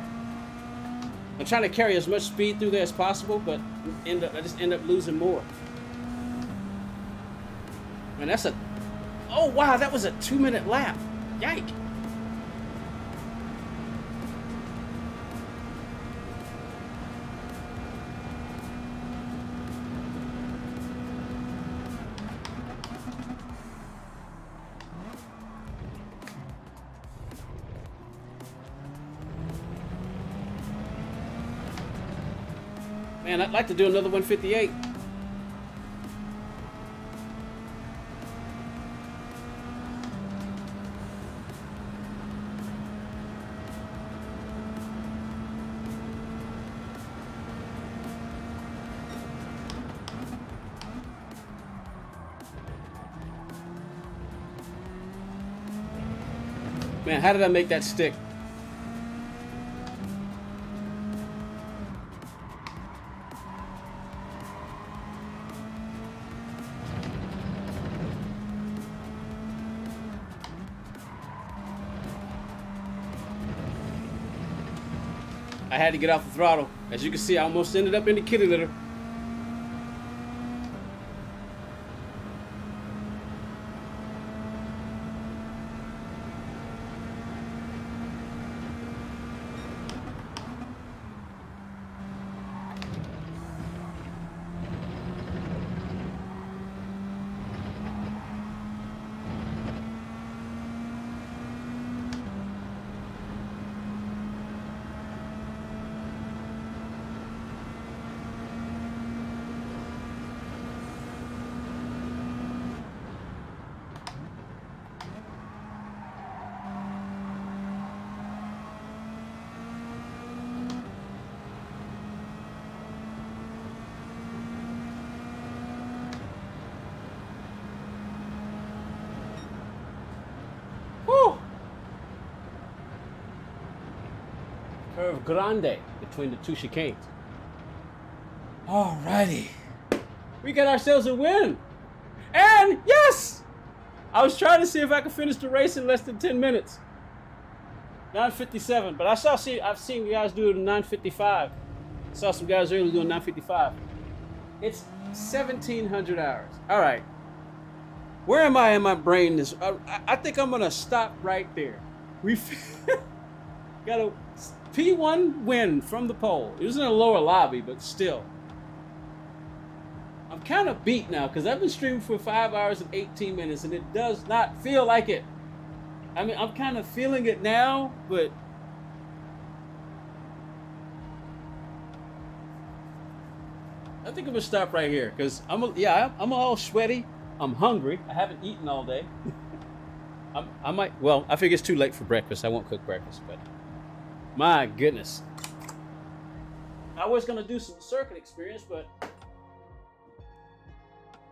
I'm trying to carry as much speed through there as possible, but I just end up losing more. And that's a, oh wow, that was a 2-minute lap. Yike. Man, I'd like to do another 158. Man, how did I make that stick? I had to get off the throttle. As you can see, I almost ended up in the kitty litter. Whew. Curve grande between the two chicanes. Alrighty. We got ourselves a win. And yes! I was trying to see if I could finish the race in less than 10 minutes. 9:57, but I've seen guys do it in 9:55. Saw some guys earlier doing 9:55. It's 1,700 hours. All right. Where am I in my brain? I think I'm gonna stop right there. We got a P1 win from the pole. It was in a lower lobby, but still. I'm kind of beat now because I've been streaming for 5 hours and 18 minutes and it does not feel like it. I mean, I'm kind of feeling it now, but I think I'm gonna stop right here because I'm all sweaty. I'm hungry. I haven't eaten all day. I might. Well, I figure it's too late for breakfast. I won't cook breakfast, but my goodness, I was gonna do some circuit experience, but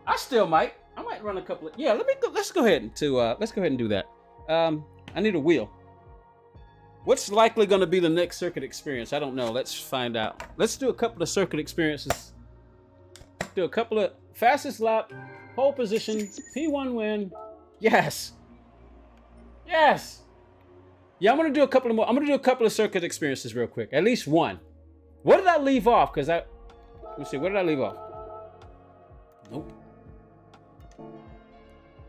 I still might. I might run a couple of. Yeah, let's go ahead and do that. I need a wheel. What's likely going to be the next circuit experience? I don't know. Let's find out. Let's do a couple of circuit experiences. Do a couple of fastest lap, pole position, P1 win. Yes. Yes. Yeah, I'm going to do a couple of more. I'm going to do a couple of circuit experiences real quick. At least one. What did I leave off? Let me see. What did I leave off? Nope.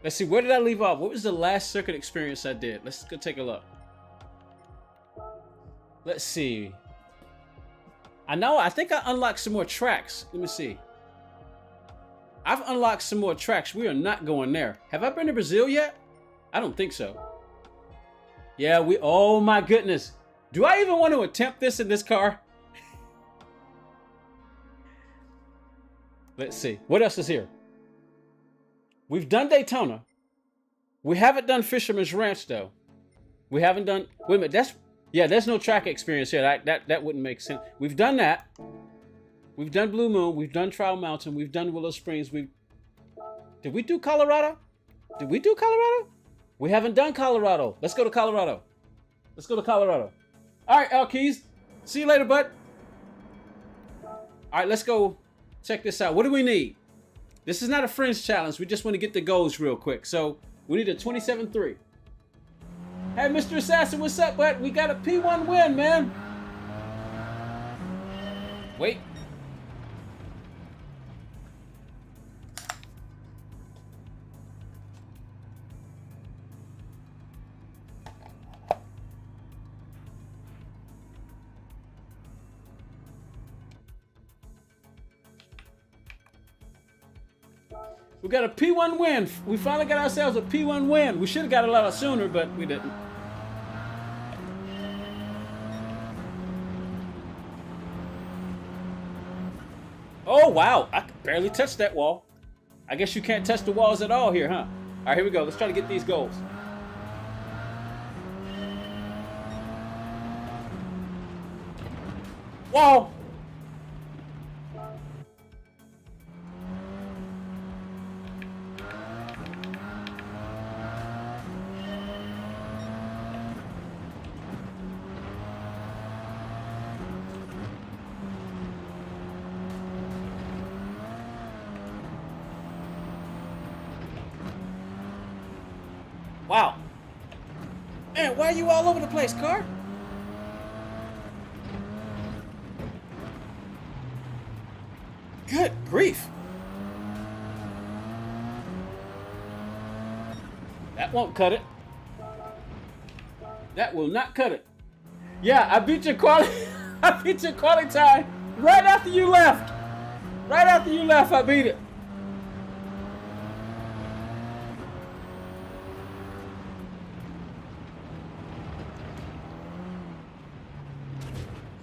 Let's see, where did I leave off? What was the last circuit experience I did? Let's go take a look. Let's see. I think I unlocked some more tracks. Let me see. I've unlocked some more tracks. We are not going there. Have I been to Brazil yet? I don't think so. Yeah, oh my goodness. Do I even want to attempt this in this car? Let's see. What else is here? We've done Daytona. We haven't done Fisherman's Ranch though. We haven't done. Wait a minute. There's no track experience here. That wouldn't make sense. We've done that. We've done Blue Moon. We've done Trial Mountain. We've done Willow Springs. Did we do Colorado? Did we do Colorado? We haven't done Colorado. Let's go to Colorado. All right, L Keys. See you later, bud. All right, let's go check this out. What do we need? This is not a friends challenge. We just want to get the goals real quick. So we need a 27.3. Hey, Mr. Assassin, what's up, bud? We got a P1 win, man. Wait. We got a P1 win. We finally got ourselves a P1 win. We should have got it a lot sooner, but we didn't. wow. I could barely touch that wall. I guess you can't touch the walls at all here, huh? All right, here we go. Let's try to get these goals. Wall. Wow. Man, why are you all over the place, car? Good grief. That won't cut it. That will not cut it. Yeah, I beat your quality. I beat your quality time right after you left. Right after you left, I beat it.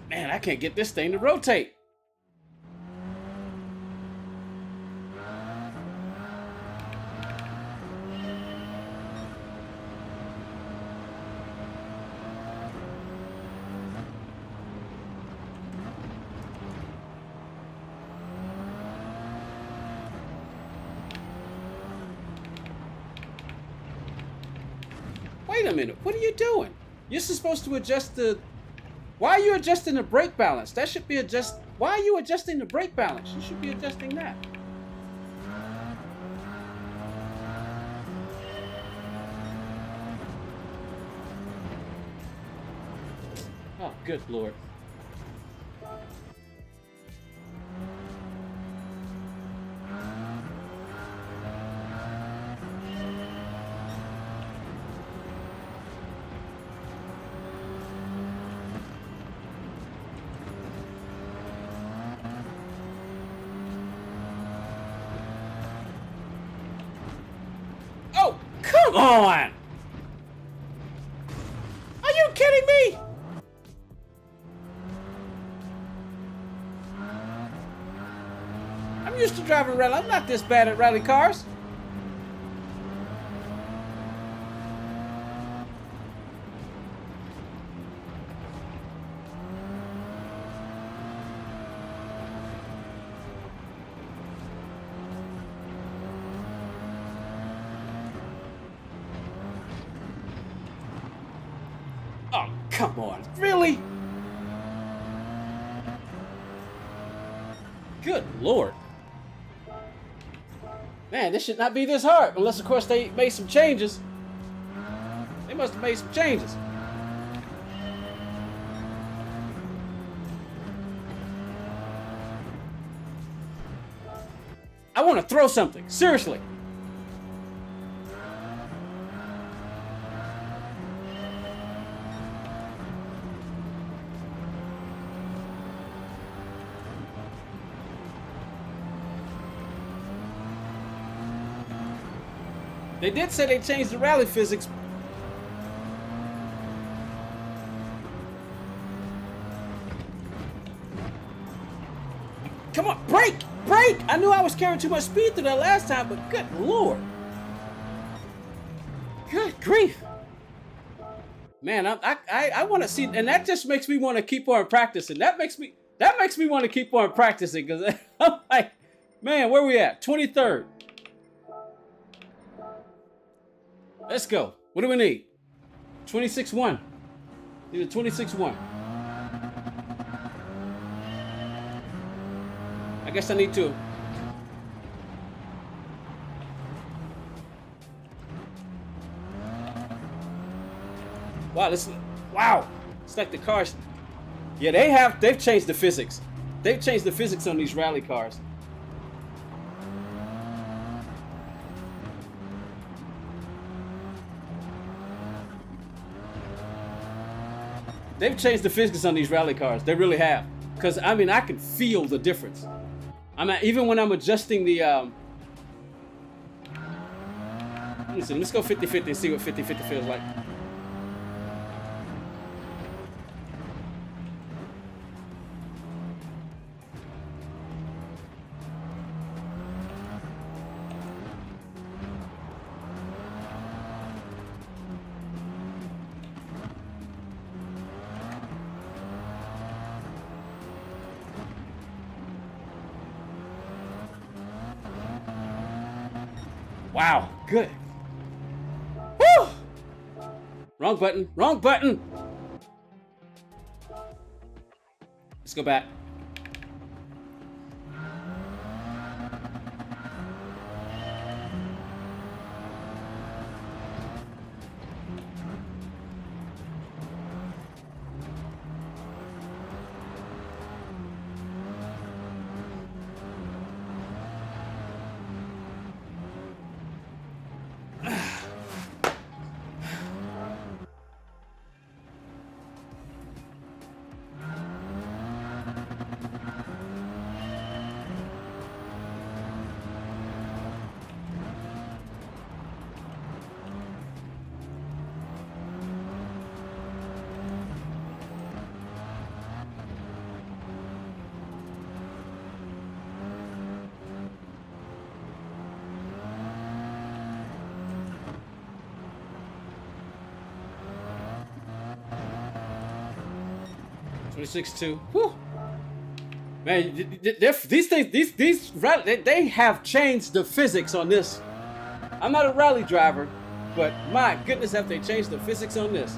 Man, I can't get this thing to rotate. Wait a minute, what are you doing? You're supposed to adjust the... Why are you adjusting the brake balance? That should be adjust... Why are you adjusting the brake balance? You should be adjusting that. Oh, good Lord. Oh, come on! Are you kidding me? I'm used to driving rally. I'm not this bad at rally cars. Oh, come on. Really? Good Lord. Man, this should not be this hard. Unless, of course, they made some changes. They must have made some changes. I want to throw something. Seriously. They did say they changed the rally physics. Come on, brake! Brake! I knew I was carrying too much speed through that last time, but good Lord. Good grief. Man, I want to see, and that just makes me want to keep on practicing. That makes me want to keep on practicing, because I'm like, man, where we at? 23rd. Let's go. What do we need? 26-1. Need a 26-1. I guess I need to. Wow, wow. It's like the cars. Yeah, they've changed the physics. They've changed the physics on these rally cars. They've changed the physics on these rally cars. They really have. Because, I mean, I can feel the difference. Even when I'm adjusting the... Listen, let's go 50-50 and see what 50-50 feels like. Wow, good. Woo! Wrong button, wrong button. Let's go back. $26.2. Whew. Man, these things, they have changed the physics on this. I'm not a rally driver, but my goodness, have they changed the physics on this?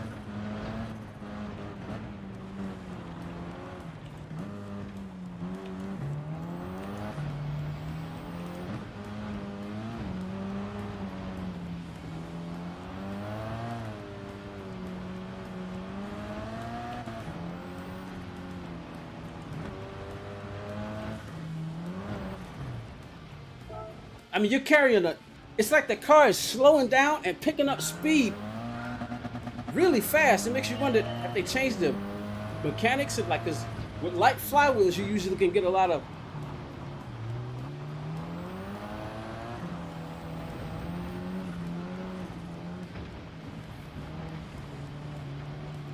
I mean, you're carrying it's like the car is slowing down and picking up speed really fast. It makes you wonder if they changed the mechanics of, like, cause with light flywheels, you usually can get a lot of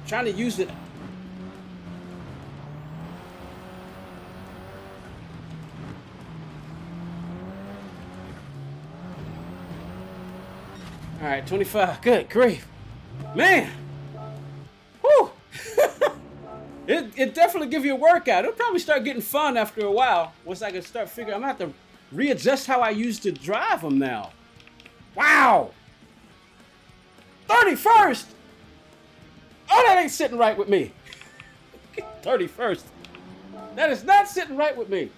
trying to use it. All right, 25. Good grief, man. Whew. It definitely give you a workout. It'll probably start getting fun after a while. Once I can start figuring, I'm gonna have to readjust how I used to drive them now. Wow. 31st. Oh, that ain't sitting right with me. 31st. That is not sitting right with me.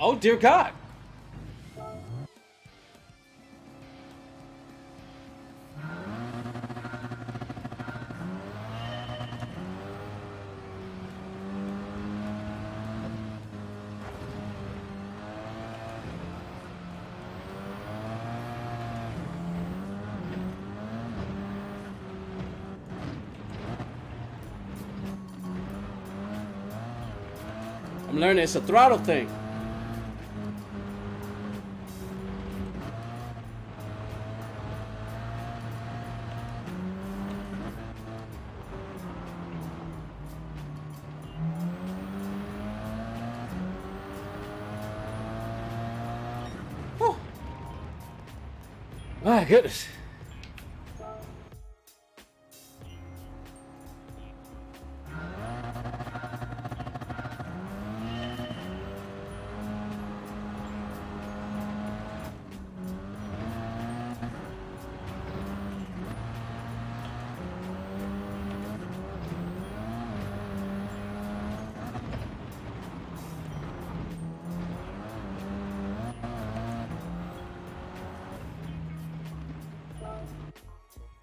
Oh, dear God. I'm learning it's a throttle thing. Whew. My goodness.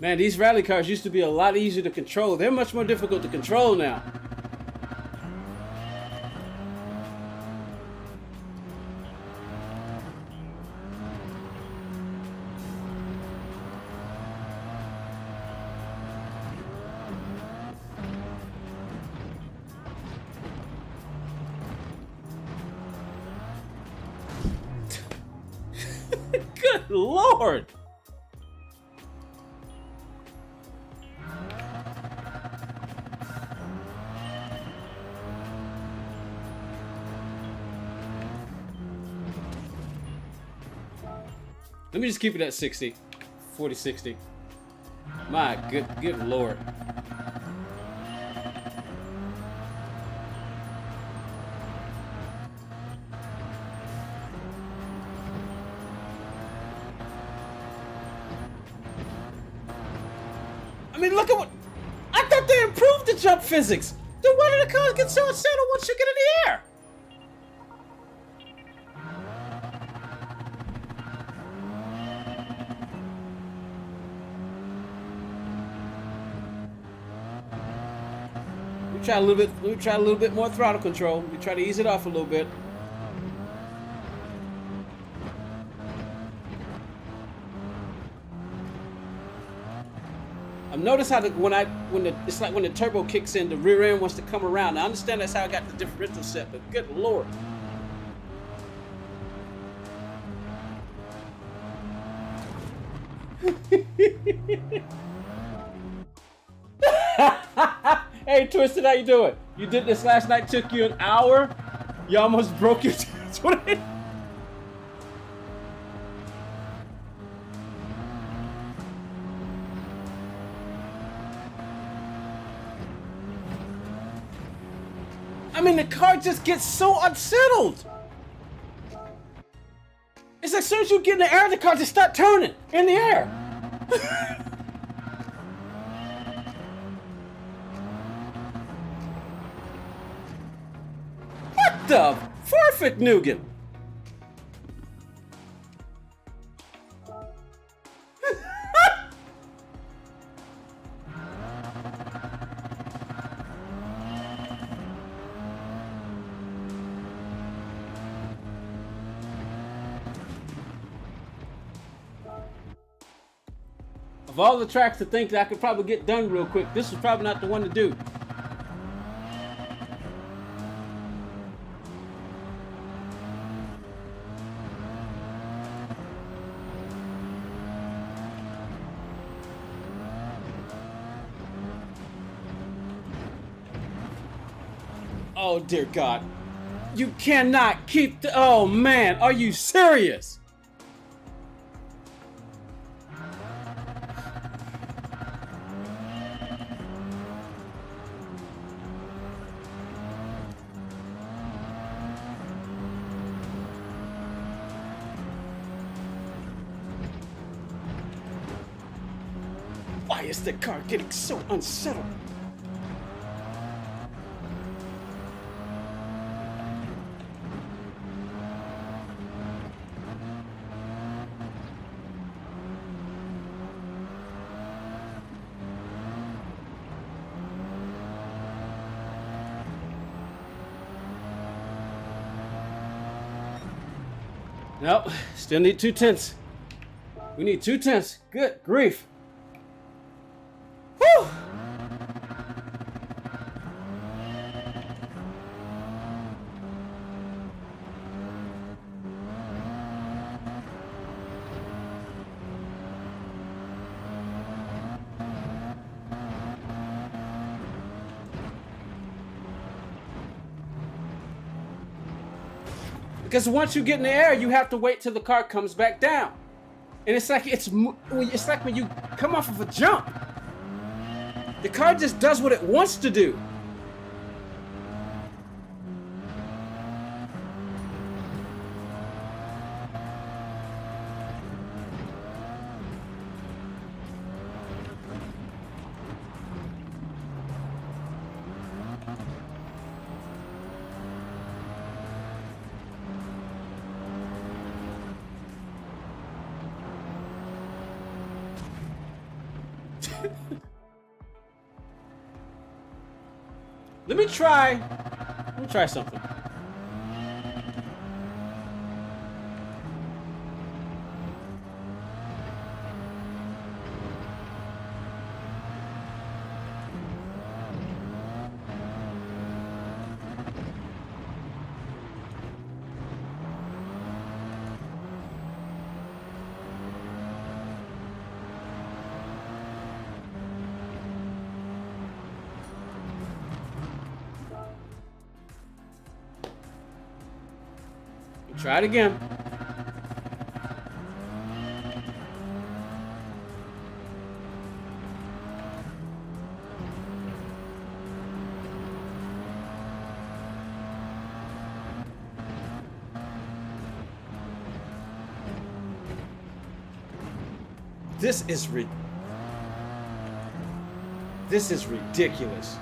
Man, these rally cars used to be a lot easier to control. They're much more difficult to control now. Good Lord. Let me just keep it at 60. 40, 60. My good lord. I mean, look at what... I thought they improved the jump physics. Then why did the cars get so unsettled once you get in the air? Let me try a little bit more throttle control. Let me try to ease it off a little bit. I've noticed how it's like when the turbo kicks in, the rear end wants to come around. I understand that's how I got the differential set, but good lord. Hey, Twisted, how you doing? You did this last night, took you an hour. You almost broke your Twitter. I mean, the car just gets so unsettled. It's like as soon as you get in the air, the car just starts turning in the air. What the perfect nougat? Of all the tracks to think that I could probably get done real quick, this is probably not the one to do. Oh dear God. You cannot keep the... Oh man, are you serious? Why is the car getting so unsettled? Nope, still need 2/10. We need 2/10. Good grief. Whew. Because once you get in the air, you have to wait till the car comes back down. And it's like when you come off of a jump. The car just does what it wants to do. Let me try something. Try it again. This is This is ridiculous.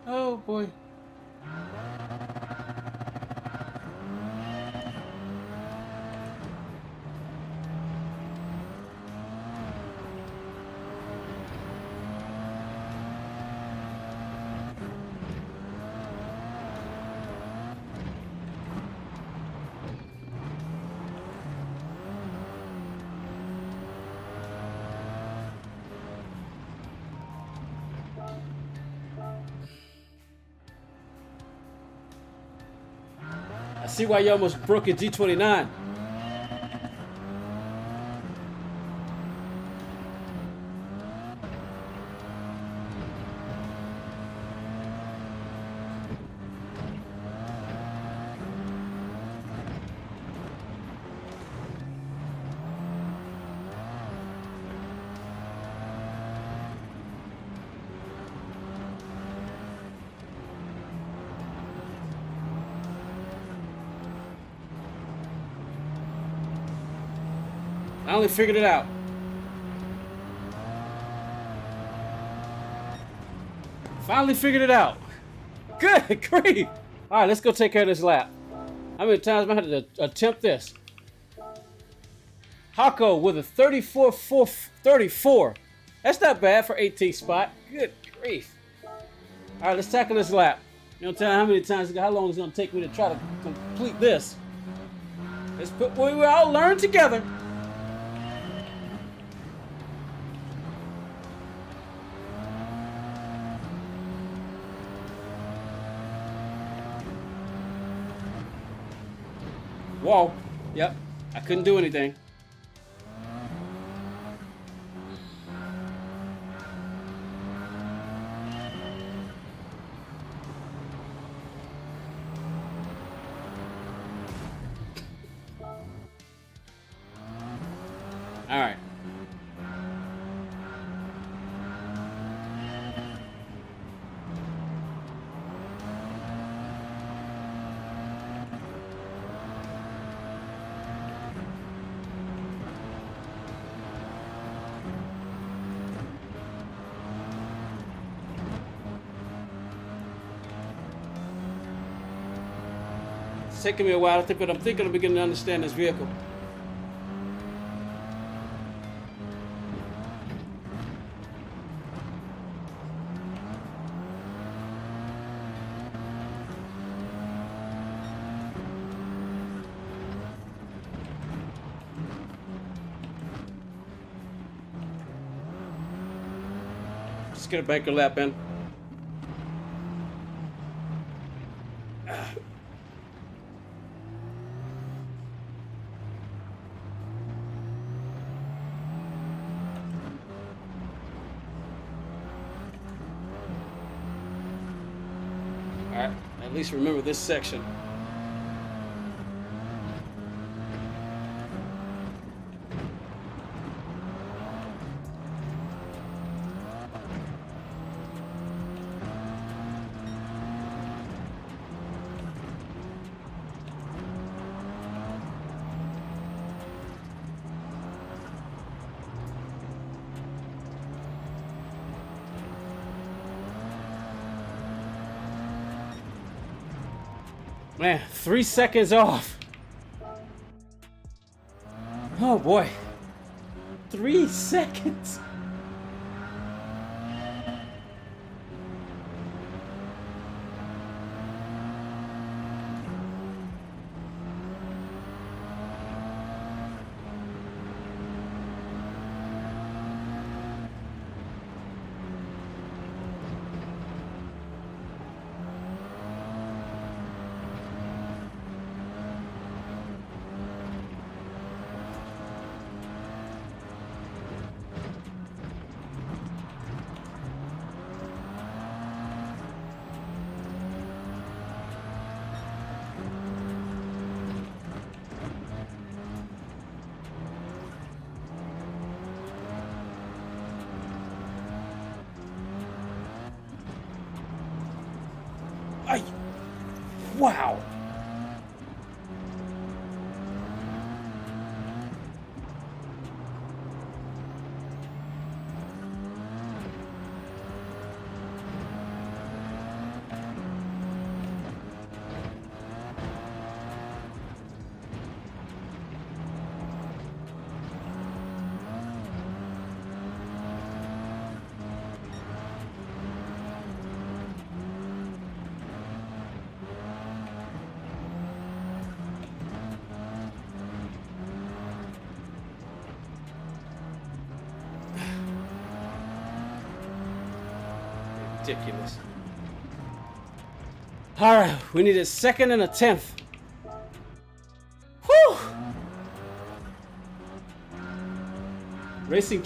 Oh boy. I see why you almost broke your G29. I only figured it out. Finally figured it out. Good grief. All right, let's go take care of this lap. How many times am I had to attempt this? Hako with a 34.34. That's not bad for 18th spot. Good grief. All right, let's tackle this lap. You don't tell how many times, how long it's going to take me to try to complete this. Let's put, we all learn together. Whoa. Yep. I couldn't do anything. All right. It's taking me a while, but I'm thinking I'm beginning to understand this vehicle. Let's get a banker lap in. Alright, at least remember this section. Man, 3 seconds off. Oh boy. 3 seconds. Ridiculous. Alright, we need a second and a 10th. Whew! Racing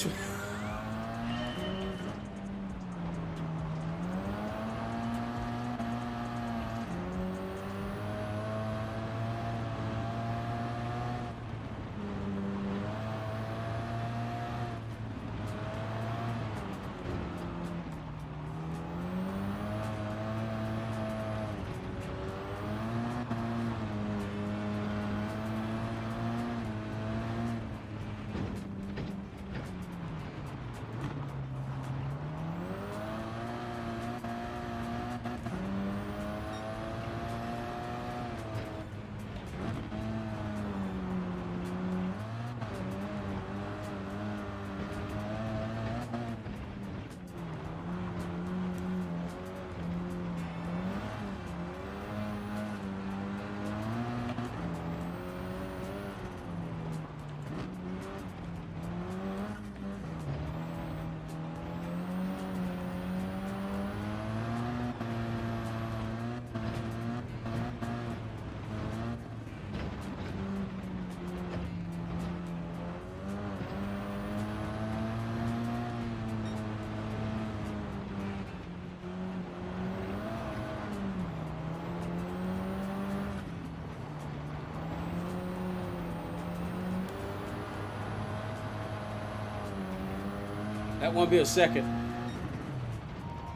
That won't be a second.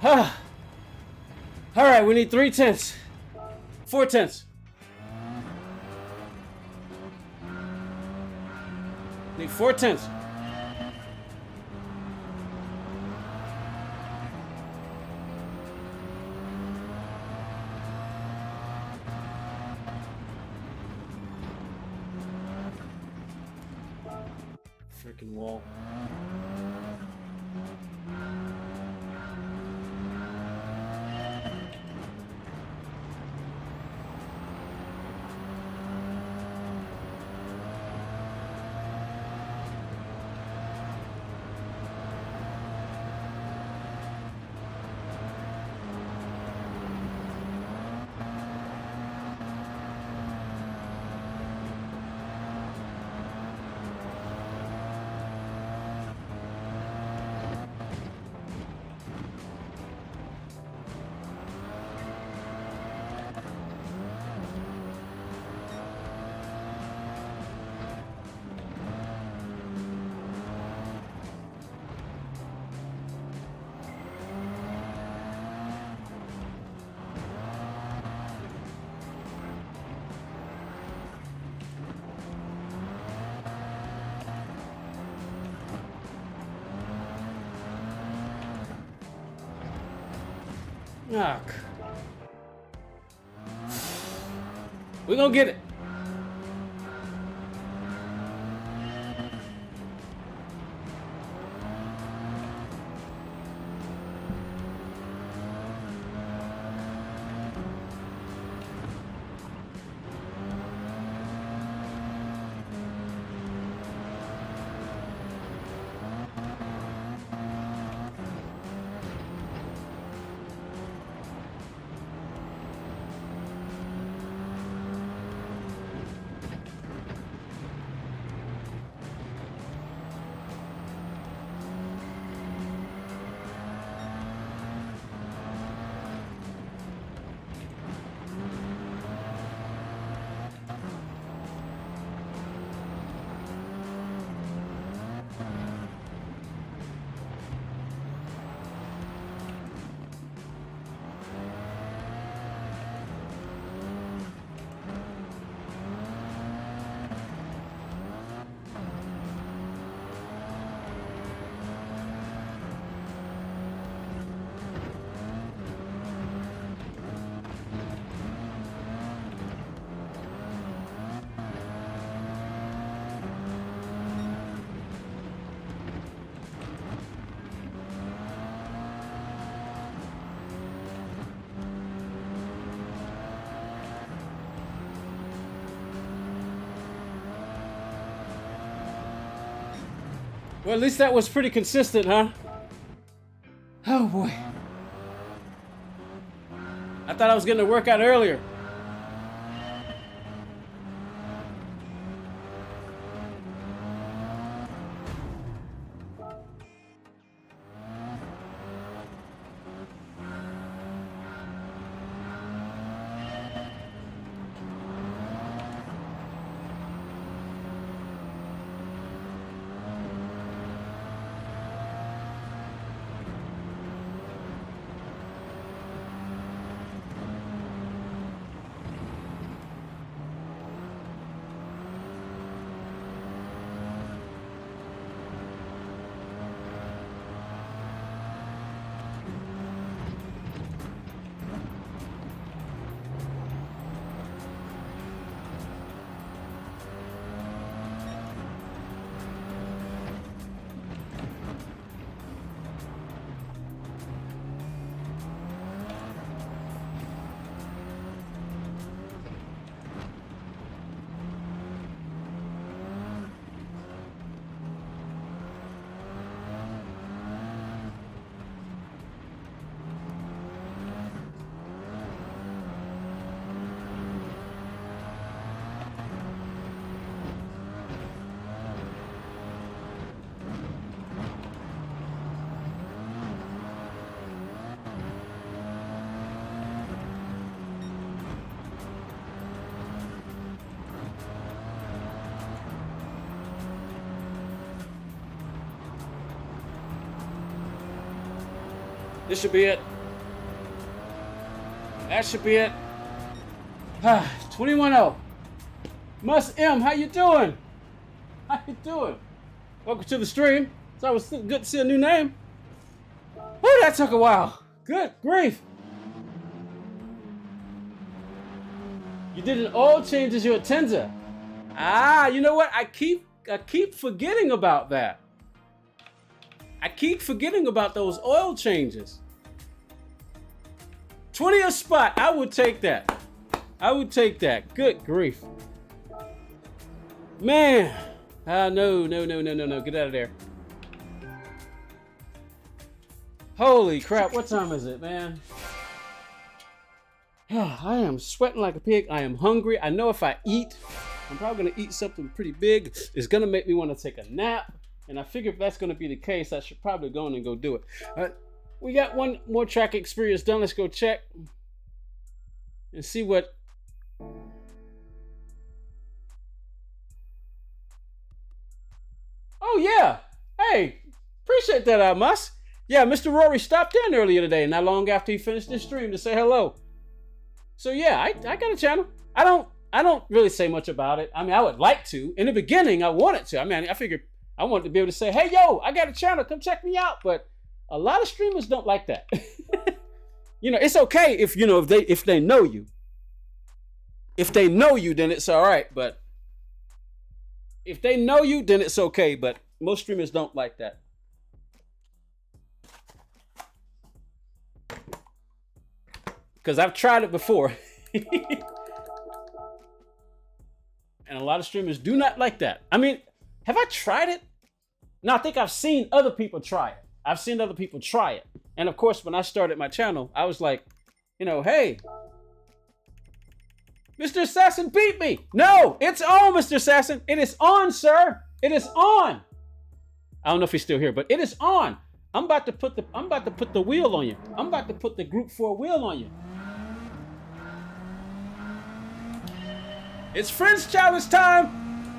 All right, we need 3 tenths. 4 tenths. Need 4 tenths. Freaking wall. Yuck. We're gonna get it. Well, at least that was pretty consistent, huh? Oh boy. I thought I was getting a workout earlier. This should be it. That should be it. 21-0. Mus M, how you doing? How you doing? Welcome to the stream. It's always good to see a new name. Oh, that took a while. Good grief. You did an oil change as your Tenza. Ah, you know what? I keep forgetting about that. I keep forgetting about those oil changes. 20th spot, I would take that. I would take that. Good grief. Man. No. Get out of there. Holy crap, what time is it, man? I am sweating like a pig. I am hungry. I know if I eat, I'm probably gonna eat something pretty big. It's gonna make me want to take a nap. And I figure if that's gonna be the case, I should probably go in and go do it. We got one more track experience done. Let's go check and see what. Oh yeah, hey, appreciate that, I must. Yeah, Mr. Rory stopped in earlier today, not long after he finished his stream, to say hello. So yeah, I got a channel. I don't really say much about it. I mean, I would like to. In the beginning, I wanted to. I mean, I figured I wanted to be able to say, hey yo, I got a channel, come check me out. But a lot of streamers don't like that. You know, it's okay if they know you. If they know you, then it's all right. But if they know you, then it's okay. But most streamers don't like that. Because I've tried it before. And a lot of streamers do not like that. I mean, have I tried it? No, I think I've seen other people try it. I've seen other people try it. And of course, when I started my channel, I was like, hey, Mr. Assassin beat me. No, it's on, Mr. Assassin. It is on, sir. It is on. I don't know if he's still here, but it is on. I'm about to put the wheel on you. I'm about to put the Group 4 wheel on you. It's French challenge time.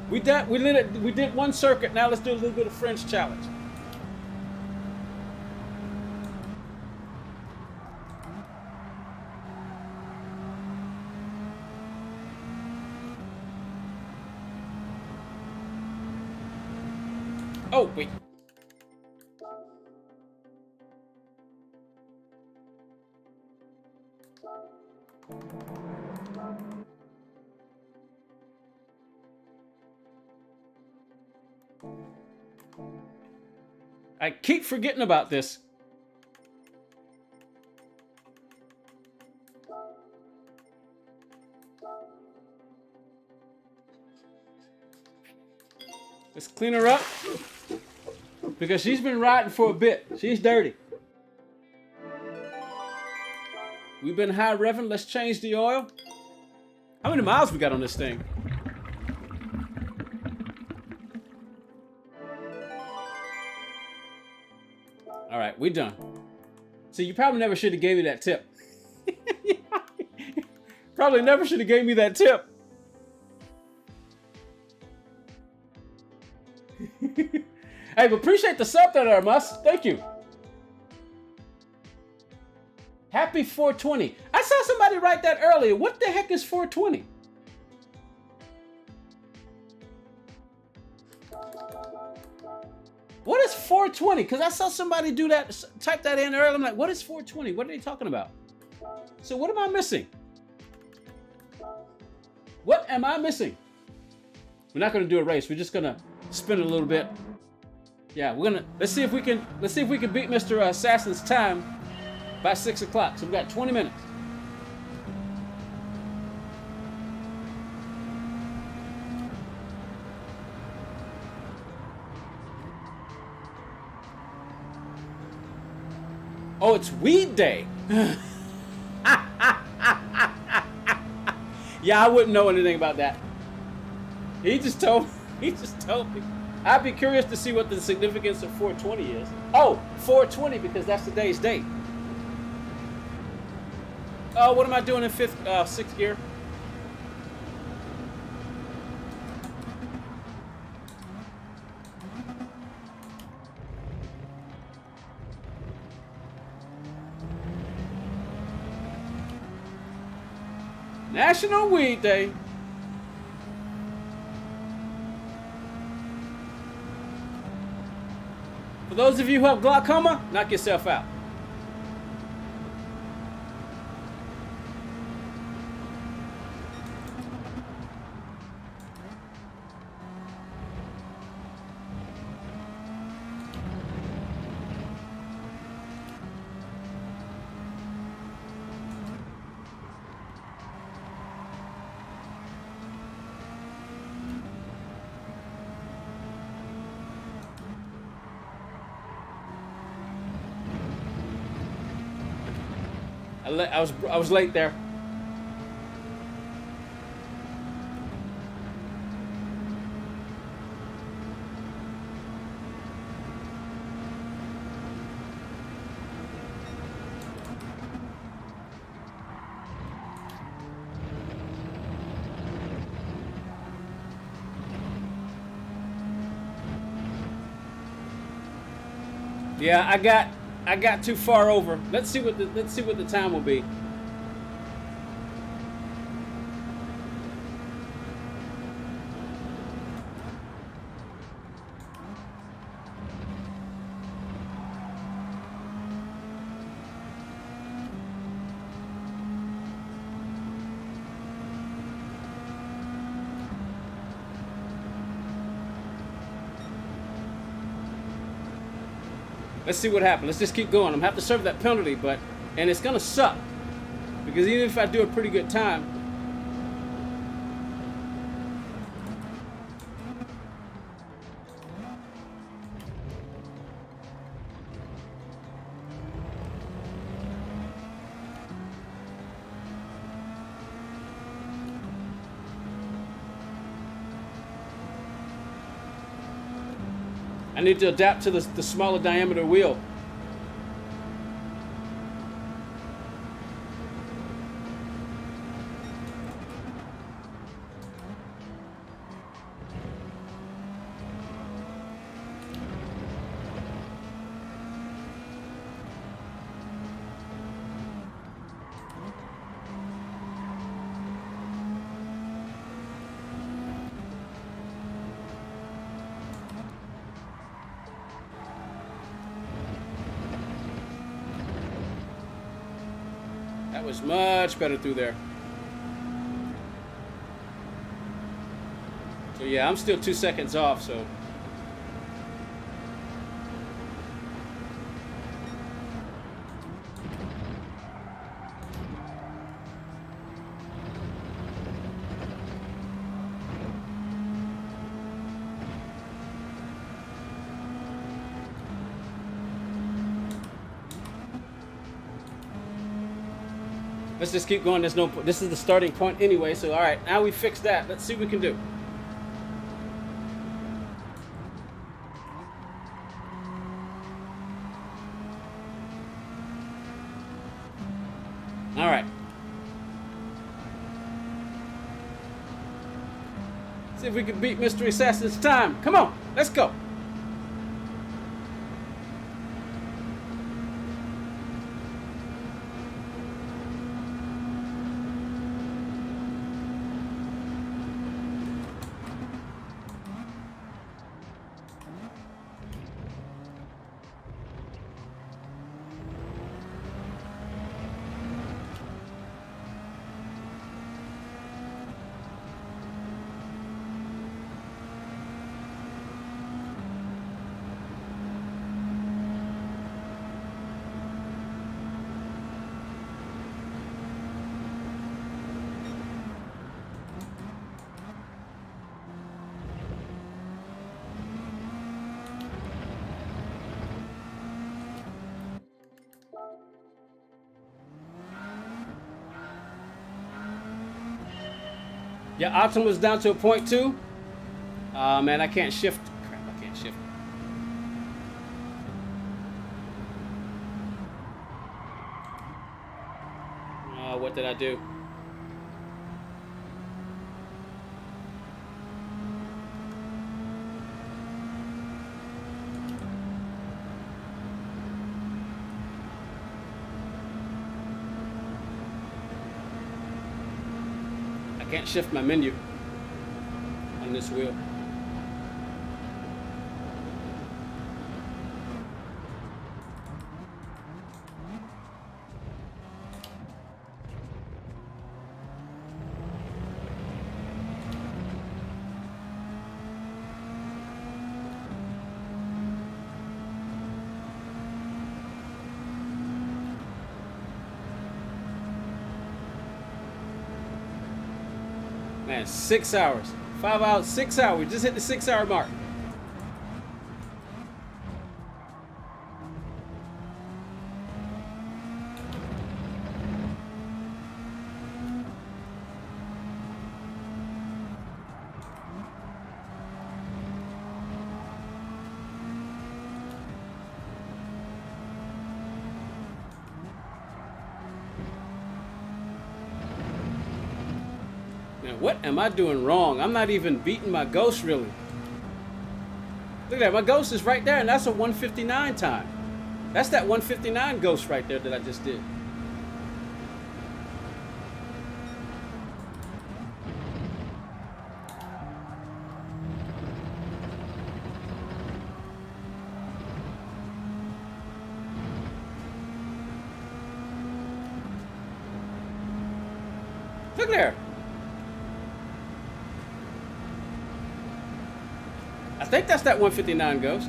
We did one circuit. Now let's do a little bit of French challenge. Oh, wait. I keep forgetting about this. Let's clean her up because she's been riding for a bit. She's dirty. We've been high revving. Let's change the oil. How many miles we got on this thing? All right, we done. See, you probably never should have gave me that tip. Probably never should have gave me that tip. Hey, but appreciate the sub there, Mus. Thank you. Happy 420. I saw somebody write that earlier. What the heck is 420? What is 420? Because I saw somebody do that, type that in earlier. I'm like, what is 420? What are they talking about? So what am I missing? What am I missing? We're not going to do a race. We're just going to spin it a little bit. Yeah, we're gonna let's see if we can beat Mr. Assassin's time by 6 o'clock. So we've got 20 minutes. Oh, it's weed day. Yeah, I wouldn't know anything about that. He just told me. I'd be curious to see what the significance of 420 is. Oh, 420 because that's today's date. Oh, what am I doing in sixth gear? National Weed Day. For those of you who have glaucoma, knock yourself out. I was late there. Yeah, I got too far over. Let's see what the time will be. Let's see what happens. Let's just keep going. I'm gonna have to serve that penalty, and it's gonna suck because even if I do a pretty good time, I need to adapt to the smaller diameter wheel. That was much better through there. So yeah, I'm still 2 seconds off, so. Let's just keep going. There's no. This is the starting point anyway. So all right, now we fixed that. Let's see what we can do. All right. See if we can beat Mystery Assassin's time. Come on, let's go. Yeah, Optimus down to a 0.2. Man, I can't shift. Crap, I can't shift. What did I do? Can't shift my menu on this wheel. Man, 6 hours. 5 hours, 6 hours. Just hit the 6 hour mark. Man, what am I doing wrong? I'm not even beating my ghost, really. Look at that. My ghost is right there, and that's a 159 time. That's that 159 ghost right there that I just did. Look there. I think that's that 159 ghost.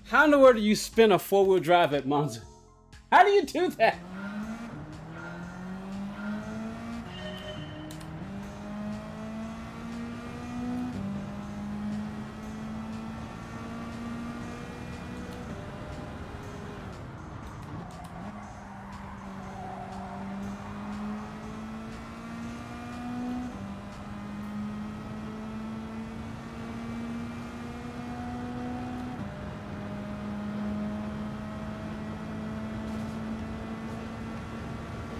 How in the world do you spin a four-wheel drive at Monza? How do you do that?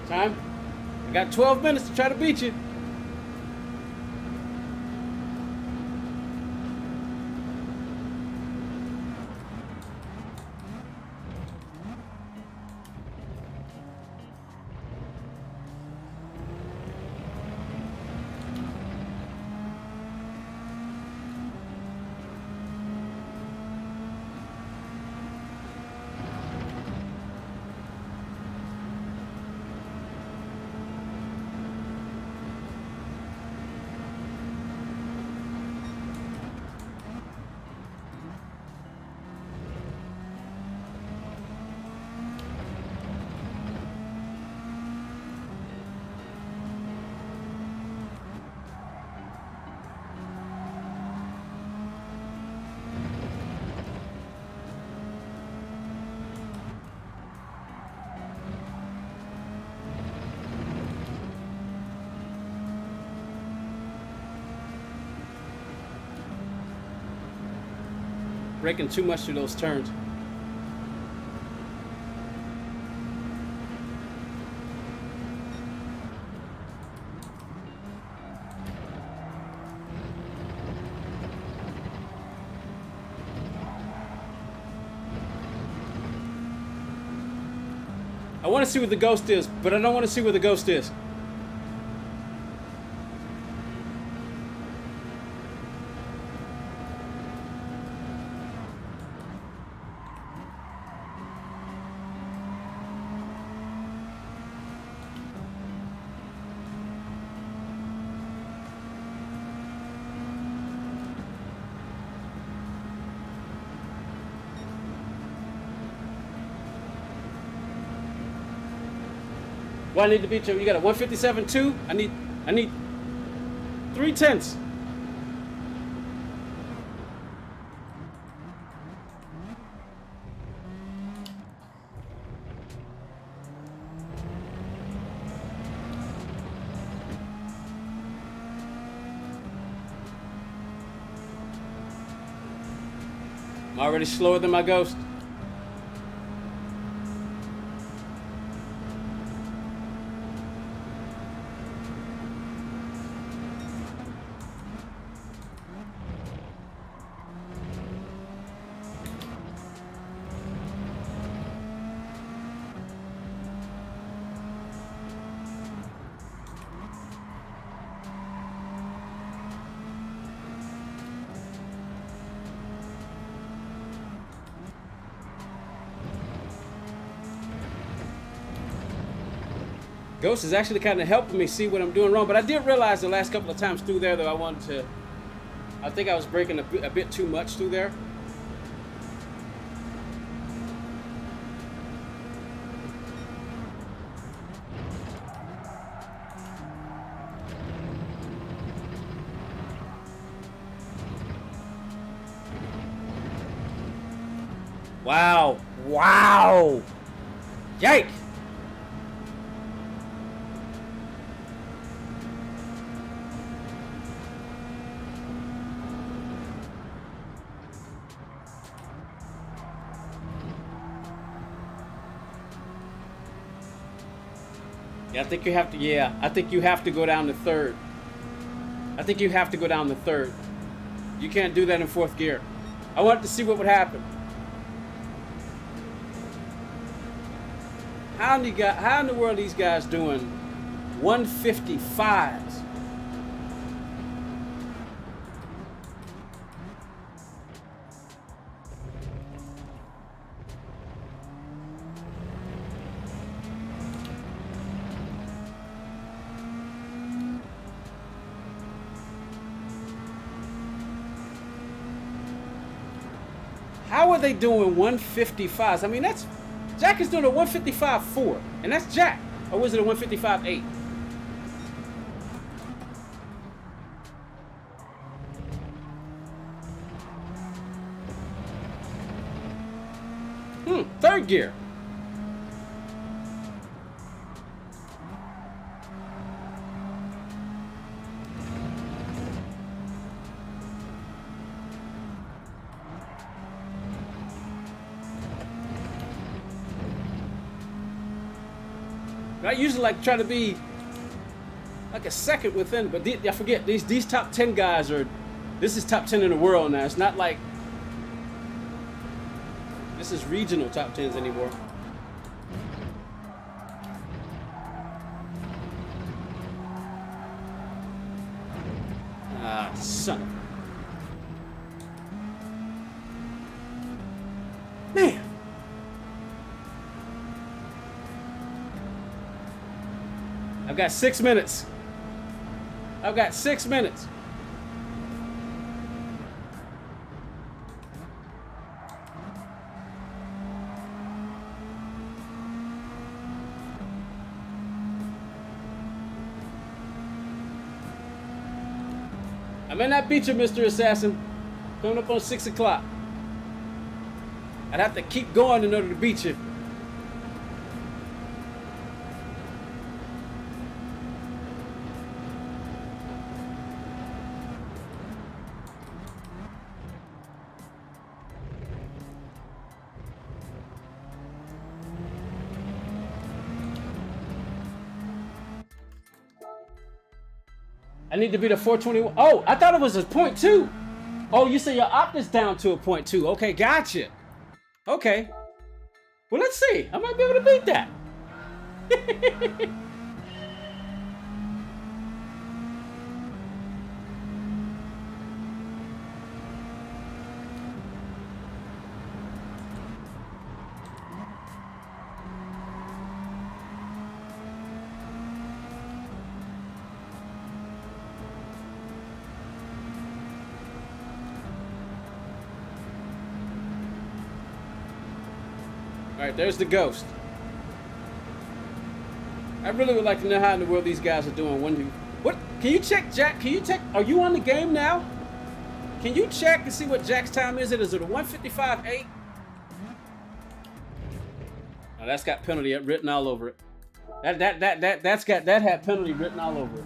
Time? I got 12 minutes to try to beat you. Breaking too much through those turns. I want to see what the ghost is, but I don't want to see where the ghost is. Well, I need to beat you. You got a 157.2. I need 3/10. I'm already slower than my ghost. Ghost is actually kind of helping me see what I'm doing wrong, but I did realize the last couple of times through there that I think I was braking a bit too much through there. Wow. Wow. Yike. Yeah, I think you have to. Yeah, I think you have to go down to third. I think you have to go down to third. You can't do that in fourth gear. I wanted to see what would happen. How in the world are these guys doing 155s? How are they doing 155s? I mean, that's Jack is doing a 155.4, and that's Jack. Or was it a 155.8? Third gear. I usually like try to be like a second within, but I forget these top 10 guys are. This is top 10 in the world now. It's not like this is regional top 10s anymore. Ah, son of a man. I've got 6 minutes. I've got 6 minutes. I may not beat you, Mr. Assassin. Coming up on 6 o'clock. I'd have to keep going in order to beat you. I need to beat a 421. Oh, I thought it was a 0.2. Oh, you say your opt is down to a 0.2. Okay, gotcha. Okay. Well, let's see. I might be able to beat that. All right, there's the ghost. I really would like to know how in the world these guys are doing. What? Can you check, Jack? Can you check? Are you on the game now? Can you check and see what Jack's time is? Is it a 155.8? Oh, that's got penalty written all over it. That's got that had penalty written all over it.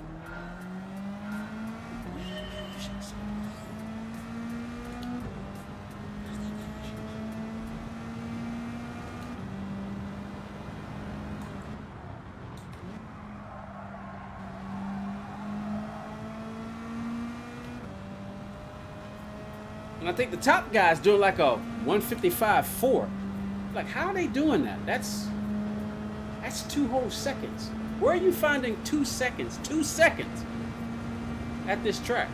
And I think the top guy's doing like a 155.4. Like, how are they doing that? That's 2 whole seconds. Where are you finding 2 seconds? 2 seconds at this track.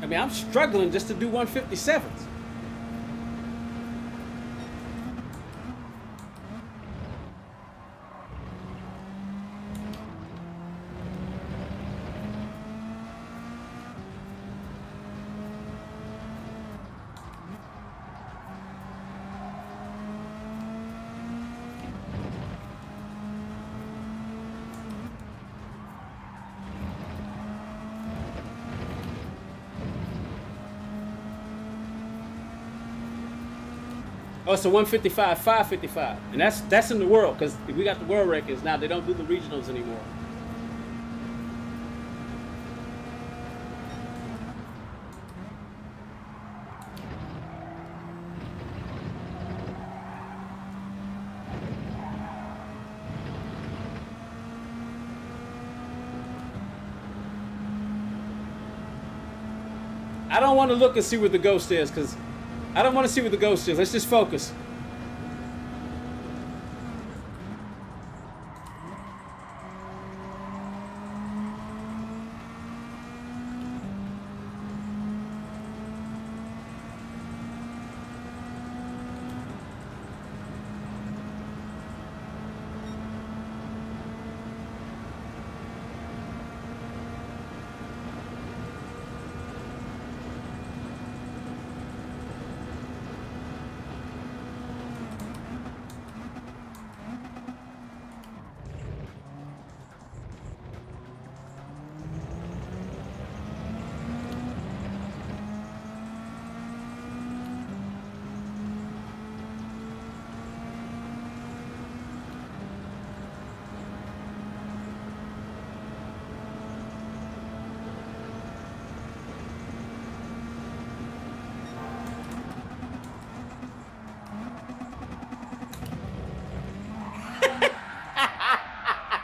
I mean, I'm struggling just to do 157s. Oh, it's a 155, 555. And that's in the world, because we got the world records now. They don't do the regionals anymore. I don't want to look and see where the ghost is, because I don't want to see what the ghost is. Let's just focus.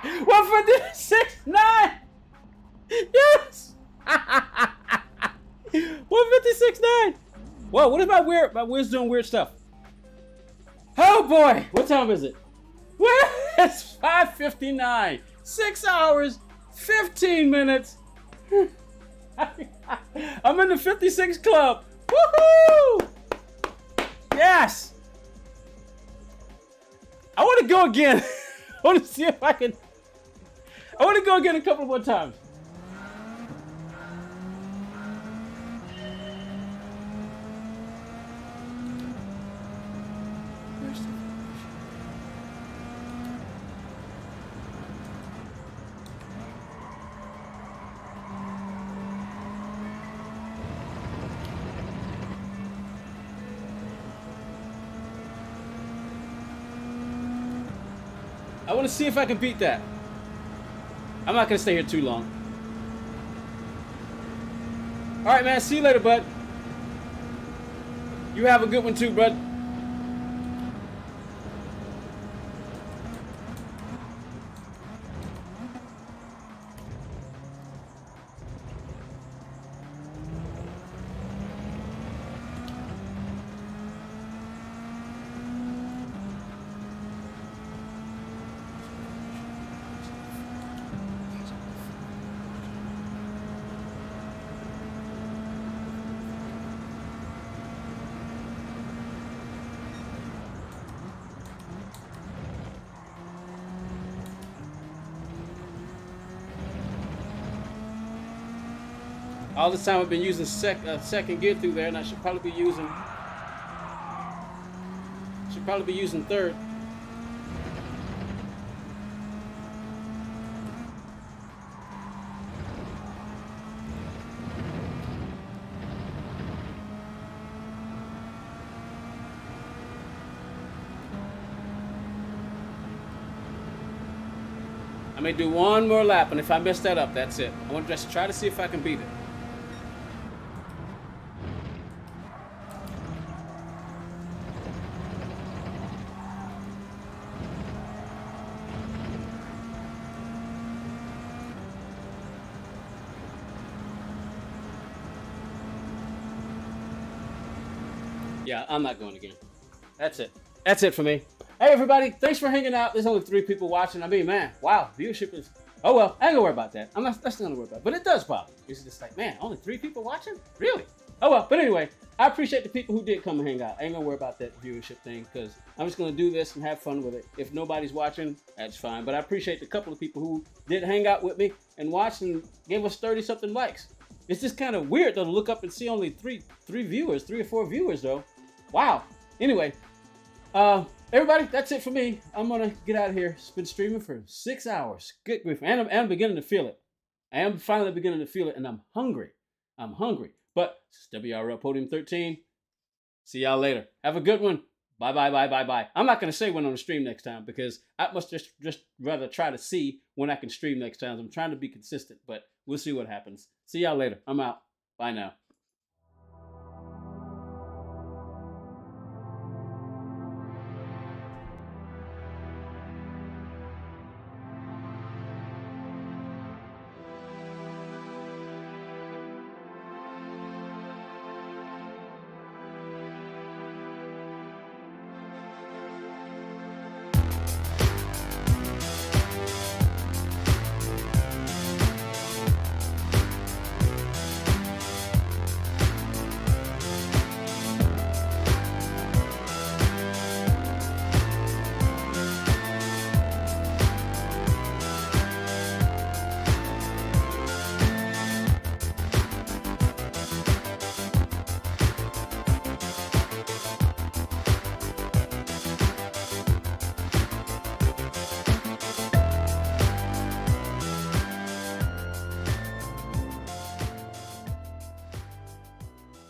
156.9. Yes. 156.9. Whoa, what is my weird? My weird's doing weird stuff. Oh boy, what time is it? It's 5:59. 6 hours, 15 minutes. I'm in the 56 club. Woohoo! Yes. I want to go again. I want to see if I can. I want to go again a couple more times. I want to see if I can beat that. I'm not going to stay here too long. All right, man. See you later, bud. You have a good one too, bud. All this time I've been using second gear through there, and I should probably be using third. I may do one more lap, and if I mess that up, that's it. I want to just try to see if I can beat it. Yeah, I'm not going again. That's it. That's it for me. Hey, everybody. Thanks for hanging out. There's only 3 people watching. I mean, man, wow. Viewership is... Oh, well. I ain't gonna worry about that. That's not gonna worry about it. But it does bother me. It's just like, man, only 3 people watching? Really? Oh, well. But anyway, I appreciate the people who did come and hang out. I ain't gonna worry about that viewership thing because I'm just gonna do this and have fun with it. If nobody's watching, that's fine. But I appreciate the couple of people who did hang out with me and watched and gave us 30-something likes. It's just kind of weird, though, to look up and see only 3 viewers, 3 or 4 viewers, though. Wow. Anyway, everybody, that's it for me. I'm going to get out of here. It's been streaming for 6 hours. Good grief. And I'm beginning to feel it. I am finally beginning to feel it, and I'm hungry. I'm hungry. But it's WRL Podium 13. See y'all later. Have a good one. Bye, bye, bye, bye, bye. I'm not going to say when on the stream next time because I must just rather try to see when I can stream next time. I'm trying to be consistent, but we'll see what happens. See y'all later. I'm out. Bye now.